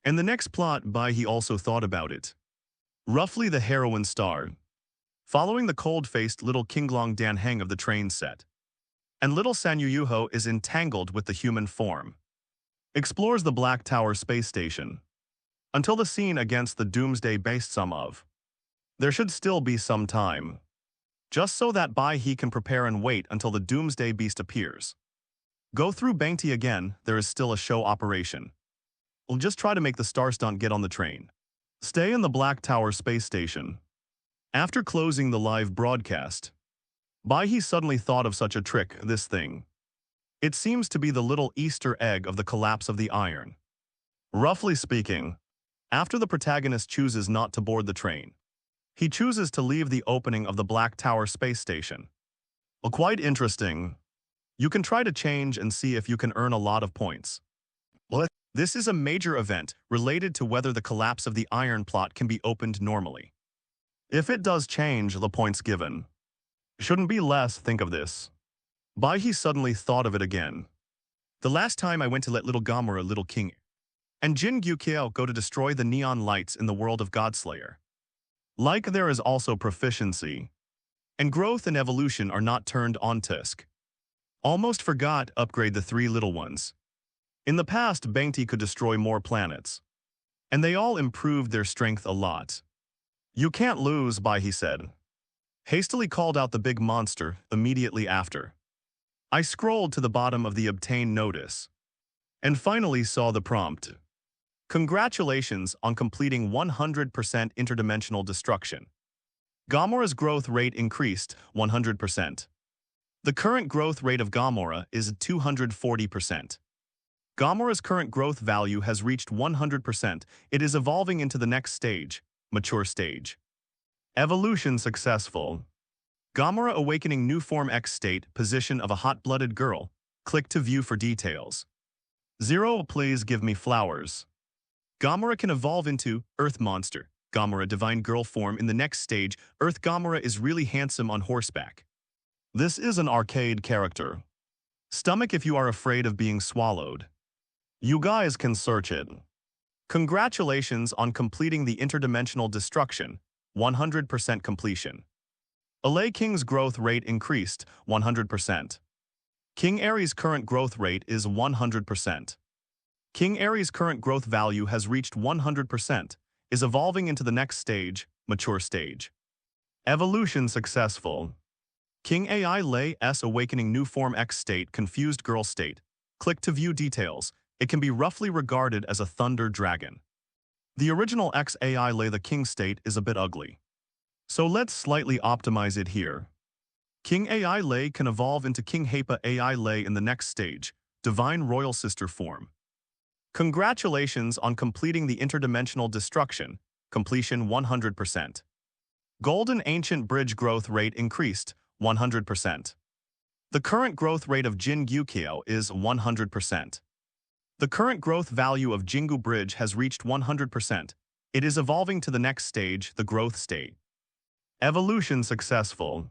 And the next plot, Bai He also thought about it. Roughly the heroine star, following the cold-faced little Kinglong Dan Heng of the train set. And little Sanyuyuho is entangled with the human form. Explores the Black Tower space station. Until the scene against the Doomsday based some of. There should still be some time. Just so that Bai He can prepare and wait until the Doomsday Beast appears. Go through Bangti again, there is still a show operation. We'll just try to make the star stunt get on the train. Stay in the Black Tower space station. After closing the live broadcast, Bai He suddenly thought of such a trick, this thing. It seems to be the little Easter egg of the collapse of the iron. Roughly speaking, after the protagonist chooses not to board the train, he chooses to leave the opening of the Black Tower space station. Well, quite interesting. You can try to change and see if you can earn a lot of points. Well, this is a major event related to whether the collapse of the iron plot can be opened normally. If it does change, the points given shouldn't be less. Think of this. Bai He suddenly thought of it again. The last time I went to let little Gomora, little king, and Jin Gyukiao go to destroy the neon lights in the world of Godslayer. Like there is also proficiency, and growth and evolution are not turned on tisk. Almost forgot upgrade the three little ones. In the past, Bangti could destroy more planets, and they all improved their strength a lot. You can't lose, Bai He said. Hastily called out the big monster immediately after. I scrolled to the bottom of the obtain notice, and finally saw the prompt. Congratulations on completing 100% interdimensional destruction. Gomora's growth rate increased 100%. The current growth rate of Gomora is 240%. Gomora's current growth value has reached 100%. It is evolving into the next stage, mature stage. Evolution successful. Gomora awakening new form X state, position of a hot-blooded girl. Click to view for details. 0. Please give me flowers. Gomora can evolve into Earth Monster. Gomora divine girl form in the next stage. Earth Gomora is really handsome on horseback. This is an arcade character. Stomach if you are afraid of being swallowed. You guys can search it. Congratulations on completing the interdimensional destruction, 100% completion. Alay King's growth rate increased, 100%. King Aries' current growth rate is 100%. King Aries' current growth value has reached 100%, is evolving into the next stage, mature stage. Evolution successful. King AI Lay's awakening new form X state, confused girl state. Click to view details. It can be roughly regarded as a thunder dragon. The original X AI Lay the king state is a bit ugly. So let's slightly optimize it here. King AI Lay can evolve into King Hapa AI Lay in the next stage, divine royal sister form. Congratulations on completing the interdimensional destruction, completion 100%. Golden Ancient Bridge growth rate increased, 100%. The current growth rate of Jin Gyukiao is 100%. The current growth value of Jingu Bridge has reached 100%. It is evolving to the next stage, the growth state. Evolution successful.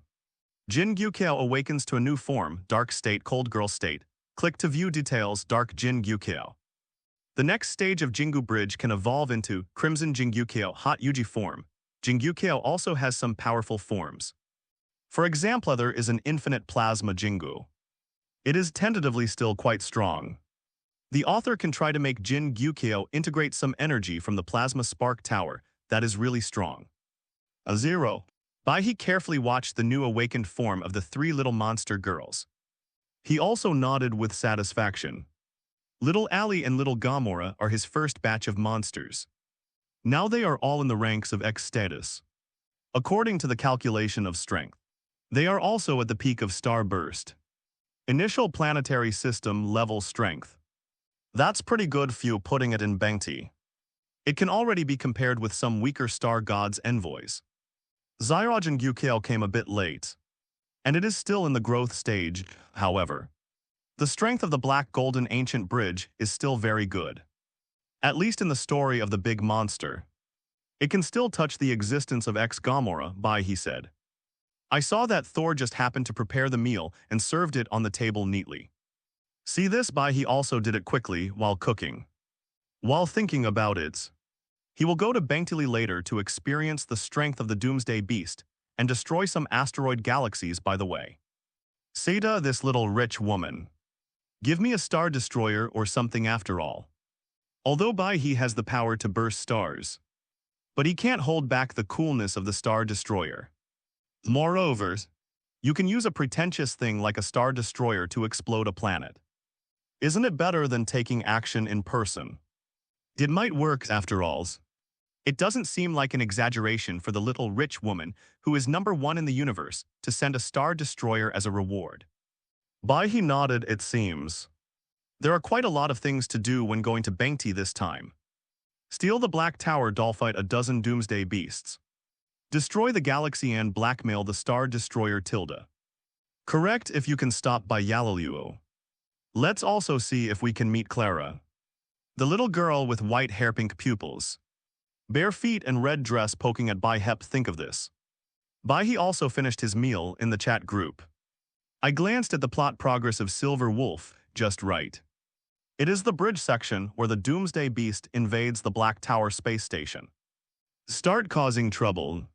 Jin Gyukiao awakens to a new form, dark state, cold girl state. Click to view details, dark Jin Gyukiao. The next stage of Jingu Bridge can evolve into Crimson Jingyukiao hot Yuji form. Jingyukiao also has some powerful forms. For example, there is an infinite plasma Jingu. It is tentatively still quite strong. The author can try to make Jin Gyukiao integrate some energy from the plasma spark tower that is really strong. 0. Bai He carefully watched the new awakened form of the three little monster girls. He also nodded with satisfaction. Little Ali and little Gomora are his first batch of monsters. Now they are all in the ranks of X status. According to the calculation of strength, they are also at the peak of star burst. Initial planetary system level strength. That's pretty good few putting it in Bangti. It can already be compared with some weaker star gods' envoys. Zyraj and Gyukiao came a bit late, and it is still in the growth stage, however. The strength of the Black Golden Ancient Bridge is still very good. At least in the story of the big monster. It can still touch the existence of X Gomora, Bai He said. I saw that Thor just happened to prepare the meal and served it on the table neatly. See this, Bai He also did it quickly while cooking. While thinking about it, he will go to Bangtili later to experience the strength of the Doomsday Beast and destroy some asteroid galaxies by the way. Seda, this little rich woman. Give me a star destroyer or something after all. Although Bai He has the power to burst stars, but he can't hold back the coolness of the star destroyer. Moreover, you can use a pretentious thing like a star destroyer to explode a planet. Isn't it better than taking action in person? It might work after all. It doesn't seem like an exaggeration for the little rich woman who is #1 in the universe to send a Star Destroyer as a reward. Bai He nodded, it seems. There are quite a lot of things to do when going to Bangti this time. Steal the Black Tower, dollfight a dozen doomsday beasts. Destroy the galaxy and blackmail the Star Destroyer Tilda. Correct if you can stop by Yalaluo. Let's also see if we can meet Clara. The little girl with white hair, pink pupils. Bare feet and red dress poking at Bai He. Think of this. Bai He also finished his meal in the chat group. I glanced at the plot progress of Silver Wolf, just right. It is the bridge section where the Doomsday Beast invades the Black Tower space station. Start causing trouble.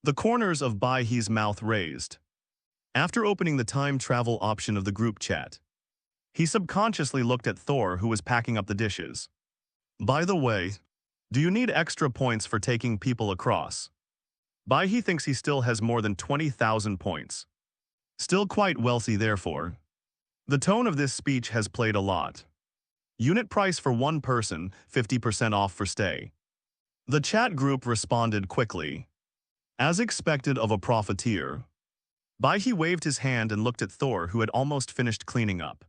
The corners of Bai He's mouth raised. After opening the time travel option of the group chat, he subconsciously looked at Thor, who was packing up the dishes. By the way, do you need extra points for taking people across? Bai He thinks he still has more than 20,000 points. Still quite wealthy, therefore. The tone of this speech has played a lot. Unit price for one person, 50% off for stay. The chat group responded quickly. As expected of a profiteer, Bai He waved his hand and looked at Thor, who had almost finished cleaning up.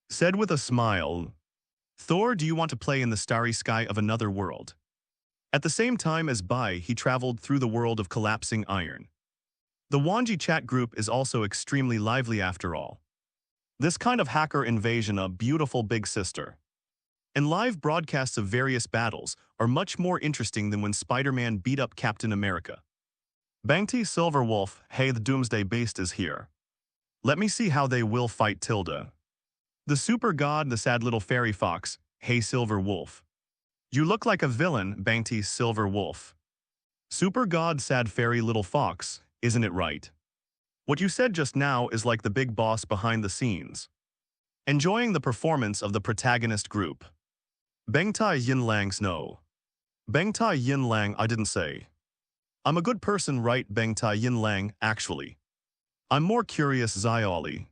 Said with a smile, Thor, do you want to play in the starry sky of another world? At the same time as Bai, he traveled through the world of collapsing iron. The Wanji chat group is also extremely lively after all. This kind of hacker invasion, a beautiful big sister. And live broadcasts of various battles are much more interesting than when Spider-Man beat up Captain America. Bangti Silver Wolf, hey, the Doomsday Beast is here. Let me see how they will fight Tilda. The super god, the sad little fairy fox, hey Silver Wolf. You look like a villain, Bangti Silver Wolf. Super god, sad fairy little fox, isn't it right? What you said just now is like the big boss behind the scenes. Enjoying the performance of the protagonist group. Bangtai Yinlang's no. Bangtai Yinlang, I didn't say. I'm a good person, right, Bangtai Yinlang, actually. I'm more curious, Xiaoli.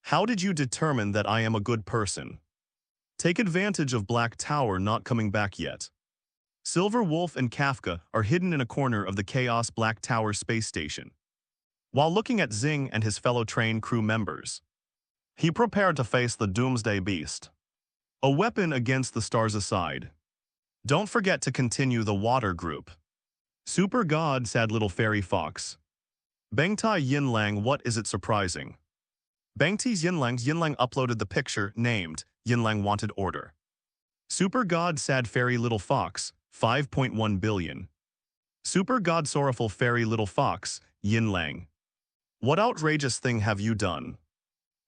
How did you determine that I am a good person? Take advantage of Black Tower not coming back yet. Silver Wolf and Kafka are hidden in a corner of the Chaos Black Tower space station. While looking at Xing and his fellow train crew members, he prepared to face the Doomsday Beast. A weapon against the stars aside. Don't forget to continue the water group. Super God, sad little fairy fox. Bangtai Yinlang, what is it surprising? Bangti's Yinlang uploaded the picture named Yinlang Wanted Order. Super God, sad fairy little fox, 5.1 billion. Super God, sorrowful fairy little fox, Yinlang. What outrageous thing have you done?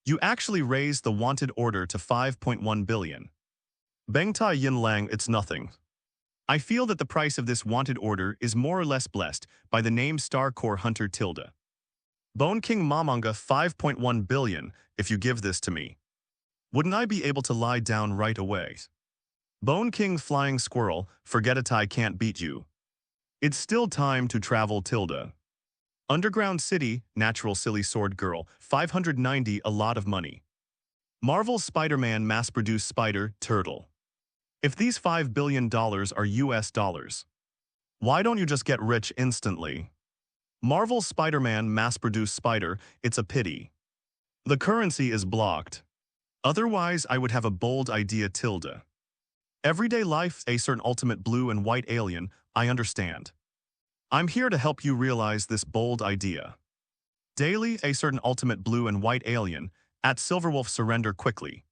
You actually raised the wanted order to 5.1 billion. Bangtai Yinlang, it's nothing. I feel that the price of this wanted order is more or less blessed by the name Star Core Hunter Tilda. Bone King Mamanga, 5.1 billion, if you give this to me. Wouldn't I be able to lie down right away? Bone King Flying Squirrel, forget it, I can't beat you. It's still time to travel, Tilda. Underground City, Natural Silly Sword Girl, 590, a lot of money. Marvel Spider-Man mass-produced Spider, Turtle. If these $5 billion are US dollars, why don't you just get rich instantly? Marvel Spider-Man mass-produced Spider, it's a pity. The currency is blocked. Otherwise, I would have a bold idea, Tilda. Everyday life, a certain ultimate blue and white alien, I understand. I'm here to help you realize this bold idea. Daily, a certain ultimate blue and white alien, at Silverwolf surrender quickly.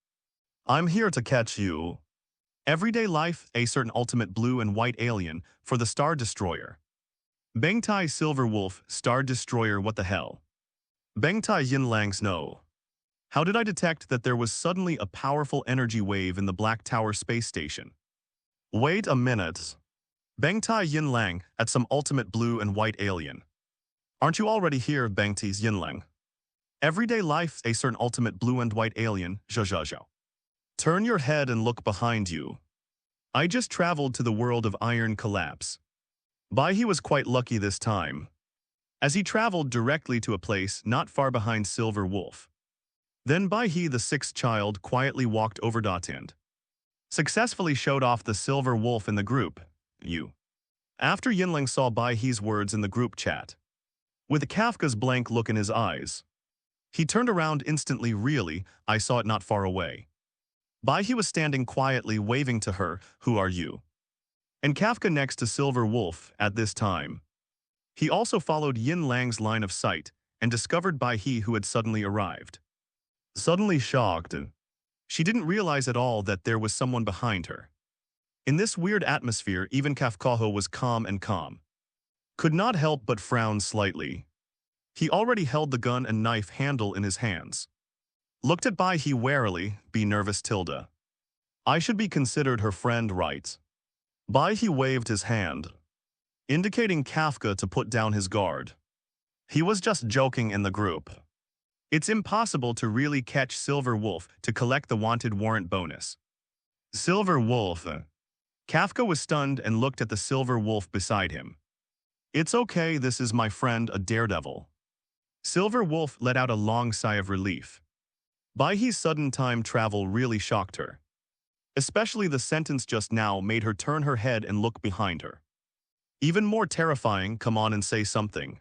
I'm here to catch you. Everyday life, a certain ultimate blue and white alien, for the Star Destroyer. Bangtai Silverwolf, Star Destroyer, what the hell? Bangtai Yinlang's no. How did I detect that there was suddenly a powerful energy wave in the Black Tower space station? Wait a minute. Bangtai Yinlang, at some ultimate blue and white alien. Aren't you already here, Bangti's Yinlang? Everyday life, a certain ultimate blue and white alien, zhao. Turn your head and look behind you. I just traveled to the world of iron collapse. Bai He was quite lucky this time, as he traveled directly to a place not far behind Silver Wolf. Then Bai He, the sixth child, quietly walked over and successfully showed off the Silver Wolf in the group. You. After Yinling saw Bai He's words in the group chat, with Kafka's blank look in his eyes, he turned around instantly. Really, I saw it not far away. Bai He was standing quietly waving to her, "Who are you?" And Kafka next to Silver Wolf at this time. He also followed Yin Lang's line of sight and discovered Bai He, who had suddenly arrived. Suddenly shocked, she didn't realize at all that there was someone behind her. In this weird atmosphere, even Kafkaho was calm and calm. Could not help but frown slightly. He already held the gun and knife handle in his hands. Looked at Bai He warily. Be nervous, Tilda. I should be considered her friend, right? Bai He waved his hand, indicating Kafka to put down his guard. He was just joking in the group. It's impossible to really catch Silver Wolf to collect the wanted warrant bonus. Silver Wolf. Kafka was stunned and looked at the Silver Wolf beside him. It's okay, this is my friend, a daredevil. Silver Wolf let out a long sigh of relief. Bai He's sudden time travel really shocked her. Especially the sentence just now made her turn her head and look behind her. Even more terrifying, come on and say something.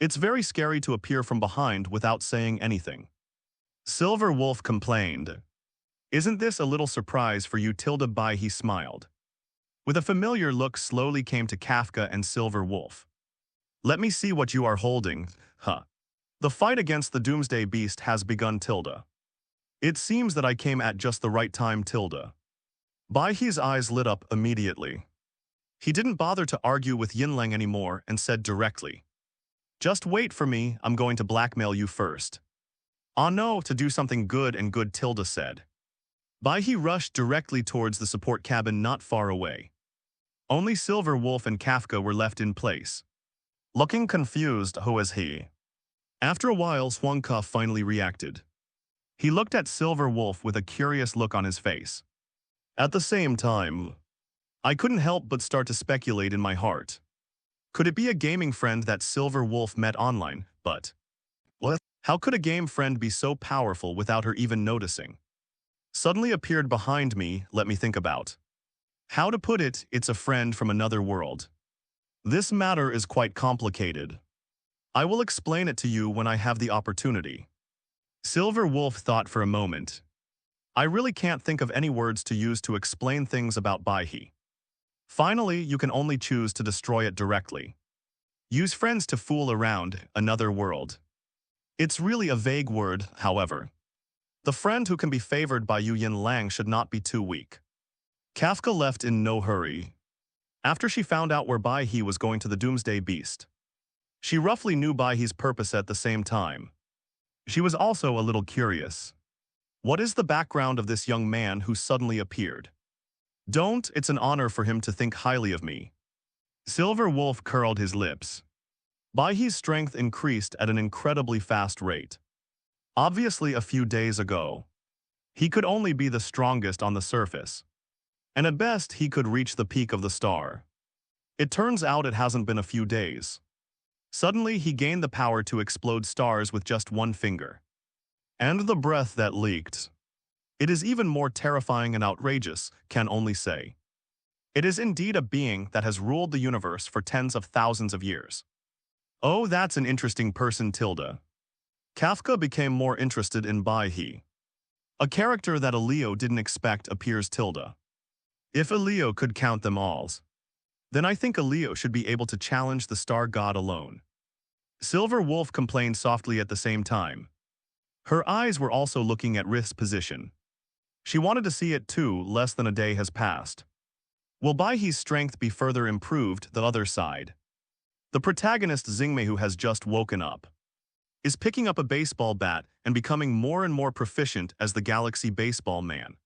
It's very scary to appear from behind without saying anything. Silver Wolf complained. Isn't this a little surprise for you, Tilda? Bai He smiled. With a familiar look slowly came to Kafka and Silver Wolf. Let me see what you are holding, huh? The fight against the Doomsday Beast has begun, Tilda. It seems that I came at just the right time, Tilda. Bai He's eyes lit up immediately. He didn't bother to argue with Yinlang anymore and said directly, just wait for me, I'm going to blackmail you first. Oh no, to do something good and good, Tilda said. Bai He rushed directly towards the support cabin not far away. Only Silver Wolf and Kafka were left in place. Looking confused, who is he? After a while, Huangka finally reacted. He looked at Silver Wolf with a curious look on his face. At the same time, I couldn't help but start to speculate in my heart. Could it be a gaming friend that Silver Wolf met online, but what? How could a game friend be so powerful without her even noticing? Suddenly appeared behind me, let me think about. How to put it, it's a friend from another world. This matter is quite complicated. I will explain it to you when I have the opportunity. Silver Wolf thought for a moment. I really can't think of any words to use to explain things about Bai He. Finally, you can only choose to destroy it directly. Use friends to fool around, another world. It's really a vague word, however. The friend who can be favored by Yu Yin Lang should not be too weak. Kafka left in no hurry. After she found out where Bai He was going to the Doomsday Beast, she roughly knew Bai He's purpose at the same time. She was also a little curious. What is the background of this young man who suddenly appeared? It's an honor for him to think highly of me. Silver Wolf curled his lips. Bai He's strength increased at an incredibly fast rate. Obviously, a few days ago, he could only be the strongest on the surface. And at best, he could reach the peak of the star. It turns out it hasn't been a few days. Suddenly, he gained the power to explode stars with just one finger. And the breath that leaked. It is even more terrifying and outrageous, can only say. It is indeed a being that has ruled the universe for tens of thousands of years. Oh, that's an interesting person, Tilda. Kafka became more interested in Bai He. A character that Elio didn't expect appears, Tilda. If Elio could count them all, then I think Elio should be able to challenge the star god alone. Silver Wolf complained softly at the same time. Her eyes were also looking at Rith's position. She wanted to see it too. Less than a day has passed. Will Bai He's strength be further improved? The other side. The protagonist Xingmei, who has just woken up, is picking up a baseball bat and becoming more and more proficient as the Galaxy Baseball Man.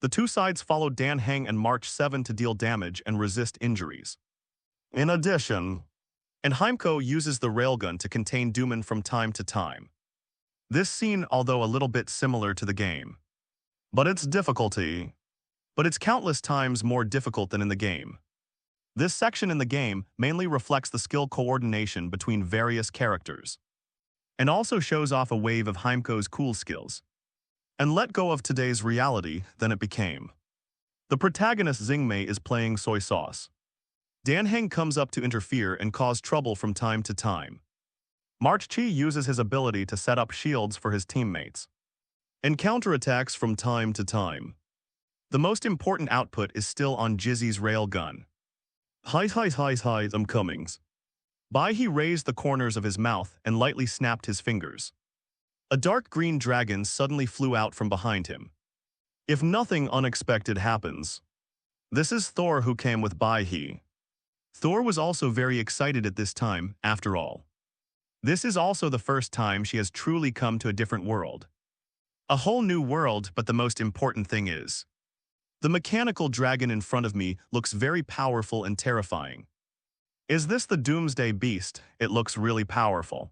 The two sides followed Dan Heng and March 7 to deal damage and resist injuries. In addition, and Heimko uses the railgun to contain Dooman from time to time. This scene, although a little bit similar to the game, but it's countless times more difficult than in the game. This section in the game mainly reflects the skill coordination between various characters, and also shows off a wave of Heimko's cool skills. And let go of today's reality than it became. The protagonist Xingmei is playing soy sauce. Dan Heng comes up to interfere and cause trouble from time to time. March Chi uses his ability to set up shields for his teammates and counterattacks from time to time. The most important output is still on Jizzy's railgun. Hi, I'm coming. Bai He raised the corners of his mouth and lightly snapped his fingers. A dark green dragon suddenly flew out from behind him. If nothing unexpected happens. This is Thor who came with Bai He. Thor was also very excited at this time, after all. This is also the first time she has truly come to a different world. A whole new world, but the most important thing is, the mechanical dragon in front of me looks very powerful and terrifying. Is this the Doomsday Beast? It looks really powerful.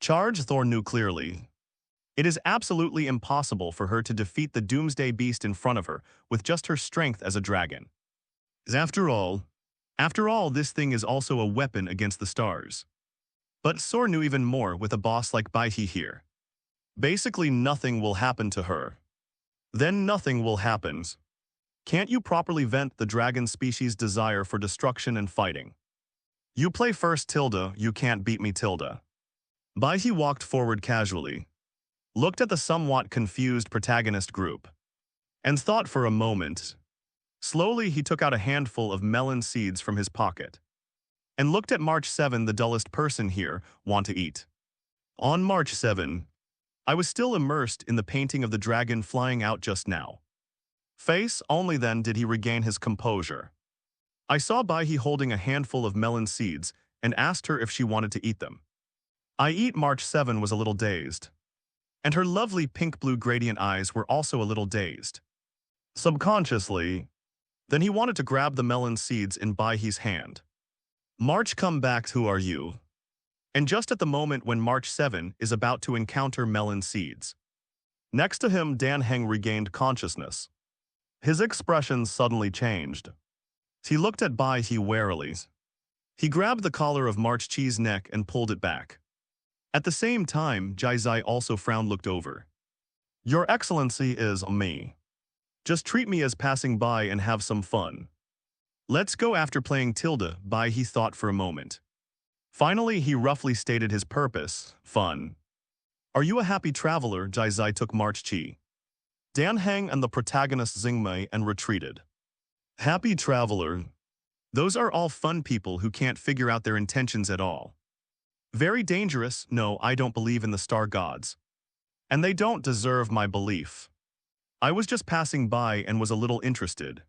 Charge, Thor knew clearly. It is absolutely impossible for her to defeat the Doomsday Beast in front of her with just her strength as a dragon. After all, this thing is also a weapon against the stars. But Thor knew even more with a boss like Bai He here. Basically nothing will happen to her. Then nothing will happen. Can't you properly vent the dragon species' desire for destruction and fighting? You play first, Tilda, you can't beat me, Tilda. Bai He walked forward casually, looked at the somewhat confused protagonist group, and thought for a moment. Slowly he took out a handful of melon seeds from his pocket, and looked at March 7, the dullest person here, want to eat. On March 7, I was still immersed in the painting of the dragon flying out just now. Face, only then did he regain his composure. I saw Bai He holding a handful of melon seeds and asked her if she wanted to eat them. March 7 was a little dazed, and her lovely pink-blue gradient eyes were also a little dazed. Subconsciously, then he wanted to grab the melon seeds in Bai He's hand. March, come back, who are you? And just at the moment when March 7 is about to encounter melon seeds, next to him Dan Heng regained consciousness. His expression suddenly changed. He looked at Bai He warily. He grabbed the collar of March Chi's neck and pulled it back. At the same time, Jai Zai also frowned, looked over. Your Excellency is me. Just treat me as passing by and have some fun. Let's go after playing Tilda, Bai He thought for a moment. Finally, he roughly stated his purpose, fun. Are you a happy traveler? Jai Zai took March Chi, Dan Heng and the protagonist Xingmei and retreated. Happy traveler. Those are all fun people who can't figure out their intentions at all. Very dangerous. No, I don't believe in the star gods. And they don't deserve my belief. I was just passing by and was a little interested.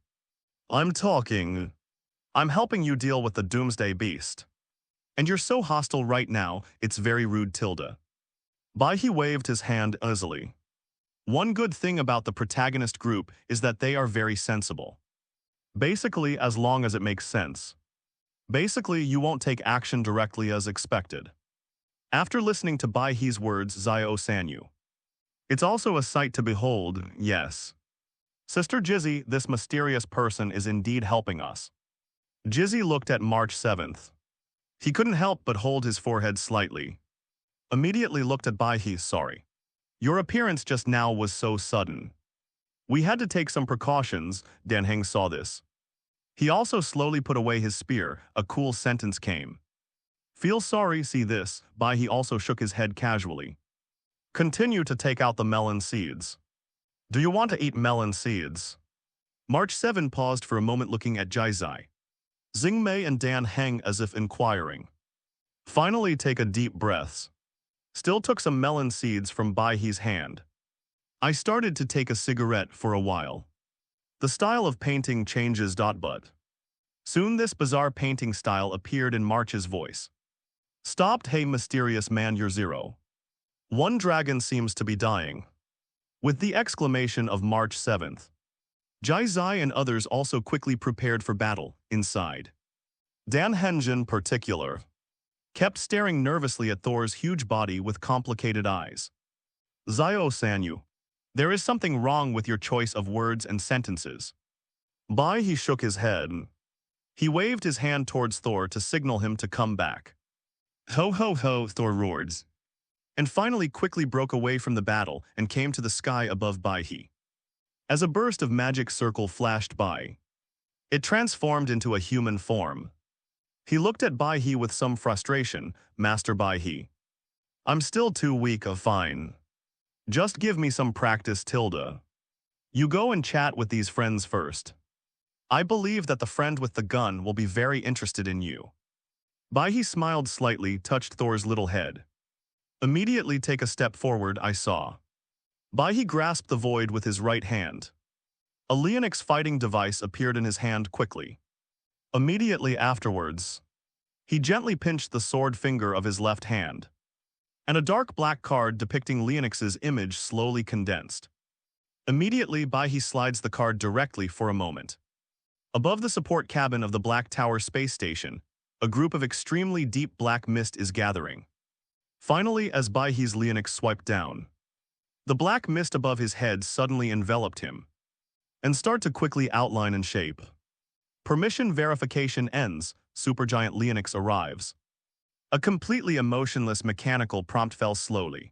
I'm helping you deal with the Doomsday Beast. And you're so hostile right now, it's very rude, Tilda. Bai He waved his hand easily. One good thing about the protagonist group is that they are very sensible. Basically, as long as it makes sense. Basically, you won't take action directly as expected. After listening to Bai He's words, Zio Sanyu. It's also a sight to behold, yes. Sister Jizzy, this mysterious person is indeed helping us. Jizzy looked at March 7th. He couldn't help but hold his forehead slightly. Immediately looked at Bai He, sorry. Your appearance just now was so sudden. We had to take some precautions, Dan Heng saw this. He also slowly put away his spear, a cool sentence came. Feel sorry, see this, Bai He also shook his head casually. Continue to take out the melon seeds. Do you want to eat melon seeds? March 7 paused for a moment looking at Jai Zai, Xingmei and Dan Heng as if inquiring. Finally take a deep breath. Still took some melon seeds from Bai He's hand. I started to take a cigarette for a while. The style of painting changes, but soon this bizarre painting style appeared in March's voice. Stopped, hey mysterious man, you're zero. One dragon seems to be dying. With the exclamation of March 7th. Jai Zai and others also quickly prepared for battle, inside. Dan Henjin particular kept staring nervously at Thor's huge body with complicated eyes. Zio Sanyu, there is something wrong with your choice of words and sentences. Bai He shook his head. He waved his hand towards Thor to signal him to come back. Ho ho ho, Thor roared, and finally quickly broke away from the battle and came to the sky above Bai He. As a burst of magic circle flashed by, it transformed into a human form. He looked at Bai He with some frustration. Master Bai He. I'm still too weak of fine. Just give me some practice, Tilda. You go and chat with these friends first. I believe that the friend with the gun will be very interested in you. Bai He smiled slightly, touched Thor's little head. Immediately take a step forward, I saw. Bai He grasped the void with his right hand. A Leonix fighting device appeared in his hand quickly. Immediately afterwards, he gently pinched the sword finger of his left hand, and a dark black card depicting Leonix's image slowly condensed. Immediately, Bai He slides the card directly for a moment. Above the support cabin of the Black Tower space station, a group of extremely deep black mist is gathering. Finally, as Bai He's Leonix swiped down, the black mist above his head suddenly enveloped him and start to quickly outline and shape. Permission verification ends, Supergiant Leonix arrives. A completely emotionless mechanical prompt fell slowly.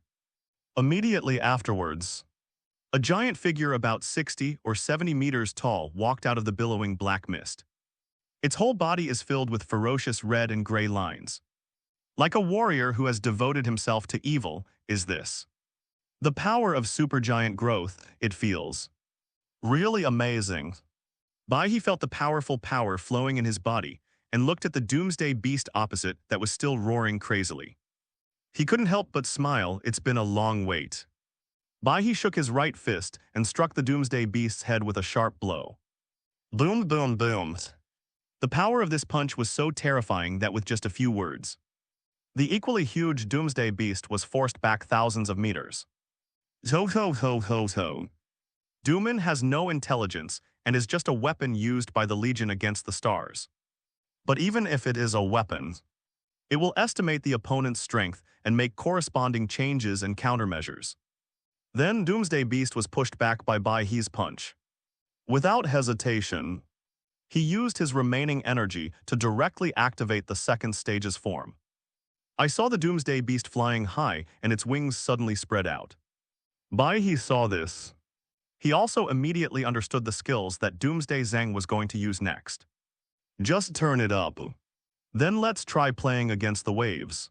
Immediately afterwards, a giant figure about 60 or 70 meters tall walked out of the billowing black mist. Its whole body is filled with ferocious red and gray lines. Like a warrior who has devoted himself to evil, is this. The power of supergiant growth, it feels. Really amazing. Bai He felt the powerful power flowing in his body and looked at the doomsday beast opposite that was still roaring crazily. He couldn't help but smile. It's been a long wait. Bai He shook his right fist and struck the doomsday beast's head with a sharp blow. Boom, boom, boom. The power of this punch was so terrifying that with just a few words, the equally huge doomsday beast was forced back thousands of meters. Ho ho ho ho ho. Dooman has no intelligence and is just a weapon used by the Legion against the stars. But even if it is a weapon, it will estimate the opponent's strength and make corresponding changes and countermeasures. Then Doomsday Beast was pushed back by Bai He's punch. Without hesitation, he used his remaining energy to directly activate the second stage's form. I saw the Doomsday Beast flying high and its wings suddenly spread out. Bai He saw this. He also immediately understood the skills that Doomsday Zhang was going to use next. Just turn it up. Then let's try playing against the waves.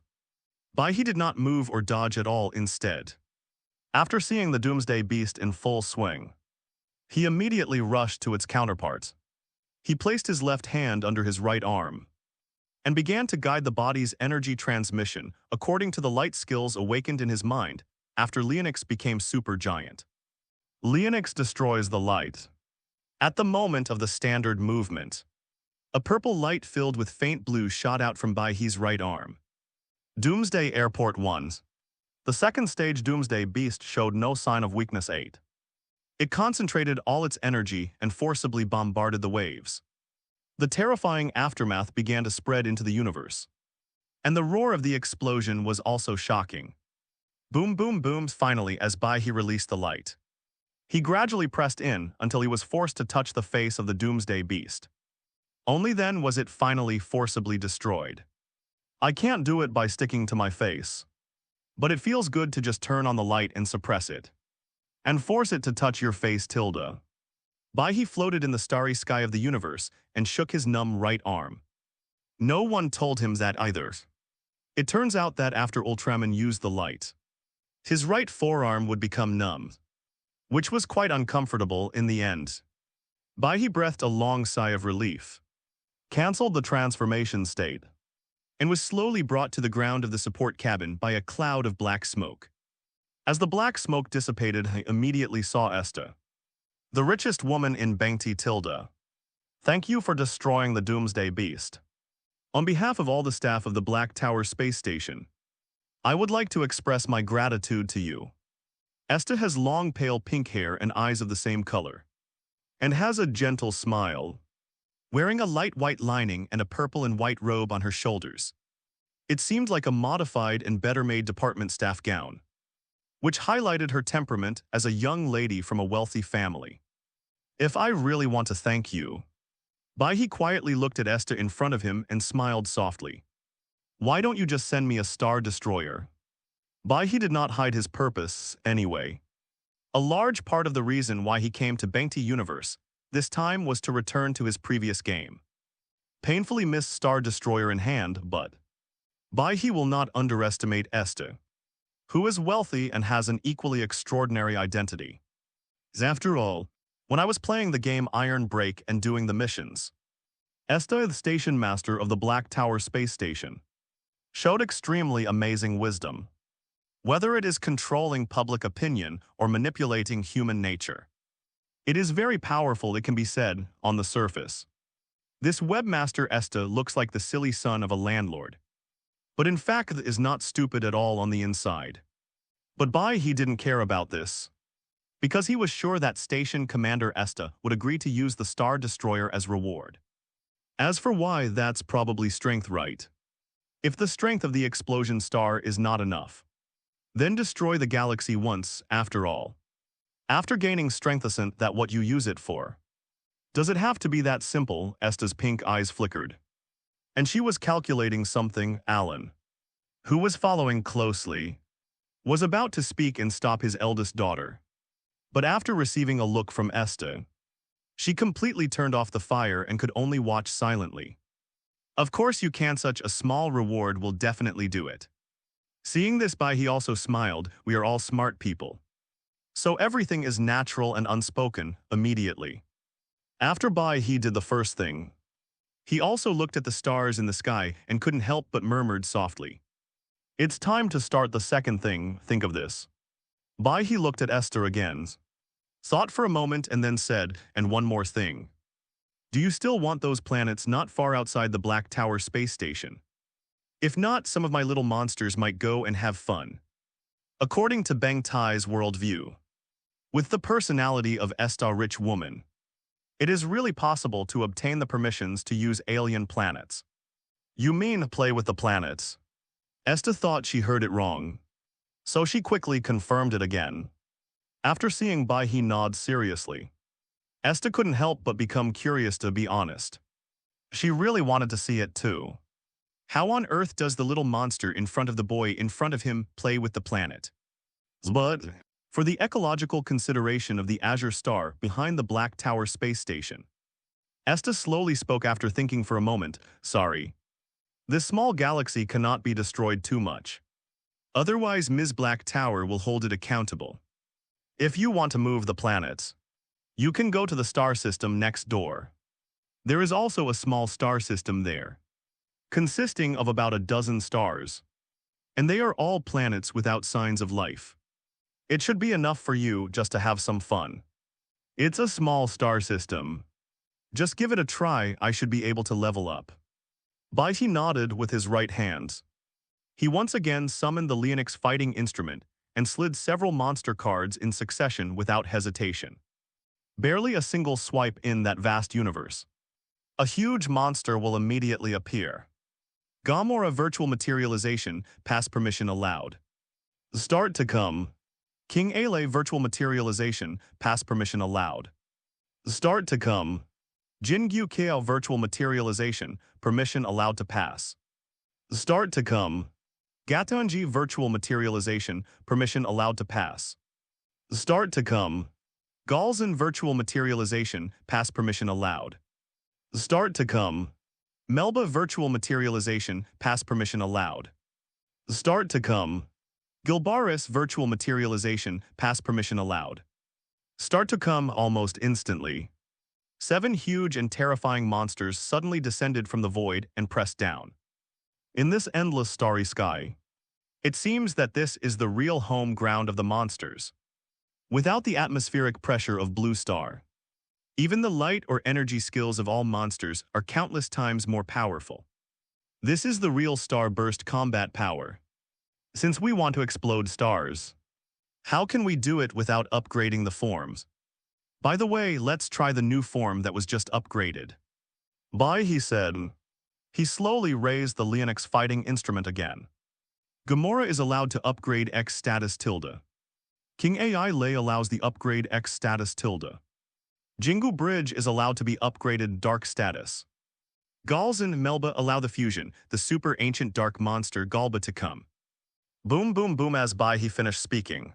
Bai He did not move or dodge at all instead. After seeing the Doomsday Beast in full swing, he immediately rushed to its counterpart. He placed his left hand under his right arm and began to guide the body's energy transmission according to the light skills awakened in his mind after Leonix became supergiant. Leonix destroys the light. At the moment of the standard movement, a purple light filled with faint blue shot out from Bai He's right arm. Doomsday Airport 1. The second stage Doomsday Beast showed no sign of weakness 8. It concentrated all its energy and forcibly bombarded the waves. The terrifying aftermath began to spread into the universe. And the roar of the explosion was also shocking. Boom boom booms finally as Bai He released the light. He gradually pressed in until he was forced to touch the face of the Doomsday Beast. Only then was it finally forcibly destroyed. I can't do it by sticking to my face. But it feels good to just turn on the light and suppress it. And force it to touch your face, Tilda. Bai He floated in the starry sky of the universe and shook his numb right arm. No one told him that either. It turns out that after Ultraman used the light, his right forearm would become numb, which was quite uncomfortable in the end. Bai He breathed a long sigh of relief, canceled the transformation state, and was slowly brought to the ground of the support cabin by a cloud of black smoke. As the black smoke dissipated, I immediately saw Esta, the richest woman in Bangti Tilda. Thank you for destroying the Doomsday Beast. On behalf of all the staff of the Black Tower space station, I would like to express my gratitude to you. Esta has long pale pink hair and eyes of the same color, and has a gentle smile, wearing a light white lining and a purple and white robe on her shoulders. It seemed like a modified and better-made department staff gown, which highlighted her temperament as a young lady from a wealthy family. If I really want to thank you. Bai He quietly looked at Esta in front of him and smiled softly. Why don't you just send me a star destroyer? Bai He did not hide his purpose, anyway. A large part of the reason why he came to Bangti Universe this time was to return to his previous game. painfully missed Star Destroyer in hand, but Bai He will not underestimate Esther, who is wealthy and has an equally extraordinary identity. After all, when I was playing the game Iron Break and doing the missions, Esther, the station master of the Black Tower space station, showed extremely amazing wisdom. Whether it is controlling public opinion or manipulating human nature, it is very powerful, it can be said, on the surface. This webmaster Esther looks like the silly son of a landlord, but in fact is not stupid at all on the inside. But Bai He didn't care about this, because he was sure that Station Commander Esther would agree to use the Star Destroyer as reward. As for why, that's probably strength, right? If the strength of the explosion star is not enough, then destroy the galaxy once, after all. After gaining strength, isn't that what you use it for? Does it have to be that simple? Esther's pink eyes flickered. And she was calculating something. Alan, who was following closely, was about to speak and stop his eldest daughter. But after receiving a look from Esther, she completely turned off the fire and could only watch silently. Of course you can, such a small reward will definitely do it. Seeing this, Bai He also smiled. We are all smart people, so everything is natural and unspoken immediately. After Bai He did the first thing, he also looked at the stars in the sky and couldn't help but murmured softly, "It's time to start the second thing, think of this." Bai He looked at Esther again, thought for a moment and then said, "And one more thing. Do you still want those planets not far outside the Black Tower space station? If not, some of my little monsters might go and have fun." According to Beng Tai's worldview, with the personality of Esther, rich woman, it is really possible to obtain the permissions to use alien planets. You mean play with the planets? Esther thought she heard it wrong, so she quickly confirmed it again. After seeing Bai He nod seriously, Esther couldn't help but become curious, to be honest. She really wanted to see it too. How on earth does the little monster in front of the boy in front of him play with the planet? But for the ecological consideration of the azure star behind the Black Tower space station, Esther slowly spoke after thinking for a moment. "Sorry. This small galaxy cannot be destroyed too much. Otherwise Ms. Black Tower will hold it accountable. If you want to move the planets, you can go to the star system next door. There is also a small star system there, consisting of about a dozen stars, and they are all planets without signs of life. It should be enough for you just to have some fun. It's a small star system. Just give it a try, I should be able to level up." Bai He nodded with his right hand. He once again summoned the Leonix fighting instrument and slid several monster cards in succession without hesitation. Barely a single swipe in that vast universe, a huge monster will immediately appear. Gomora virtual materialization, pass permission allowed. Start to come. King Ale virtual materialization, pass permission allowed. Start to come. Jingyu Kiao virtual materialization, permission allowed to pass. Start to come. Gatonji virtual materialization, permission allowed to pass. Start to come. Galzin virtual materialization, pass permission allowed. Start to come. Melba virtual materialization, pass permission allowed. Start to come. Gilbaris virtual materialization, pass permission allowed. Start to come. Almost instantly, 7 huge and terrifying monsters suddenly descended from the void and pressed down. In this endless starry sky, it seems that this is the real home ground of the monsters. Without the atmospheric pressure of Blue Star, even the light or energy skills of all monsters are countless times more powerful. This is the real starburst combat power. Since we want to explode stars, how can we do it without upgrading the forms? By the way, let's try the new form that was just upgraded. Bai He said. He slowly raised the Leonix fighting instrument again. Gomora is allowed to upgrade X status tilde. King AI Lei allows the upgrade X status tilde. Jingu Bridge is allowed to be upgraded dark status. Galzin and Melba allow the fusion, the super ancient dark monster Galba to come. Boom boom boom. As Bai He finished speaking,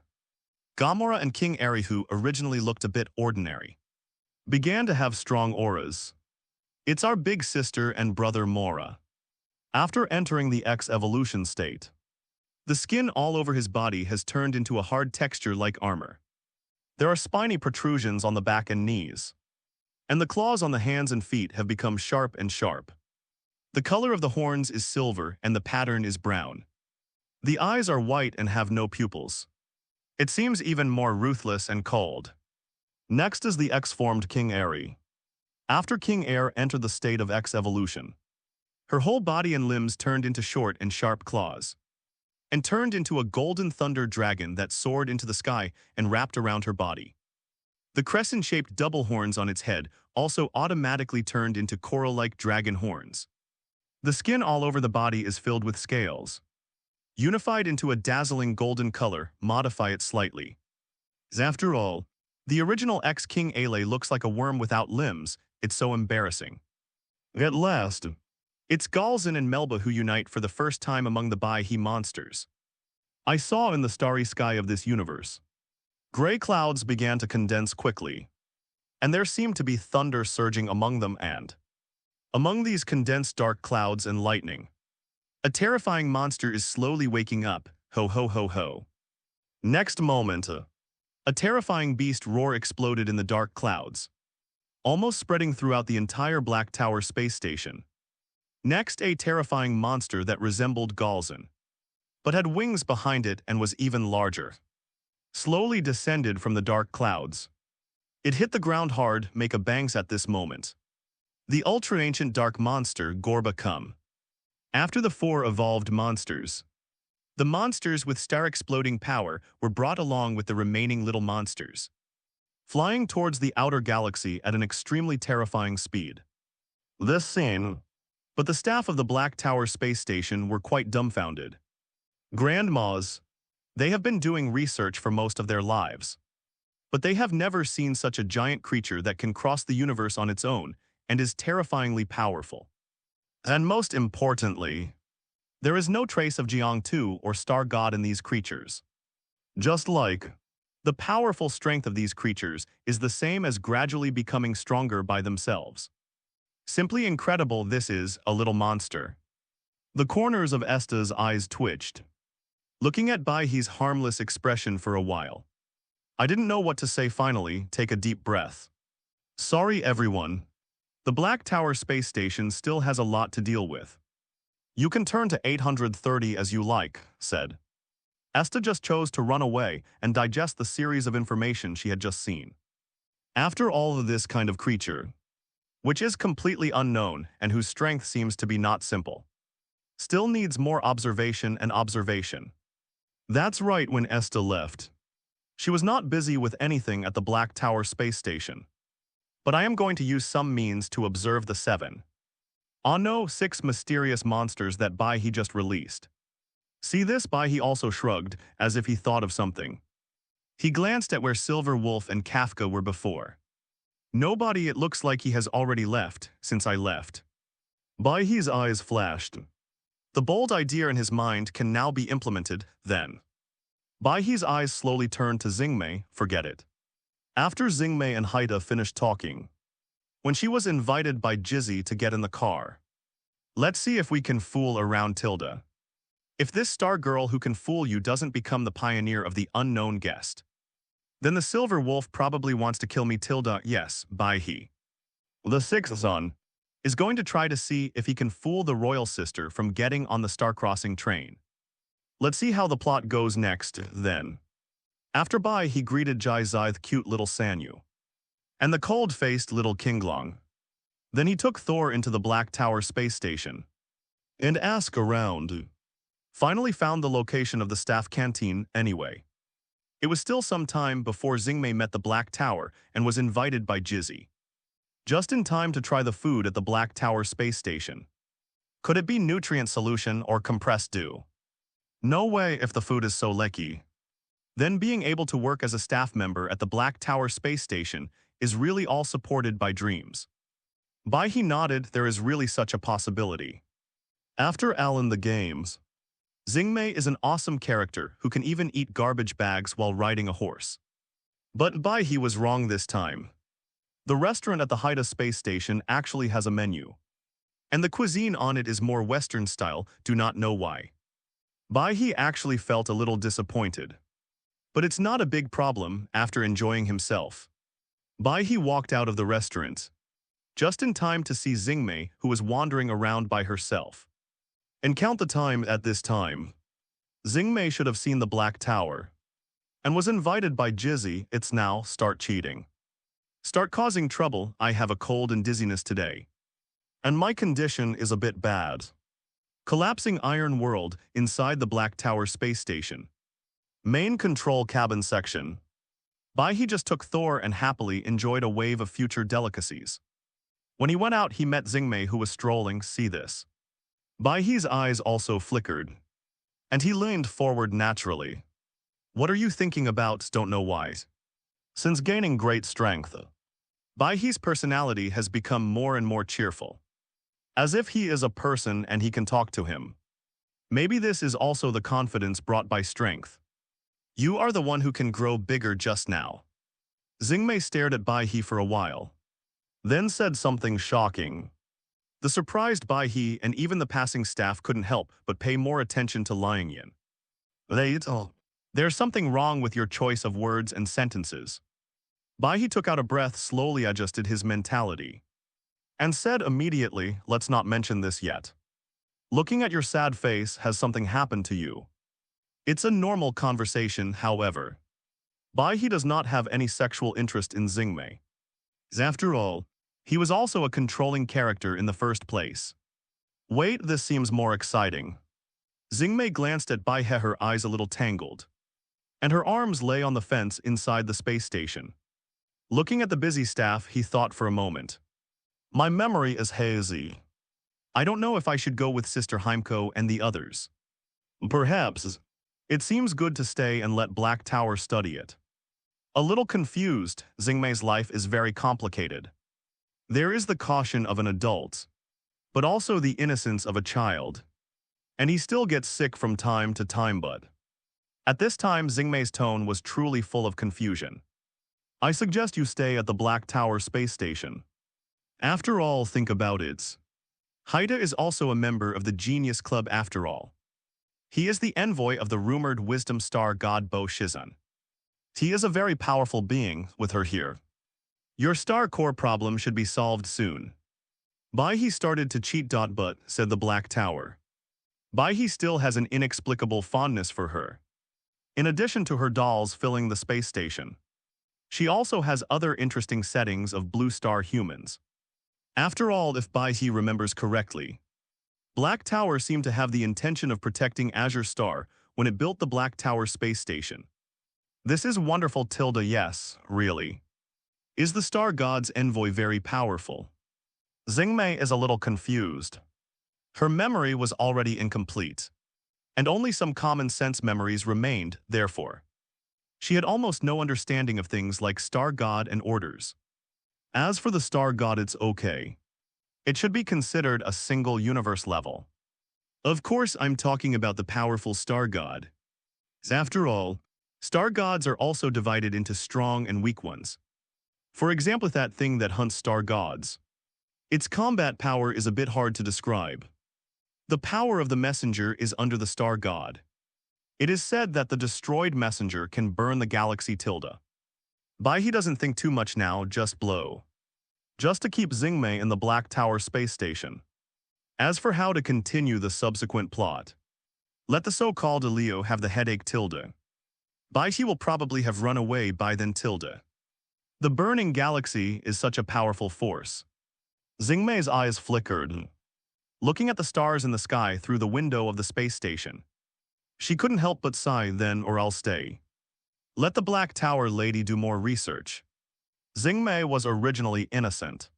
Gomora and King Ari, who originally looked a bit ordinary, began to have strong auras. It's our big sister and brother Mora. After entering the X evolution state, the skin all over his body has turned into a hard texture like armor. There are spiny protrusions on the back and knees, and the claws on the hands and feet have become sharp and sharp. The color of the horns is silver and the pattern is brown. The eyes are white and have no pupils. It seems even more ruthless and cold. Next is the X-formed King Aerie. After King Air entered the state of X evolution, her whole body and limbs turned into short and sharp claws, and turned into a golden thunder dragon that soared into the sky and wrapped around her body. The crescent-shaped double horns on its head also automatically turned into coral-like dragon horns. The skin all over the body is filled with scales, unified into a dazzling golden color. Modify it slightly. After all, the original X-King Aerie looks like a worm without limbs. It's so embarrassing. At last, it's Galzin and Melba who unite for the first time among the Bai He monsters. I saw in the starry sky of this universe, gray clouds began to condense quickly, and there seemed to be thunder surging among them, and among these condensed dark clouds and lightning, a terrifying monster is slowly waking up. Ho ho ho ho. Next moment, a terrifying beast roar exploded in the dark clouds, almost spreading throughout the entire Black Tower space station. Next, a terrifying monster that resembled Galzin, but had wings behind it and was even larger, slowly descended from the dark clouds. It hit the ground hard, make a bangs at this moment. The ultra-ancient dark monster Gorba come. After the 4 evolved monsters, the monsters with star-exploding power were brought along with the remaining little monsters, flying towards the outer galaxy at an extremely terrifying speed. This scene, but the staff of the Black Tower space station were quite dumbfounded. Grandmas, they have been doing research for most of their lives, but they have never seen such a giant creature that can cross the universe on its own and is terrifyingly powerful. And most importantly, there is no trace of Jiang-Tu or Star God in these creatures. Just like, the powerful strength of these creatures is the same as gradually becoming stronger by themselves. Simply incredible. This is a little monster. The corners of Esta's eyes twitched, looking at Bai He's harmless expression for a while. I didn't know what to say. Finally, take a deep breath. Sorry everyone. The Black Tower space station still has a lot to deal with. You can turn to 830 as you like, said. Esta just chose to run away and digest the series of information she had just seen. After all of this kind of creature, which is completely unknown and whose strength seems to be not simple, still needs more observation and observation. That's right. When Esta left, she was not busy with anything at the Black Tower space station. But I am going to use some means to observe the 7. No 6 mysterious monsters that Bai He just released. See this? Bai He also shrugged, as if he thought of something. He glanced at where Silver Wolf and Kafka were before. Nobody. It looks like he has already left, since I left. Bai He's eyes flashed. The bold idea in his mind can now be implemented, then. Bai He's eyes slowly turned to Xingmei. Forget it. After Xingmei and Haida finished talking, when she was invited by Jizzy to get in the car, let's see if we can fool around Tilda. If this star girl who can fool you doesn't become the pioneer of the unknown guest, then the Silver Wolf probably wants to kill me. Tilda, yes, Bai He. The 6th son is going to try to see if he can fool the royal sister from getting on the star-crossing train. Let's see how the plot goes next, then. After Bai He greeted Jai Zai, cute little Sanyu, and the cold-faced little Kinglong. Then he took Thor into the Black Tower space station and asked around. Finally found the location of the staff canteen anyway. It was still some time before Xingmei met the Black Tower and was invited by Jizzy. Just in time to try the food at the Black Tower space station. Could it be nutrient solution or compressed dew? No way if the food is so lecky. Then being able to work as a staff member at the Black Tower space station is really all supported by dreams. Bai He nodded. There is really such a possibility. After Alan the games, Xingmei is an awesome character who can even eat garbage bags while riding a horse. But Bai He was wrong this time. The restaurant at the Haida space station actually has a menu, and the cuisine on it is more Western style, do not know why. Bai He actually felt a little disappointed. But it's not a big problem after enjoying himself. Bai He walked out of the restaurant, just in time to see Xingmei, who was wandering around by herself. And count the time at this time. Xingmei should have seen the Black Tower, and was invited by Jizzy. It's now start cheating. Start causing trouble. I have a cold and dizziness today. And my condition is a bit bad. Collapsing iron world inside the Black Tower space station. Main control cabin section. Bai He just took Thor and happily enjoyed a wave of future delicacies. When he went out, he met Xingmei, who was strolling. See this. Bai He's eyes also flickered, and he leaned forward naturally. What are you thinking about? Don't know why. Since gaining great strength, Bai He's personality has become more and more cheerful. As if he is a person and he can talk to him. Maybe this is also the confidence brought by strength. You are the one who can grow bigger just now. Xingmei stared at Bai He for a while, then said something shocking. The surprised Bai He and even the passing staff couldn't help but pay more attention to Liang Yin. There's something wrong with your choice of words and sentences. Bai He took out a breath, slowly adjusted his mentality, and said immediately, let's not mention this yet. Looking at your sad face, has something happened to you? It's a normal conversation, however. Bai He does not have any sexual interest in Xingmei. After all, he was also a controlling character in the first place. Wait, this seems more exciting. Xingmei glanced at Bai He, her eyes a little tangled, and her arms lay on the fence inside the space station. Looking at the busy staff, he thought for a moment. My memory is hazy. I don't know if I should go with Sister Heimko and the others. Perhaps. It seems good to stay and let Black Tower study it. A little confused, Xingmei's life is very complicated. There is the caution of an adult, but also the innocence of a child. And he still gets sick from time to time, but at this time Xingmei's tone was truly full of confusion. I suggest you stay at the Black Tower space station. After all, think about it. Haida is also a member of the Genius Club after all. He is the envoy of the rumored wisdom star god Bo Shizun. He is a very powerful being with her here. Your star core problem should be solved soon. Bai He started to cheat. But, said the Black Tower. Bai He still has an inexplicable fondness for her. In addition to her dolls filling the space station, she also has other interesting settings of blue star humans. After all, if Bai He remembers correctly, Black Tower seemed to have the intention of protecting Azure Star when it built the Black Tower space station. This is wonderful. Yes, really. Is the Star God's envoy very powerful? Xingmei is a little confused. Her memory was already incomplete, and only some common sense memories remained, therefore. She had almost no understanding of things like Star God and orders. As for the Star God, it's okay. It should be considered a single universe level. Of course, I'm talking about the powerful Star God. After all, Star Gods are also divided into strong and weak ones. For example, that thing that hunts Star Gods. Its combat power is a bit hard to describe. The power of the messenger is under the Star God. It is said that the destroyed messenger can burn the galaxy. Bai He doesn't think too much now, just blow. Just to keep Xingmei in the Black Tower space station. As for how to continue the subsequent plot, let the so-called Leo have the headache. Bai He will probably have run away by then. The burning galaxy is such a powerful force. Xingmei's eyes flickered, looking at the stars in the sky through the window of the space station. She couldn't help but sigh. Then or I'll stay. Let the Black Tower lady do more research. Xingmei was originally innocent,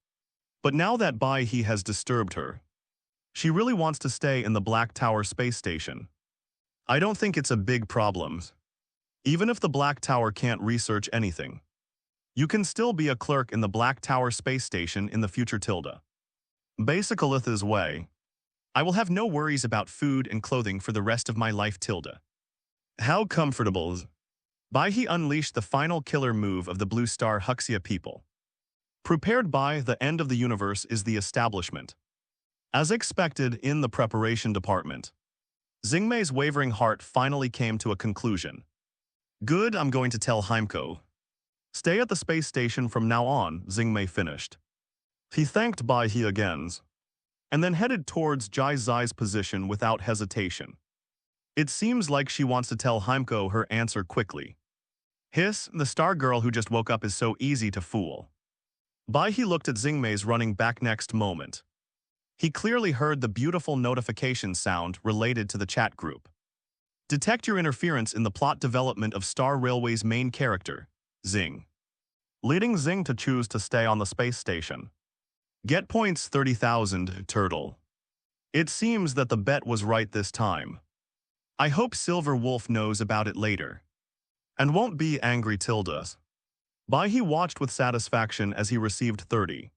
but now that Bai He has disturbed her, she really wants to stay in the Black Tower space station. I don't think it's a big problem. Even if the Black Tower can't research anything, you can still be a clerk in the Black Tower space station in the future. Basicalith's way. I will have no worries about food and clothing for the rest of my life. How comfortable. Bai He unleashed the final killer move of the Blue Star Huxia people. Prepared by the end of the universe is the establishment. As expected in the preparation department, Xingmei's wavering heart finally came to a conclusion. Good, I'm going to tell Heimko. Stay at the space station from now on, Xingmei finished. He thanked Bai He again, and then headed towards Jai Zai's position without hesitation. It seems like she wants to tell Heimko her answer quickly. Hiss, the star girl who just woke up is so easy to fool. Bai He looked at Xingmei's running back next moment. He clearly heard the beautiful notification sound related to the chat group. Detect your interference in the plot development of Star Railway's main character, Xing. Leading Xing to choose to stay on the space station. Get points 30,000, Turtle. It seems that the bet was right this time. I hope Silver Wolf knows about it later. And won't be angry Tilda. Bai He watched with satisfaction as he received 30.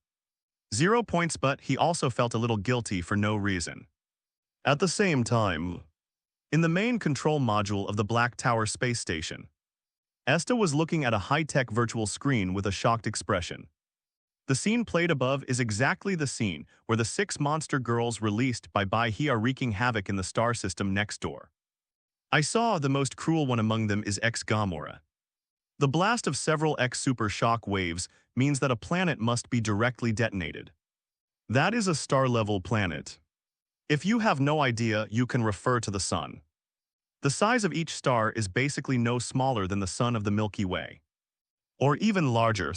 0 points, but he also felt a little guilty for no reason. At the same time, in the main control module of the Black Tower space station, Esta was looking at a high-tech virtual screen with a shocked expression. The scene played above is exactly the scene where the 6 monster girls released by Bai He are wreaking havoc in the star system next door. I saw the most cruel one among them is Gomora. The blast of several X-super shock waves means that a planet must be directly detonated. That is a star-level planet. If you have no idea, you can refer to the Sun. The size of each star is basically no smaller than the Sun of the Milky Way. Or even larger.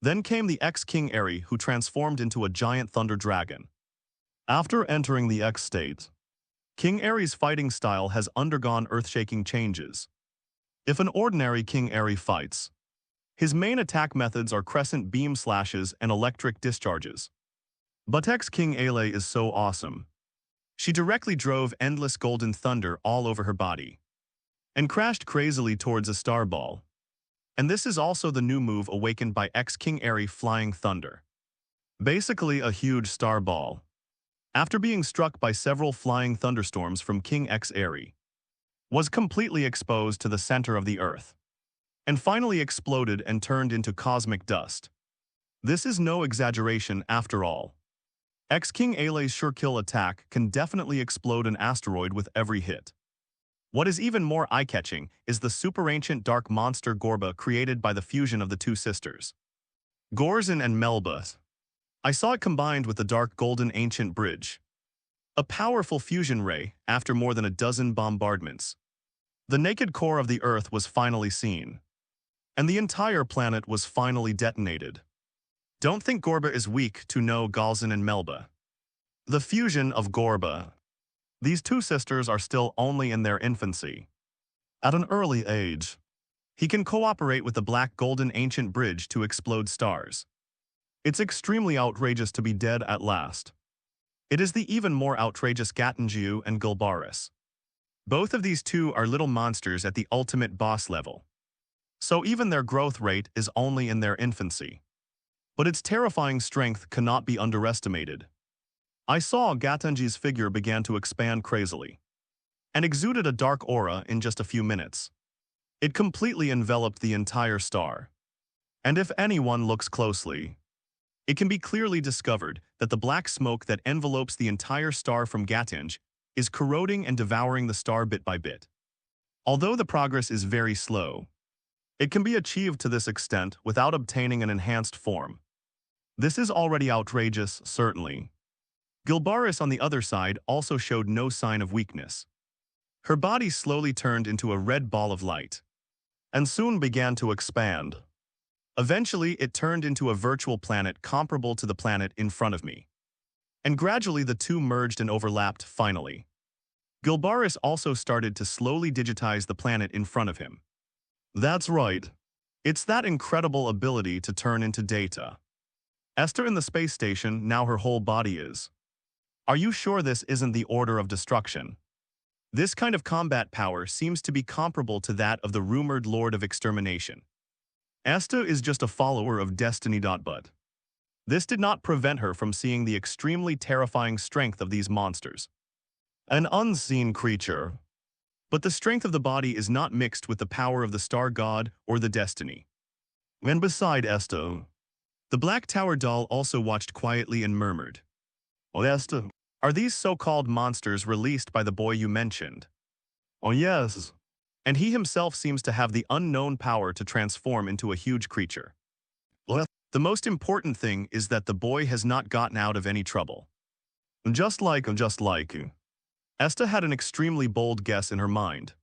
Then came the X-King Eri, who transformed into a giant thunder dragon. After entering the X state, King Eri's fighting style has undergone earth-shaking changes. If an ordinary King Eri fights, his main attack methods are crescent beam slashes and electric discharges. But X-King Ele is so awesome. She directly drove endless golden thunder all over her body and crashed crazily towards a star ball. And this is also the new move awakened by X-King Eri, Flying Thunder. Basically a huge star ball. After being struck by several flying thunderstorms from King X Eri, was completely exposed to the center of the Earth, and finally exploded and turned into cosmic dust. This is no exaggeration after all. X-King Ele's sure-kill attack can definitely explode an asteroid with every hit. What is even more eye-catching is the super-ancient dark monster Gorba created by the fusion of the two sisters, Gorzin and Melba. I saw it combined with the dark golden ancient bridge. A powerful fusion ray after more than a dozen bombardments. The naked core of the Earth was finally seen. And the entire planet was finally detonated. Don't think Gorba is weak to know Galzin and Melba. The fusion of Gorba. These two sisters are still only in their infancy. At an early age, he can cooperate with the black golden ancient bridge to explode stars. It's extremely outrageous to be dead at last. It is the even more outrageous Gatenjiu and Gulbaris. Both of these two are little monsters at the ultimate boss level. So even their growth rate is only in their infancy. But its terrifying strength cannot be underestimated. I saw Gatenji's figure began to expand crazily, and exuded a dark aura in just a few minutes. It completely enveloped the entire star. And if anyone looks closely, it can be clearly discovered that the black smoke that envelopes the entire star from Gatenj is corroding and devouring the star bit by bit. Although the progress is very slow, it can be achieved to this extent without obtaining an enhanced form. This is already outrageous, certainly. Gulbaris on the other side also showed no sign of weakness. Her body slowly turned into a red ball of light, and soon began to expand. Eventually, it turned into a virtual planet comparable to the planet in front of me. And gradually the two merged and overlapped finally. Gulbaris also started to slowly digitize the planet in front of him. That's right. It's that incredible ability to turn into data. Esther in the space station, now her whole body is. Are you sure this isn't the order of destruction? This kind of combat power seems to be comparable to that of the rumored Lord of Extermination. Asta is just a follower of Destiny. But this did not prevent her from seeing the extremely terrifying strength of these monsters. An unseen creature. But the strength of the body is not mixed with the power of the star god or the destiny. And beside Esto, The Black Tower doll also watched quietly and murmured, "Oh, Esther, are these so-called monsters released by the boy you mentioned?" "Oh, yes." And he himself seems to have the unknown power to transform into a huge creature. Well, the most important thing is that the boy has not gotten out of any trouble. Just like. Esther had an extremely bold guess in her mind.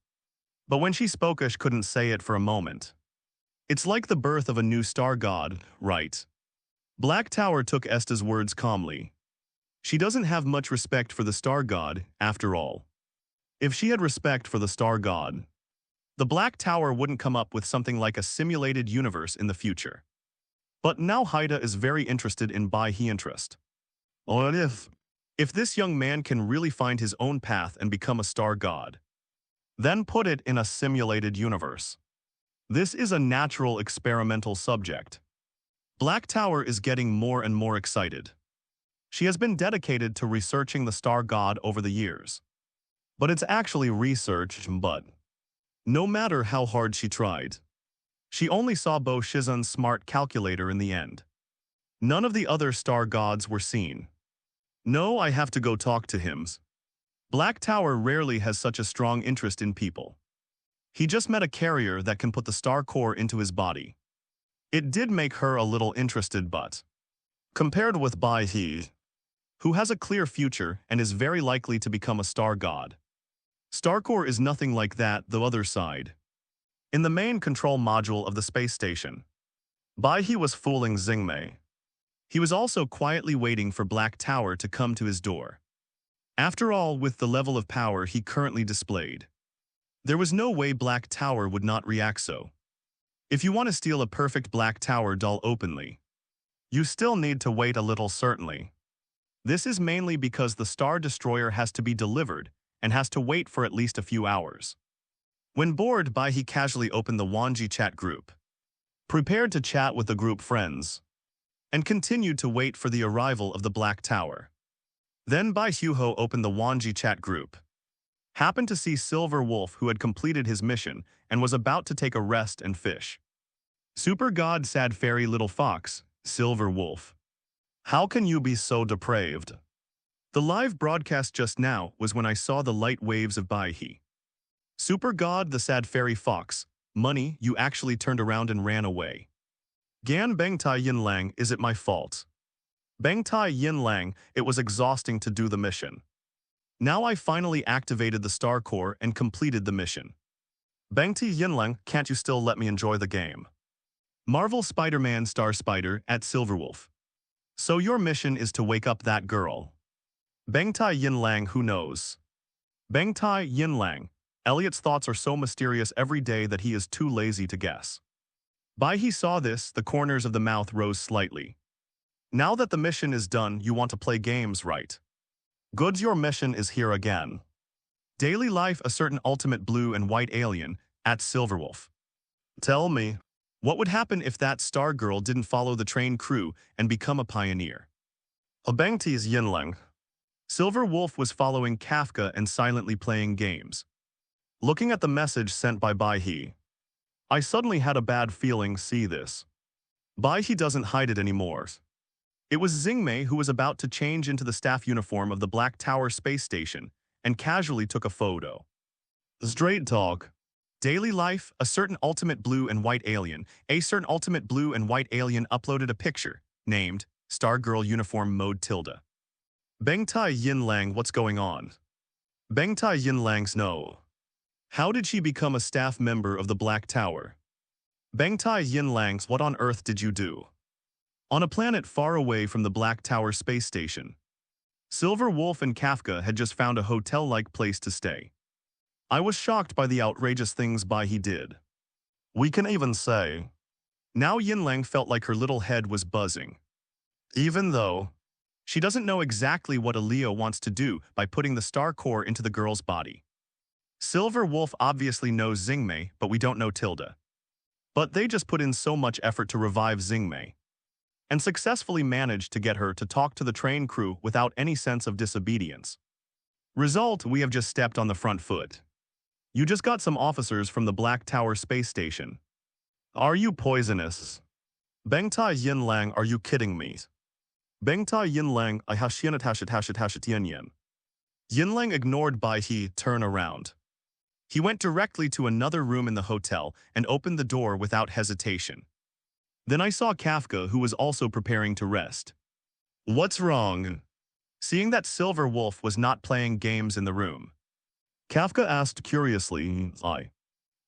But when she spoke, she couldn't say it for a moment. It's like the birth of a new star god, right? Black Tower took Esther's words calmly. She doesn't have much respect for the star god, after all. If she had respect for the star god, the Black Tower wouldn't come up with something like a simulated universe in the future. But now Haida is very interested in Bai He interest. What if this young man can really find his own path and become a star god, then put it in a simulated universe? This is a natural experimental subject. Black Tower is getting more and more excited. She has been dedicated to researching the star god over the years. But it's actually research, but no matter how hard she tried, she only saw Bo Shizun's smart calculator in the end. None of the other star gods were seen. No, I have to go talk to him. Black Tower rarely has such a strong interest in people. He just met a carrier that can put the star core into his body. It did make her a little interested, but compared with Bai He, who has a clear future and is very likely to become a star god, Starcore is nothing like that. The other side. In the main control module of the space station, Bai He was fooling Xingmei. He was also quietly waiting for Black Tower to come to his door. After all, with the level of power he currently displayed, there was no way Black Tower would not react so. If you want to steal a perfect Black Tower doll openly, you still need to wait a little, certainly. This is mainly because the Star Destroyer has to be delivered and has to wait for at least a few hours. When bored, Bai He casually opened the Wanji chat group, prepared to chat with the group friends, and continued to wait for the arrival of the Black Tower. Then Bai Huho opened the Wanji chat group, happened to see Silver Wolf, who had completed his mission and was about to take a rest and fish. Super God, sad fairy little fox, Silver Wolf. How can you be so depraved? The live broadcast just now was when I saw the light waves of Bai He. Super God, the sad fairy fox, money, you actually turned around and ran away. Gan Bengtai Yinlang, is it my fault? Bengtai Yinlang, it was exhausting to do the mission. Now I finally activated the star core and completed the mission. Bengtai Yinlang, can't you still let me enjoy the game? Marvel Spider-Man Star Spider at Silverwolf. So your mission is to wake up that girl. Bengtai Yinlang, who knows? Bengtai Yinlang, Elliot's thoughts are so mysterious every day that he is too lazy to guess. Bai He saw this, the corners of the mouth rose slightly. Now that the mission is done, you want to play games, right? Good, your mission is here again. Daily life, a certain ultimate blue and white alien, at Silverwolf. Tell me, what would happen if that star girl didn't follow the train crew and become a pioneer? Bengtai's Yinlang. Silver Wolf was following Kafka and silently playing games. Looking at the message sent by Bai He, I suddenly had a bad feeling. See this. Bai He doesn't hide it anymore. It was Xingmei who was about to change into the staff uniform of the Black Tower space station and casually took a photo. Straight talk. Daily life, a certain ultimate blue and white alien. A certain ultimate blue and white alien uploaded a picture, named Stargirl Uniform Mode tilde. Bengtai Yinlang, what's going on? Bengtai Yinlang's no. How did she become a staff member of the Black Tower? Bengtai Yinlang's, what on earth did you do? On a planet far away from the Black Tower space station, Silver Wolf and Kafka had just found a hotel-like place to stay. I was shocked by the outrageous things Bai He did. We can even say. Now Yinlang felt like her little head was buzzing. Even though she doesn't know exactly what Leo wants to do by putting the star core into the girl's body. Silver Wolf obviously knows Xingmei, but we don't know Tilda. But they just put in so much effort to revive Xingmei, and successfully managed to get her to talk to the train crew without any sense of disobedience. Result, we have just stepped on the front foot. You just got some officers from the Black Tower space station. Are you poisonous? Bengtai Yinlang, are you kidding me? Bengtai Yinlang, I hashianat yen yen. Yinlang ignored Bai He, turn around. He went directly to another room in the hotel and opened the door without hesitation. Then I saw Kafka, who was also preparing to rest. What's wrong? Seeing that Silver Wolf was not playing games in the room, Kafka asked curiously.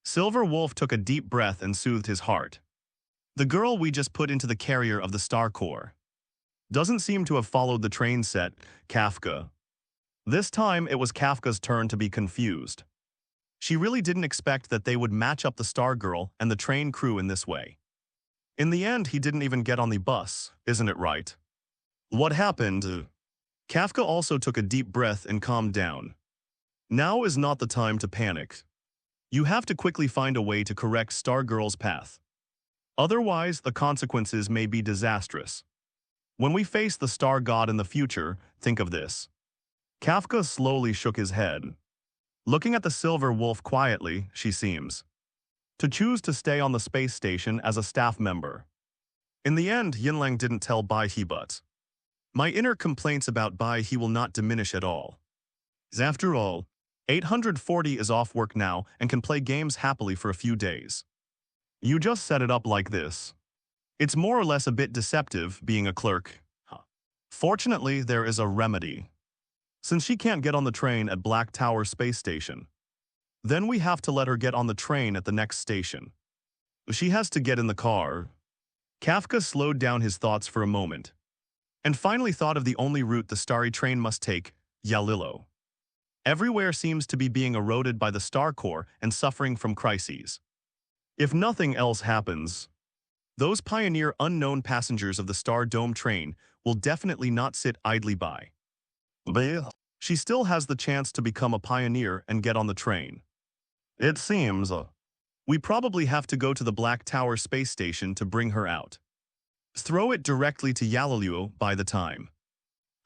Silver Wolf took a deep breath and soothed his heart. The girl we just put into the carrier of the Star Core doesn't seem to have followed the train set, Kafka. This time it was Kafka's turn to be confused. She really didn't expect that they would match up the Star Girl and the train crew in this way. In the end, he didn't even get on the bus, isn't it right? What happened? Kafka also took a deep breath and calmed down. Now is not the time to panic. You have to quickly find a way to correct Star Girl's path. Otherwise, the consequences may be disastrous. When we face the Star God in the future, think of this. Kafka slowly shook his head. Looking at the Silver Wolf quietly, she seems to choose to stay on the space station as a staff member. In the end, Yinlang didn't tell Bai He, but my inner complaints about Bai He will not diminish at all. After all, 840 is off work now and can play games happily for a few days. You just set it up like this. It's more or less a bit deceptive being a clerk. Fortunately, there is a remedy. Since she can't get on the train at Black Tower Space Station, then we have to let her get on the train at the next station. She has to get in the car. Kafka slowed down his thoughts for a moment, and finally thought of the only route the starry train must take, Yalilo. Everywhere seems to be being eroded by the Star Core and suffering from crises. If nothing else happens, those pioneer unknown passengers of the Star Dome train will definitely not sit idly by. She still has the chance to become a pioneer and get on the train. It seems we probably have to go to the Black Tower Space Station to bring her out. Throw it directly to Yalileo by the time.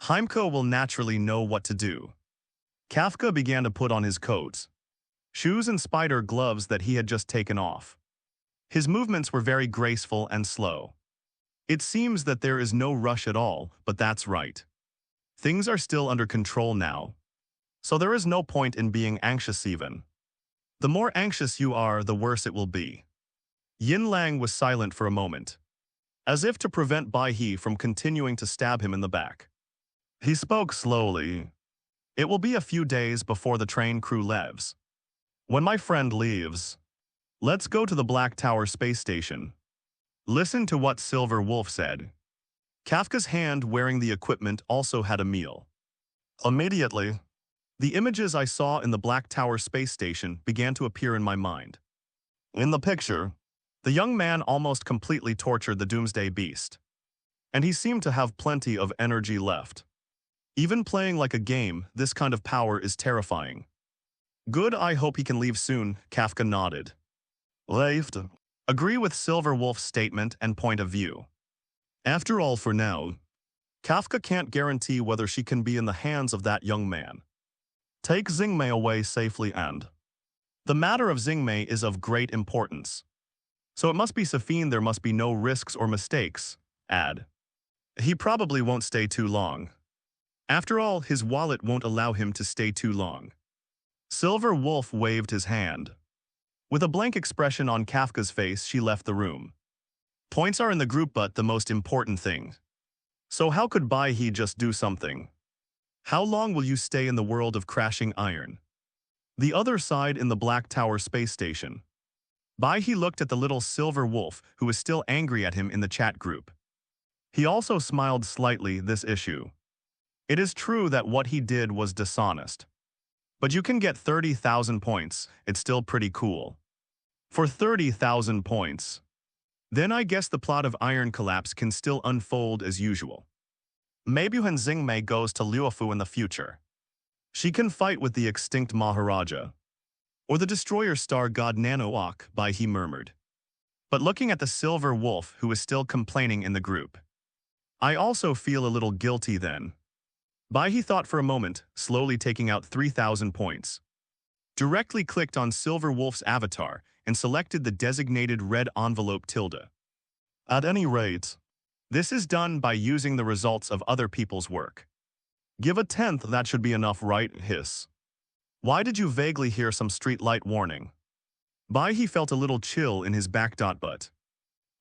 Heimko will naturally know what to do. Kafka began to put on his coat, shoes and spider gloves that he had just taken off. His movements were very graceful and slow. It seems that there is no rush at all, but that's right. Things are still under control now, so there is no point in being anxious even. The more anxious you are, the worse it will be. Yinlang was silent for a moment, as if to prevent Bai He from continuing to stab him in the back. He spoke slowly. It will be a few days before the train crew leaves. When my friend leaves, let's go to the Black Tower Space Station. Listen to what Silver Wolf said. Kafka's hand wearing the equipment also had a meal. Immediately, the images I saw in the Black Tower Space Station began to appear in my mind. In the picture, the young man almost completely tortured the Doomsday Beast, and he seemed to have plenty of energy left. Even playing like a game, this kind of power is terrifying. Good, I hope he can leave soon, Kafka nodded. Left. Agree with Silver Wolf's statement and point of view. After all, for now, Kafka can't guarantee whether she can be in the hands of that young man. Take Xingmei away safely and the matter of Xingmei is of great importance. So it must be Safine, there must be no risks or mistakes, add. He probably won't stay too long. After all, his wallet won't allow him to stay too long. Silver Wolf waved his hand. With a blank expression on Kafka's face, she left the room. Points are in the group, but the most important thing. So how could Bai He just do something? How long will you stay in the world of crashing iron? The other side in the Black Tower Space Station. Bai He looked at the little Silver Wolf, who was still angry at him in the chat group. He also smiled slightly this issue. It is true that what he did was dishonest. But you can get 30,000 points, it's still pretty cool. For 30,000 points, then I guess the plot of Iron Collapse can still unfold as usual. Maybe when Xingmei goes to Luofu in the future, she can fight with the extinct Maharaja. Or the destroyer star god Nanook, Bai He murmured. But looking at the Silver Wolf, who is still complaining in the group, I also feel a little guilty then. Bai He thought for a moment, slowly taking out 3,000 points. Directly clicked on Silver Wolf's avatar and selected the designated red envelope tilde. At any rate, this is done by using the results of other people's work. Give a tenth, that should be enough, right? Hiss. Why did you vaguely hear some street light warning? Bai He felt a little chill in his back. But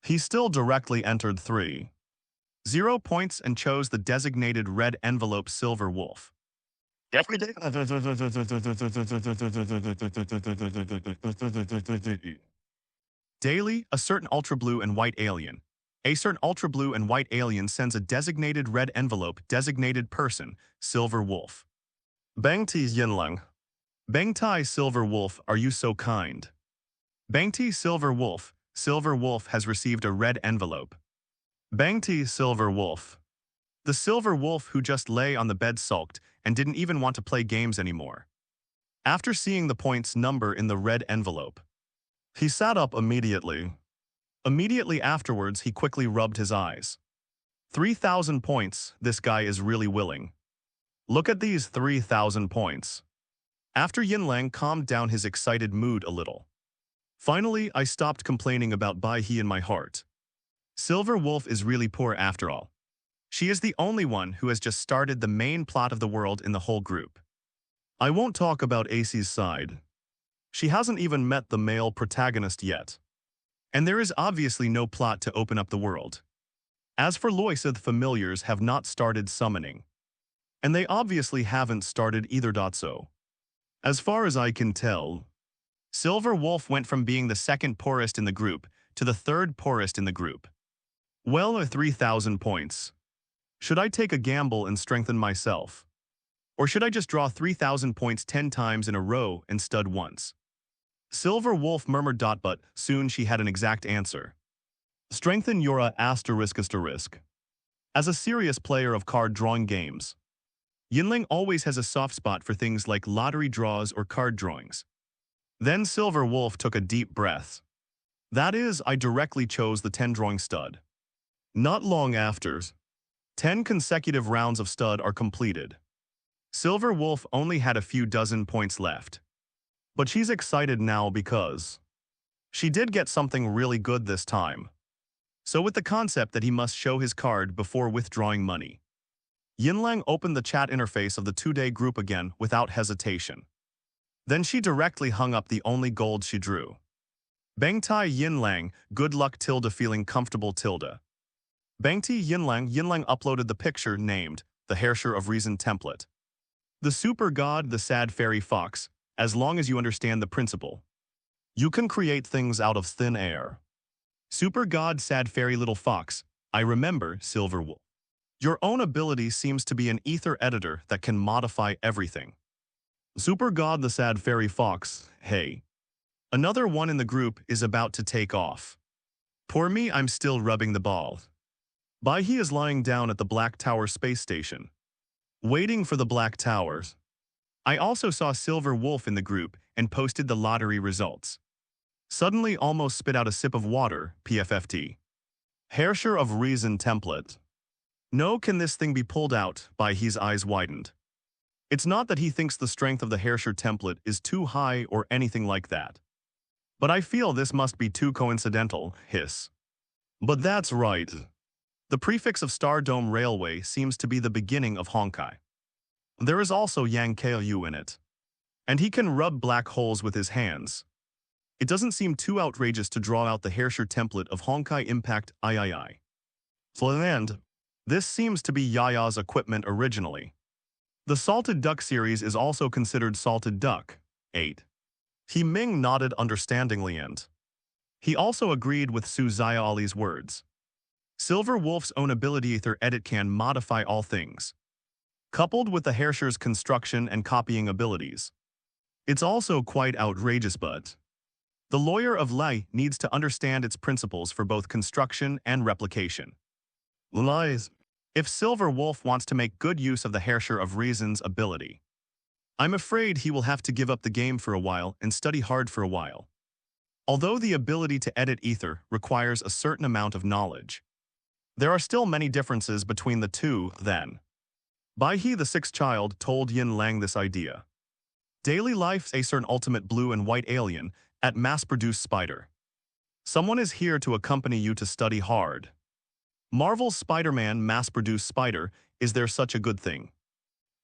he still directly entered 3-0 points and chose the designated red envelope Silver Wolf. Every day. Daily, a certain ultra blue and white alien. A certain ultra blue and white alien sends a designated red envelope, designated person, Silver Wolf. Bang Ti Yinlang. Bang Tai Silver Wolf, are you so kind? Bang Ti Silver Wolf has received a red envelope. Bang Ti Silver Wolf. The Silver Wolf who just lay on the bed sulked and didn't even want to play games anymore. After seeing the points number in the red envelope, he sat up immediately. Immediately afterwards, he quickly rubbed his eyes. 3,000 points, this guy is really willing. Look at these 3,000 points. After Yinlang calmed down his excited mood a little. Finally, I stopped complaining about Bai He in my heart. Silver Wolf is really poor after all. She is the only one who has just started the main plot of the world in the whole group. I won't talk about Acey's side. She hasn't even met the male protagonist yet. And there is obviously no plot to open up the world. As for Loisa, the familiars have not started summoning. And they obviously haven't started either. So, as far as I can tell, Silver Wolf went from being the second poorest in the group to the third poorest in the group. Well, 3,000 points. Should I take a gamble and strengthen myself? Or should I just draw 3,000 points 10 times in a row and stud once? Silver Wolf murmured. But soon she had an exact answer. Strengthen your asterisk. As a serious player of card-drawing games, Yinling always has a soft spot for things like lottery draws or card drawings. Then Silver Wolf took a deep breath. That is, I directly chose the 10 drawing stud. Not long after, 10 consecutive rounds of stud are completed. Silver Wolf only had a few dozen points left. But she's excited now because she did get something really good this time. So with the concept that he must show his card before withdrawing money, Yinlang opened the chat interface of the two-day group again without hesitation. Then she directly hung up the only gold she drew. Bang Tai Yinlang, good luck tilde feeling comfortable tilde. Bang Ti Yinlang uploaded the picture named the Herrscher of Reason template. The super god, the sad fairy fox, as long as you understand the principle. You can create things out of thin air. Super god, sad fairy little fox, I remember, Silver Wolf. Your own ability seems to be an ether editor that can modify everything. Super god, the sad fairy fox, hey. Another one in the group is about to take off. Poor me, I'm still rubbing the ball. Bai He is lying down at the Black Tower space station, waiting for the Black Towers. I also saw Silver Wolf in the group and posted the lottery results. Suddenly almost spit out a sip of water, PFFT. Herrscher of Reason template. No, can this thing be pulled out? Bai He's eyes widened. It's not that he thinks the strength of the Herrscher template is too high or anything like that. But I feel this must be too coincidental, hiss. But that's right. The prefix of Star Dome Railway seems to be the beginning of Honkai. There is also Yang Kyu in it. And he can rub black holes with his hands. It doesn't seem too outrageous to draw out the Herrscher template of Honkai Impact III. For the end, this seems to be Yaya's equipment originally. The Salted Duck series is also considered Salted Duck. 8. He Ming nodded understandingly and he also agreed with Su Zia Ali's words. Silver Wolf's own ability ether edit can modify all things. Coupled with the Herrscher's construction and copying abilities, it's also quite outrageous, but the lawyer of Lai needs to understand its principles for both construction and replication. Lies. If Silver Wolf wants to make good use of the Herrscher of Reason's ability, I'm afraid he will have to give up the game for a while and study hard for a while. Although the ability to edit ether requires a certain amount of knowledge, there are still many differences between the two, then. Bai He, the sixth child, told Yin Lang this idea. Daily life's a certain ultimate blue and white alien at mass-produced spider. Someone is here to accompany you to study hard. Marvel's Spider-Man mass-produced spider, is there such a good thing?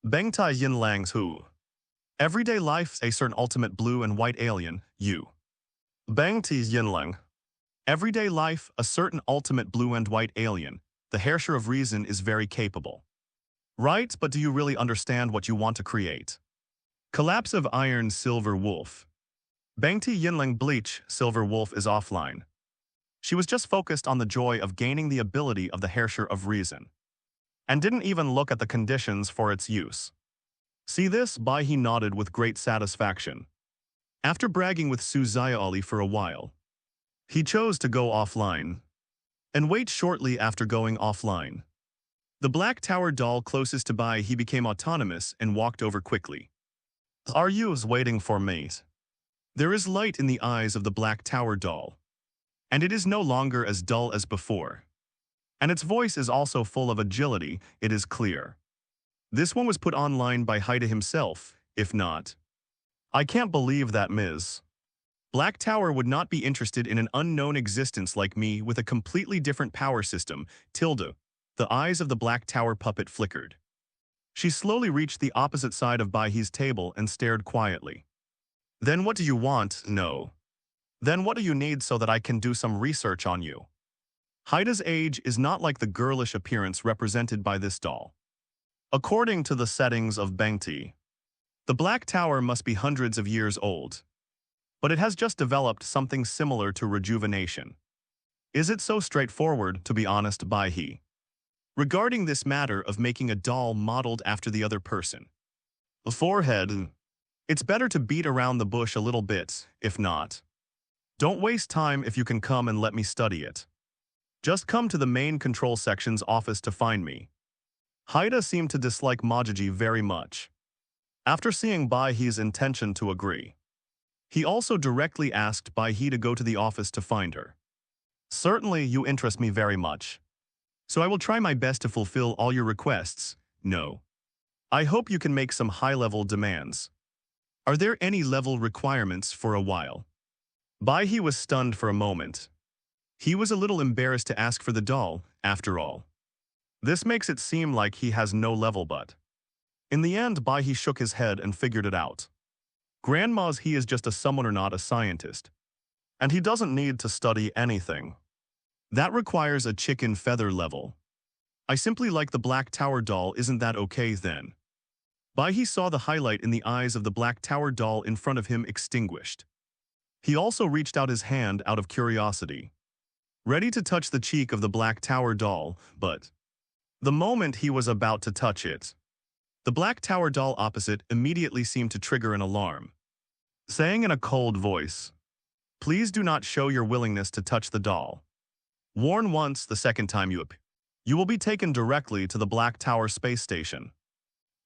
Beng Tai Yin Lang's Who? Everyday life, a certain ultimate blue and white alien, you. Bang Tai Yin Lang. Everyday life, a certain ultimate blue and white alien, the herrscher of reason is very capable. Right, but do you really understand what you want to create? Collapse of Iron Silver Wolf. Bang Tai Yin Lang Bleach, Silver Wolf is offline. She was just focused on the joy of gaining the ability of the herrscher of reason, and didn't even look at the conditions for its use. See this? Bai He nodded with great satisfaction. After bragging with Su Xiaoli for a while, he chose to go offline, and wait shortly after going offline. The Black Tower doll closest to Bai He became autonomous and walked over quickly. Are you waiting for me? There is light in the eyes of the Black Tower doll, and it is no longer as dull as before. And its voice is also full of agility, it is clear. This one was put online by Haida himself, if not. I can't believe that Ms. Black Tower would not be interested in an unknown existence like me with a completely different power system, tilde. The eyes of the Black Tower puppet flickered. She slowly reached the opposite side of Bai He's table and stared quietly. Then what do you want? No. Then what do you need so that I can do some research on you? Haida's age is not like the girlish appearance represented by this doll. According to the settings of Bengti, the Black Tower must be hundreds of years old. But it has just developed something similar to rejuvenation. Is it so straightforward, to be honest, Bai He? Regarding this matter of making a doll modeled after the other person. The forehead. It's better to beat around the bush a little bit, if not. Don't waste time if you can come and let me study it. Just come to the main control section's office to find me. Haida seemed to dislike Majiji very much. After seeing Bai He's intention to agree, he also directly asked Bai He to go to the office to find her. Certainly you interest me very much. So I will try my best to fulfill all your requests. No. I hope you can make some high-level demands. Are there any level requirements for a while? Bai He was stunned for a moment. He was a little embarrassed to ask for the doll, after all. This makes it seem like he has no level, but in the end Bai He shook his head and figured it out. Grandma's he is just a summoner, not a scientist. And he doesn't need to study anything. That requires a chicken feather level. I simply like the Black Tower doll, isn't that okay then? Bai He saw the highlight in the eyes of the Black Tower doll in front of him extinguished. He also reached out his hand out of curiosity, ready to touch the cheek of the Black Tower doll, but the moment he was about to touch it, the Black Tower doll opposite immediately seemed to trigger an alarm, saying in a cold voice, "Please do not show your willingness to touch the doll. Warn once, the second time you will be taken directly to the Black Tower space station."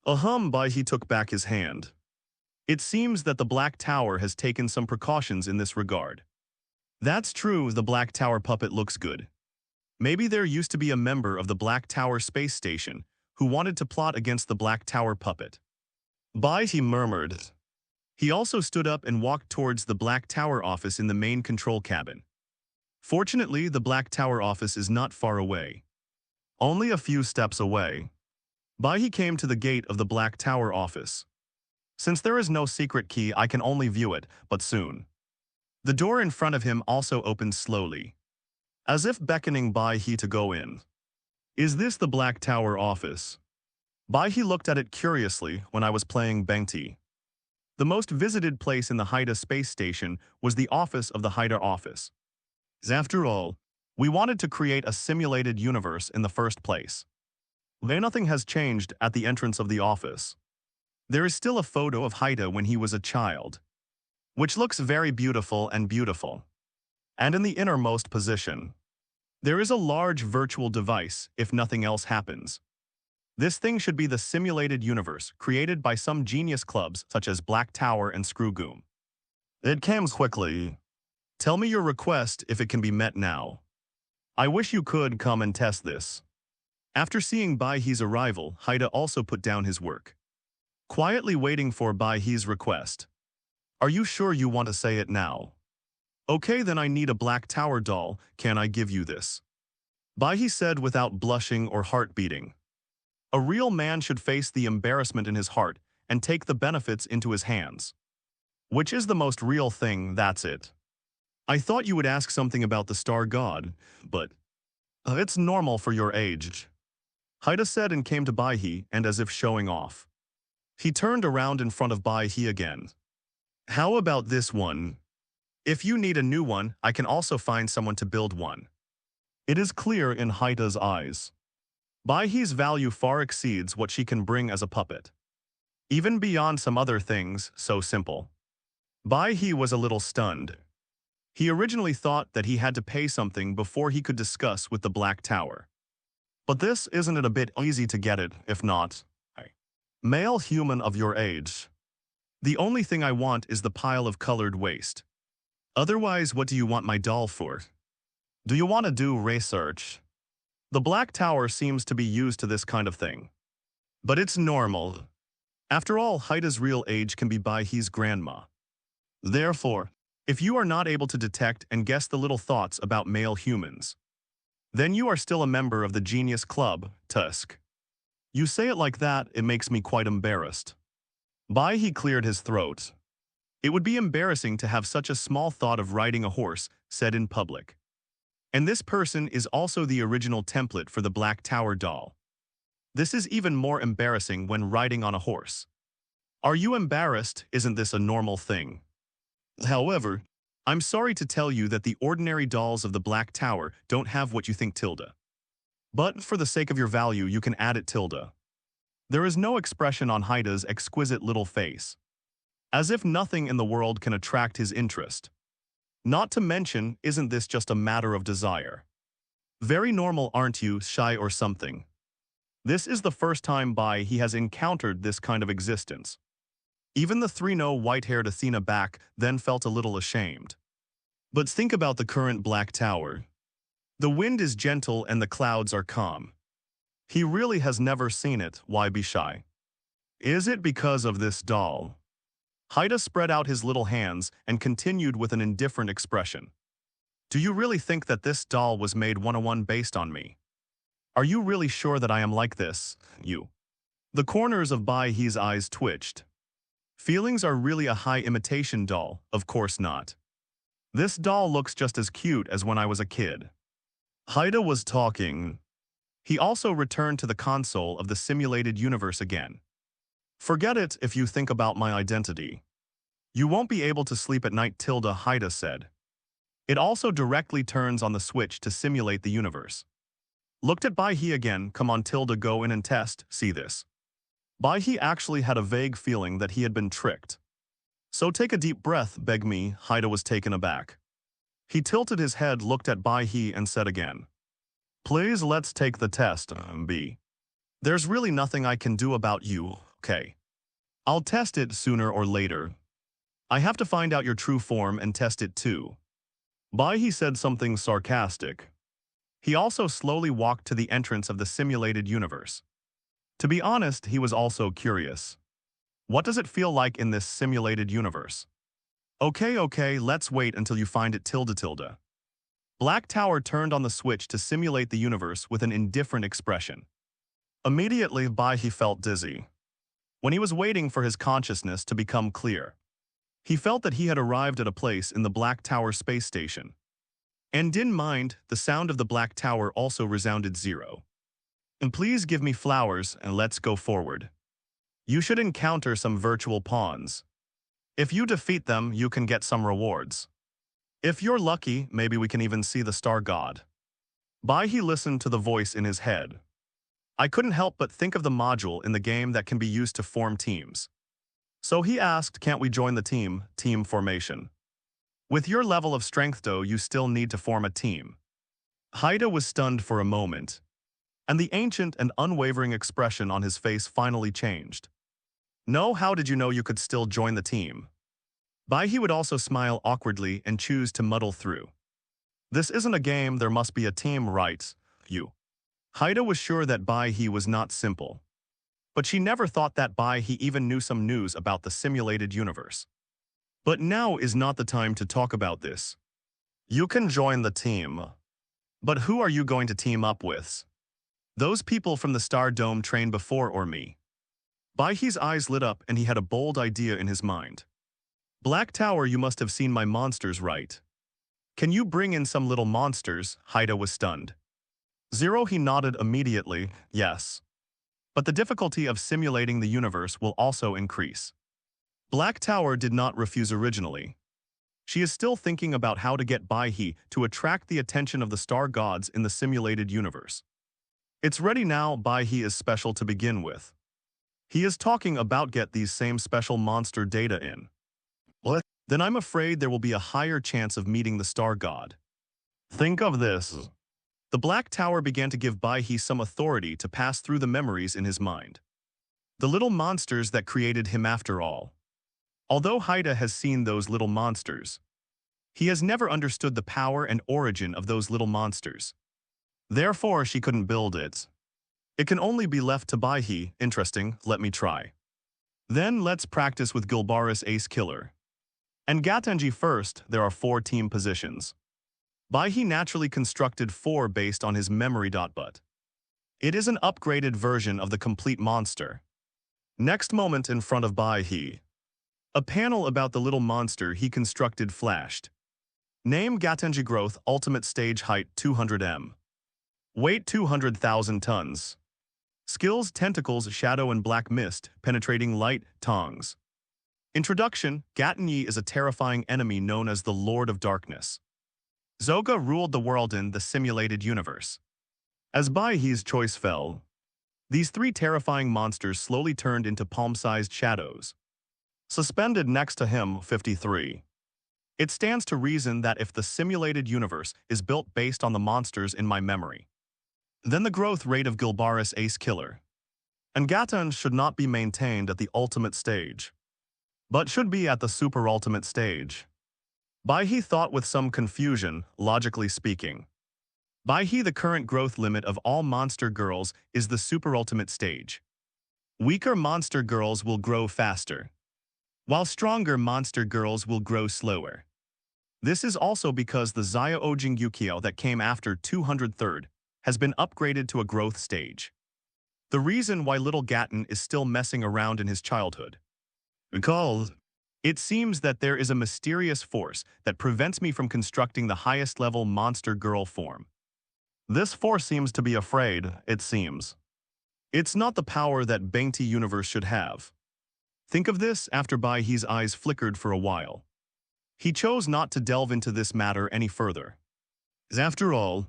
Bai He took back his hand. It seems that the Black Tower has taken some precautions in this regard. That's true, the Black Tower puppet looks good. Maybe there used to be a member of the Black Tower space station who wanted to plot against the Black Tower puppet. Bai He murmured. He also stood up and walked towards the Black Tower office in the main control cabin. Fortunately, the Black Tower office is not far away. Only a few steps away. Bai He came to the gate of the Black Tower office. Since there is no secret key, I can only view it, but soon. The door in front of him also opened slowly, as if beckoning Bai He to go in. Is this the Black Tower office? Bai He looked at it curiously when I was playing Bengti. The most visited place in the Haida space station was the office of the Haida office. After all, we wanted to create a simulated universe in the first place. Nothing has changed at the entrance of the office. There is still a photo of Haida when he was a child, which looks very beautiful and beautiful. And in the innermost position, there is a large virtual device if nothing else happens. This thing should be the simulated universe created by some genius clubs such as Black Tower and Screwgoom. It came quickly. Tell me your request if it can be met now. I wish you could come and test this. After seeing Bai He's arrival, Haida also put down his work, quietly waiting for Bai He's request. Are you sure you want to say it now? Okay, then I need a black tower doll. Can I give you this? Bai He said without blushing or heart beating. A real man should face the embarrassment in his heart and take the benefits into his hands. Which is the most real thing, that's it. I thought you would ask something about the star god, but it's normal for your age. Haida said and came to Bai He and as if showing off. He turned around in front of Bai He again. How about this one? If you need a new one, I can also find someone to build one. It is clear in Haida's eyes. Bai He's value far exceeds what she can bring as a puppet. Even beyond some other things so simple. Bai He was a little stunned. He originally thought that he had to pay something before he could discuss with the Black Tower. But this isn't it a bit easy to get it, if not? Male human of your age. The only thing I want is the pile of colored waste. Otherwise, what do you want my doll for? Do you want to do research? The Black Tower seems to be used to this kind of thing. But it's normal. After all, Haida's real age can be Bai He's grandma. Therefore, if you are not able to detect and guess the little thoughts about male humans, then you are still a member of the Genius Club, Tusk. You say it like that, it makes me quite embarrassed. Bai He cleared his throat. It would be embarrassing to have such a small thought of riding a horse said in public. And this person is also the original template for the Black Tower doll. This is even more embarrassing when riding on a horse. Are you embarrassed? Isn't this a normal thing? However, I'm sorry to tell you that the ordinary dolls of the Black Tower don't have what you think tilde. But for the sake of your value, you can add it tilde. There is no expression on Haida's exquisite little face. As if nothing in the world can attract his interest. Not to mention, isn't this just a matter of desire? Very normal, aren't you, shy or something? This is the first time Bai He has encountered this kind of existence. Even the 3-no white-haired Athena back then felt a little ashamed. But think about the current Black Tower. The wind is gentle and the clouds are calm. He really has never seen it, why be shy? Is it because of this doll? Haida spread out his little hands and continued with an indifferent expression. Do you really think that this doll was made 101 based on me? Are you really sure that I am like this, you? The corners of Bai He's eyes twitched. Feelings are really a high imitation doll, of course not. This doll looks just as cute as when I was a kid. Haida was talking. He also returned to the console of the simulated universe again. Forget it if you think about my identity. You won't be able to sleep at night, tilde, Haida said. It also directly turns on the switch to simulate the universe. Looked at Bai He again, come on tilde, go in and test, see this. Bai He actually had a vague feeling that he had been tricked. So take a deep breath, beg me, Haida was taken aback. He tilted his head, looked at Bai He and said again. Please let's take the test, B. There's really nothing I can do about you, okay? I'll test it sooner or later. I have to find out your true form and test it too. Bai He said something sarcastic. He also slowly walked to the entrance of the simulated universe. To be honest, he was also curious. What does it feel like in this simulated universe? Okay, let's wait until you find it, tilde, tilde. Black Tower turned on the switch to simulate the universe with an indifferent expression. Immediately, Bai He felt dizzy. When he was waiting for his consciousness to become clear, he felt that he had arrived at a place in the Black Tower space station. And didn't mind, the sound of the Black Tower also resounded zero. And please give me flowers and let's go forward. You should encounter some virtual pawns. If you defeat them, you can get some rewards. If you're lucky, maybe we can even see the star god. Bai He listened to the voice in his head. I couldn't help but think of the module in the game that can be used to form teams. So he asked, can't we join the team formation? With your level of strength though, you still need to form a team. Haida was stunned for a moment, and the ancient and unwavering expression on his face finally changed. No, how did you know you could still join the team? Bai He would also smile awkwardly and choose to muddle through. This isn't a game, there must be a team, right, you? Haida was sure that Bai He was not simple. But she never thought that Bai He even knew some news about the simulated universe. But now is not the time to talk about this. You can join the team. But who are you going to team up with? Those people from the Star Dome trained before or me? Bai He's eyes lit up and he had a bold idea in his mind. Black Tower, you must have seen my monsters, right? Can you bring in some little monsters? Haida was stunned. Zero, he nodded immediately, yes. But the difficulty of simulating the universe will also increase. Black Tower did not refuse originally. She is still thinking about how to get Bai He to attract the attention of the star gods in the simulated universe. It's ready now. Bai He is special to begin with. He is talking about get these same special monster data in. What? Then I'm afraid there will be a higher chance of meeting the star god. Think of this. The Black Tower began to give Bai He some authority to pass through the memories in his mind. The little monsters that created him after all. Although Haida has seen those little monsters, he has never understood the power and origin of those little monsters. Therefore, she couldn't build it. It can only be left to Bai He. Interesting, let me try. Then let's practice with Gilbaris Ace Killer. And Gatenji first, there are 4 team positions. Bai He naturally constructed 4 based on his memory. But it is an upgraded version of the complete monster. Next moment in front of Bai He, a panel about the little monster he constructed flashed. Name Gatenji Growth, Ultimate Stage Height 200 m. Weight 200,000 tons. Skills Tentacles, Shadow and Black Mist, Penetrating Light, Tongs. Introduction, Gatenji is a terrifying enemy known as the Lord of Darkness. Zoga ruled the world in the simulated universe. As Bai He's choice fell, these 3 terrifying monsters slowly turned into palm-sized shadows. Suspended next to him, 53. It stands to reason that if the simulated universe is built based on the monsters in my memory, then the growth rate of Gilbaris Ace Killer and Gatan should not be maintained at the ultimate stage, but should be at the super ultimate stage. Bai He thought with some confusion, logically speaking. Bai He, the current growth limit of all monster girls is the super ultimate stage. Weaker monster girls will grow faster, while stronger monster girls will grow slower. This is also because the Zaya Ojing Yukio that came after 203rd has been upgraded to a growth stage. The reason why little Gaten is still messing around in his childhood. Because it seems that there is a mysterious force that prevents me from constructing the highest level monster girl form. This force seems to be afraid, it seems. It's not the power that Bangti universe should have. Think of this after Bai He's eyes flickered for a while. He chose not to delve into this matter any further. After all,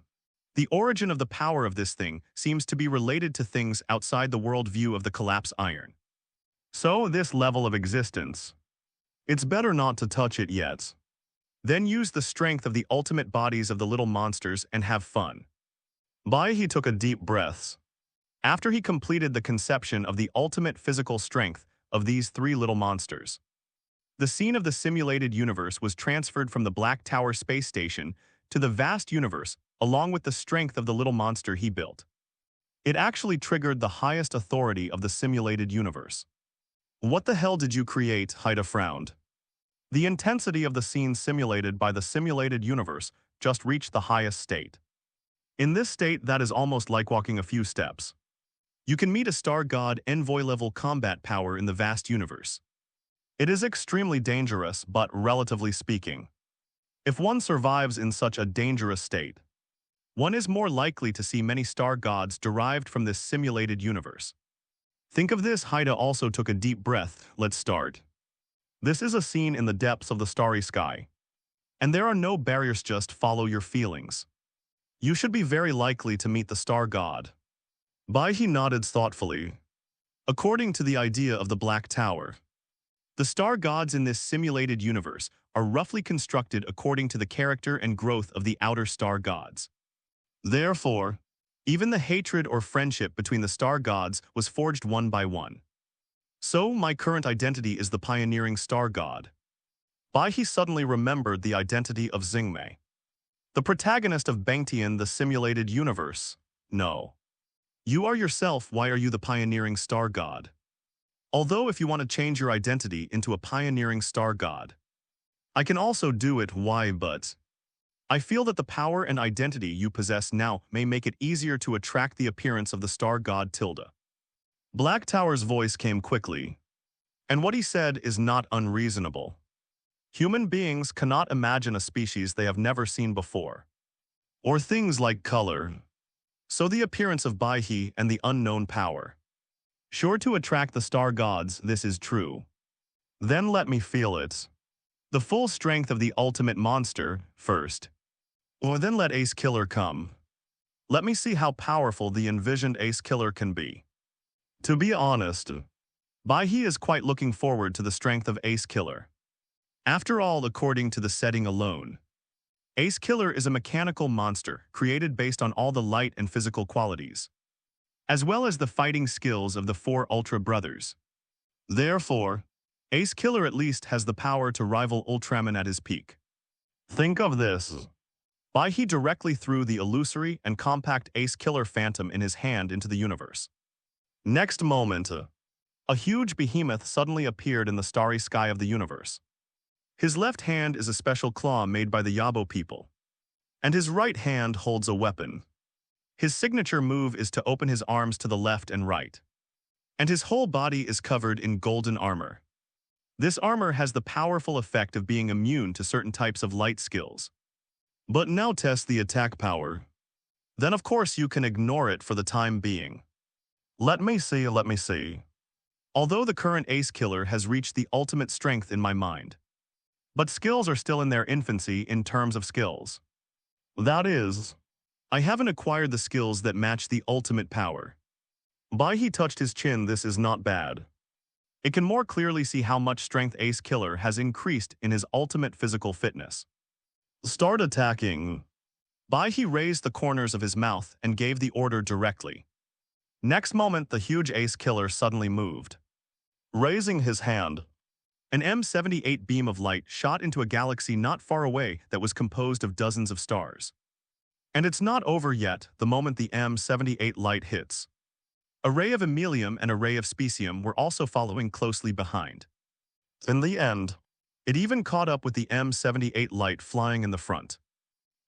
the origin of the power of this thing seems to be related to things outside the world view of the collapse iron. So this level of existence, it's better not to touch it yet. Then use the strength of the ultimate bodies of the little monsters and have fun. Bai He took a deep breath. After he completed the conception of the ultimate physical strength of these 3 little monsters, the scene of the simulated universe was transferred from the Black Tower space station to the vast universe along with the strength of the little monster he built. It actually triggered the highest authority of the simulated universe. What the hell did you create? Haida frowned. The intensity of the scene simulated by the simulated universe just reached the highest state. In this state, that is almost like walking a few steps. You can meet a star god envoy-level combat power in the vast universe. It is extremely dangerous, but relatively speaking, if one survives in such a dangerous state, one is more likely to see many star gods derived from this simulated universe. Think of this. Haida also took a deep breath. Let's start. This is a scene in the depths of the starry sky. And there are no barriers, just follow your feelings. You should be very likely to meet the star god. Bai He nodded thoughtfully. According to the idea of the Black Tower, the star gods in this simulated universe are roughly constructed according to the character and growth of the outer star gods. Therefore, even the hatred or friendship between the star gods was forged one by one. So my current identity is the pioneering star god. Bai He suddenly remembered the identity of Xingmei, the protagonist of Bangtian, the simulated universe. No. You are yourself. Why are you the pioneering star god? Although if you want to change your identity into a pioneering star god, I can also do it. Why? But I feel that the power and identity you possess now may make it easier to attract the appearance of the star god Tilda. Black Tower's voice came quickly, and what he said is not unreasonable. Human beings cannot imagine a species they have never seen before, or things like color. So the appearance of Bai He and the unknown power. Sure to attract the star gods, this is true. Then let me feel it. The full strength of the ultimate monster, first. Or then let Ace Killer come. Let me see how powerful the envisioned Ace Killer can be. To be honest, Bai He is quite looking forward to the strength of Ace Killer. After all, according to the setting alone, Ace Killer is a mechanical monster created based on all the light and physical qualities, as well as the fighting skills of the four Ultra Brothers. Therefore, Ace Killer at least has the power to rival Ultraman at his peak. Think of this. Bai He directly threw the illusory and compact Ace Killer Phantom in his hand into the universe. Next moment, a huge behemoth suddenly appeared in the starry sky of the universe. His left hand is a special claw made by the Yabo people, and his right hand holds a weapon. His signature move is to open his arms to the left and right, and his whole body is covered in golden armor. This armor has the powerful effect of being immune to certain types of light skills. But now test the attack power. Then of course you can ignore it for the time being. Let me see. Although the current Ace Killer has reached the ultimate strength in my mind, but skills are still in their infancy in terms of skills. That is, I haven't acquired the skills that match the ultimate power. Bai He touched his chin. This is not bad. It can more clearly see how much strength Ace Killer has increased in his ultimate physical fitness. Start attacking. Bai He raised the corners of his mouth and gave the order directly. Next moment, the huge Ace Killer suddenly moved. Raising his hand, an M78 beam of light shot into a galaxy not far away that was composed of dozens of stars. And it's not over yet the moment the M78 light hits. A ray of helium and a ray of specium were also following closely behind. In the end, it even caught up with the M78 light flying in the front,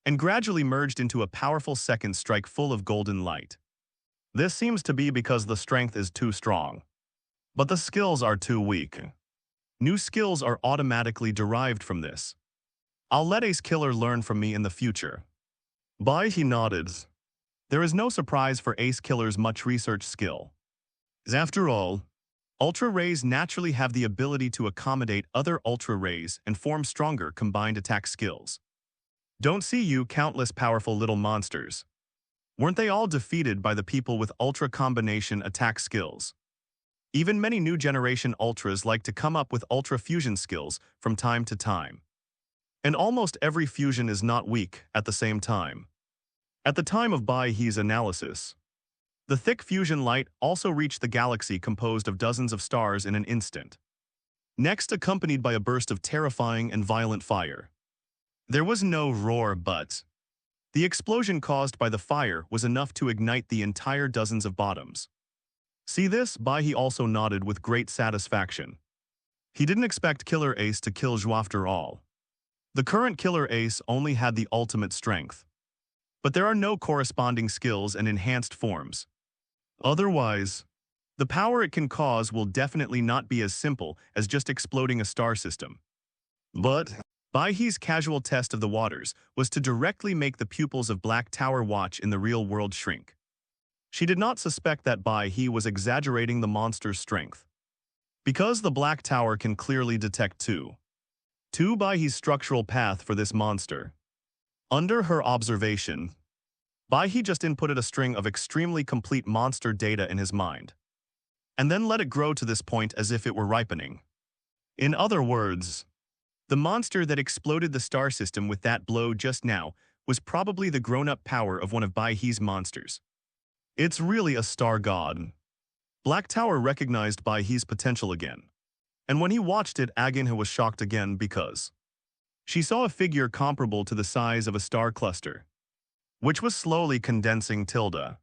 and gradually merged into a powerful second strike full of golden light. This seems to be because the strength is too strong, but the skills are too weak. New skills are automatically derived from this. I'll let Ace Killer learn from me in the future. Bai He nodded. There is no surprise for Ace Killer's much research skill. After all, Ultra Rays naturally have the ability to accommodate other Ultra Rays and form stronger combined attack skills. Don't see you countless powerful little monsters. Weren't they all defeated by the people with Ultra combination attack skills? Even many new generation Ultras like to come up with Ultra fusion skills from time to time. And almost every fusion is not weak at the same time. At the time of Bai He's analysis, the thick fusion light also reached the galaxy composed of dozens of stars in an instant. Next, accompanied by a burst of terrifying and violent fire. There was no roar, but the explosion caused by the fire was enough to ignite the entire dozens of bottoms. See this? Bai He also nodded with great satisfaction. He didn't expect Killer Ace to kill Zhou after all. The current Killer Ace only had the ultimate strength, but there are no corresponding skills and enhanced forms. Otherwise, the power it can cause will definitely not be as simple as just exploding a star system. But Bai He's casual test of the waters was to directly make the pupils of Black Tower watch in the real world shrink. She did not suspect that Bai He was exaggerating the monster's strength, because the Black Tower can clearly detect two Bai He's structural path for this monster. Under her observation, Bai He just inputted a string of extremely complete monster data in his mind, and then let it grow to this point as if it were ripening. In other words, the monster that exploded the star system with that blow just now was probably the grown-up power of one of Bai He's monsters. It's really a star god. Black Tower recognized Bai He's potential again, and when he watched it, Aginha was shocked again because she saw a figure comparable to the size of a star cluster, which was slowly condensing Tilda.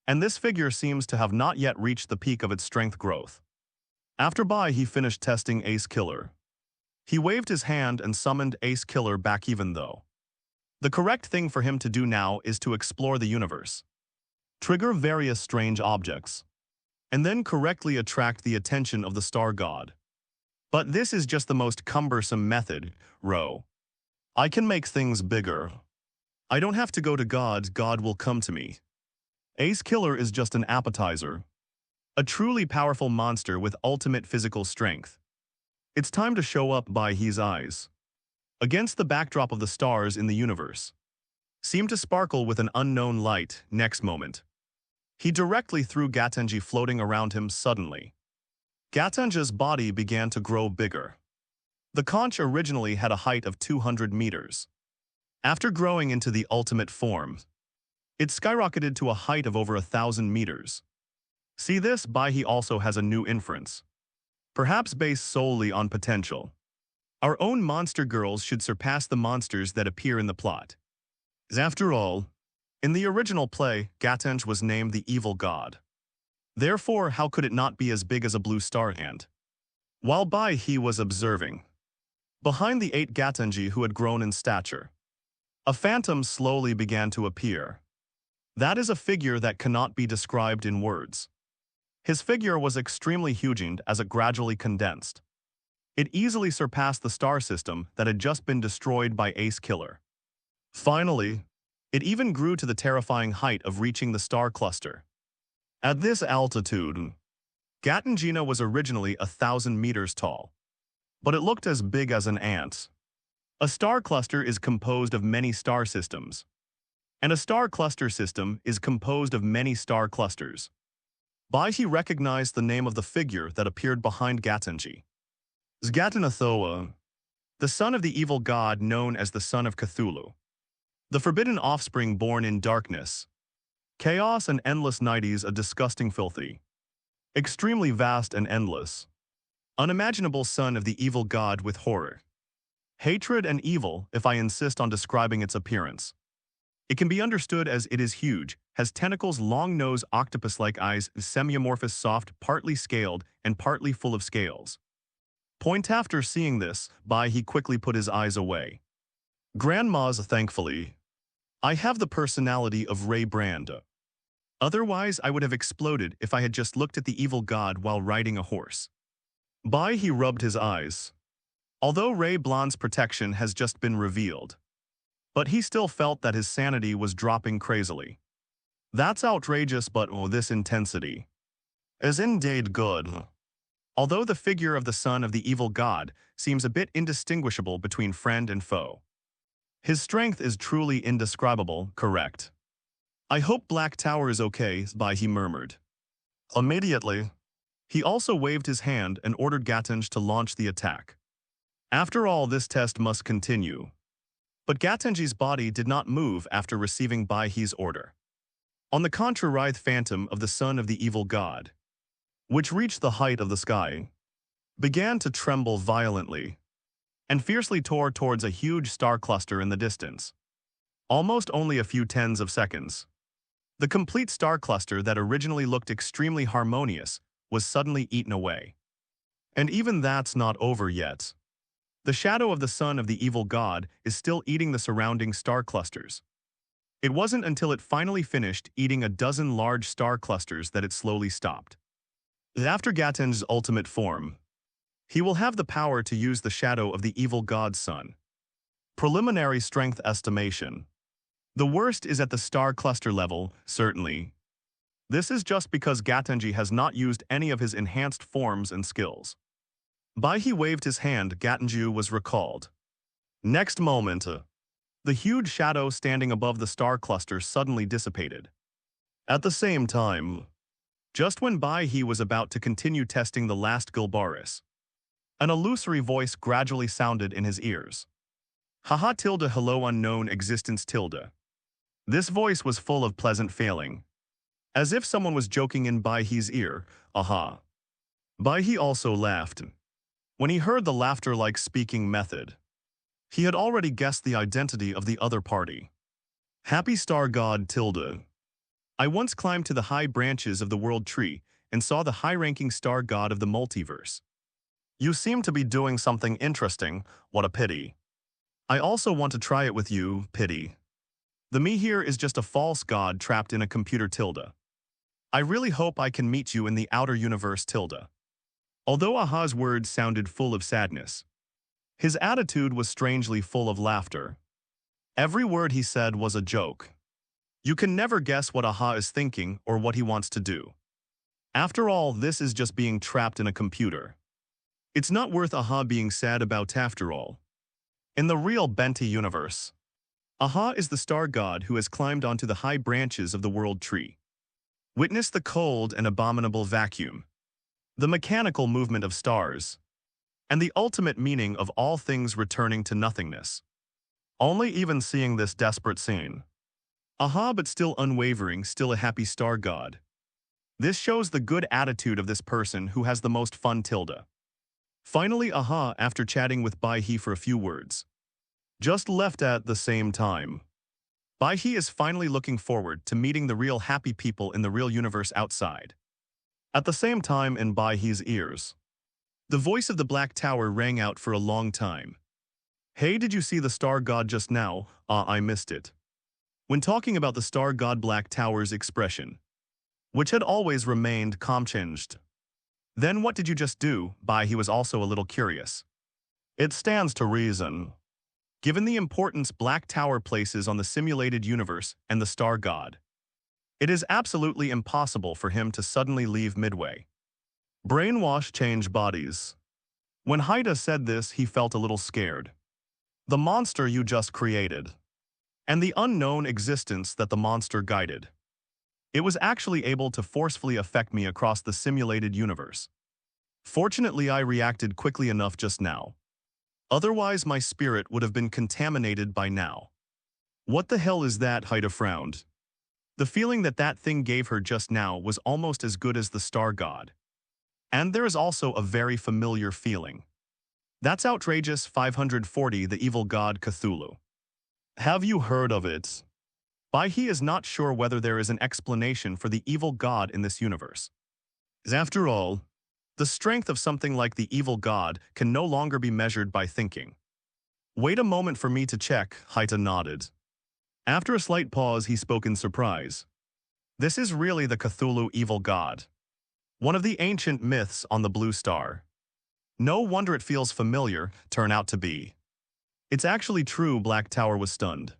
And this figure seems to have not yet reached the peak of its strength growth. After Bai He finished testing Ace Killer, he waved his hand and summoned Ace Killer back even though The correct thing for him to do now is to explore the universe, trigger various strange objects, and then correctly attract the attention of the star god. But this is just the most cumbersome method, Ro. I can make things bigger. I don't have to go to God, God will come to me. Ace Killer is just an appetizer. A truly powerful monster with ultimate physical strength. It's time to show up Bai He's eyes. Against the backdrop of the stars in the universe, seemed to sparkle with an unknown light next moment. He directly threw Gatenji floating around him suddenly. Gatenji's body began to grow bigger. The conch originally had a height of 200 meters. After growing into the ultimate form, it skyrocketed to a height of over 1,000 meters. See this, Bai He also has a new inference. Perhaps based solely on potential. Our own monster girls should surpass the monsters that appear in the plot. After all, in the original play, Gatenj was named the evil god. Therefore, how could it not be as big as a blue star ant? While Bai He was observing, behind the 8 Gatenji who had grown in stature, a phantom slowly began to appear. That is a figure that cannot be described in words. His figure was extremely huge as it gradually condensed. It easily surpassed the star system that had just been destroyed by Ace Killer. Finally, it even grew to the terrifying height of reaching the star cluster. At this altitude, Gatenjina was originally 1,000 meters tall, but it looked as big as an ant. A star cluster is composed of many star systems, and a star cluster system is composed of many star clusters. Bai He recognized the name of the figure that appeared behind Gatenji. Zgatanathoa, the son of the evil god known as the son of Cthulhu. The forbidden offspring born in darkness, chaos and endless nighties, a disgusting filthy, extremely vast and endless, unimaginable son of the evil god with horror, hatred and evil if I insist on describing its appearance. It can be understood as it is huge, has tentacles, long nose, octopus-like eyes, semiamorphous, soft, partly scaled, and partly full of scales. Point after seeing this, Bai He quickly put his eyes away. Grandma's, thankfully. I have the personality of Ray Brand. Otherwise, I would have exploded if I had just looked at the evil god while riding a horse. Bai He rubbed his eyes. Although Ray Blond's protection has just been revealed, but he still felt that his sanity was dropping crazily. That's outrageous, but oh, this intensity is indeed good. Although the figure of the son of the evil god seems a bit indistinguishable between friend and foe, his strength is truly indescribable, correct? I hope Black Tower is okay, Bai He murmured. Immediately, he also waved his hand and ordered Gatenj to launch the attack. After all, this test must continue. But Gatenji's body did not move after receiving Bai He's order. On the contrary, the phantom of the son of the evil god, which reached the height of the sky, began to tremble violently and fiercely tore towards a huge star cluster in the distance. Almost only a few tens of seconds, the complete star cluster that originally looked extremely harmonious was suddenly eaten away. And even that's not over yet. The shadow of the son of the evil god is still eating the surrounding star clusters. It wasn't until it finally finished eating a dozen large star clusters that it slowly stopped. After Gatenj's ultimate form, he will have the power to use the shadow of the evil god's son. Preliminary strength estimation. The worst is at the star cluster level, certainly. This is just because Gatenji has not used any of his enhanced forms and skills. Bai He waved his hand, Gatenji was recalled. Next moment, the huge shadow standing above the star cluster suddenly dissipated. At the same time, just when Bai He was about to continue testing the last Gilbaris, an illusory voice gradually sounded in his ears. Haha tilde hello unknown existence tilde. This voice was full of pleasant failing, as if someone was joking in Bai He's ear, aha. Bai He also laughed. When he heard the laughter-like speaking method, he had already guessed the identity of the other party. Happy star god tilde. I once climbed to the high branches of the world tree and saw the high-ranking star god of the multiverse. You seem to be doing something interesting, what a pity. I also want to try it with you, pity. The me here is just a false god trapped in a computer tilde. I really hope I can meet you in the outer universe tilde. Although Aha's words sounded full of sadness, his attitude was strangely full of laughter. Every word he said was a joke. You can never guess what Aha is thinking or what he wants to do. After all, this is just being trapped in a computer. It's not worth Aha being sad about after all. In the real Benti universe, Aha is the star god who has climbed onto the high branches of the world tree. Witness the cold and abominable vacuum, the mechanical movement of stars, and the ultimate meaning of all things returning to nothingness. Only even seeing this desperate scene. Aha, but still unwavering, still a happy star god. This shows the good attitude of this person who has the most fun tilde. Finally, Aha, after chatting with Bai He for a few words, just left at the same time. Bai He is finally looking forward to meeting the real happy people in the real universe outside. At the same time, in Bai He's ears, the voice of the Black Tower rang out for a long time. Hey, did you see the star god just now? I missed it. When talking about the star god Black Tower's expression, which had always remained calm-changed. Then what did you just do? Bai He was also a little curious. It stands to reason. Given the importance Black Tower places on the simulated universe and the star god, it is absolutely impossible for him to suddenly leave midway. Brainwash change bodies. When Haida said this, he felt a little scared. The monster you just created, and the unknown existence that the monster guided. It was actually able to forcefully affect me across the simulated universe. Fortunately, I reacted quickly enough just now. Otherwise, my spirit would have been contaminated by now. What the hell is that? Haida frowned. The feeling that that thing gave her just now was almost as good as the star god. And there is also a very familiar feeling. That's outrageous. 540, the evil god Cthulhu. Have you heard of it? Bai He is not sure whether there is an explanation for the evil god in this universe. After all, the strength of something like the evil god can no longer be measured by thinking. Wait a moment for me to check, Haida nodded. After a slight pause, he spoke in surprise. This is really the Cthulhu evil god. One of the ancient myths on the blue star. No wonder it feels familiar, turn out to be. It's actually true. Black Tower was stunned.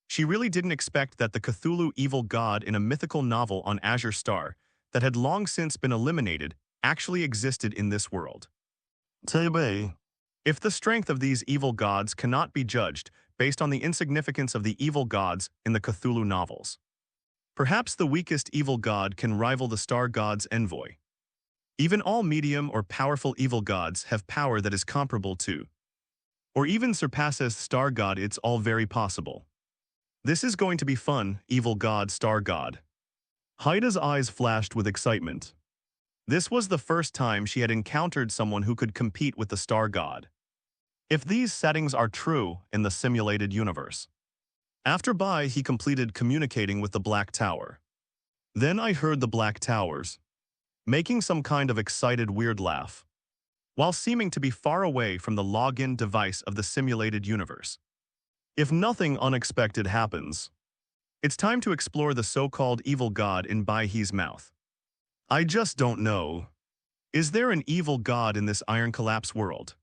She really didn't expect that the Cthulhu evil god in a mythical novel on Azure Star that had long since been eliminated actually existed in this world. Tebe. If the strength of these evil gods cannot be judged based on the insignificance of the evil gods in the Cthulhu novels, perhaps the weakest evil god can rival the star god's envoy. Even all medium or powerful evil gods have power that is comparable to, or even surpasses star god. It's all very possible. This is going to be fun, evil god, star god. Haida's eyes flashed with excitement. This was the first time she had encountered someone who could compete with the star god. If these settings are true in the simulated universe. After Bai He completed communicating with the Black Tower. Then I heard the Black Towers making some kind of excited weird laugh, while seeming to be far away from the login device of the simulated universe. If nothing unexpected happens, it's time to explore the so-called evil god in Bai He's mouth. I just don't know. Is there an evil god in this Iron Collapse world?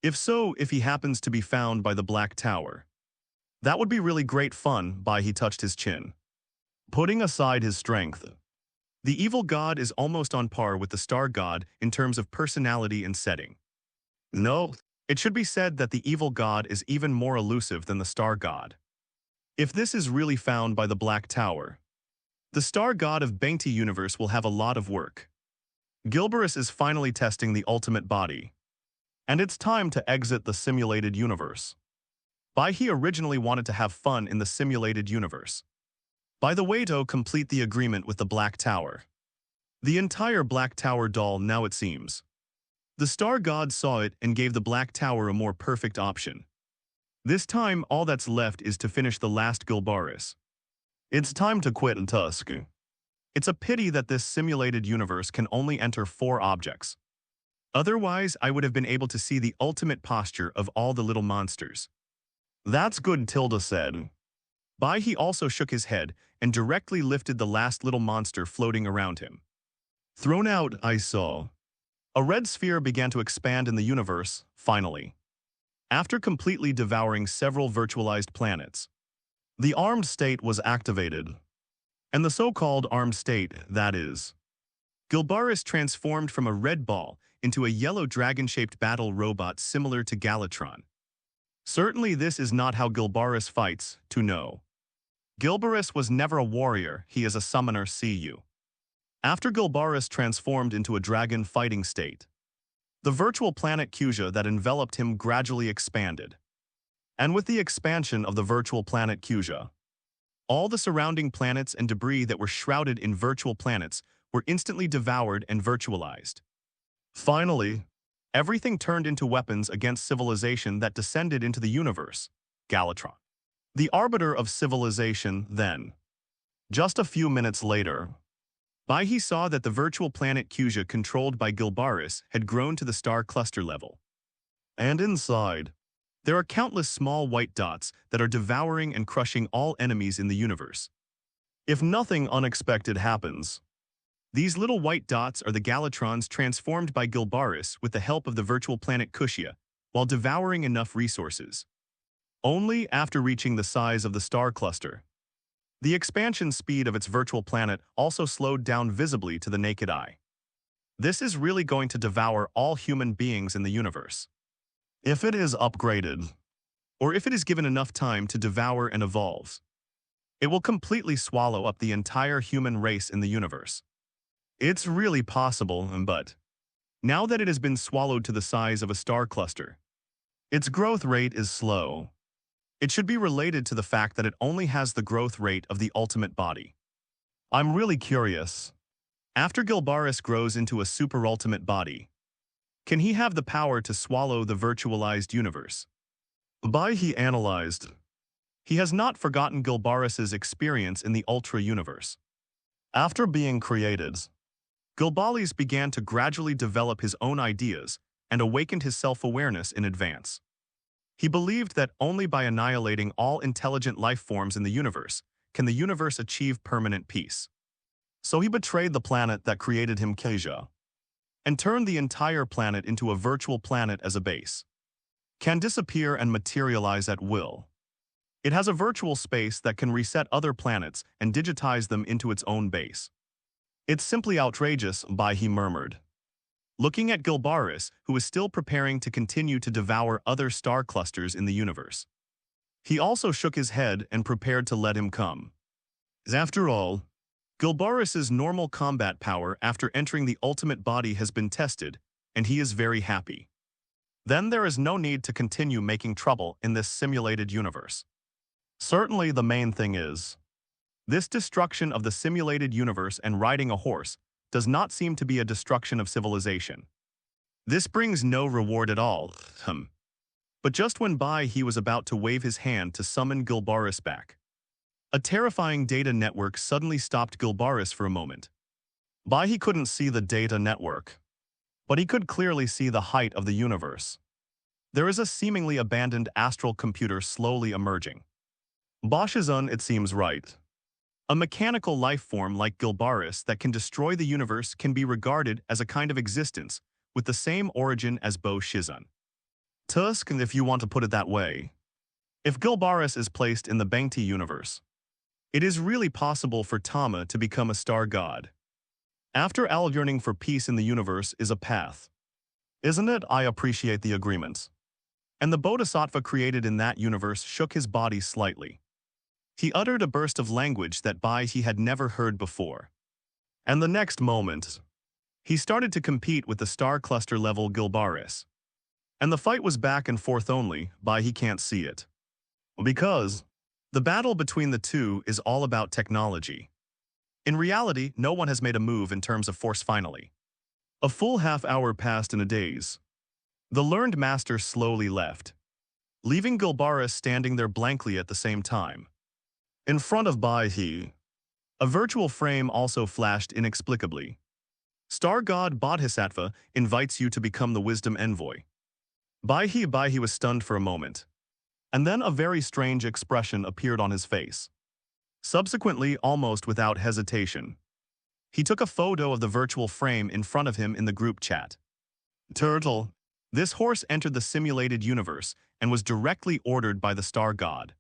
If so, if he happens to be found by the Black Tower, that would be really great fun. Bai He touched his chin. Putting aside his strength, the evil god is almost on par with the star god in terms of personality and setting. No, it should be said that the evil god is even more elusive than the star god. If this is really found by the Black Tower, the star god of Benti universe will have a lot of work. Gilberus is finally testing the ultimate body, and it's time to exit the simulated universe. Bai He originally wanted to have fun in the simulated universe. By the way, to complete the agreement with the Black Tower. The entire Black Tower doll now it seems. The star god saw it and gave the Black Tower a more perfect option. This time, all that's left is to finish the last Gilbaris. It's time to quit Tusk. It's a pity that this simulated universe can only enter 4 objects. Otherwise, I would have been able to see the ultimate posture of all the little monsters. That's good, Tilda said. Bai He also shook his head and directly lifted the last little monster floating around him. Thrown out, I saw. A red sphere began to expand in the universe, finally. After completely devouring several virtualized planets, the armed state was activated. And the so-called armed state, that is. Gilbaris transformed from a red ball into a yellow dragon-shaped battle robot similar to Galatron. Certainly this is not how Gilbaris fights, to know. Gilbaris was never a warrior, he is a summoner, see you. After Gilbaris transformed into a dragon fighting state, the virtual planet Cusia that enveloped him gradually expanded. And with the expansion of the virtual planet Cusia, all the surrounding planets and debris that were shrouded in virtual planets were instantly devoured and virtualized. Finally, everything turned into weapons against civilization that descended into the universe, Galatron. The arbiter of civilization, then. Just a few minutes later, Bai He saw that the virtual planet Cusia controlled by Gilbaris had grown to the star cluster level. And inside, there are countless small white dots that are devouring and crushing all enemies in the universe. If nothing unexpected happens, these little white dots are the Galatrons transformed by Gilbaris with the help of the virtual planet Cusia, while devouring enough resources. Only after reaching the size of the star cluster. The expansion speed of its virtual planet also slowed down visibly to the naked eye. This is really going to devour all human beings in the universe. If it is upgraded, or if it is given enough time to devour and evolve, it will completely swallow up the entire human race in the universe. It's really possible, but now that it has been swallowed to the size of a star cluster, its growth rate is slow. It should be related to the fact that it only has the growth rate of the ultimate body. I'm really curious. After Gilbaris grows into a super ultimate body, can he have the power to swallow the virtualized universe? Bai He analyzed. He has not forgotten Gilbaris's experience in the Ultra universe. After being created, Gilbalis began to gradually develop his own ideas and awakened his self-awareness in advance. He believed that only by annihilating all intelligent life forms in the universe can the universe achieve permanent peace. So he betrayed the planet that created him, Cusia, and turned the entire planet into a virtual planet as a base. Can disappear and materialize at will. It has a virtual space that can reset other planets and digitize them into its own base. It's simply outrageous, Bai He murmured. Looking at Gilbaris, who is still preparing to continue to devour other star clusters in the universe. He also shook his head and prepared to let him come. After all, Gilbaris's normal combat power after entering the ultimate body has been tested, and he is very happy. Then there is no need to continue making trouble in this simulated universe. Certainly the main thing is, this destruction of the simulated universe and riding a horse does not seem to be a destruction of civilization. This brings no reward at all, But just when Bai He was about to wave his hand to summon Gilbaris back, a terrifying data network suddenly stopped Gilbaris for a moment. Bai He couldn't see the data network, but he could clearly see the height of the universe. There is a seemingly abandoned astral computer slowly emerging. Boschazun, it seems right. A mechanical life form like Gilbaris that can destroy the universe can be regarded as a kind of existence with the same origin as Bo Shizun. Tusk, if you want to put it that way. If Gilbaris is placed in the Bangti universe, it is really possible for Tama to become a star god. After all, yearning for peace in the universe is a path. Isn't it? I appreciate the agreement. And the Bodhisattva created in that universe shook his body slightly. He uttered a burst of language that Bai He had never heard before. And the next moment, he started to compete with the star cluster level Gilbaris. And the fight was back and forth only, Bai He can't see it. Because the battle between the two is all about technology. In reality, no one has made a move in terms of force finally. A full half-hour passed in a daze. The learned master slowly left, leaving Gilbaris standing there blankly at the same time. In front of Bai He, a virtual frame also flashed inexplicably. Star God Bodhisattva invites you to become the wisdom envoy. Bai He was stunned for a moment. And then a very strange expression appeared on his face. Subsequently, almost without hesitation, he took a photo of the virtual frame in front of him in the group chat. Turtle. This horse entered the simulated universe and was directly ordered by the star god.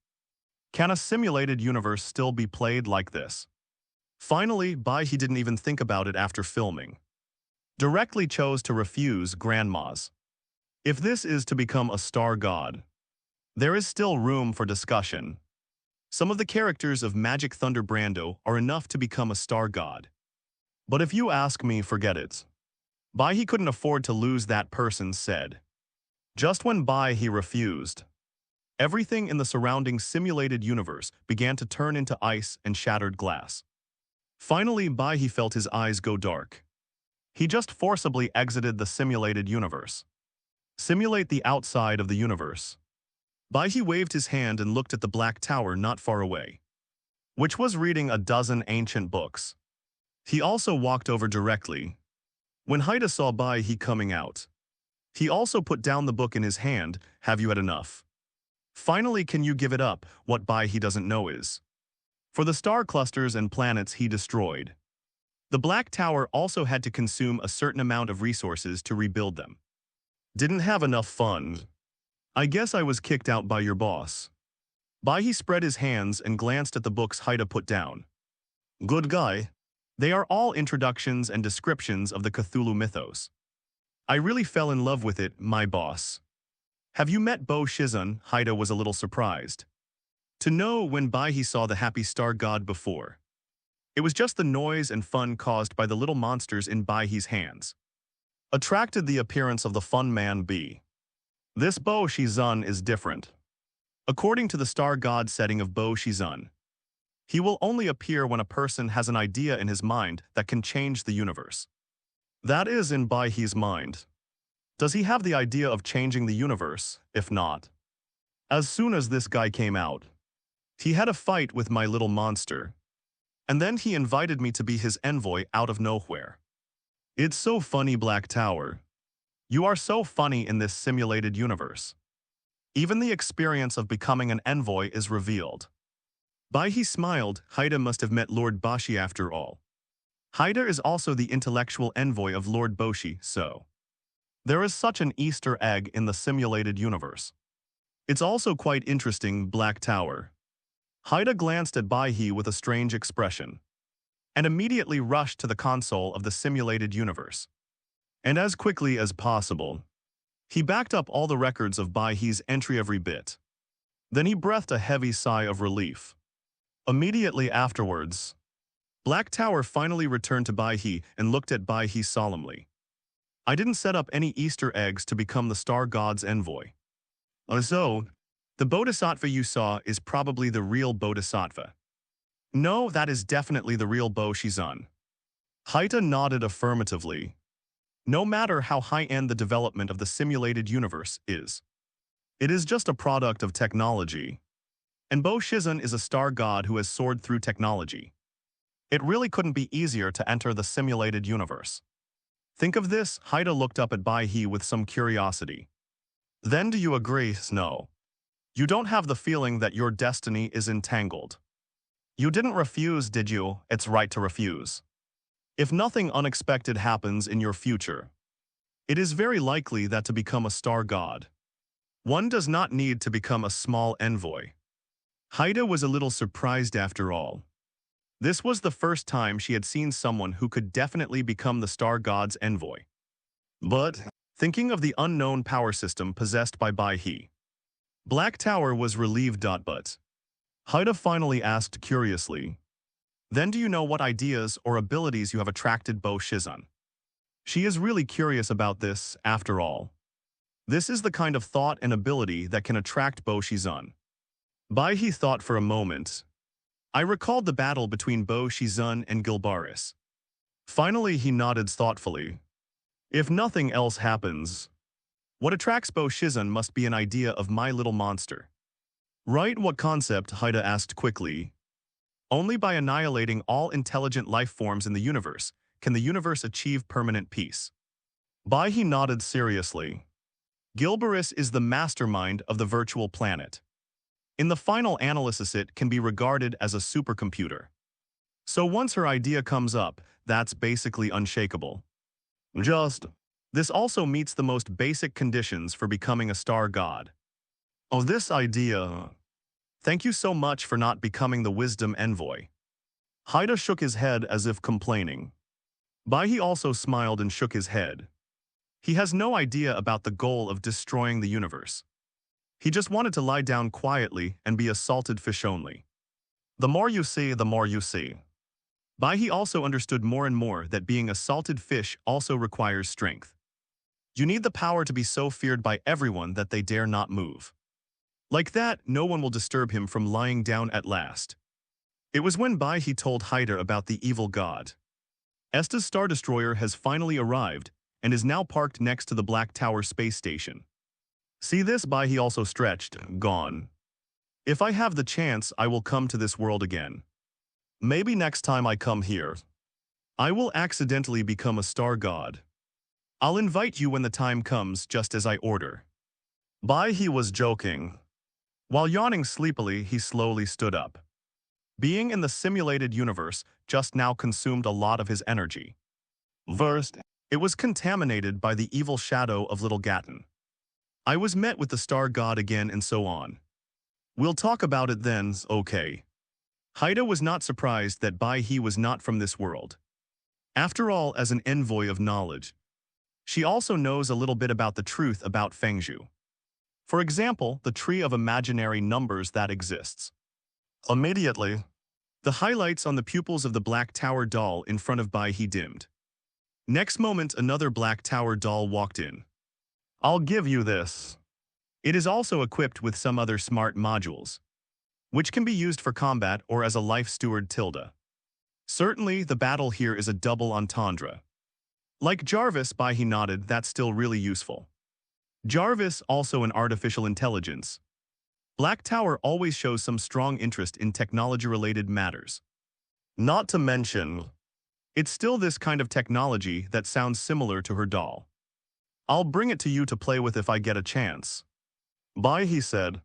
Can a simulated universe still be played like this? Finally, Bai He didn't even think about it after filming. Directly chose to refuse grandma's. If this is to become a star god, there is still room for discussion. Some of the characters of Magic Thunder Brando are enough to become a star god. But if you ask me, forget it. Bai He couldn't afford to lose that person said. Just when Bai He refused, everything in the surrounding simulated universe began to turn into ice and shattered glass. Finally, Bai He felt his eyes go dark. He just forcibly exited the simulated universe. Simulate the outside of the universe. Bai He waved his hand and looked at the black tower not far away, which was reading a dozen ancient books. He also walked over directly. When Haida saw Bai He coming out, he also put down the book in his hand. Have you had enough? Finally, can you give it up? What Bai He doesn't know is, for the star clusters and planets he destroyed, the Black Tower also had to consume a certain amount of resources to rebuild them. Didn't have enough funds. I guess I was kicked out by your boss. Bai He spread his hands and glanced at the books Haida put down. Good guy. They are all introductions and descriptions of the Cthulhu mythos. I really fell in love with it, my boss. Have you met Bo Shizun? Haida was a little surprised to know when Bai He saw the happy star god before. It was just the noise and fun caused by the little monsters in Bai He's hands attracted the appearance of the fun man B. This Bo Shizun is different. According to the star god setting of Bo Shizun, he will only appear when a person has an idea in his mind that can change the universe. That is in Bai He's mind. Does he have the idea of changing the universe? If not, as soon as this guy came out, he had a fight with my little monster, and then he invited me to be his envoy out of nowhere. It's so funny, Black Tower. You are so funny in this simulated universe. Even the experience of becoming an envoy is revealed. Bai He smiled. Haida must have met Lord Boshi after all. Haida is also the intellectual envoy of Lord Boshi, so there is such an Easter egg in the simulated universe. It's also quite interesting, Black Tower. Haida glanced at Bai He with a strange expression, and immediately rushed to the console of the simulated universe. And as quickly as possible, he backed up all the records of Bai He's entry every bit. Then he breathed a heavy sigh of relief. Immediately afterwards, Black Tower finally returned to Bai He and looked at Bai He solemnly. I didn't set up any Easter eggs to become the star god's envoy. So, the Bodhisattva you saw is probably the real Bodhisattva. No, that is definitely the real Bo Shizun. Haida nodded affirmatively. No matter how high-end the development of the simulated universe is, it is just a product of technology. And Bo Shizun is a star god who has soared through technology. It really couldn't be easier to enter the simulated universe. Think of this. Haida looked up at Bai He with some curiosity. Then do you agree? No. You don't have the feeling that your destiny is entangled. You didn't refuse, did you? It's right to refuse. If nothing unexpected happens in your future, it is very likely that to become a star god, one does not need to become a small envoy. Haida was a little surprised after all. This was the first time she had seen someone who could definitely become the star god's envoy. But, thinking of the unknown power system possessed by Bai He, Black Tower was relieved. But Haida finally asked curiously, then do you know what ideas or abilities you have attracted Bo Shizun? She is really curious about this, after all. This is the kind of thought and ability that can attract Bo Shizun. Bai He thought for a moment. I recalled the battle between Bo Shizun and Gilbaris. Finally, he nodded thoughtfully. If nothing else happens, what attracts Bo Shizun must be an idea of my little monster. Right? What concept? Haida asked quickly. Only by annihilating all intelligent life forms in the universe can the universe achieve permanent peace. Bai He nodded seriously. Gilbaris is the mastermind of the virtual planet. In the final analysis, it can be regarded as a supercomputer. So once her idea comes up, that's basically unshakable. Just, this also meets the most basic conditions for becoming a star god. Oh, this idea. Thank you so much for not becoming the wisdom envoy. Haida shook his head as if complaining. Bai He also smiled and shook his head. He has no idea about the goal of destroying the universe. He just wanted to lie down quietly and be a salted fish only. The more you see, the more you see. Bai He also understood more and more that being a salted fish also requires strength. You need the power to be so feared by everyone that they dare not move. Like that, no one will disturb him from lying down at last. It was when Bai He told Haida about the evil god. Esta's Star Destroyer has finally arrived and is now parked next to the Black Tower space station. See this? Bai He also stretched, gone. If I have the chance, I will come to this world again. Maybe next time I come here, I will accidentally become a star god. I'll invite you when the time comes, just as I order. Bai He was joking. While yawning sleepily, he slowly stood up. Being in the simulated universe just now consumed a lot of his energy. First, it was contaminated by the evil shadow of Little Gatton. I was met with the star god again and so on. We'll talk about it then, okay. Haida was not surprised that Bai He was not from this world. After all, as an envoy of knowledge, she also knows a little bit about the truth about Fengzhu. For example, the tree of imaginary numbers that exists. Immediately, the highlights on the pupils of the Black Tower doll in front of Bai He dimmed. Next moment, another Black Tower doll walked in. I'll give you this. It is also equipped with some other smart modules, which can be used for combat or as a life steward tilde. Certainly, the battle here is a double entendre. Like Jarvis, Bai He nodded, that's still really useful. Jarvis, also an artificial intelligence. Black Tower always shows some strong interest in technology-related matters. Not to mention, it's still this kind of technology that sounds similar to her doll. I'll bring it to you to play with if I get a chance. Bai He said,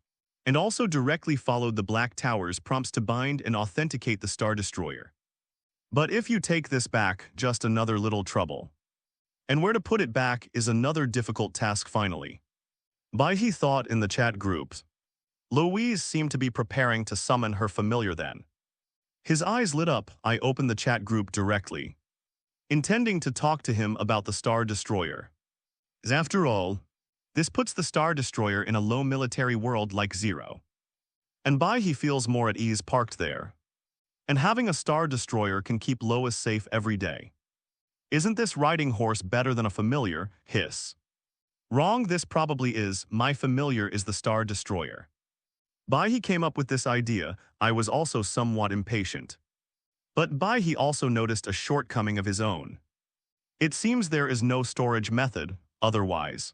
and also directly followed the Black Tower's prompts to bind and authenticate the Star Destroyer. But if you take this back, just another little trouble. And where to put it back is another difficult task finally. Bai He thought in the chat group. Louise seemed to be preparing to summon her familiar then. His eyes lit up. I opened the chat group directly, intending to talk to him about the Star Destroyer. After all, this puts the Star Destroyer in a low military world like Zero. And Bai He feels more at ease parked there. And having a Star Destroyer can keep Lois safe every day. Isn't this riding horse better than a familiar? Hiss. Wrong, this probably is. My familiar is the Star Destroyer. Bai He came up with this idea. I was also somewhat impatient. But Bai He also noticed a shortcoming of his own. It seems there is no storage method, otherwise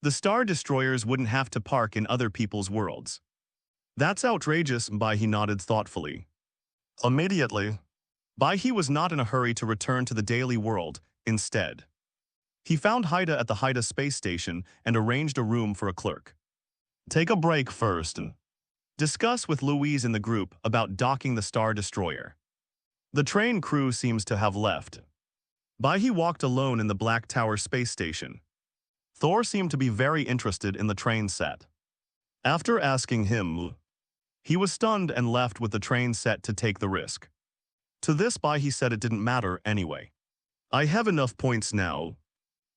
the Star Destroyers wouldn't have to park in other people's worlds. That's outrageous, Bai He nodded thoughtfully. Immediately, Bai He was not in a hurry to return to the daily world. Instead, he found Haida at the Haida space station and arranged a room for a clerk. Take a break first and discuss with Louise in the group about docking the Star Destroyer. The train crew seems to have left. Bai He walked alone in the Black Tower space station. Thor seemed to be very interested in the train set. After asking him, he was stunned and left with the train set to take the risk. To this, Bai He said it didn't matter anyway. I have enough points now,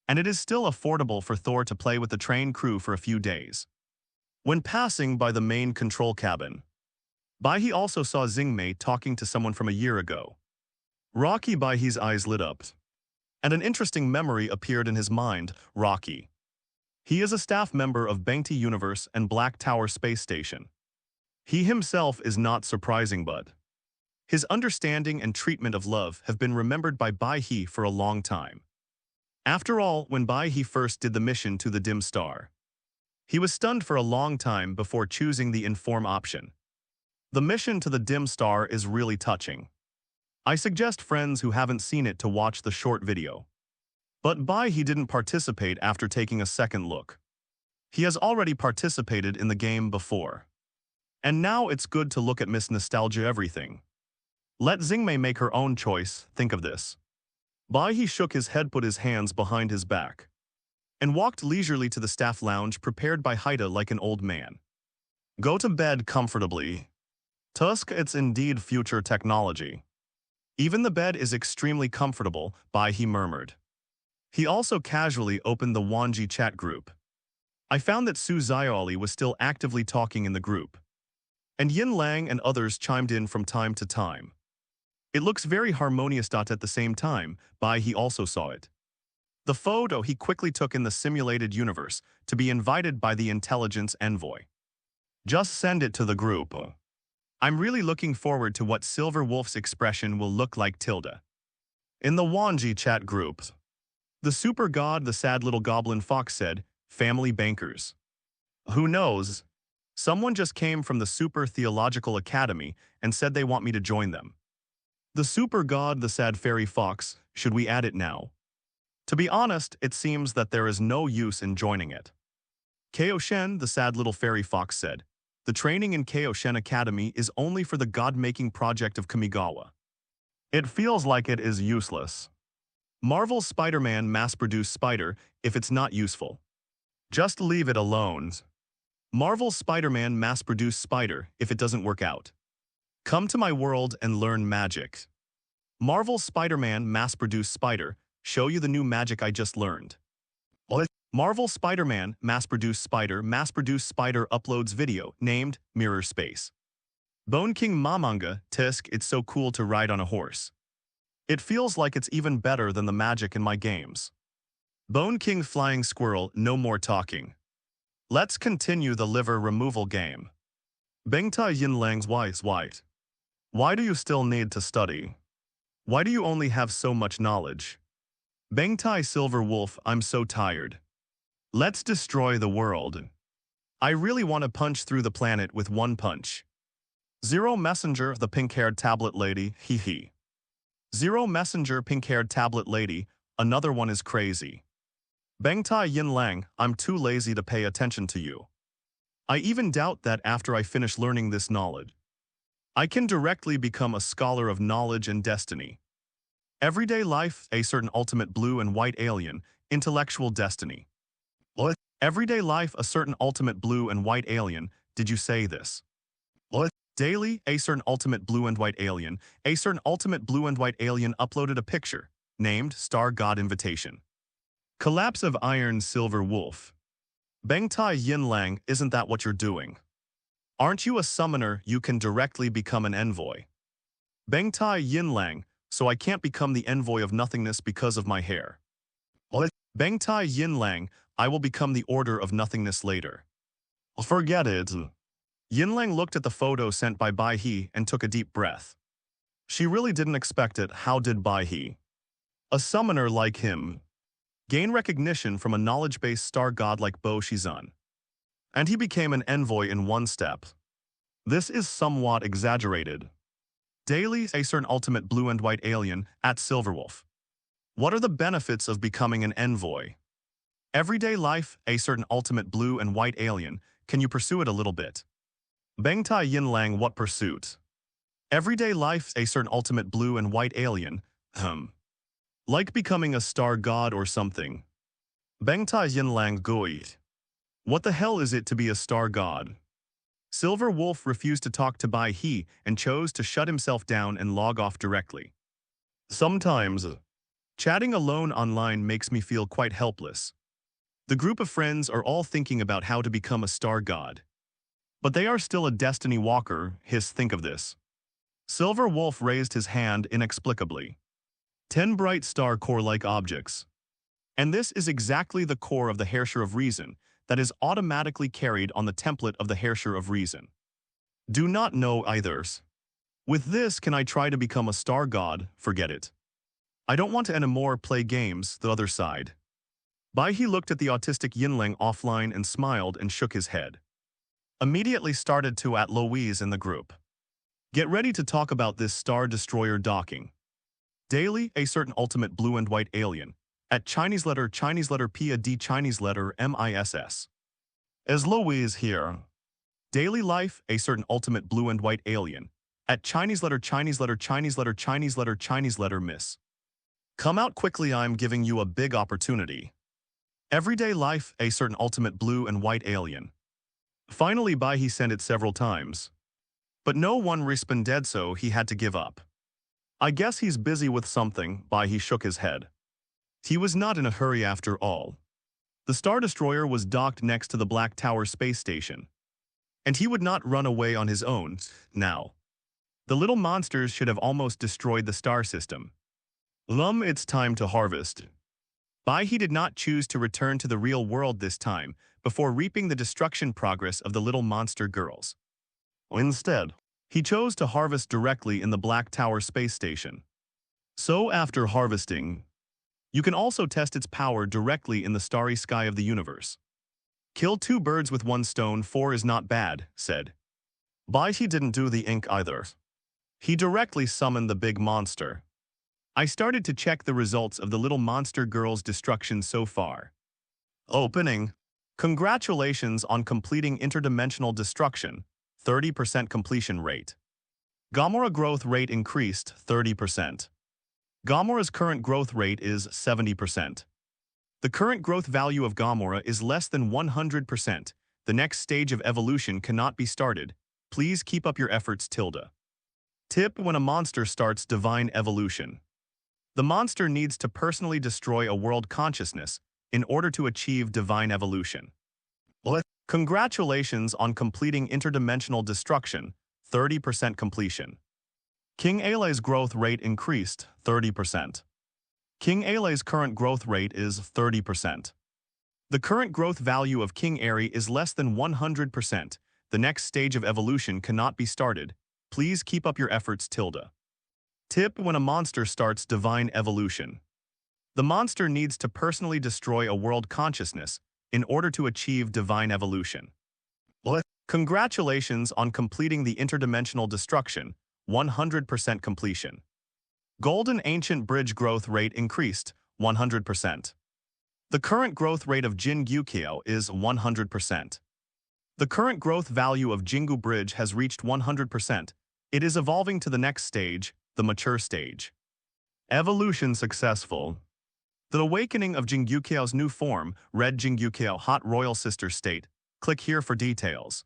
and it is still affordable for Thor to play with the train crew for a few days. When passing by the main control cabin, Bai He also saw Xingmei talking to someone from a year ago. Rocky. Bai He's eyes lit up, and an interesting memory appeared in his mind. Rocky. He is a staff member of Bengti Universe and Black Tower Space Station. He himself is not surprising, but his understanding and treatment of love have been remembered by Bai He for a long time. After all, when Bai He first did the mission to the dim star, he was stunned for a long time before choosing the inform option. The mission to the dim star is really touching. I suggest friends who haven't seen it to watch the short video. But Bai He didn't participate after taking a second look. He has already participated in the game before. And now it's good to look at Miss Nostalgia everything. Let Xingmei make her own choice, think of this. Bai He shook his head, put his hands behind his back, and walked leisurely to the staff lounge prepared by Haida like an old man. Go to bed comfortably. Tusk, it's indeed future technology. Even the bed is extremely comfortable, Bai He murmured. He also casually opened the Wanji chat group. I found that Su Xiaoli was still actively talking in the group, and Yin Lang and others chimed in from time to time. It looks very harmonious. At the same time, Bai He also saw it. The photo he quickly took in the simulated universe to be invited by the intelligence envoy. Just send it to the group. I'm really looking forward to what Silver Wolf's expression will look like. In the Wanji chat group, the super god, the sad little goblin fox, said, family bankers. Who knows? Someone just came from the Super Theological Academy and said they want me to join them. The super god, the sad fairy fox, should we add it now? To be honest, it seems that there is no use in joining it. Kaoshen, the sad little fairy fox, said, the training in Kaoshen Academy is only for the god-making project of Kamigawa. It feels like it is useless. Marvel's Spider-Man mass-produced Spider if it's not useful. Just leave it alone. Marvel's Spider-Man mass-produced Spider if it doesn't work out. Come to my world and learn magic. Marvel's Spider-Man mass-produced Spider, show you the new magic I just learned. What? Marvel Spider-Man mass-produced Spider uploads video named Mirror Space. Bone King Mamanga, tisk, it's so cool to ride on a horse. It feels like it's even better than the magic in my games. Bone King Flying Squirrel, no more talking. Let's continue the liver removal game. Bengtai Yinlang's wise white. Why do you still need to study? Why do you only have so much knowledge? Bengtai Silver Wolf, I'm so tired. Let's destroy the world. I really want to punch through the planet with one punch. Zero Messenger, the pink-haired tablet lady, hee hee. Zero Messenger, pink-haired tablet lady, another one is crazy. Bengtai Yinlang, I'm too lazy to pay attention to you. I even doubt that after I finish learning this knowledge, I can directly become a scholar of knowledge and destiny. Everyday life, a certain ultimate blue and white alien, intellectual destiny. What? Everyday life, a certain ultimate blue and white alien, did you say this? What? Daily, a certain ultimate blue and white alien, a certain ultimate blue and white alien uploaded a picture, named Star God Invitation. Collapse of Iron Silver Wolf. Bengtai Yinlang, isn't that what you're doing? Aren't you a summoner? You can directly become an envoy. Bengtai Yinlang, so I can't become the envoy of nothingness because of my hair. What? Bengtai Yinlang, I will become the Order of Nothingness later. Forget it. Yinlang looked at the photo sent by Bai He and took a deep breath. She really didn't expect it. How did Bai He, a summoner like him, gain recognition from a knowledge-based star god like Bo Shizun? And he became an envoy in one step. This is somewhat exaggerated. Daily, a certain ultimate blue and white alien, at Silverwolf. What are the benefits of becoming an envoy? Everyday life, a certain ultimate blue and white alien, can you pursue it a little bit? Bengtai Yinlang, what pursuit? Everyday life, a certain ultimate blue and white alien, like becoming a star god or something. Bengtai Yinlang Goit. What the hell is it to be a star god? Silver Wolf refused to talk to Bai He and chose to shut himself down and log off directly. Sometimes, chatting alone online makes me feel quite helpless. The group of friends are all thinking about how to become a star god. But they are still a destiny walker, think of this. Silver Wolf raised his hand inexplicably. 10 bright star core-like objects. And this is exactly the core of the Herrscher of Reason that is automatically carried on the template of the Herrscher of Reason. Do not know either's. With this, can I try to become a star god? Forget it. I don't want to anymore play games, the other side. Bai He looked at the autistic Yinlang offline and smiled and shook his head. Immediately started to at Louise in the group. Get ready to talk about this Star Destroyer docking. Daily, a certain ultimate blue and white alien. At Chinese letter P A D Chinese letter MISS. As Louise here. Daily life, a certain ultimate blue and white alien. At Chinese letter, Chinese letter, Chinese letter, Chinese letter, Chinese letter, miss. Come out quickly, I'm giving you a big opportunity. Everyday life, a certain ultimate blue and white alien. Finally, Bai He sent it several times. But no one responded, so he had to give up. I guess he's busy with something, Bai He shook his head. He was not in a hurry after all. The Star Destroyer was docked next to the Black Tower space station. And he would not run away on his own, now. The little monsters should have almost destroyed the star system. It's time to harvest. Bai He did not choose to return to the real world this time, before reaping the destruction progress of the little monster girls. Instead, he chose to harvest directly in the Black Tower space station. So after harvesting, you can also test its power directly in the starry sky of the universe. Kill 2 birds with 1 stone, 4 is not bad, said. Bai He didn't do the ink either. He directly summoned the big monster. I started to check the results of the little monster girl's destruction so far. Opening. Congratulations on completing interdimensional destruction, 30% completion rate. Gomora growth rate increased 30%. Gomora's current growth rate is 70%. The current growth value of Gomora is less than 100%. The next stage of evolution cannot be started. Please keep up your efforts, tilde. Tip: when a monster starts divine evolution, the monster needs to personally destroy a world consciousness in order to achieve divine evolution. Congratulations on completing interdimensional destruction, 30% completion. King Ale's growth rate increased 30%. King Ale's current growth rate is 30%. The current growth value of King Airy is less than 100%. The next stage of evolution cannot be started. Please keep up your efforts, tilde. Tip: when a monster starts divine evolution, the monster needs to personally destroy a world consciousness in order to achieve divine evolution. Congratulations on completing the interdimensional destruction, 100% completion. Golden Ancient Bridge growth rate increased 100%. The current growth rate of Jin Gyukiao is 100%. The current growth value of Jingu Bridge has reached 100%. It is evolving to the next stage, the mature stage. Evolution successful. The awakening of Jingyukiao's new form, Red Jingyukiao Hot Royal Sister State. Click here for details.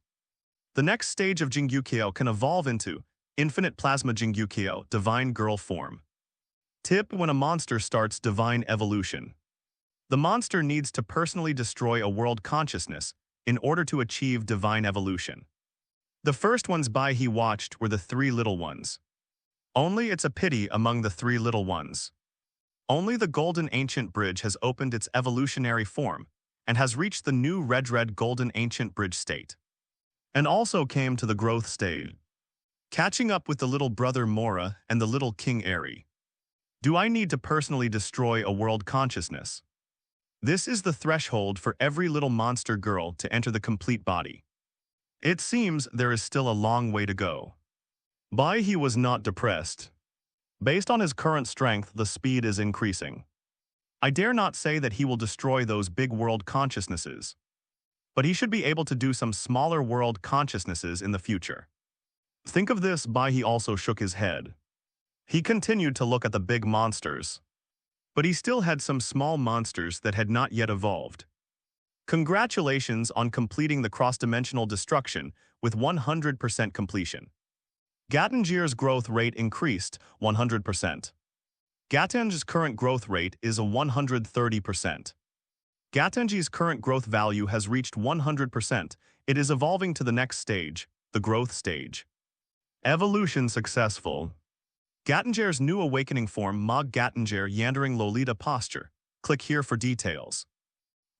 The next stage of Jingyukiao can evolve into Infinite Plasma Jingyukiao Divine Girl form. Tip: when a monster starts divine evolution, the monster needs to personally destroy a world consciousness in order to achieve divine evolution. The first ones Bai He watched were the 3 little ones. Only it's a pity among the 3 little ones. Only the Golden Ancient Bridge has opened its evolutionary form and has reached the new red Golden Ancient Bridge state. And also came to the growth stage, catching up with the little brother Mora and the little King Airy. Do I need to personally destroy a world consciousness? This is the threshold for every little monster girl to enter the complete body. It seems there is still a long way to go. Bai He was not depressed. Based on his current strength, the speed is increasing. I dare not say that he will destroy those big world consciousnesses, but he should be able to do some smaller world consciousnesses in the future. Think of this. Bai He also shook his head. He continued to look at the big monsters, but he still had some small monsters that had not yet evolved. Congratulations on completing the cross-dimensional destruction with 100% completion. Gatengir's growth rate increased 100%. Gateng's current growth rate is a 130%. Gateng's current growth value has reached 100%. It is evolving to the next stage, the growth stage. Evolution successful. Gatengir's new awakening form, Mog Gatengir Yandering Lolita posture. Click here for details.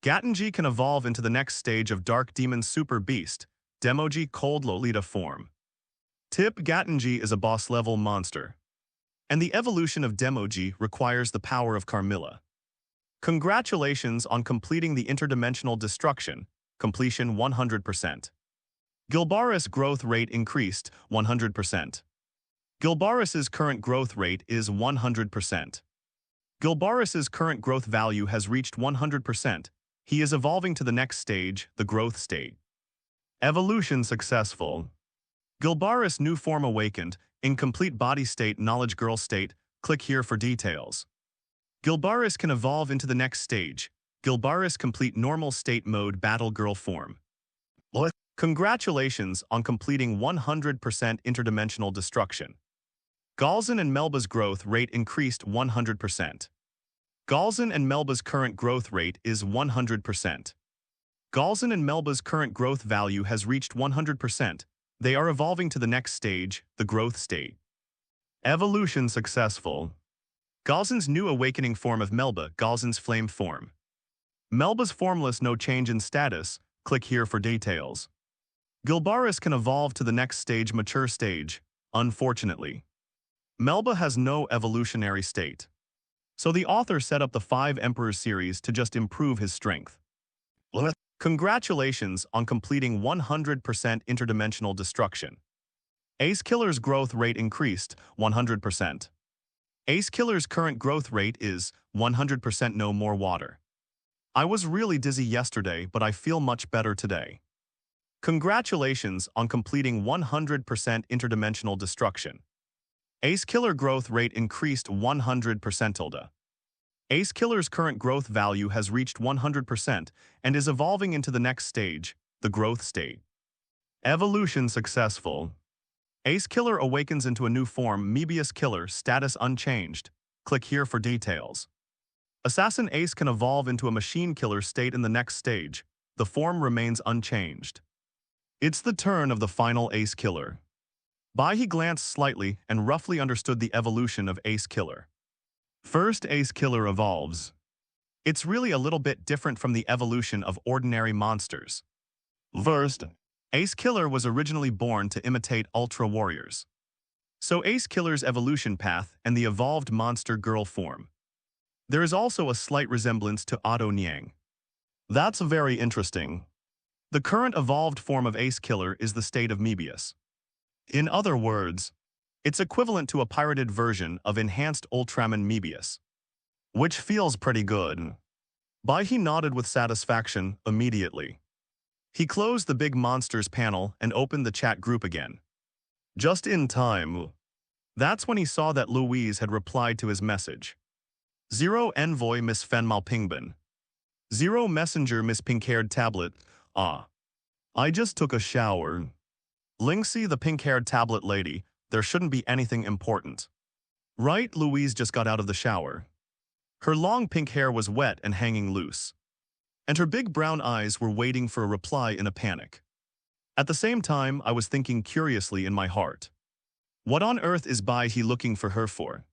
Gatengir can evolve into the next stage of Dark Demon Super Beast, Demoji Cold Lolita form. Tip: Gatengir is a boss-level monster, and the evolution of Demoji requires the power of Carmilla. Congratulations on completing the interdimensional destruction, completion 100%. Gilbaris growth rate increased 100%. Gilbaris's current growth rate is 100%. Gilbaris's current growth value has reached 100%. He is evolving to the next stage, the growth stage. Evolution successful. Gilbaris new form awakened, incomplete body state knowledge girl state, click here for details. Gilbaris can evolve into the next stage, Gilbaris complete normal state mode battle girl form. What? Congratulations on completing 100% interdimensional destruction. Galzin and Melba's growth rate increased 100%. Galzin and Melba's current growth rate is 100%. Galzin and Melba's current growth value has reached 100%. They are evolving to the next stage, the growth state. Evolution successful. Galzin's new awakening form of Melba, Galzin's flame form. Melba's formless no change in status, click here for details. Gilbaris can evolve to the next stage mature stage, unfortunately. Melba has no evolutionary state. So the author set up the 5 Emperors series to just improve his strength. What? Congratulations on completing 100% interdimensional destruction. Ace Killer's growth rate increased 100%. Ace Killer's current growth rate is 100% no more water. I was really dizzy yesterday, but I feel much better today. Congratulations on completing 100% interdimensional destruction. Ace Killer growth rate increased 100%. Ace Killer's current growth value has reached 100% and is evolving into the next stage, the growth state. Evolution successful. Ace Killer awakens into a new form, Mebius Killer, status unchanged. Click here for details. Assassin Ace can evolve into a machine killer state in the next stage. The form remains unchanged. It's the turn of the final Ace Killer. Bai He glanced slightly and roughly understood the evolution of Ace Killer. First Ace Killer evolves. It's really a little bit different from the evolution of ordinary monsters. First, Ace Killer was originally born to imitate Ultra Warriors. So Ace Killer's evolution path and the evolved monster girl form. There is also a slight resemblance to Otto Nyang. That's very interesting. The current evolved form of Ace Killer is the state of Mebius. In other words, it's equivalent to a pirated version of enhanced Ultraman Mebius. Which feels pretty good. Bai He nodded with satisfaction immediately. He closed the big monsters panel and opened the chat group again. Just in time. That's when he saw that Louise had replied to his message. 0 Envoy Miss Fenmal Pingbin. 0 Messenger Miss Pink-haired Tablet. I just took a shower. Lingxi the pink-haired tablet lady, there shouldn't be anything important. Right, Louise just got out of the shower. Her long pink hair was wet and hanging loose. And her big brown eyes were waiting for a reply in a panic. At the same time, I was thinking curiously in my heart. What on earth is Bai He looking for her for?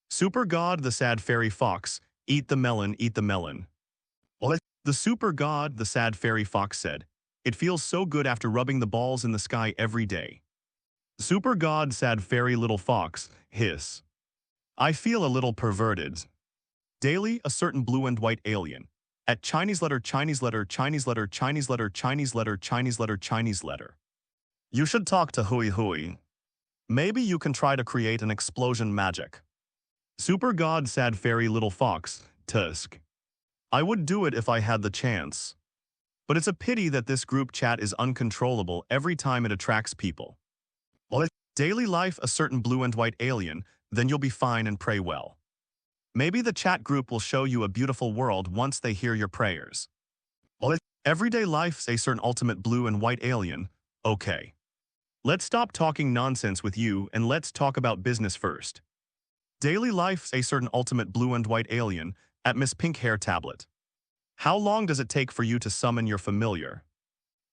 Super God the sad fairy fox, eat the melon, eat the melon. What? The super God the sad fairy fox said, it feels so good after rubbing the balls in the sky every day. Super God sad fairy little fox, hiss. I feel a little perverted. Daily, a certain blue and white alien. At Chinese letter, Chinese letter, Chinese letter, Chinese letter, Chinese letter, Chinese letter, Chinese letter. You should talk to Hui Hui. Maybe you can try to create an explosion magic. Super God sad fairy little fox, tusk. I would do it if I had the chance. But it's a pity that this group chat is uncontrollable every time it attracts people. Well, daily life a certain blue and white alien, then you'll be fine and pray well. Maybe the chat group will show you a beautiful world once they hear your prayers. Well, everyday life's a certain ultimate blue and white alien, okay. Let's stop talking nonsense with you and let's talk about business first. Daily life's a certain ultimate blue and white alien at Miss Pink Hair Tablet. How long does it take for you to summon your familiar?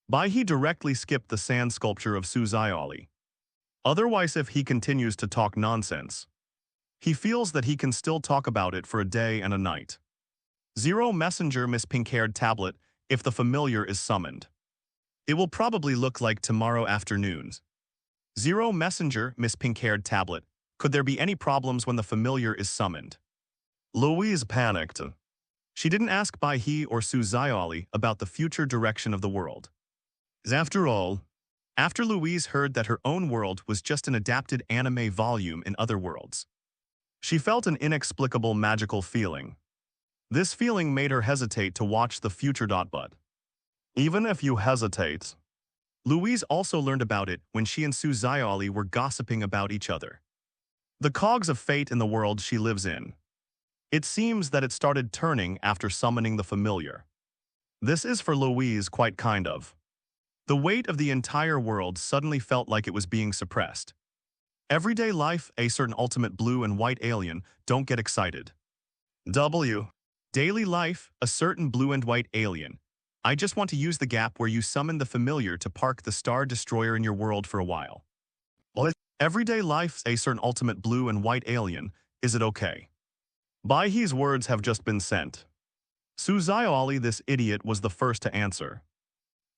Bai He directly skipped the sand sculpture of Su Xiaoli. Otherwise, if he continues to talk nonsense, he feels that he can still talk about it for a day and a night. 0 Messenger Miss Pink-haired Tablet if the familiar is summoned. It will probably look like tomorrow afternoon. 0 Messenger Miss Pink-haired Tablet. Could there be any problems when the familiar is summoned? Louise panicked. She didn't ask Bai He or Su Xiaoli about the future direction of the world. After all, after Louise heard that her own world was just an adapted anime volume in other worlds, she felt an inexplicable magical feeling. This feeling made her hesitate to watch the future. But even if you hesitate, Louise also learned about it when she and Suzyali were gossiping about each other. The cogs of fate in the world she lives in. It seems that it started turning after summoning the familiar. This is for Louise quite kind of. The weight of the entire world suddenly felt like it was being suppressed. Everyday life, a certain ultimate blue and white alien, don't get excited. W. Daily life, a certain blue and white alien. I just want to use the gap where you summon the familiar to park the Star Destroyer in your world for a while. What? Everyday life, a certain ultimate blue and white alien. Is it okay? Bai He's words have just been sent. Suzyali, this idiot, was the first to answer.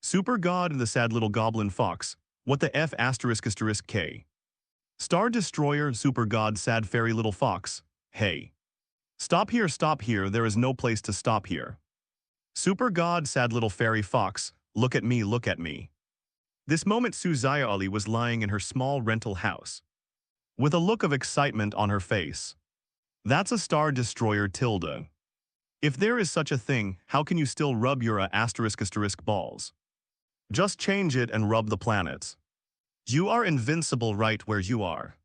Super God and the sad little goblin fox. What the F *** K? Star Destroyer, Super God, sad fairy little fox. Hey. Stop here, there is no place to stop here. Super God, sad little fairy fox, look at me, look at me. This moment Suzyali was lying in her small rental house, with a look of excitement on her face. That's a Star Destroyer tilde. If there is such a thing, how can you still rub your *** balls? Just change it and rub the planets. You are invincible right where you are.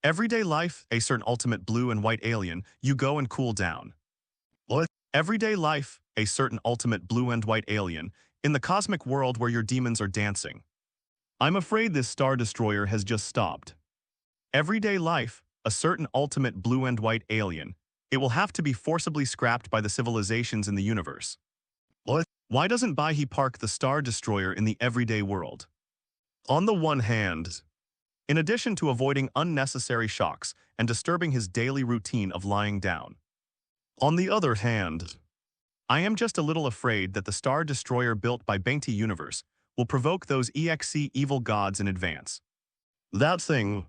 Everyday life, a certain ultimate blue and white alien, you go and cool down. What? Everyday life, a certain ultimate blue and white alien, in the cosmic world where your demons are dancing. I'm afraid this Star Destroyer has just stopped. Everyday life, a certain ultimate blue and white alien, it will have to be forcibly scrapped by the civilizations in the universe. What? Why doesn't Bai He park the Star Destroyer in the everyday world? On the one hand, in addition to avoiding unnecessary shocks and disturbing his daily routine of lying down. On the other hand, I am just a little afraid that the Star Destroyer built by Bainty Universe will provoke those EXE evil gods in advance. That thing,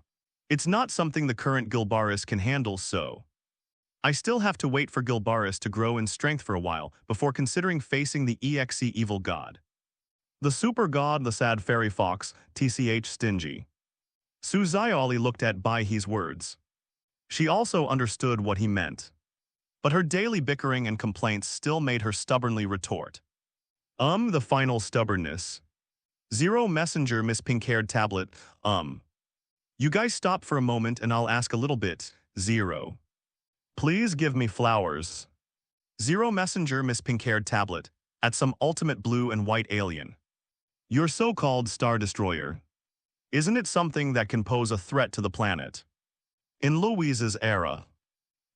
it's not something the current Gilbaris can handle, so I still have to wait for Gilbaris to grow in strength for a while before considering facing the EXE evil god. The super god, the sad fairy fox, TCH stingy. Suzyali looked at Bai He's words. She also understood what he meant. But her daily bickering and complaints still made her stubbornly retort. The final stubbornness. Zero messenger, Miss Pink-haired tablet, You guys stop for a moment and I'll ask a little bit, Zero. Please give me flowers. Zero messenger, Miss Pink-haired tablet, at some ultimate blue and white alien. Your so-called Star Destroyer. Isn't it something that can pose a threat to the planet? In Louise's era,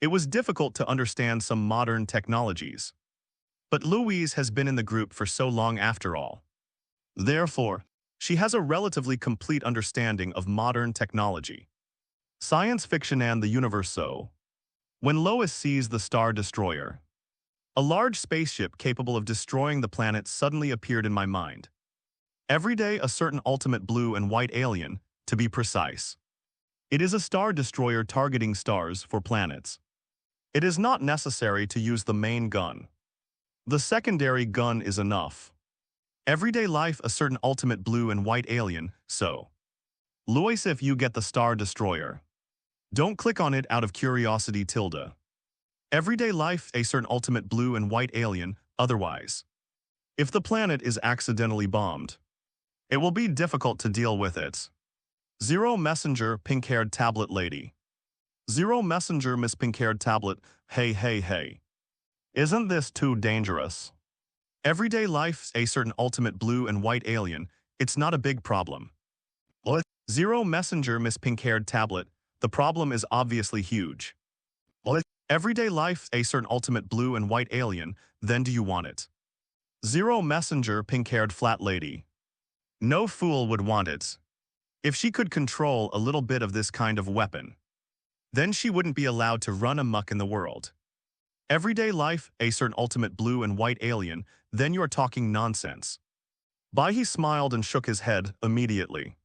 it was difficult to understand some modern technologies. But Louise has been in the group for so long after all. Therefore, she has a relatively complete understanding of modern technology, science fiction and the universe. So, when Lois sees the Star Destroyer, a large spaceship capable of destroying the planet suddenly appeared in my mind. Every day a certain ultimate blue and white alien, to be precise. It is a Star Destroyer targeting stars for planets. It is not necessary to use the main gun. The secondary gun is enough. Everyday life a certain ultimate blue and white alien, so. Lois, if you get the Star Destroyer, don't click on it out of curiosity tilde. Everyday life a certain ultimate blue and white alien, otherwise. If the planet is accidentally bombed, it will be difficult to deal with it. Zero messenger, pink-haired tablet lady. Zero messenger, Miss Pink-haired tablet, hey. Isn't this too dangerous? Everyday life, a certain ultimate blue and white alien, it's not a big problem. What? Zero messenger, Miss Pink-haired tablet, the problem is obviously huge. What? Everyday life, a certain ultimate blue and white alien, then do you want it? Zero messenger, pink-haired flat lady. No fool would want it. If she could control a little bit of this kind of weapon, then she wouldn't be allowed to run amok in the world. Everyday life, a certain ultimate blue and white alien, then you're talking nonsense. Bai He smiled and shook his head immediately.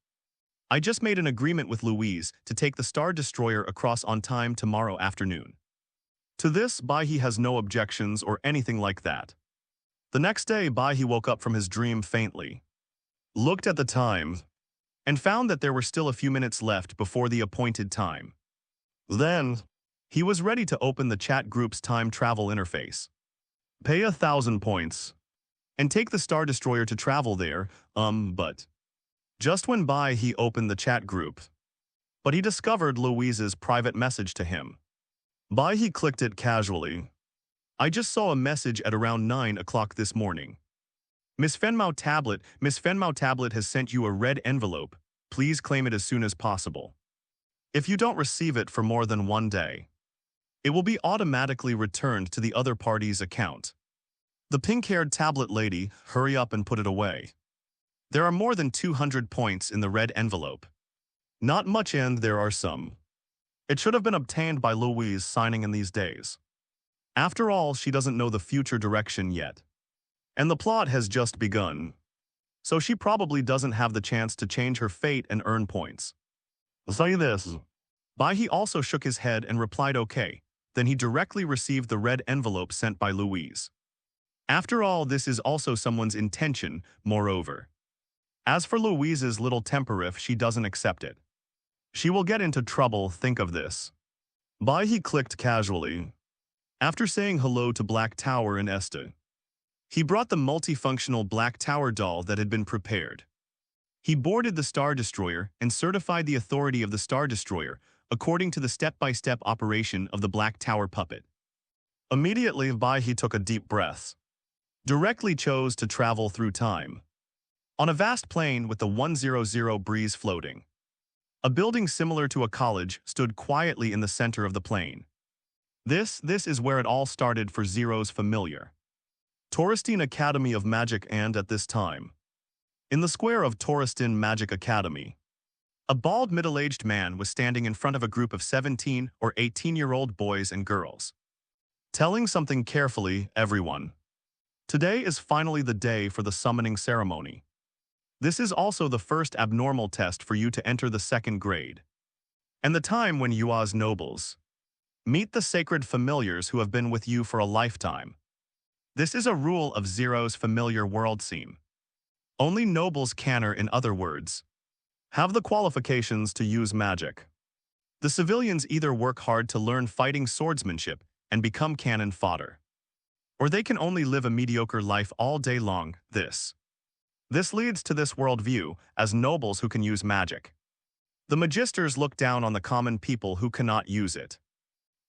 I just made an agreement with Louise to take the Star Destroyer across on time tomorrow afternoon. To this, Bai He has no objections or anything like that. The next day, Bai He woke up from his dream faintly, looked at the time, and found that there were still a few minutes left before the appointed time. Then, he was ready to open the chat group's time travel interface. Pay 1,000 points, and take the Star Destroyer to travel there, but Just when Bai He opened the chat group, but he discovered Louise's private message to him. Bai He clicked it casually. I just saw a message at around 9 o'clock this morning. Miss Fenmao Tablet has sent you a red envelope. Please claim it as soon as possible. If you don't receive it for more than 1 day, it will be automatically returned to the other party's account. The pink-haired tablet lady, hurry up and put it away. There are more than 200 points in the red envelope. Not much, and there are some. It should have been obtained by Louise signing in these days. After all, she doesn't know the future direction yet. And the plot has just begun. So she probably doesn't have the chance to change her fate and earn points. Say this. Bai He also shook his head and replied okay. Then he directly received the red envelope sent by Louise. After all, this is also someone's intention, moreover. As for Louise's little temper, if she doesn't accept it, she will get into trouble, think of this. Bai He clicked casually. After saying hello to Black Tower and Esta, he brought the multifunctional Black Tower doll that had been prepared. He boarded the Star Destroyer and certified the authority of the Star Destroyer according to the step-by-step operation of the Black Tower puppet. Immediately, Bai He took a deep breath. Directly chose to travel through time. On a vast plain with the 100 breeze floating. A building similar to a college stood quietly in the center of the plain. This is where it all started for Zero's familiar. Tauristine Academy of Magic, and at this time, in the square of Tauristine Magic Academy, a bald middle-aged man was standing in front of a group of 17 or 18-year-old boys and girls. Telling something carefully, everyone. Today is finally the day for the summoning ceremony. This is also the first abnormal test for you to enter the 2nd grade. And the time when you as nobles meet the sacred familiars who have been with you for a lifetime. This is a rule of Zero's familiar world scene. Only nobles can, or in other words, have the qualifications to use magic. The civilians either work hard to learn fighting swordsmanship and become cannon fodder, or they can only live a mediocre life all day long. This leads to this worldview as nobles who can use magic. The magisters look down on the common people who cannot use it.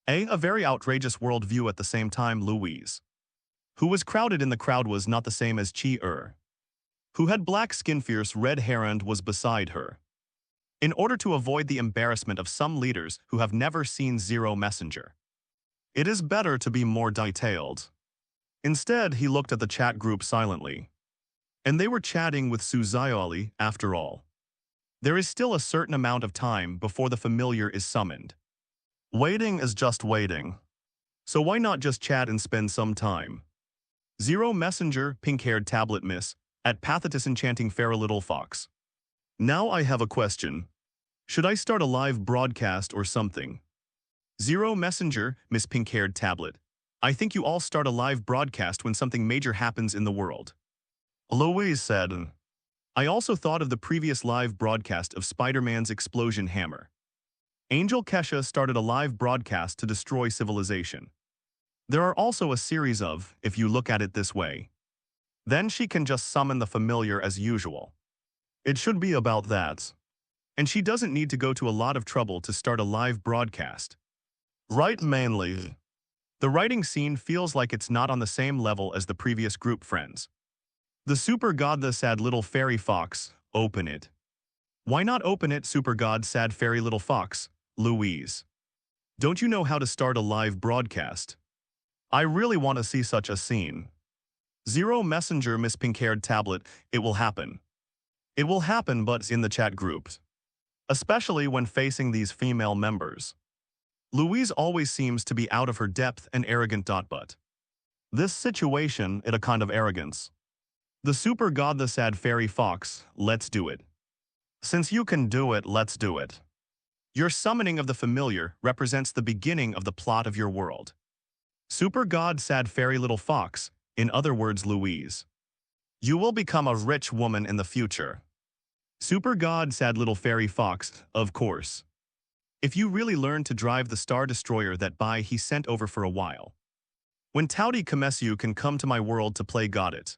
A very outrageous worldview. At the same time, Louise, who was crowded in the crowd, was not the same as Chi, who had black skin, fierce red hair, and was beside her. In order to avoid the embarrassment of some leaders who have never seen Zero Messenger, it is better to be more detailed. Instead, he looked at the chat group silently. And they were chatting with Suzayali, after all. There is still a certain amount of time before the familiar is summoned. Waiting is just waiting. So why not just chat and spend some time? Zero Messenger, pink-haired tablet miss, at Pathetis enchanting fair little fox. Now I have a question. Should I start a live broadcast or something? Zero Messenger, Miss Pink-haired tablet. I think you all start a live broadcast when something major happens in the world. Louise said. I also thought of the previous live broadcast of Spider-Man's explosion hammer. Angel Kesha started a live broadcast to destroy civilization. There are also a series of, if you look at it this way. Then she can just summon the familiar as usual. It should be about that. And she doesn't need to go to a lot of trouble to start a live broadcast. Right, mainly. The writing scene feels like it's not on the same level as the previous group friends. The super god, the sad little fairy fox, open it. Why not open it, super god, sad fairy little fox, Louise? Don't you know how to start a live broadcast? I really want to see such a scene. Zero Messenger, Miss Pink-haired tablet, it will happen. It will happen, but in the chat groups. Especially when facing these female members. Louise always seems to be out of her depth and arrogant. But this situation, it a kind of arrogance. The super god, the sad fairy fox, let's do it. Since you can do it, let's do it. Your summoning of the familiar represents the beginning of the plot of your world. Super god, sad fairy little fox, in other words, Louise. You will become a rich woman in the future. Super god, sad little fairy fox, of course. If you really learn to drive the Star Destroyer that Bai He sent over for a while. When Tauti Kamesu can come to my world to play got it.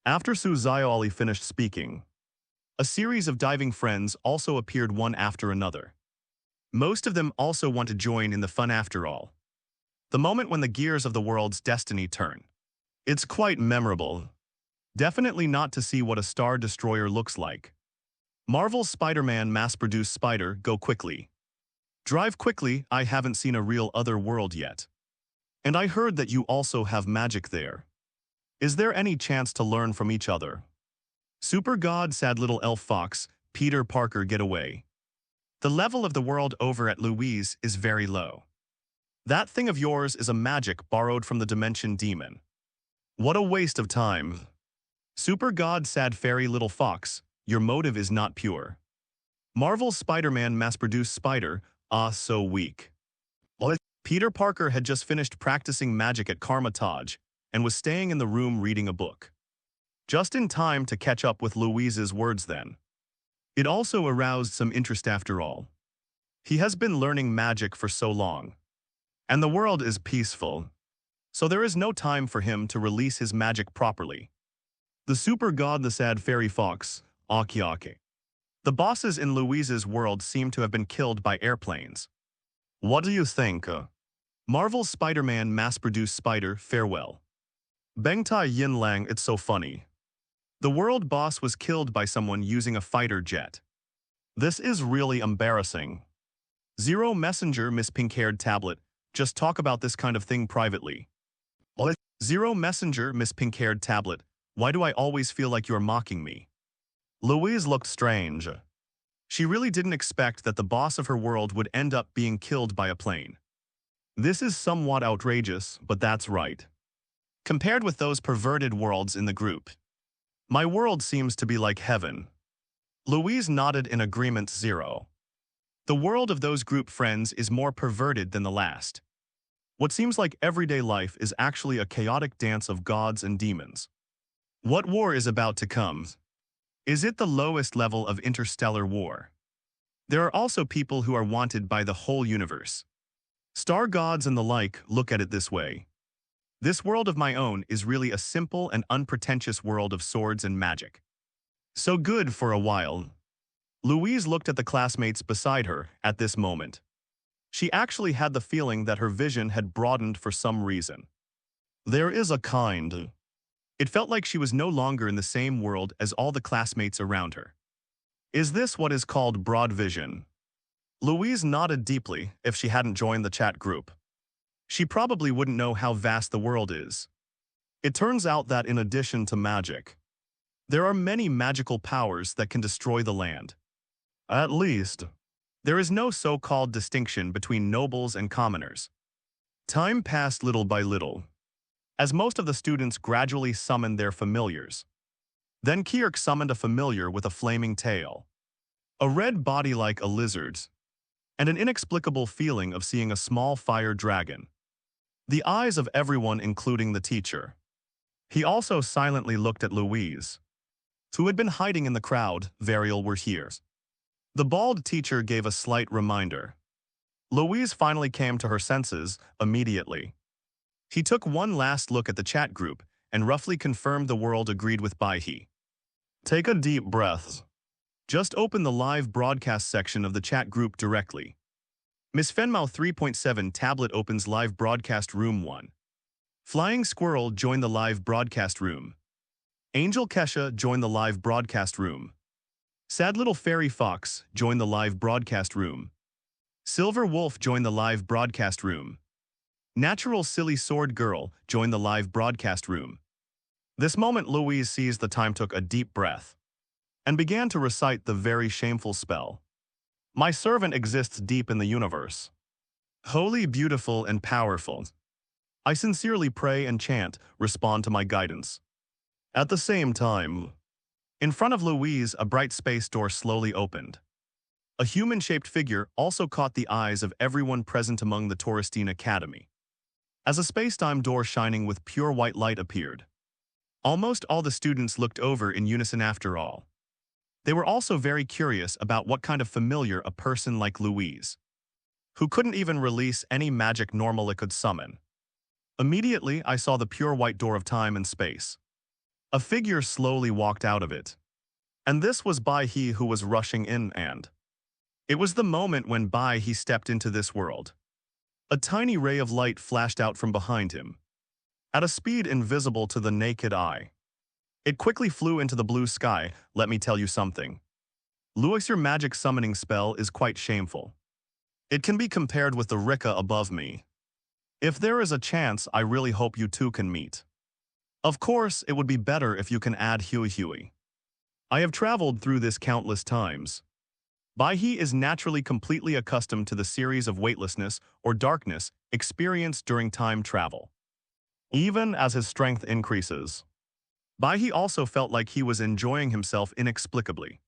After Suzayali finished speaking, A series of diving friends also appeared one after another. Most of them also want to join in the fun after all. The moment when the gears of the world's destiny turn. It's quite memorable. Definitely not to see what a Star Destroyer looks like. Marvel's Spider-Man mass-produced Spider, go quickly. Drive quickly, I haven't seen a real other world yet. And I heard that you also have magic there. Is there any chance to learn from each other? Super God, sad little elf fox, Peter Parker, get away. The level of the world over at Louise is very low. That thing of yours is a magic borrowed from the Dimension Demon. What a waste of time. Super God, sad fairy little fox, your motive is not pure. Marvel's Spider-Man mass-produced Spider, so weak. Peter Parker had just finished practicing magic at Karmatage and was staying in the room reading a book. Just in time to catch up with Louise's words then. It also aroused some interest after all. He has been learning magic for so long. And the world is peaceful. So there is no time for him to release his magic properly. The super god, the sad fairy fox, Akiake. The bosses in Louise's world seem to have been killed by airplanes. What do you think? Marvel's Spider-Man mass-produced Spider, farewell. Bengtai Yinlang, it's so funny. The world boss was killed by someone using a fighter jet. This is really embarrassing. Zero Messenger, Miss Pink-haired Tablet, just talk about this kind of thing privately. Zero Messenger, Miss Pink-haired Tablet, why do I always feel like you're mocking me? Louise looked strange. She really didn't expect that the boss of her world would end up being killed by a plane. This is somewhat outrageous, but that's right. Compared with those perverted worlds in the group, my world seems to be like heaven. Louise nodded in agreement. Zero. The world of those group friends is more perverted than the last. What seems like everyday life is actually a chaotic dance of gods and demons. What war is about to come? Is it the lowest level of interstellar war? There are also people who are wanted by the whole universe. Star gods and the like look at it this way. This world of my own is really a simple and unpretentious world of swords and magic. So good for a while. Louise looked at the classmates beside her at this moment. She actually had the feeling that her vision had broadened for some reason. There is a kind. It felt like she was no longer in the same world as all the classmates around her. Is this what is called broad vision? Louise nodded deeply. If she hadn't joined the chat group, she probably wouldn't know how vast the world is. It turns out that in addition to magic, there are many magical powers that can destroy the land. At least, there is no so-called distinction between nobles and commoners. Time passed little by little, as most of the students gradually summoned their familiars. Then Kirk summoned a familiar with a flaming tail, a red body like a lizard's, and an inexplicable feeling of seeing a small fire dragon. The eyes of everyone, including the teacher. He also silently looked at Louise, who had been hiding in the crowd. Varial were here. The bald teacher gave a slight reminder. Louise finally came to her senses immediately. He took one last look at the chat group and roughly confirmed the world agreed with Bai He. Take a deep breath. Just open the live broadcast section of the chat group directly. Miss Fenmouth 3.7 tablet opens live broadcast room 1. Flying Squirrel join the live broadcast room. Angel Kesha join the live broadcast room. Sad Little Fairy Fox join the live broadcast room. Silver Wolf join the live broadcast room. Natural Silly Sword Girl join the live broadcast room. This moment Louise sees the time, took a deep breath, and began to recite the very shameful spell. My servant exists deep in the universe. Holy, beautiful, and powerful. I sincerely pray and chant, respond to my guidance. At the same time, in front of Louise, a bright space door slowly opened. A human-shaped figure also caught the eyes of everyone present among the Tauristine Academy. As a space-time door shining with pure white light appeared, almost all the students looked over in unison after all. They were also very curious about what kind of familiar a person like Louise, who couldn't even release any magic normally, could summon. Immediately, I saw the pure white door of time and space. A figure slowly walked out of it. And this was Bai He who was rushing in, and it was the moment when Bai He stepped into this world. A tiny ray of light flashed out from behind him, at a speed invisible to the naked eye. It quickly flew into the blue sky. Let me tell you something. Luix, your magic summoning spell is quite shameful. It can be compared with the Rika above me. If there is a chance, I really hope you two can meet. Of course, it would be better if you can add Huey. I have traveled through this countless times. Bai He is naturally completely accustomed to the series of weightlessness or darkness experienced during time travel. Even as his strength increases, Bai He also felt like he was enjoying himself inexplicably.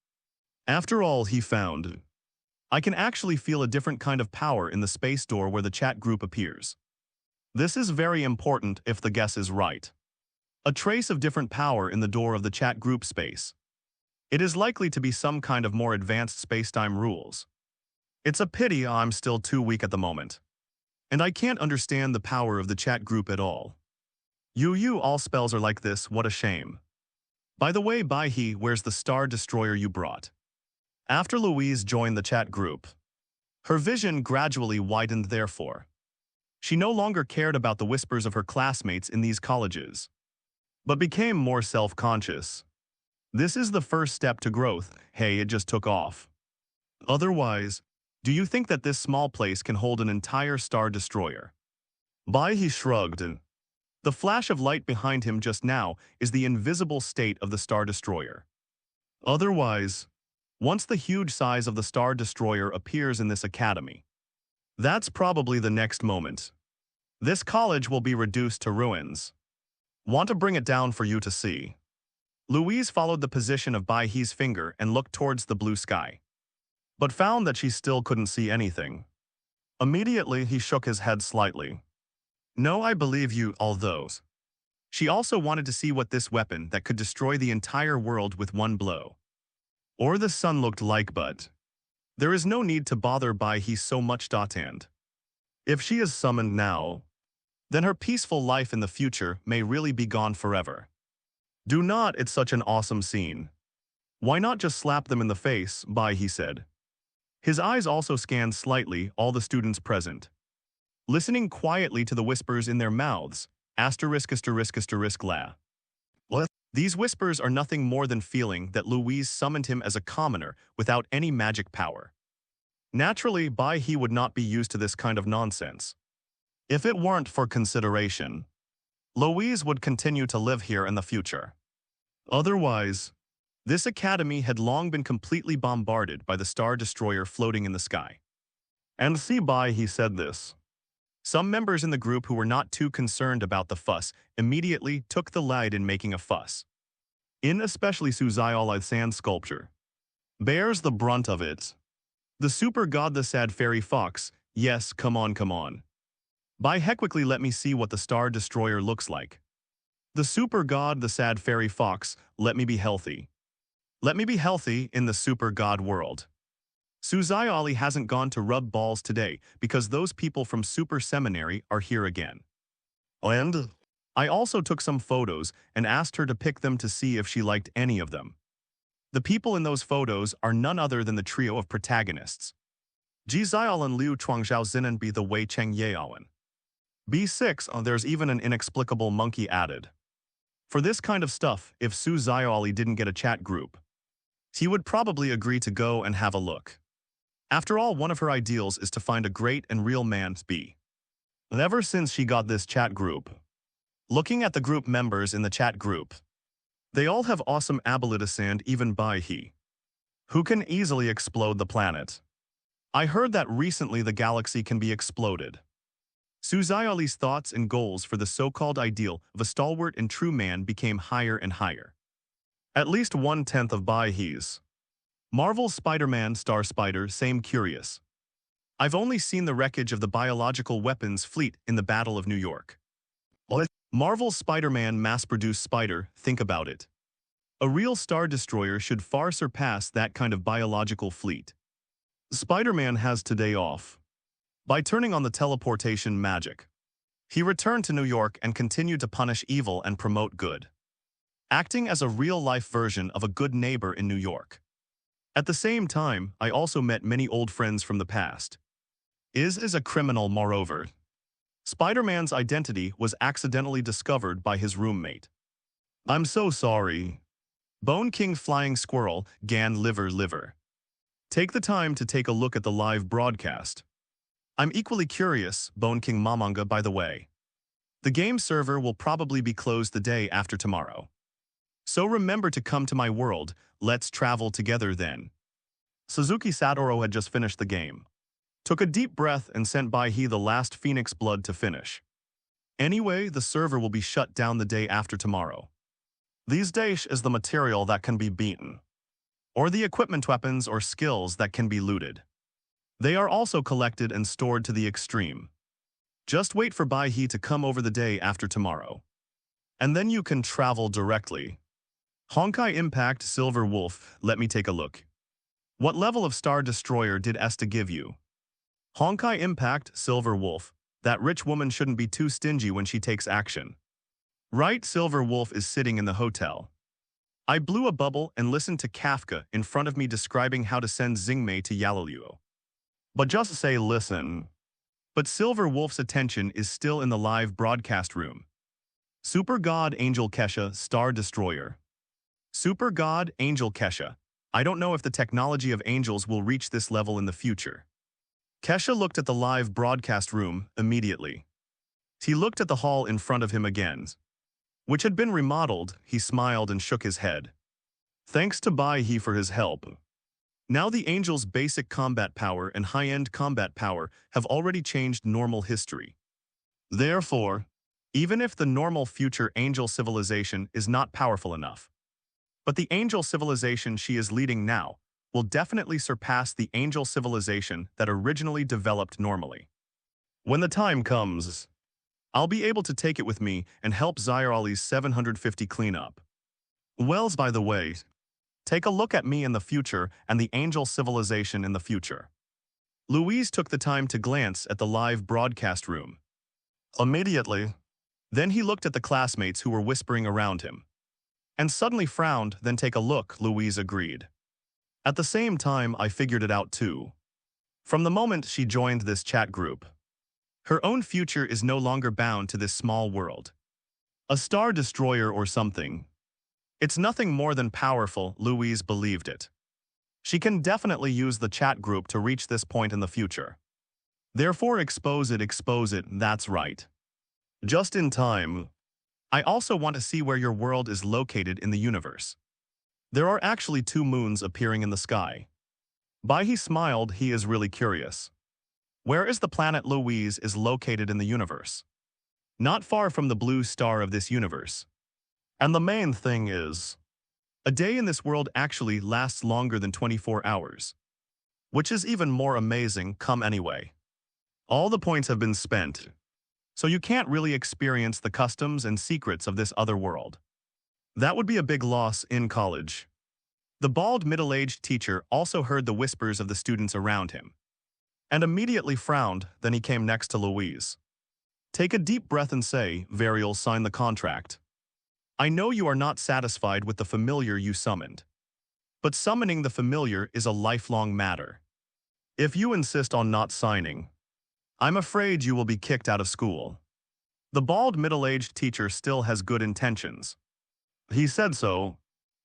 After all, he found, I can actually feel a different kind of power in the space door where the chat group appears. This is very important if the guess is right. A trace of different power in the door of the chat group space. It is likely to be some kind of more advanced spacetime rules. It's a pity I'm still too weak at the moment. And I can't understand the power of the chat group at all. All spells are like this, what a shame. By the way, Bai He, where's the Star Destroyer you brought? After Louise joined the chat group, her vision gradually widened therefore. She no longer cared about the whispers of her classmates in these colleges, but became more self-conscious. This is the first step to growth. Hey, it just took off. Otherwise, do you think that this small place can hold an entire Star Destroyer? Bai He shrugged. The flash of light behind him just now is the invisible state of the Star Destroyer. Otherwise, once the huge size of the Star Destroyer appears in this academy, that's probably the next moment. This college will be reduced to ruins. Want to bring it down for you to see? Louise followed the position of Bai He's finger and looked towards the blue sky, but found that she still couldn't see anything. Immediately, he shook his head slightly. No, I believe you, although. She also wanted to see what this weapon that could destroy the entire world with one blow, or the sun looked like, but there is no need to bother Bai He so much. And if she is summoned now, then her peaceful life in the future may really be gone forever. Do not, it's such an awesome scene. Why not just slap them in the face, Bai He said. His eyes also scanned slightly all the students present, listening quietly to the whispers in their mouths, asterisk la. What? These whispers are nothing more than feeling that Louise summoned him as a commoner without any magic power. Naturally, Bai He would not be used to this kind of nonsense. If it weren't for consideration, Louise would continue to live here in the future. Otherwise, this academy had long been completely bombarded by the Star Destroyer floating in the sky. And see, Bai He said this. Some members in the group who were not too concerned about the fuss immediately took the lead in making a fuss. In especially Su Xiaoli's sand sculpture bears the brunt of it. The super god, the sad fairy fox, yes, come on. Bai He, quickly let me see what the Star Destroyer looks like. The super god, the sad fairy fox, let me be healthy. Let me be healthy in the super god world. Su Xiaoli hasn't gone to rub balls today because those people from Super Seminary are here again. And I also took some photos and asked her to pick them to see if she liked any of them. The people in those photos are none other than the trio of protagonists. Ji Xiaolan, Liu Chuangzhao, Zinan Bi, the Wei Cheng Yaoan. B6, there's even an inexplicable monkey added. For this kind of stuff, if Su Xiaoli didn't get a chat group, he would probably agree to go and have a look. After all, one of her ideals is to find a great and real man to be. And ever since she got this chat group, looking at the group members in the chat group, they all have awesome abilities, and even Bai He, who can easily explode the planet. I heard that recently the galaxy can be exploded. Su Xiaoli's thoughts and goals for the so-called ideal of a stalwart and true man became higher and higher. At least 1/10 of Bai He's. Marvel's Spider-Man, Star Spider, same curious. I've only seen the wreckage of the biological weapons fleet in the Battle of New York. What? Marvel's Spider-Man, mass-produced spider, think about it. A real Star Destroyer should far surpass that kind of biological fleet. Spider-Man has today off. By turning on the teleportation magic, he returned to New York and continued to punish evil and promote good. acting as a real-life version of a good neighbor in New York. At the same time, I also met many old friends from the past. Is a criminal, moreover. Spider-Man's identity was accidentally discovered by his roommate. I'm so sorry. Bone King Flying Squirrel, Gan Liver. Take the time to take a look at the live broadcast. I'm equally curious, Bone King Mamanga, by the way. The game server will probably be closed the day after tomorrow. So remember to come to my world, let's travel together then. Suzuki Satoru had just finished the game. Took a deep breath and sent Bai He the last Phoenix Blood to finish. Anyway, the server will be shut down the day after tomorrow. These days is the material that can be beaten, or the equipment, weapons, or skills that can be looted. They are also collected and stored to the extreme. Just wait for Bai He to come over the day after tomorrow. And then you can travel directly. Honkai Impact Silver Wolf, let me take a look. What level of Star Destroyer did Esta give you? Honkai Impact Silver Wolf, that rich woman shouldn't be too stingy when she takes action. Right, Silver Wolf is sitting in the hotel. I blew a bubble and listened to Kafka in front of me describing how to send Xingmei to Yaluluo. But just say listen. But Silver Wolf's attention is still in the live broadcast room. Super God Angel Kesha, Star Destroyer. Super God Angel Kesha. I don't know if the technology of angels will reach this level in the future. Kesha looked at the live broadcast room immediately. He looked at the hall in front of him again, which had been remodeled. He smiled and shook his head. Thanks to Bai He for his help. Now the angel's basic combat power and high-end combat power have already changed normal history. Therefore, even if the normal future angel civilization is not powerful enough, but the angel civilization she is leading now will definitely surpass the angel civilization that originally developed normally. When the time comes, I'll be able to take it with me and help Zyrali's 750 clean up. Wells, by the way, take a look at me in the future and the angel civilization in the future. Louise took the time to glance at the live broadcast room. Immediately, then he looked at the classmates who were whispering around him. And suddenly frowned, then take a look, Louise agreed. At the same time, I figured it out too. From the moment she joined this chat group, her own future is no longer bound to this small world. A star destroyer or something. It's nothing more than powerful, Louise believed it. She can definitely use the chat group to reach this point in the future. Therefore expose it, that's right. Just in time. I also want to see where your world is located in the universe. There are actually 2 moons appearing in the sky. Bai He smiled, he is really curious. Where is the planet Louise is located in the universe? Not far from the blue star of this universe. And the main thing is, a day in this world actually lasts longer than 24 hours. Which is even more amazing, come anyway. All the points have been spent, so you can't really experience the customs and secrets of this other world. That would be a big loss in college. The bald middle-aged teacher also heard the whispers of the students around him, and immediately frowned. Then he came next to Louise. Take a deep breath and say, Varial, sign the contract. I know you are not satisfied with the familiar you summoned, but summoning the familiar is a lifelong matter. If you insist on not signing, I'm afraid you will be kicked out of school. The bald middle-aged teacher still has good intentions. He said so.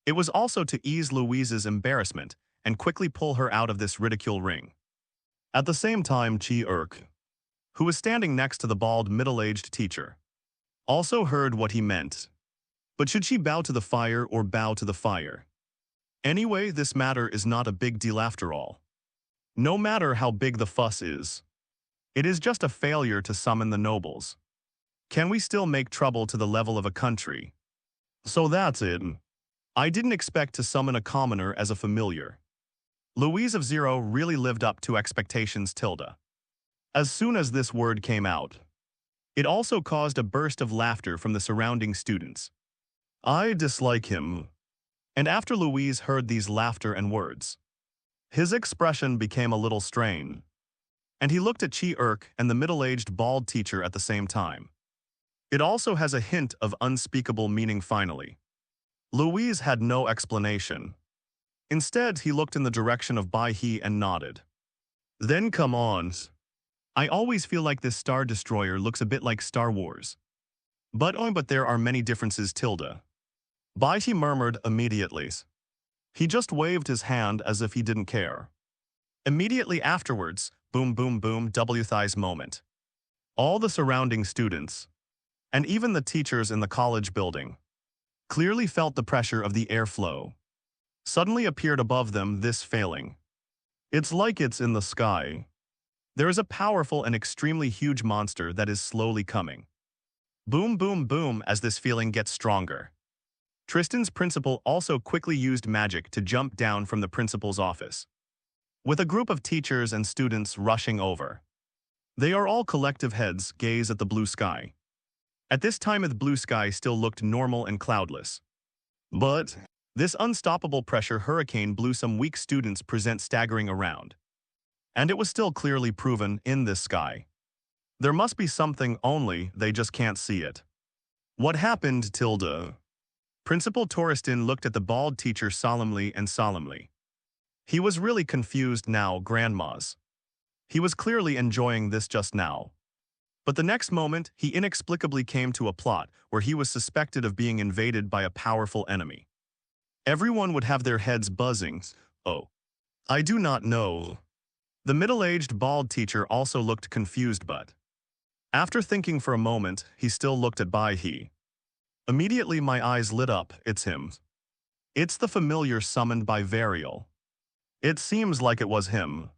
It was also to ease Louise's embarrassment and quickly pull her out of this ridicule ring. At the same time, Chi-Urk, who was standing next to the bald middle-aged teacher, also heard what he meant. But should she bow to the fire or bow to the fire? Anyway, this matter is not a big deal after all. No matter how big the fuss is, it is just a failure to summon the nobles. Can we still make trouble to the level of a country? So that's it. I didn't expect to summon a commoner as a familiar. Louise of Zero really lived up to expectations, tilde. As soon as this word came out, it also caused a burst of laughter from the surrounding students. I dislike him. And after Louise heard these laughter and words, his expression became a little strained. And he looked at Chi-Urk and the middle-aged bald teacher at the same time. It also has a hint of unspeakable meaning finally. Louise had no explanation. Instead, he looked in the direction of Bai He and nodded. Then come on. I always feel like this Star Destroyer looks a bit like Star Wars. But there are many differences, tilde. Bai He murmured immediately. He just waved his hand as if he didn't care. Immediately afterwards, boom boom boom, W thighs moment. All the surrounding students, and even the teachers in the college building, clearly felt the pressure of the airflow. Suddenly appeared above them, this failing. It's like it's in the sky. There is a powerful and extremely huge monster that is slowly coming. Boom boom boom as this feeling gets stronger. Tristan's principal also quickly used magic to jump down from the principal's office, with a group of teachers and students rushing over. They are all collective heads gaze at the blue sky. At this time the blue sky still looked normal and cloudless. But this unstoppable pressure hurricane blew some weak students present staggering around. And it was still clearly proven in this sky. There must be something, only they just can't see it. What happened, tilde? Principal Torreston looked at the bald teacher solemnly and solemnly. He was really confused now, grandmas. He was clearly enjoying this just now. But the next moment, he inexplicably came to a plot where he was suspected of being invaded by a powerful enemy. Everyone would have their heads buzzing. Oh, I do not know. The middle-aged bald teacher also looked confused, but after thinking for a moment, he still looked at Bai He. Immediately my eyes lit up, it's him. It's the familiar summoned by Varial. It seems like it was him.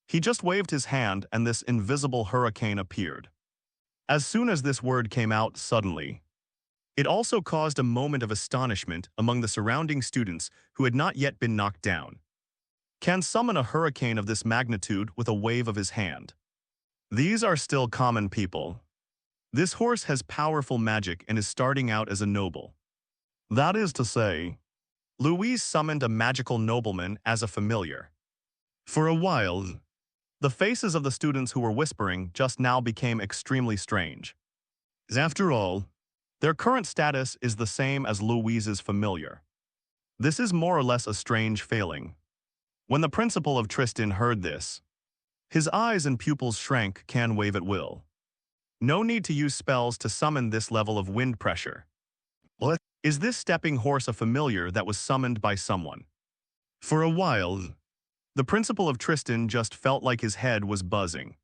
He just waved his hand and this invisible hurricane appeared. As soon as this word came out suddenly, it also caused a moment of astonishment among the surrounding students who had not yet been knocked down. Can summon a hurricane of this magnitude with a wave of his hand. These are still common people. This horse has powerful magic and is starting out as a noble. That is to say, Louise summoned a magical nobleman as a familiar. For a while, the faces of the students who were whispering just now became extremely strange. After all, their current status is the same as Louise's familiar. This is more or less a strange failing. When the principal of Tristan heard this, his eyes and pupils shrank, can wave at will. No need to use spells to summon this level of wind pressure. What? Is this stepping horse a familiar that was summoned by someone? For a while, the principal of Tristan just felt like his head was buzzing.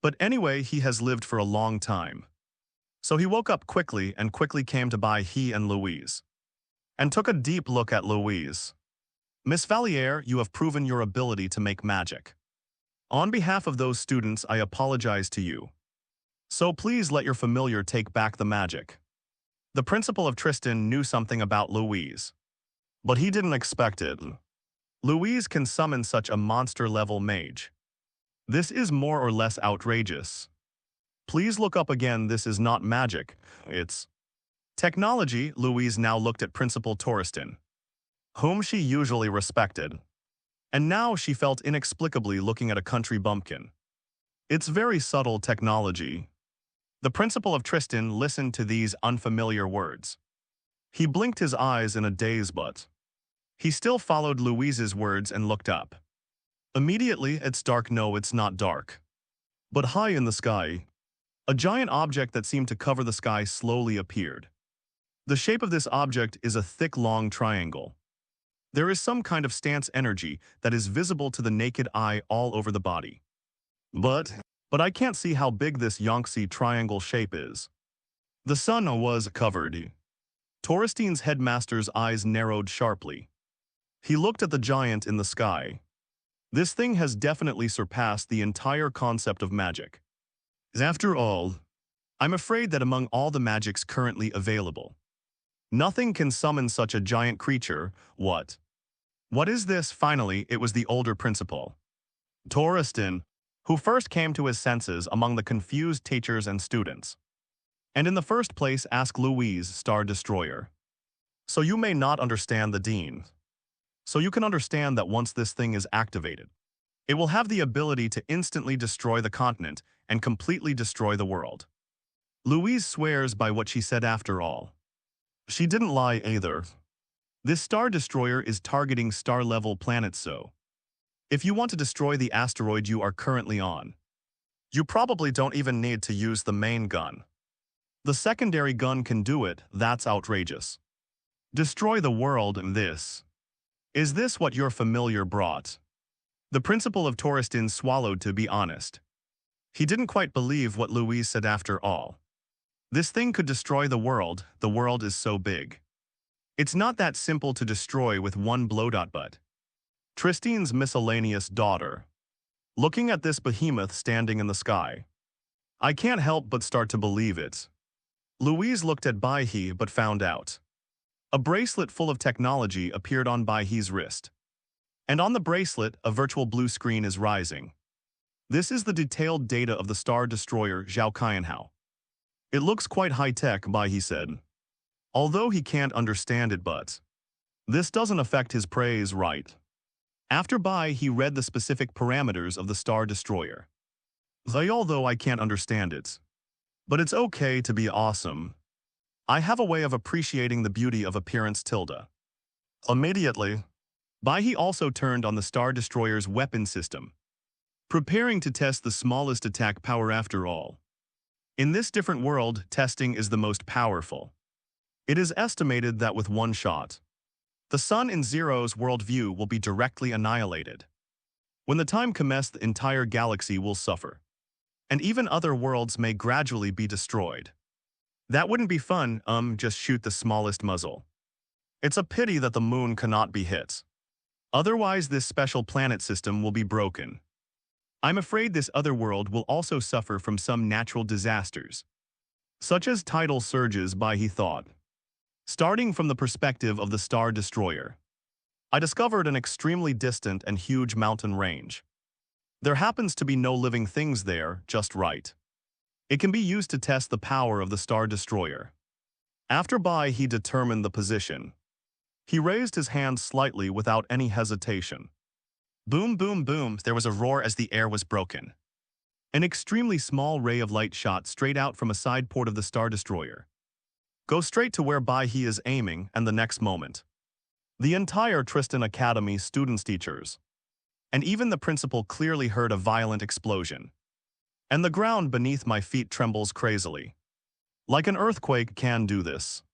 But anyway, he has lived for a long time. So he woke up quickly and quickly came to Bai He and Louise, and took a deep look at Louise. Miss Valliere, you have proven your ability to make magic. On behalf of those students, I apologize to you. So please let your familiar take back the magic. The principal of Tristan knew something about Louise, but he didn't expect it. Louise can summon such a monster-level mage. This is more or less outrageous. Please look up again, this is not magic, it's technology. Louise now looked at Principal Torreston, whom she usually respected. And now she felt inexplicably looking at a country bumpkin. It's very subtle technology. The principal of Tristan listened to these unfamiliar words. He blinked his eyes in a daze, but he still followed Louise's words and looked up. Immediately, it's dark. No, it's not dark. But high in the sky, a giant object that seemed to cover the sky slowly appeared. The shape of this object is a thick, long triangle. There is some kind of stance energy that is visible to the naked eye all over the body. But I can't see how big this Yonxi triangle shape is. The sun was covered. Torrestine's headmaster's eyes narrowed sharply. He looked at the giant in the sky. This thing has definitely surpassed the entire concept of magic. After all, I'm afraid that among all the magics currently available, nothing can summon such a giant creature. What? What is this? Finally, it was the older principal, Torreston, who first came to his senses among the confused teachers and students. And in the first place asked Louise, Star Destroyer. So you may not understand the Dean. So you can understand that once this thing is activated, it will have the ability to instantly destroy the continent and completely destroy the world. Louise swears by what she said after all. She didn't lie either. This star destroyer is targeting star-level planets so. If you want to destroy the asteroid you are currently on, you probably don't even need to use the main gun. The secondary gun can do it, that's outrageous. Destroy the world and this. Is this what your familiar brought? The principal of Touristin swallowed to be honest. He didn't quite believe what Louise said after all. This thing could destroy the world is so big. It's not that simple to destroy with one blow. But Tristine's miscellaneous daughter. Looking at this behemoth standing in the sky, I can't help but start to believe it. Louise looked at Bai He but found out. A bracelet full of technology appeared on Bai He's wrist. And on the bracelet, a virtual blue screen is rising. This is the detailed data of the Star Destroyer Zhao Qianhao. It looks quite high-tech, Bai He said. Although he can't understand it, but this doesn't affect his praise, right? After Bai He read the specific parameters of the Star Destroyer. Although I can't understand it. But it's okay to be awesome. I have a way of appreciating the beauty of appearance. Immediately, Bai He also turned on the Star Destroyer's weapon system, preparing to test the smallest attack power after all. In this different world, testing is the most powerful. It is estimated that with one shot, the sun in Zero's worldview will be directly annihilated. When the time comes, the entire galaxy will suffer, and even other worlds may gradually be destroyed. That wouldn't be fun, just shoot the smallest muzzle. It's a pity that the moon cannot be hit. Otherwise this special planet system will be broken. I'm afraid this other world will also suffer from some natural disasters, such as tidal surges, Bai He thought. Starting from the perspective of the Star Destroyer, I discovered an extremely distant and huge mountain range. There happens to be no living things there, just right. It can be used to test the power of the Star Destroyer. After Bai He determined the position, he raised his hand slightly without any hesitation. Boom, boom, boom, there was a roar as the air was broken. An extremely small ray of light shot straight out from a side port of the Star Destroyer. Go straight to where Bai He is aiming, and the next moment, the entire Tristan Academy students, teachers, and even the principal clearly heard a violent explosion. And the ground beneath my feet trembles crazily. Like an earthquake can do this.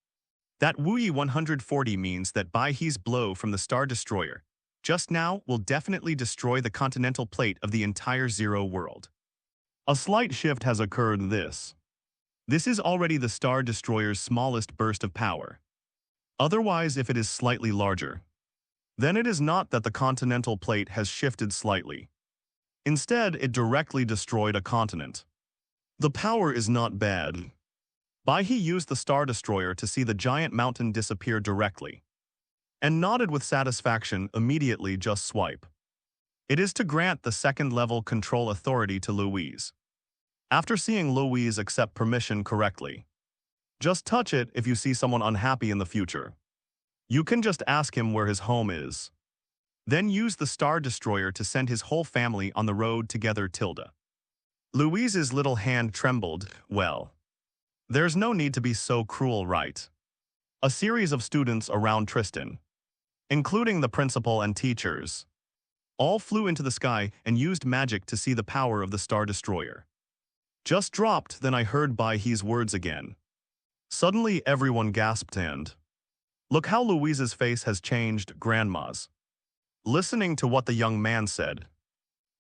That Wuyi 140 means that Bai He's blow from the Star Destroyer just now will definitely destroy the continental plate of the entire Zero world. A slight shift has occurred. This is already the Star Destroyer's smallest burst of power. Otherwise, if it is slightly larger, then it is not that the continental plate has shifted slightly. Instead, it directly destroyed a continent. The power is not bad. Bai He used the Star Destroyer to see the giant mountain disappear directly, and nodded with satisfaction. Immediately, just swipe. It is to grant the second-level control authority to Louise. After seeing Louise accept permission correctly, just touch it if you see someone unhappy in the future. You can just ask him where his home is. Then use the Star Destroyer to send his whole family on the road together. Louise's little hand trembled. Well, there's no need to be so cruel, right? A series of students around Tristan, including the principal and teachers, all flew into the sky and used magic to see the power of the Star Destroyer. Just dropped, then I heard Bai He's words again. Suddenly everyone gasped and, look how Louise's face has changed, grandma's. Listening to what the young man said,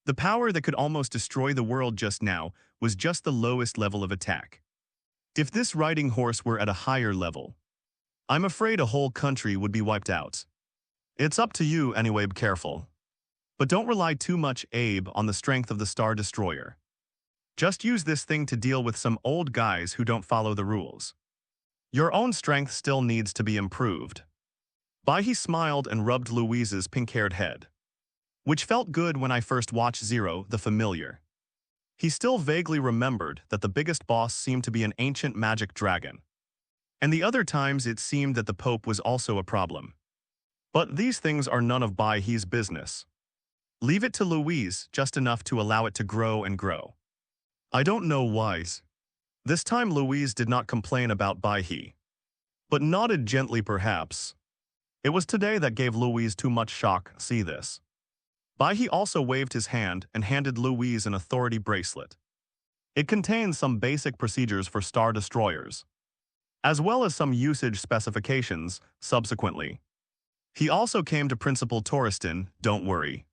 the power that could almost destroy the world just now was just the lowest level of attack. If this riding horse were at a higher level, I'm afraid a whole country would be wiped out. It's up to you anyway, be careful. But don't rely too much, Abe, on the strength of the Star Destroyer. Just use this thing to deal with some old guys who don't follow the rules. Your own strength still needs to be improved. Bai He smiled and rubbed Louise's pink-haired head, which felt good when I first watched Zero, the familiar. He still vaguely remembered that the biggest boss seemed to be an ancient magic dragon, and the other times it seemed that the Pope was also a problem. But these things are none of Bai He's business. Leave it to Louise just enough to allow it to grow and grow. I don't know why. This time Louise did not complain about Bai He, but nodded gently perhaps. It was today that gave Louise too much shock, see this. Bai He also waved his hand and handed Louise an authority bracelet. It contains some basic procedures for Star Destroyers, as well as some usage specifications, subsequently. He also came to Principal Torreston, don't worry.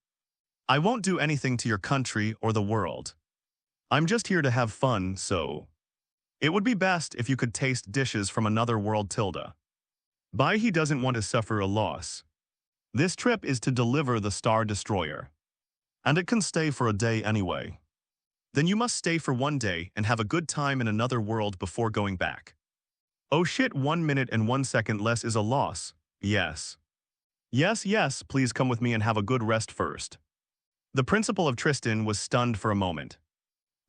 I won't do anything to your country or the world. I'm just here to have fun, so... It would be best if you could taste dishes from another world, Tilda. Bai He doesn't want to suffer a loss. This trip is to deliver the Star Destroyer. And it can stay for a day anyway. Then you must stay for 1 day and have a good time in another world before going back. Oh shit, 1 minute and 1 second less is a loss. Yes. Yes, please come with me and have a good rest first. The principal of Tristan was stunned for a moment.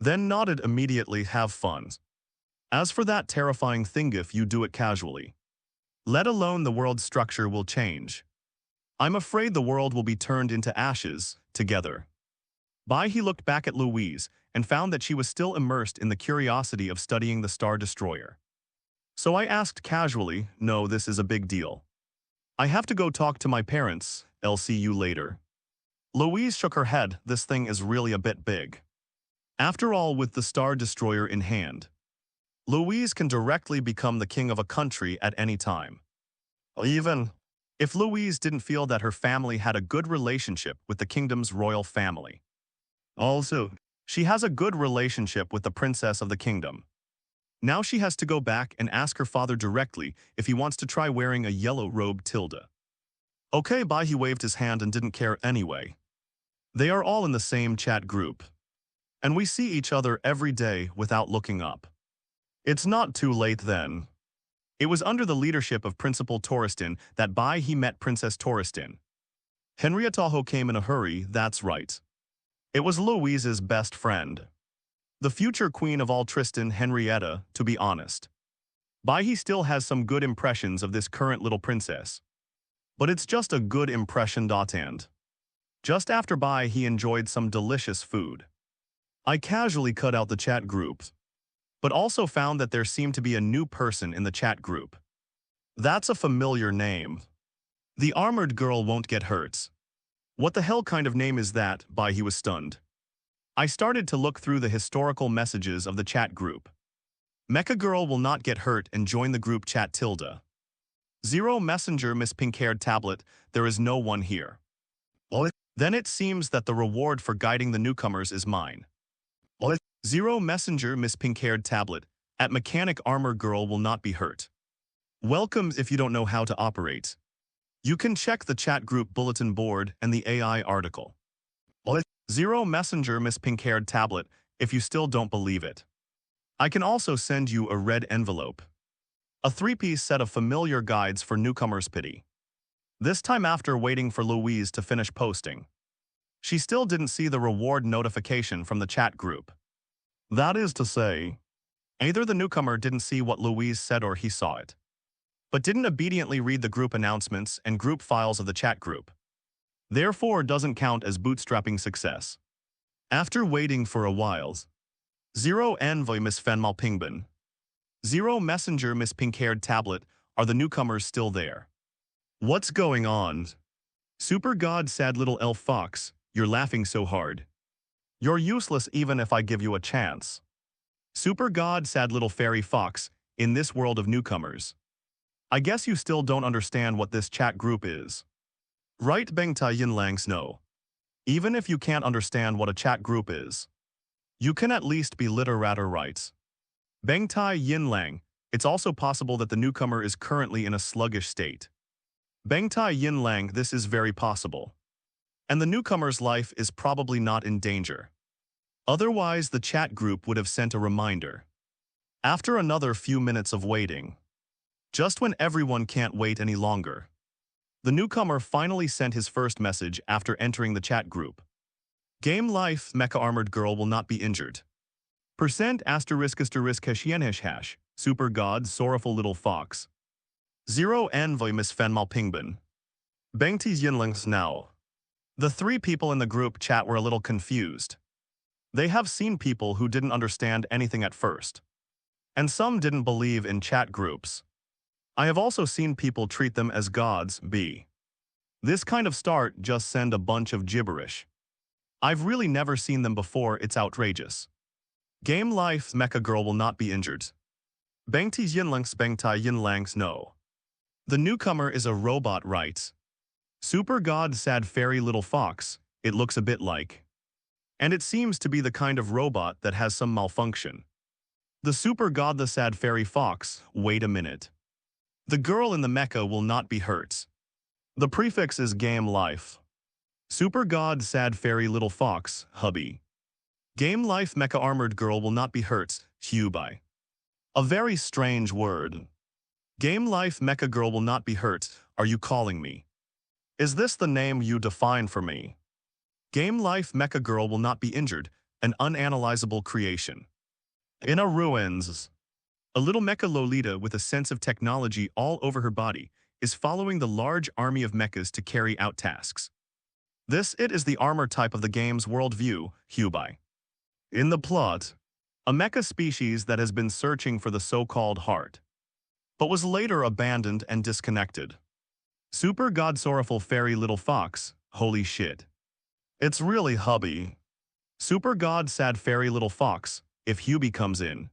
Then nodded immediately, have fun. As for that terrifying thing, if you do it casually, let alone the world's structure will change. I'm afraid the world will be turned into ashes, together. Bai He looked back at Louise and found that she was still immersed in the curiosity of studying the Star Destroyer. So I asked casually, no, this is a big deal. I have to go talk to my parents, I'll see you later. Louise shook her head, this thing is really a bit big. After all, with the Star Destroyer in hand, Louise can directly become the king of a country at any time. Even if Louise didn't feel that her family had a good relationship with the kingdom's royal family. Also, she has a good relationship with the princess of the kingdom. Now she has to go back and ask her father directly if he wants to try wearing a yellow robe, Tilda. Okay, Bai He waved his hand and didn't care anyway. They are all in the same chat group. And we see each other every day without looking up. It's not too late then. It was under the leadership of Principal Torreston that Bai He met Princess Torreston. Henrietta came in a hurry, that's right. It was Louise's best friend. The future queen of all Tristan, Henrietta, to be honest. Bai He still has some good impressions of this current little princess. But it's just a good impression. And just after Bai He enjoyed some delicious food. I casually cut out the chat group, but also found that there seemed to be a new person in the chat group. That's a familiar name. The armored girl won't get hurt. What the hell kind of name is that? Bai He was stunned. I started to look through the historical messages of the chat group. Mecha girl will not get hurt and join the group chat, Tilda. 0 messenger, Miss Pink-haired tablet, there is no one here. Then it seems that the reward for guiding the newcomers is mine. 0 messenger, Miss Pink-haired tablet, at mechanic armor girl will not be hurt. Welcome. If you don't know how to operate, you can check the chat group bulletin board and the AI article. 0 messenger, Miss Pink-haired tablet, if you still don't believe it. I can also send you a red envelope. A 3-piece set of familiar guides for newcomers, pity. This time after waiting for Louise to finish posting. She still didn't see the reward notification from the chat group. That is to say, either the newcomer didn't see what Louise said or he saw it, but didn't obediently read the group announcements and group files of the chat group. Therefore doesn't count as bootstrapping success. After waiting for a while, 0 envoy Miss Fenmal Pingbin, 0 messenger Miss Pink-haired tablet, are the newcomers still there? What's going on? Super God, sad little elf fox, you're laughing so hard. You're useless even if I give you a chance. Super God, sad little fairy fox, in this world of newcomers. I guess you still don't understand what this chat group is. Right, Bengtai Yinlangs, no. Even if you can't understand what a chat group is, you can at least be literature, right? Bengtai Yinlang, it's also possible that the newcomer is currently in a sluggish state. Bengtai Yinlang, this is very possible. And the newcomer's life is probably not in danger. Otherwise, the chat group would have sent a reminder. After another few minutes of waiting, just when everyone can't wait any longer, the newcomer finally sent his first message after entering the chat group. Game life, mecha armored girl will not be injured. Percent asterisk hash, super god, sorrowful little fox. 0 envoy Miss Fenmal Pingbin. Bengtis Yinlings now. The 3 people in the group chat were a little confused. They have seen people who didn't understand anything at first. And some didn't believe in chat groups. I have also seen people treat them as gods. This kind of start just send a bunch of gibberish. I've really never seen them before, it's outrageous. Game life, mecha girl will not be injured. Bangti Yinlangs Bangtai Yinlangs no. The newcomer is a robot, right? Super god sad fairy little fox, it looks a bit like. And it seems to be the kind of robot that has some malfunction. The super god the sad fairy fox, wait a minute. The girl in the mecha will not be hurt. The prefix is game life. Super god sad fairy little fox, hubby. Game life mecha armored girl will not be hurt, Hubai. A very strange word. Game life mecha girl will not be hurt, are you calling me? Is this the name you define for me? Game life mecha girl will not be injured, an unanalyzable creation. In a ruins. A little mecha Lolita with a sense of technology all over her body is following the large army of mechas to carry out tasks. It is the armor type of the game's worldview, Hubai. In the plot, a mecha species that has been searching for the so-called heart, but was later abandoned and disconnected. Super god sorrowful fairy little fox, holy shit. It's really hubby. Super god sad fairy little fox, if Hubie comes in.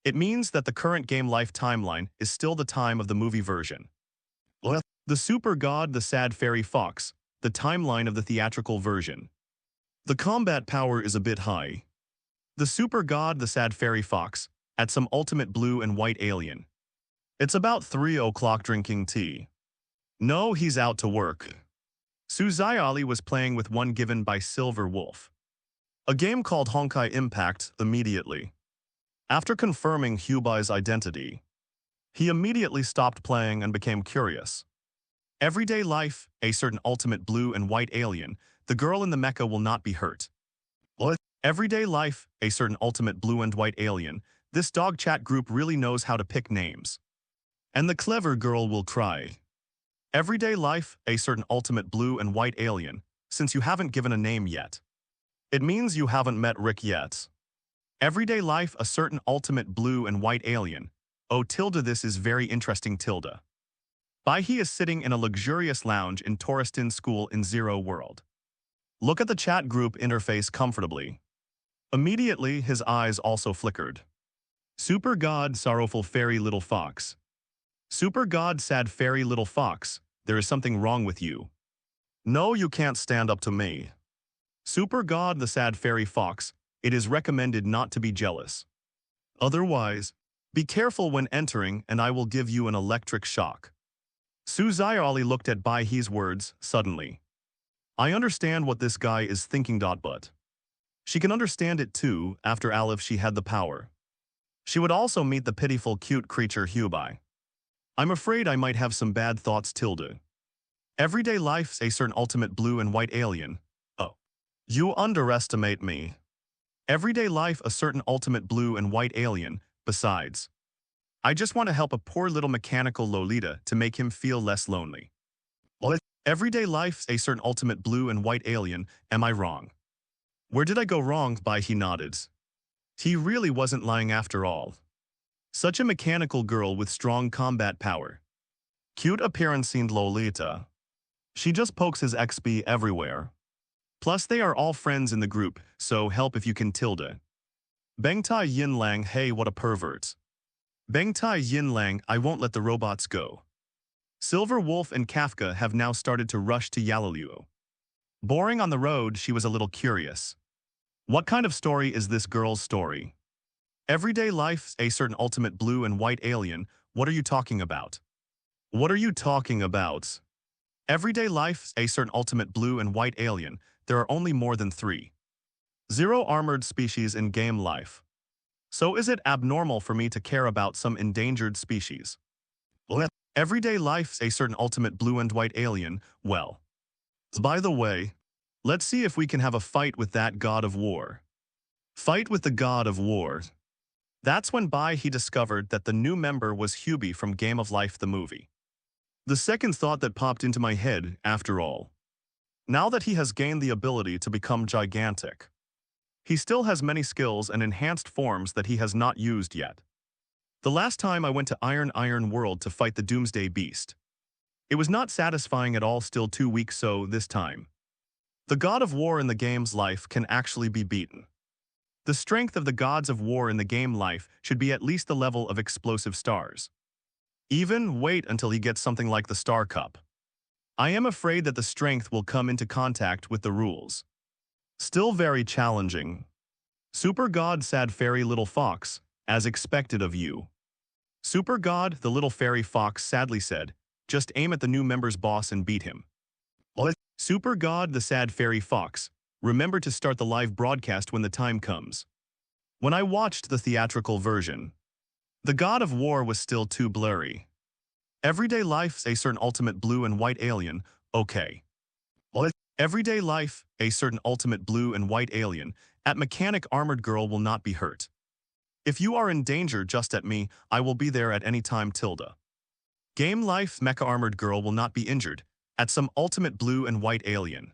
It means that the current game life timeline is still the time of the movie version. The super god the sad fairy fox, the timeline of the theatrical version. The combat power is a bit high. The super god the sad fairy fox, at some ultimate blue and white alien. It's about 3 o'clock drinking tea. No, he's out to work. Suzayali was playing with one given by Silver Wolf. A game called Honkai Impact immediately. After confirming Hubai's identity, he immediately stopped playing and became curious. Everyday life, a certain ultimate blue and white alien, the girl in the mecha will not be hurt. What? Everyday life, a certain ultimate blue and white alien, this dog chat group really knows how to pick names. And the clever girl will cry. Everyday life, a certain ultimate blue and white alien, since you haven't given a name yet. It means you haven't met Rick yet. Everyday life, a certain ultimate blue and white alien. Oh tilde, this is very interesting tilde. Bai He is sitting in a luxurious lounge in Touristin School in Zero World. Look at the chat group interface comfortably. Immediately, his eyes also flickered. Super God sorrowful fairy little fox. Super God sad fairy little fox, there is something wrong with you. No, you can't stand up to me. Super God the sad fairy fox, it is recommended not to be jealous. Otherwise, be careful when entering and I will give you an electric shock. Suzayali looked at Bai He's words suddenly. I understand what this guy is thinking, but she can understand it too after all if she had the power. She would also meet the pitiful cute creature Hubai. I'm afraid I might have some bad thoughts tilde. Everyday life's a certain ultimate blue and white alien. Oh. You underestimate me. Everyday life a certain ultimate blue and white alien, besides. I just want to help a poor little mechanical Lolita to make him feel less lonely. What? Everyday life's a certain ultimate blue and white alien, am I wrong? Where did I go wrong? Bai He nodded. He really wasn't lying after all. Such a mechanical girl with strong combat power. Cute appearance seemed Lolita. She just pokes his XP everywhere. Plus they are all friends in the group, so help if you can tilde. Bangtai Yinlang, hey what a pervert. Bangtai Yinlang, I won't let the robots go. Silver Wolf and Kafka have now started to rush to Yalaluo. Boring on the road, she was a little curious. What kind of story is this girl's story? Everyday life, a certain ultimate blue and white alien, what are you talking about? What are you talking about? Everyday life, a certain ultimate blue and white alien, there are only more than 3. 0 armored species in game life. So is it abnormal for me to care about some endangered species? Everyday life, a certain ultimate blue and white alien, well. By the way, let's see if we can have a fight with that god of war. Fight with the god of war. That's when Bai He discovered that the new member was Hubie from Game of Life the movie. The second thought that popped into my head, after all. Now that he has gained the ability to become gigantic, he still has many skills and enhanced forms that he has not used yet. The last time I went to Iron World to fight the Doomsday Beast. It was not satisfying at all, still 2 weeks so this time. The god of war in the game's life can actually be beaten. The strength of the gods of war in the game life should be at least the level of explosive stars. Even wait until he gets something like the Star Cup. I am afraid that the strength will come into contact with the rules. Still very challenging. Super God Sad Fairy Little Fox, as expected of you. Super God the Little Fairy Fox sadly said, just aim at the new member's boss and beat him. Super God the Sad Fairy Fox, remember to start the live broadcast when the time comes. When I watched the theatrical version, the god of war was still too blurry. Everyday Life's a certain ultimate blue and white alien, okay. Everyday Life, a certain ultimate blue and white alien, at Mechanic Armored Girl will not be hurt. If you are in danger just at me, I will be there at any time tilde. Game Life Mecha Armored Girl will not be injured, at some ultimate blue and white alien.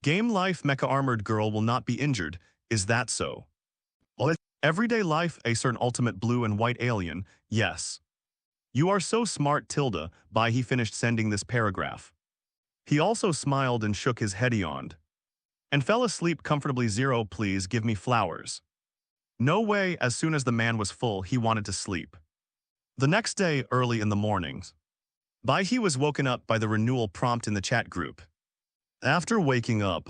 Game Life Mecha Armored Girl will not be injured, is that so? Everyday Life a certain ultimate blue and white alien, yes. You are so smart tilde, Bai He finished sending this paragraph. He also smiled and shook his head yawned. And fell asleep comfortably. 0 Please give me flowers. No way, as soon as the man was full he wanted to sleep. The next day, early in the mornings, Bai He was woken up by the renewal prompt in the chat group. After waking up,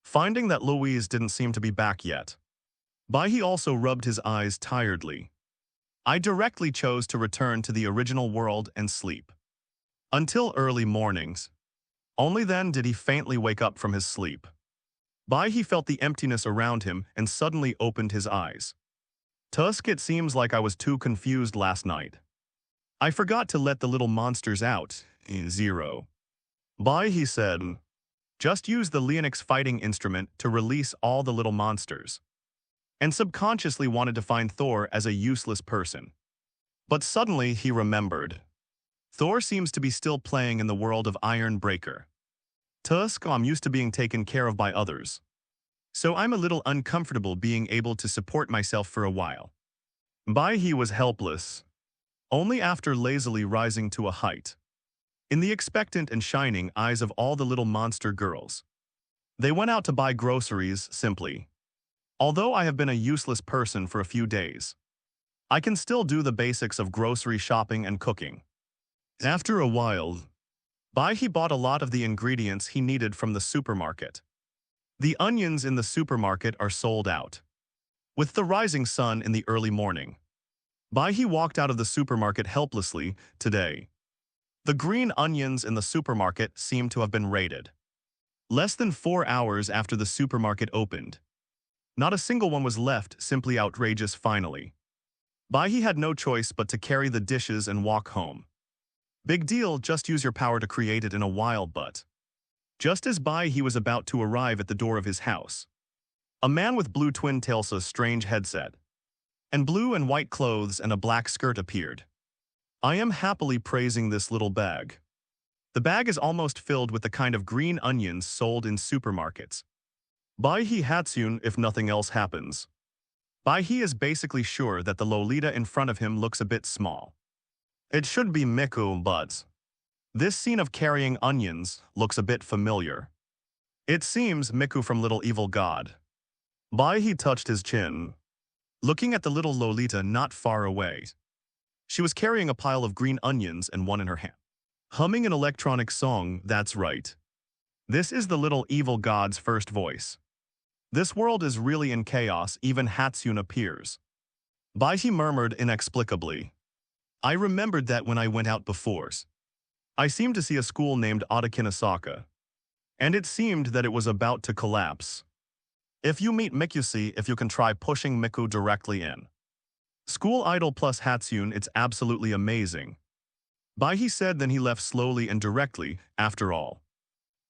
finding that Louise didn't seem to be back yet, Bai He also rubbed his eyes tiredly. I directly chose to return to the original world and sleep. Until early mornings. Only then did he faintly wake up from his sleep. Bai He felt the emptiness around him and suddenly opened his eyes. Tusk, it seems like I was too confused last night. I forgot to let the little monsters out. 0. Bai He said, just use the Leonix fighting instrument to release all the little monsters. And subconsciously wanted to find Thor as a useless person. But suddenly he remembered. Thor seems to be still playing in the world of Iron Breaker. Tusk, I'm used to being taken care of by others. So I'm a little uncomfortable being able to support myself for a while. Bai He was helpless. Only after lazily rising to a height. In the expectant and shining eyes of all the little monster girls. They went out to buy groceries, simply. Although I have been a useless person for a few days, I can still do the basics of grocery shopping and cooking. After a while, Bai He bought a lot of the ingredients he needed from the supermarket. The onions in the supermarket are sold out. With the rising sun in the early morning, Bai He walked out of the supermarket helplessly today. The green onions in the supermarket seemed to have been raided. Less than 4 hours after the supermarket opened. Not a single one was left, simply outrageous finally. Bai He had no choice but to carry the dishes and walk home. Big deal, just use your power to create it in a while, but... Just as Bai He was about to arrive at the door of his house, a man with blue twin tails, a strange headset, and blue and white clothes and a black skirt appeared. I am happily praising this little bag. The bag is almost filled with the kind of green onions sold in supermarkets. Bai He Hatsune if nothing else happens. Bai He is basically sure that the Lolita in front of him looks a bit small. It should be Miku, but this scene of carrying onions looks a bit familiar. It seems Miku from Little Evil God. Bai He touched his chin, looking at the little Lolita not far away. She was carrying a pile of green onions and one in her hand. Humming an electronic song, that's right. This is the Little Evil God's first voice. This world is really in chaos, even Hatsune appears. Bai He murmured inexplicably. I remembered that when I went out before. I seemed to see a school named Otakinosaka. And it seemed that it was about to collapse. If you meet Miku, see if you can try pushing Miku directly in. School idol plus Hatsune, it's absolutely amazing. Bai He said, then he left slowly and directly, after all.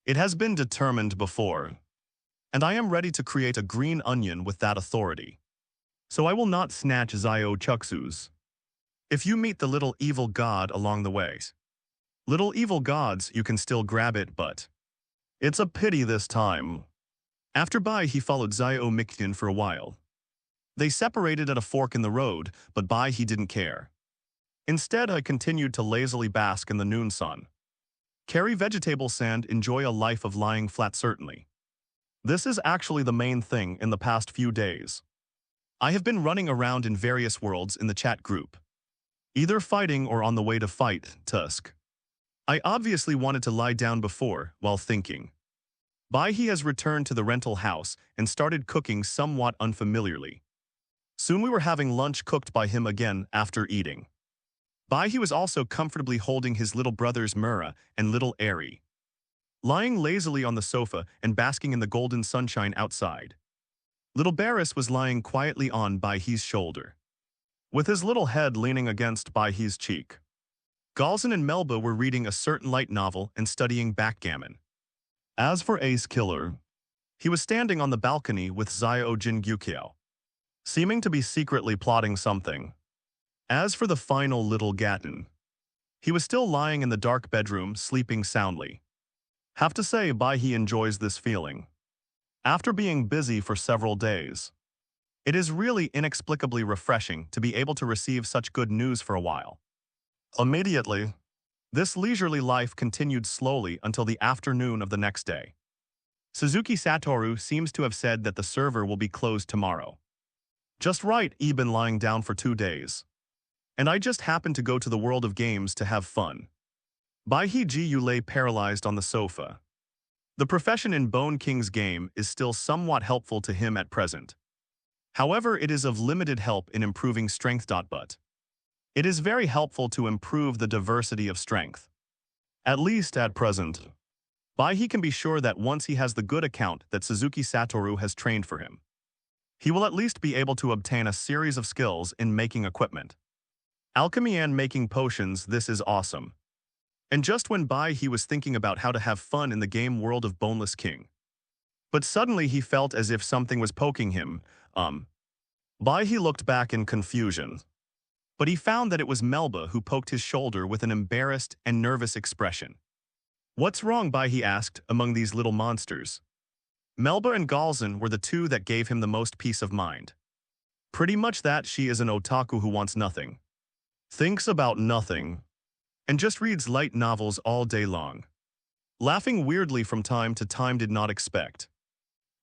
It has been determined before. And I am ready to create a green onion with that authority. So I will not snatch Zio Chuxus. If you meet the Little Evil God along the way. Little Evil Gods, you can still grab it, but it's a pity this time. After Bai He followed Zio Miktian for a while. They separated at a fork in the road, but Bai He didn't care. Instead, I continued to lazily bask in the noon sun. Carry vegetable sand, enjoy a life of lying flat certainly. This is actually the main thing in the past few days. I have been running around in various worlds in the chat group. Either fighting or on the way to fight, Tusk. I obviously wanted to lie down before, while thinking. Bai He has returned to the rental house and started cooking somewhat unfamiliarly. Soon we were having lunch cooked by him again after eating. Bai He was also comfortably holding his little brothers Mura and little Airy, lying lazily on the sofa and basking in the golden sunshine outside. Little Barris was lying quietly on Bai He's shoulder, with his little head leaning against Bai He's cheek. Galzin and Melba were reading a certain light novel and studying backgammon. As for Ace Killer, he was standing on the balcony with Xiao Jin Gyukiao, seeming to be secretly plotting something. As for the final little Gatten, he was still lying in the dark bedroom, sleeping soundly. Have to say, Bai He enjoys this feeling. After being busy for several days, it is really inexplicably refreshing to be able to receive such good news for a while. Immediately, this leisurely life continued slowly until the afternoon of the next day. Suzuki Satoru seems to have said that the server will be closed tomorrow. Just right, I've been lying down for 2 days. And I just happened to go to the world of games to have fun. Bai He Ji lay paralyzed on the sofa. The profession in Bone King's game is still somewhat helpful to him at present. However, it is of limited help in improving strength. But it is very helpful to improve the diversity of strength. At least at present. Bai He can be sure that once he has the good account that Suzuki Satoru has trained for him, he will at least be able to obtain a series of skills in making equipment. Alchemy and making potions, this is awesome. And just when Bai He was thinking about how to have fun in the game world of Boneless King. But suddenly he felt as if something was poking him. Bai He looked back in confusion. But he found that it was Melba who poked his shoulder with an embarrassed and nervous expression. What's wrong, Bai He asked, among these little monsters? Melba and Galzin were the two that gave him the most peace of mind. Pretty much that she is an otaku who wants nothing, thinks about nothing, and just reads light novels all day long. Laughing weirdly from time to time, did not expect.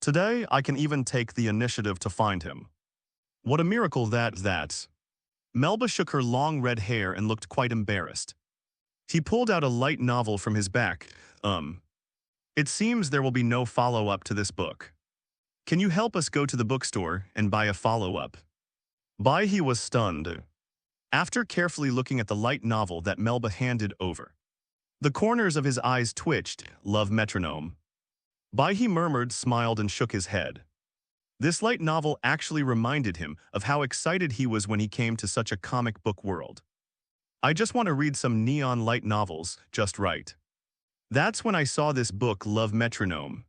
Today, I can even take the initiative to find him. What a miracle that's. Melba shook her long red hair and looked quite embarrassed. He pulled out a light novel from his back. It seems there will be no follow-up to this book. Can you help us go to the bookstore and buy a follow-up? Bai He was stunned. After carefully looking at the light novel that Melba handed over, the corners of his eyes twitched. Love metronome. Bai He murmured, smiled, and shook his head. This light novel actually reminded him of how excited he was when he came to such a comic book world. I just want to read some neon light novels, just right. That's when I saw this book, Love Metronome,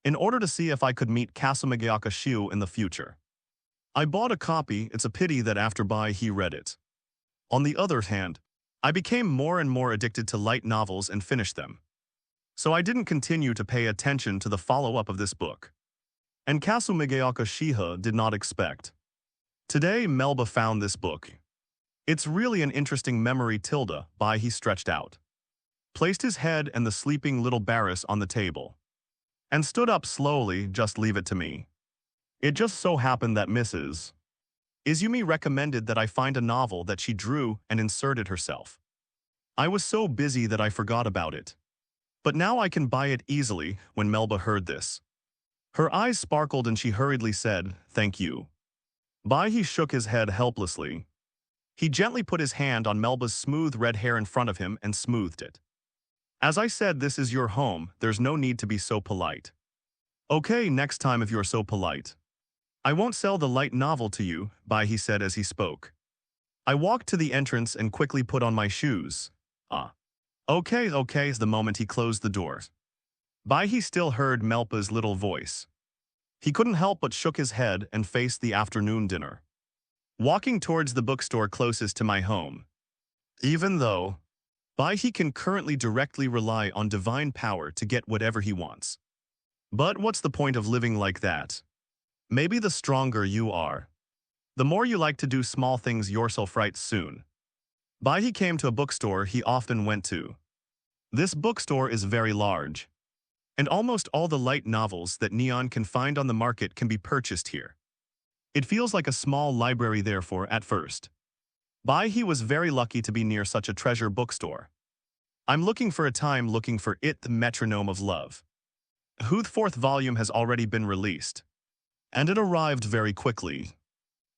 in order to see if I could meet Kasumigaoka Shiu in the future. I bought a copy. It's a pity that after Bai He read it. On the other hand, I became more and more addicted to light novels and finished them. So I didn't continue to pay attention to the follow-up of this book. And Kasumigaoka Shiha did not expect. Today, Melba found this book. It's really an interesting memory. Bai He stretched out, placed his head and the sleeping little Barris on the table, and stood up slowly. Just leave it to me. It just so happened that Mrs. Izumi recommended that I find a novel that she drew and inserted herself. I was so busy that I forgot about it. But now I can buy it easily. When Melba heard this, her eyes sparkled and she hurriedly said, "Thank you." Bai He shook his head helplessly. He gently put his hand on Melba's smooth red hair in front of him and smoothed it. As I said, this is your home. There's no need to be so polite. Okay, next time if you're so polite, I won't sell the light novel to you, Bai He said as he spoke. I walked to the entrance and quickly put on my shoes. Okay, the moment he closed the door, Bai He still heard Melba's little voice. He couldn't help but shook his head and faced the afternoon dinner, walking towards the bookstore closest to my home. Even though Bai He can currently directly rely on divine power to get whatever he wants. But what's the point of living like that? Maybe the stronger you are, The more you like to do small things yourself right soon. Bai He came to a bookstore he often went to. This bookstore is very large, and almost all the light novels that Neon can find on the market can be purchased here. It feels like a small library therefore at first. Bai He was very lucky to be near such a treasure bookstore. I'm looking for a time looking for it, the Metronome of Love. Whose fourth volume has already been released. And it arrived very quickly.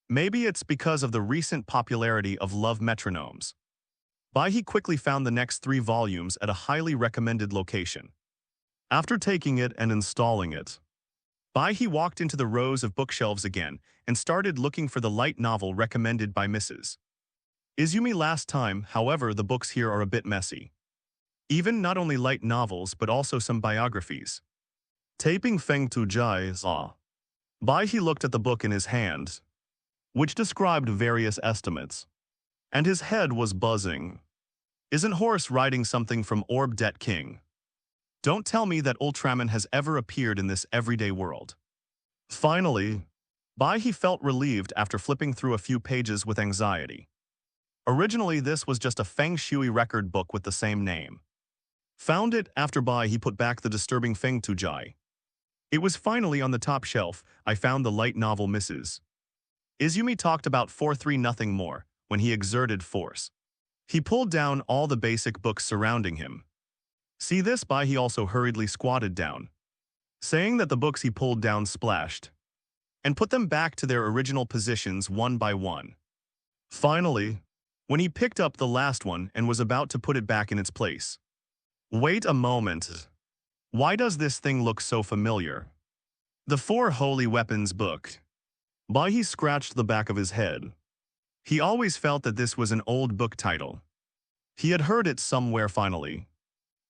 Maybe it's because of the recent popularity of love metronomes. Bai He quickly found the next 3 volumes at a highly recommended location. After taking it and installing it, Bai He walked into the rows of bookshelves again and started looking for the light novel recommended by Mrs. Izumi last time. However, the books here are a bit messy. Even not only light novels but also some biographies. Taping Feng Tu Jai Za. Bai He looked at the book in his hand, which described various estimates. And his head was buzzing. Isn't Horse writing something from Orb Det King? Don't tell me that Ultraman has ever appeared in this everyday world. Finally, Bai He felt relieved after flipping through a few pages with anxiety. Originally, this was just a Feng Shui record book with the same name. Found it after Bai He put back the disturbing Feng Tu Jai. It was finally on the top shelf. I found the light novel Mrs. Izumi talked about 4-3 nothing more when he exerted force. He pulled down all the basic books surrounding him. See this? Bai He also hurriedly squatted down, saying that the books he pulled down splashed, and put them back to their original positions one by one. Finally, when he picked up the last one and was about to put it back in its place. Wait a moment. Why does this thing look so familiar? The 4 Holy Weapons book. Bai He scratched the back of his head. He always felt that this was an old book title. He had heard it somewhere finally.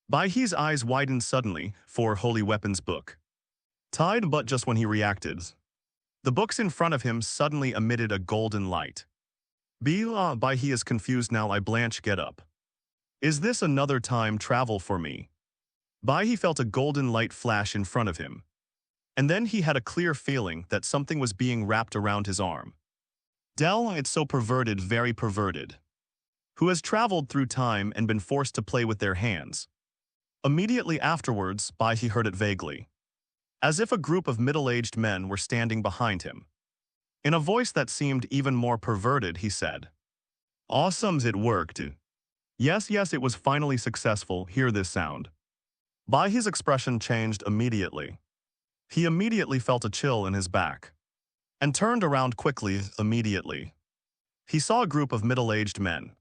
Bai He's eyes widened suddenly. 4 Holy Weapons book. Tied, but just when he reacted, the books in front of him suddenly emitted a golden light. Bai He is confused now. I blanch. Get up. Is this another time travel for me? Bai He felt a golden light flash in front of him. And then he had a clear feeling that something was being wrapped around his arm. Dell, it's so perverted, very perverted. Who has traveled through time and been forced to play with their hands. Immediately afterwards, Bai He heard it vaguely. As if a group of middle-aged men were standing behind him. In a voice that seemed even more perverted, he said, "Awesome, it worked. Yes, it was finally successful. Hear this sound." Bai He's expression changed immediately. He immediately felt a chill in his back, and turned around quickly. Immediately, he saw a group of middle-aged men,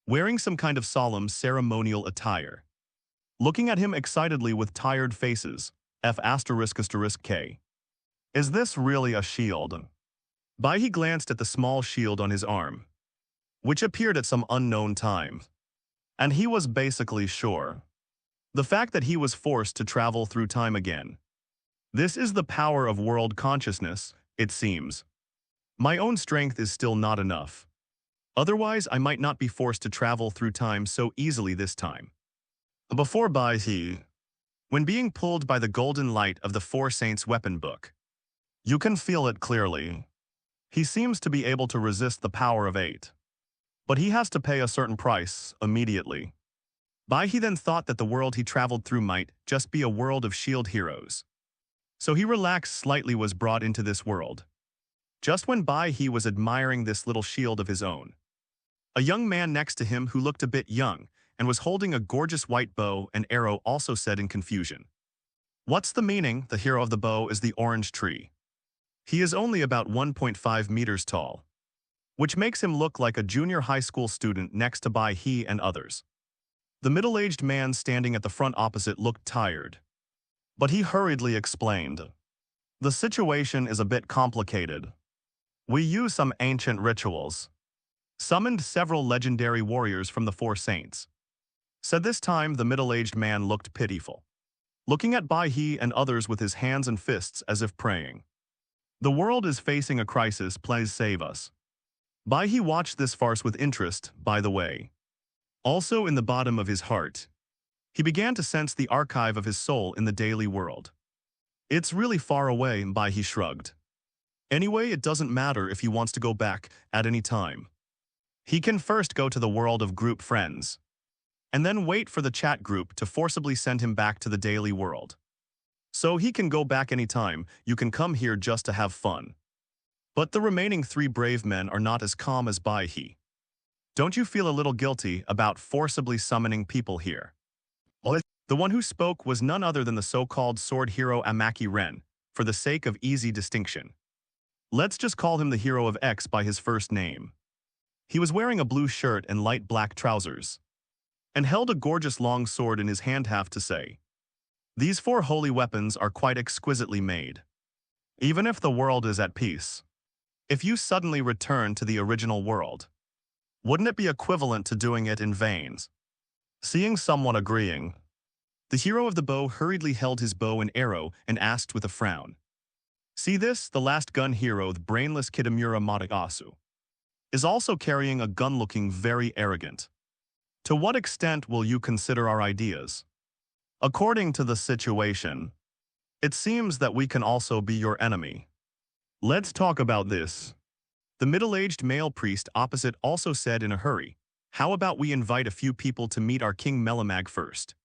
wearing some kind of solemn ceremonial attire, looking at him excitedly with tired faces. F***K. Is this really a shield? Bai He glanced at the small shield on his arm, which appeared at some unknown time, and he was basically sure. The fact that he was forced to travel through time again. This is the power of world consciousness, it seems. My own strength is still not enough. Otherwise, I might not be forced to travel through time so easily this time. Before Bai He, when being pulled by the golden light of the 4 Saints weapon book, you can feel it clearly. He seems to be able to resist the power of 8. But he has to pay a certain price immediately. Bai He then thought that the world he traveled through might just be a world of shield heroes. So he relaxed slightly, was brought into this world. Just when Bai He was admiring this little shield of his own, a young man next to him who looked a bit young and was holding a gorgeous white bow and arrow also said in confusion, "What's the meaning? The hero of the bow is the orange tree. He is only about 1.5 meters tall, which makes him look like a junior high school student next to Bai He and others." The middle-aged man standing at the front opposite looked tired, but he hurriedly explained, "The situation is a bit complicated. We use some ancient rituals. Summoned several legendary warriors from the 4 Saints." Said this time the middle-aged man looked pitiful, looking at Bai He and others with his hands and fists as if praying. "The world is facing a crisis, please save us." Bai He watched this farce with interest, by the way. Also in the bottom of his heart, he began to sense the archive of his soul in the daily world. "It's really far away," Bai He shrugged. Anyway, it doesn't matter if he wants to go back at any time. He can first go to the world of group friends, and then wait for the chat group to forcibly send him back to the daily world. So he can go back anytime, you can come here just to have fun. But the remaining 3 brave men are not as calm as Bai He. Don't you feel a little guilty about forcibly summoning people here? The one who spoke was none other than the so-called sword hero Amaki Ren, for the sake of easy distinction. Let's just call him the hero of X by his first name. He was wearing a blue shirt and light black trousers, and held a gorgeous long sword in his hand. Have to say, these 4 holy weapons are quite exquisitely made. Even if the world is at peace, if you suddenly return to the original world, wouldn't it be equivalent to doing it in vain? Seeing someone agreeing, the hero of the bow hurriedly held his bow and arrow and asked with a frown. See this, the last gun hero, the brainless Kitamura Mataasu, is also carrying a gun looking very arrogant. To what extent will you consider our ideas? According to the situation, it seems that we can also be your enemy. Let's talk about this. The middle-aged male priest opposite also said in a hurry, how about we invite a few people to meet our King Melamag first?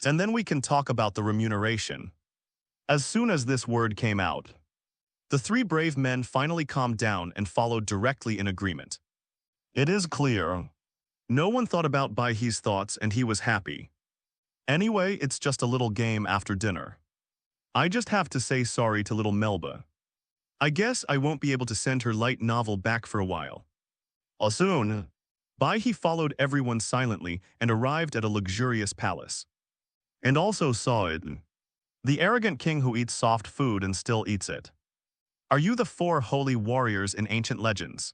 And then we can talk about the remuneration. As soon as this word came out, the 3 brave men finally calmed down and followed directly in agreement. It is clear, no one thought about Bai He's thoughts and he was happy. Anyway, it's just a little game after dinner. I just have to say sorry to little Melba. I guess I won't be able to send her light novel back for a while. Soon, Bai He followed everyone silently and arrived at a luxurious palace. And also saw it. The arrogant king who eats soft food and still eats it. Are you the 4 holy warriors in ancient legends?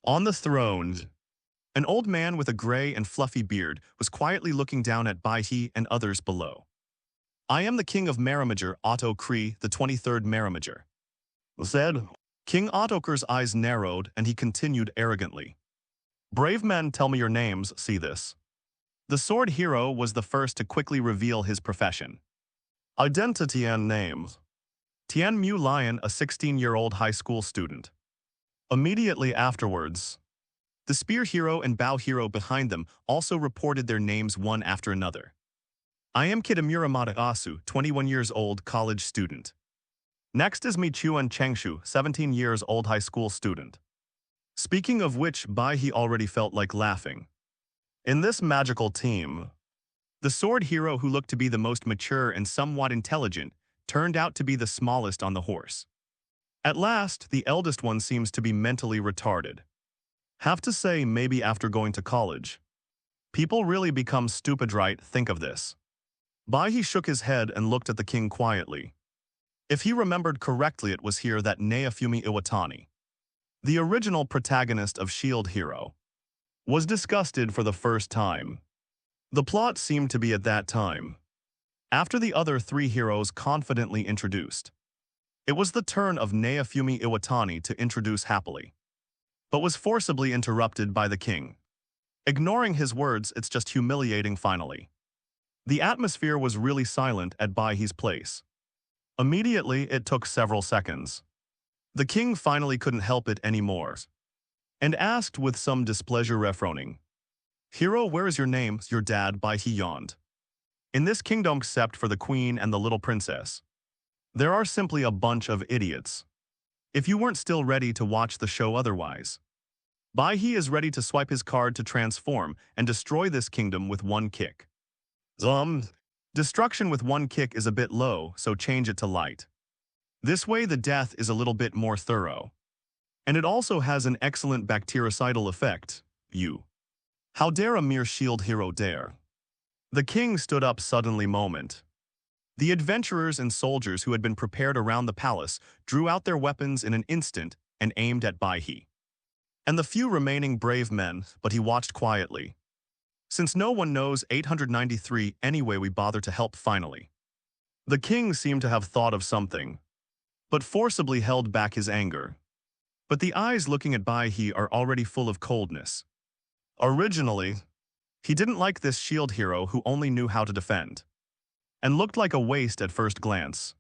On the throne, an old man with a gray and fluffy beard was quietly looking down at Bai He and others below. I am the king of Maramager, Otto Cree, the 23rd Maramager, said. King Ottoker's eyes narrowed and he continued arrogantly. Brave men, tell me your names, see this. The sword hero was the first to quickly reveal his profession. Identity and names. Tian Mu Lion, a 16-year-old high school student. Immediately afterwards, the spear hero and bow hero behind them also reported their names one after another. I am Kitamura Mataasu, 21 years old, college student. Next is Michuan Chengshu, 17 years old, high school student. Speaking of which, Bai He already felt like laughing. In this magical team, the sword hero who looked to be the most mature and somewhat intelligent turned out to be the smallest on the horse. At last, the eldest one seems to be mentally retarded. Have to say, maybe after going to college, people really become stupid, right? Think of this. Bai He shook his head and looked at the king quietly. If he remembered correctly, it was here that Naofumi Iwatani, the original protagonist of Shield Hero, was disgusted for the first time. The plot seemed to be at that time, after the other 3 heroes confidently introduced. It was the turn of Naofumi Iwatani to introduce happily, but was forcibly interrupted by the king. Ignoring his words, it's just humiliating finally. The atmosphere was really silent at Bai He's place. Immediately, it took several seconds. The king finally couldn't help it anymore, and asked with some displeasure, refroning, Hero, where is your name? Your dad, Bai He yawned. In this kingdom, except for the queen and the little princess, there are simply a bunch of idiots. If you weren't still ready to watch the show otherwise, Bai He is ready to swipe his card to transform and destroy this kingdom with one kick. Destruction with one kick is a bit low, so change it to light. This way the death is a little bit more thorough. And it also has an excellent bactericidal effect. How dare a mere shield hero dare? The king stood up suddenly moment. The adventurers and soldiers who had been prepared around the palace drew out their weapons in an instant and aimed at Bai He and the few remaining brave men, but he watched quietly. Since no one knows 893 anyway, we bother to help finally. The king seemed to have thought of something, but forcibly held back his anger. But the eyes looking at Bai He are already full of coldness. Originally, he didn't like this shield hero who only knew how to defend, and looked like a waste at first glance.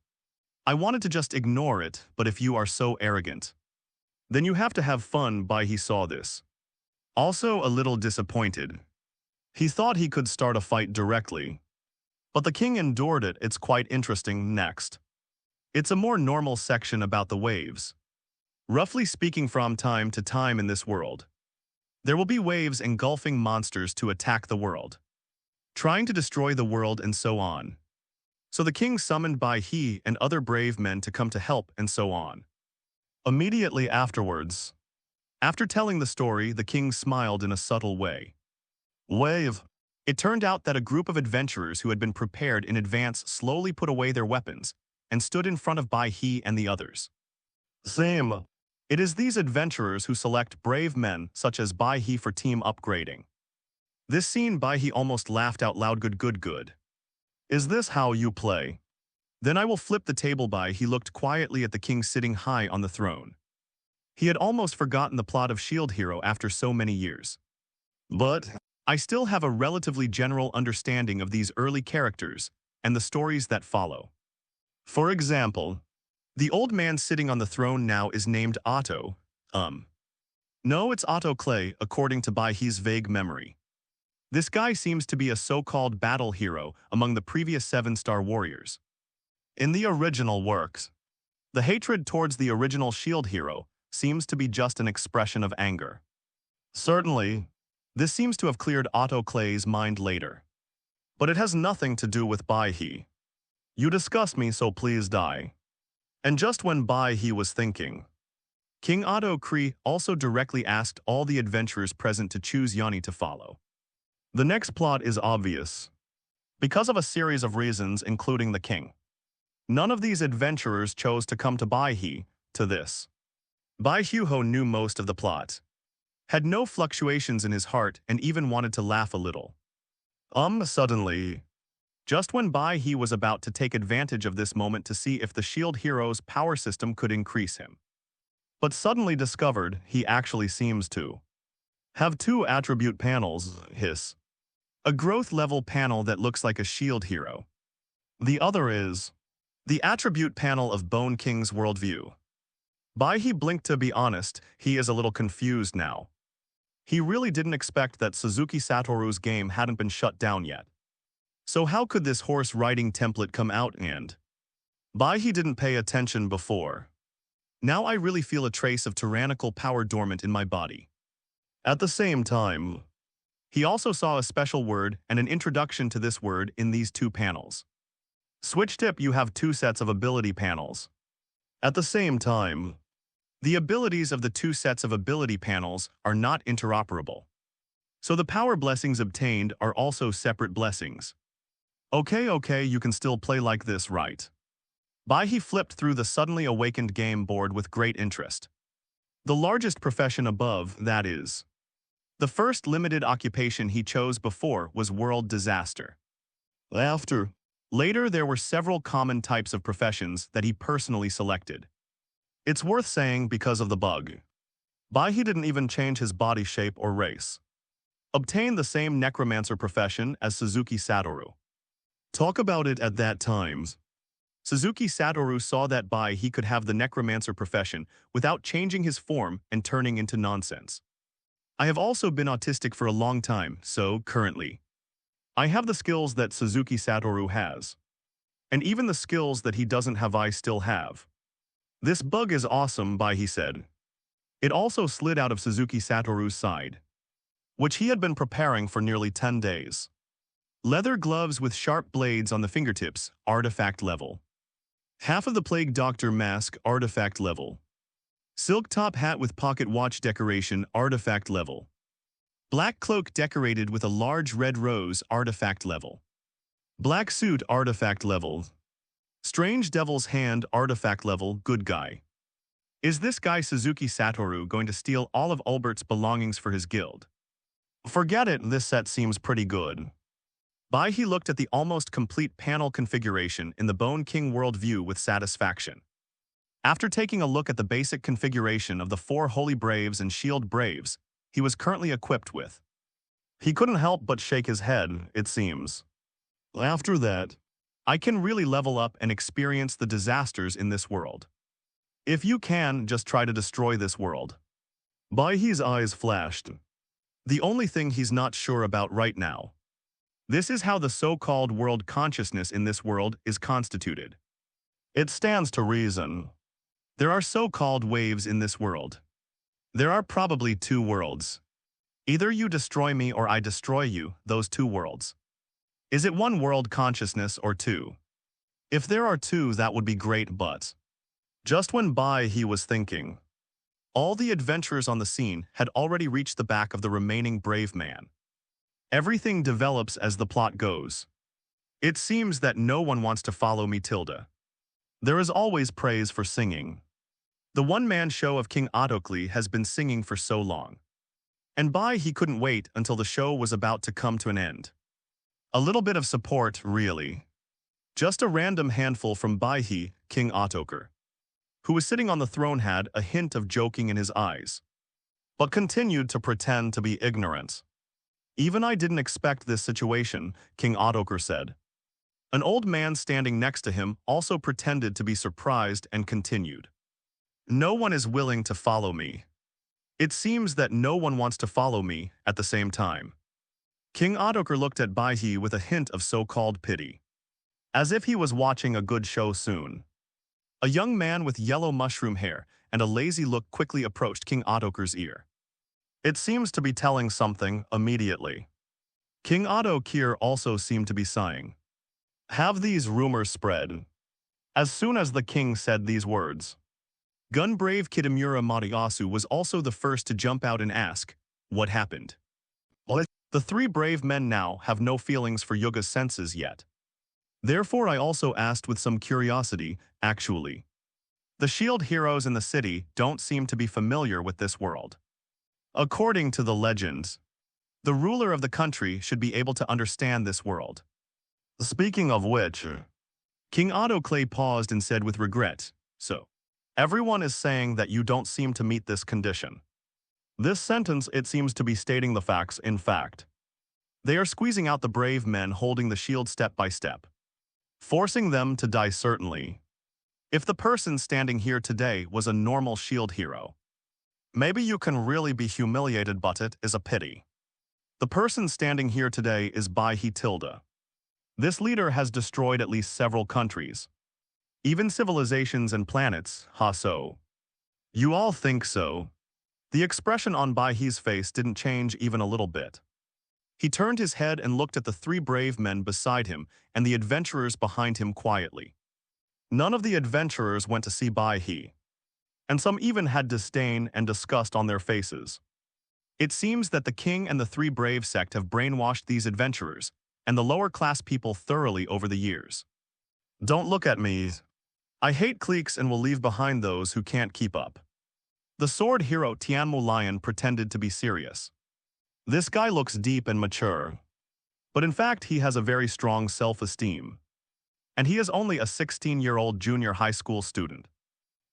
I wanted to just ignore it, but if you are so arrogant, then you have to have fun. Bai He saw this. Also a little disappointed. He thought he could start a fight directly, but the king endured it. It's quite interesting. Next, it's a more normal section about the waves. Roughly speaking, from time to time in this world, there will be waves engulfing monsters to attack the world, trying to destroy the world and so on. So the king summoned Bai He and other brave men to come to help and so on. Immediately afterwards, after telling the story, the king smiled in a subtle way. Wave. It turned out that a group of adventurers who had been prepared in advance slowly put away their weapons and stood in front of Bai He and the others. Same. It is these adventurers who select brave men such as Bai He for team upgrading. This scene, Bai He almost laughed out loud. Good. Is this how you play? Then I will flip the table. Bai He looked quietly at the king sitting high on the throne. He had almost forgotten the plot of Shield Hero after so many years. But I still have a relatively general understanding of these early characters and the stories that follow. For example, the old man sitting on the throne now is named Otto. No, it's Otto Clay, according to Bai He's vague memory. This guy seems to be a so-called battle hero among the previous 7-star warriors. In the original works, the hatred towards the original Shield Hero seems to be just an expression of anger. Certainly, this seems to have cleared Otto Clay's mind later. But it has nothing to do with Bai He. You disgust me, so please die. And just when Bai He was thinking, King Otto Cree also directly asked all the adventurers present to choose Yanni to follow. The next plot is obvious. Because of a series of reasons, including the king, none of these adventurers chose to come to Bai He to this. Bai Huho knew most of the plot, had no fluctuations in his heart, and even wanted to laugh a little. Suddenly, just when Bai He was about to take advantage of this moment to see if the Shield Hero's power system could increase him, but suddenly discovered he actually seems to have 2 attribute panels. A growth level panel that looks like a Shield Hero. The other is the attribute panel of Bone King's worldview. Bai He blinked. To be honest, he is a little confused now. He really didn't expect that Suzuki Satoru's game hadn't been shut down yet. So how could this horse riding template come out? And Bai He didn't pay attention before. Now I really feel a trace of tyrannical power dormant in my body. At the same time, he also saw a special word and an introduction to this word in these 2 panels. Switch tip: you have 2 sets of ability panels. At the same time, the abilities of the 2 sets of ability panels are not interoperable. So the power blessings obtained are also separate blessings. Okay, you can still play like this, right? Bai He flipped through the suddenly awakened game board with great interest. The largest profession above, that is. The first limited occupation he chose before was world disaster. Later there were several common types of professions that he personally selected. It's worth saying because of the bug. Bai He didn't even change his body shape or race. Obtained the same necromancer profession as Suzuki Satoru. Talk about it at that time. Suzuki Satoru saw that Bai He could have the necromancer profession without changing his form and turning into nonsense. I have also been autistic for a long time, so currently, I have the skills that Suzuki Satoru has. And even the skills that he doesn't have I still have. This bug is awesome, Bai He said. It also slid out of Suzuki Satoru's side, which he had been preparing for nearly 10 days. Leather gloves with sharp blades on the fingertips, artifact level. Half of the Plague Doctor mask, artifact level. Silk top hat with pocket watch decoration, artifact level. Black cloak decorated with a large red rose, artifact level. Black suit, artifact level. Strange Devil's Hand, artifact level, good guy. Is this guy Suzuki Satoru going to steal all of Albert's belongings for his guild? Forget it, this set seems pretty good. Bai He looked at the almost complete panel configuration in the Bone King worldview with satisfaction. After taking a look at the basic configuration of the 4 Holy Braves and Shield Braves he was currently equipped with, he couldn't help but shake his head, it seems. After that, I can really level up and experience the disasters in this world. If you can, just try to destroy this world. Bai He's eyes flashed. The only thing he's not sure about right now. This is how the so-called world consciousness in this world is constituted. It stands to reason. There are so-called waves in this world. There are probably two worlds. Either you destroy me or I destroy you, those two worlds. Is it one world consciousness or two? If there are two, that would be great, but... Just when Bai He was thinking, all the adventurers on the scene had already reached the back of the remaining brave man. Everything develops as the plot goes. It seems that no one wants to follow me, Tilda. There is always praise for singing. The one-man show of King Otokli has been singing for so long. And Bai He couldn't wait until the show was about to come to an end. A little bit of support, really. Just a random handful from Bai He, King Otokar, who was sitting on the throne, had a hint of joking in his eyes, but continued to pretend to be ignorant. Even I didn't expect this situation, King Otokar said. An old man standing next to him also pretended to be surprised and continued. No one is willing to follow me. It seems that no one wants to follow me at the same time. King Otokar looked at Bai He with a hint of so-called pity, as if he was watching a good show soon. A young man with yellow mushroom hair and a lazy look quickly approached King Otokar's ear. It seems to be telling something immediately. King Otokar also seemed to be sighing. Have these rumors spread? As soon as the king said these words, gun-brave Kitamura Mataasu was also the first to jump out and ask, what happened? The three brave men now have no feelings for Yuga's senses yet. Therefore I also asked with some curiosity, actually. The shield heroes in the city don't seem to be familiar with this world. According to the legends, the ruler of the country should be able to understand this world. Speaking of which, King Otokli paused and said with regret, so, everyone is saying that you don't seem to meet this condition. This sentence, it seems to be stating the facts, in fact. They are squeezing out the brave men holding the shield step by step, forcing them to die certainly. If the person standing here today was a normal shield hero, maybe you can really be humiliated, but it is a pity. The person standing here today is Bai He Tilda. This leader has destroyed at least several countries, even civilizations and planets, ha so. You all think so? The expression on Bai He's face didn't change even a little bit. He turned his head and looked at the three brave men beside him and the adventurers behind him quietly. None of the adventurers went to see Bai He, and some even had disdain and disgust on their faces. It seems that the king and the three brave sect have brainwashed these adventurers and the lower-class people thoroughly over the years. Don't look at me. I hate cliques and will leave behind those who can't keep up. The sword hero Tianmu Lion pretended to be serious. This guy looks deep and mature, but in fact he has a very strong self-esteem. And he is only a 16-year-old junior high school student.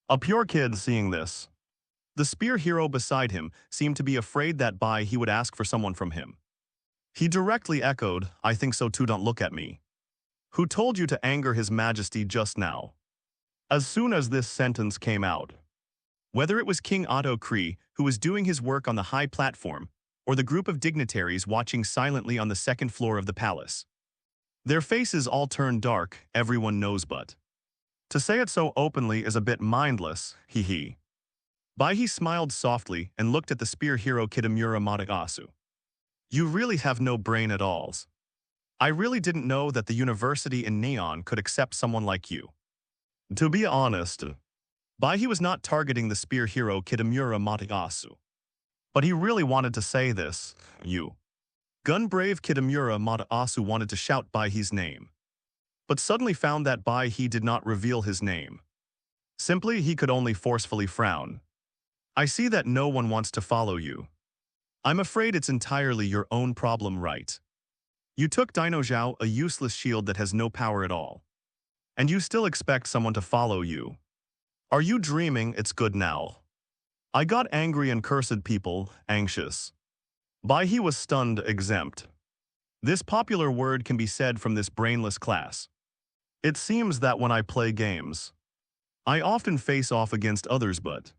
A pure kid seeing this. The spear hero beside him seemed to be afraid that Bai He would ask for someone from him. He directly echoed, I think so too, don't look at me. Who told you to anger His Majesty just now? As soon as this sentence came out, whether it was King Otokri, who was doing his work on the high platform, or the group of dignitaries watching silently on the second floor of the palace, their faces all turned dark, everyone knows, but to say it so openly is a bit mindless, hee. Bai He smiled softly and looked at the spear hero Kitamura Mataasu. You really have no brain at all. I really didn't know that the university in Neon could accept someone like you. To be honest, Bai He was not targeting the spear hero Kitamura Mataasu. But he really wanted to say this, you. Gun-brave Kitamura Mataasu wanted to shout Bai He's name, but suddenly found that Bai He did not reveal his name. Simply, he could only forcefully frown. I see that no one wants to follow you. I'm afraid it's entirely your own problem, right? You took Dino Zhao, a useless shield that has no power at all. And you still expect someone to follow you. Are you dreaming? It's good now. I got angry and cursed people, anxious. Bai He was stunned, exempt. This popular word can be said from this brainless class. It seems that when I play games, I often face off against others but...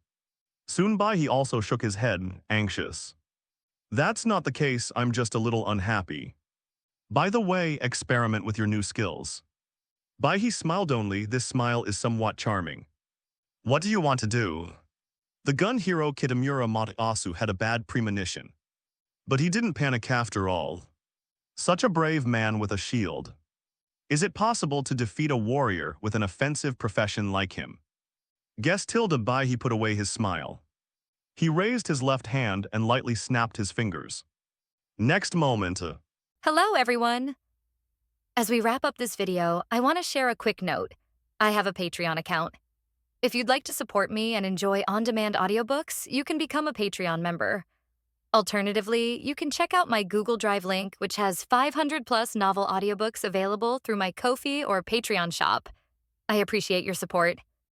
Soon Bai He also shook his head, anxious. That's not the case, I'm just a little unhappy. By the way, experiment with your new skills. Bai He smiled only, this smile is somewhat charming. What do you want to do? The gun hero Kitamura Matasu had a bad premonition. But he didn't panic after all. Such a brave man with a shield. Is it possible to defeat a warrior with an offensive profession like him? Guess tilde Bai He put away his smile. He raised his left hand and lightly snapped his fingers. Next moment, Hello, everyone. As we wrap up this video, I want to share a quick note. I have a Patreon account. If you'd like to support me and enjoy on-demand audiobooks, you can become a Patreon member. Alternatively, you can check out my Google Drive link, which has 500+ novel audiobooks available through my Ko-fi or Patreon shop. I appreciate your support.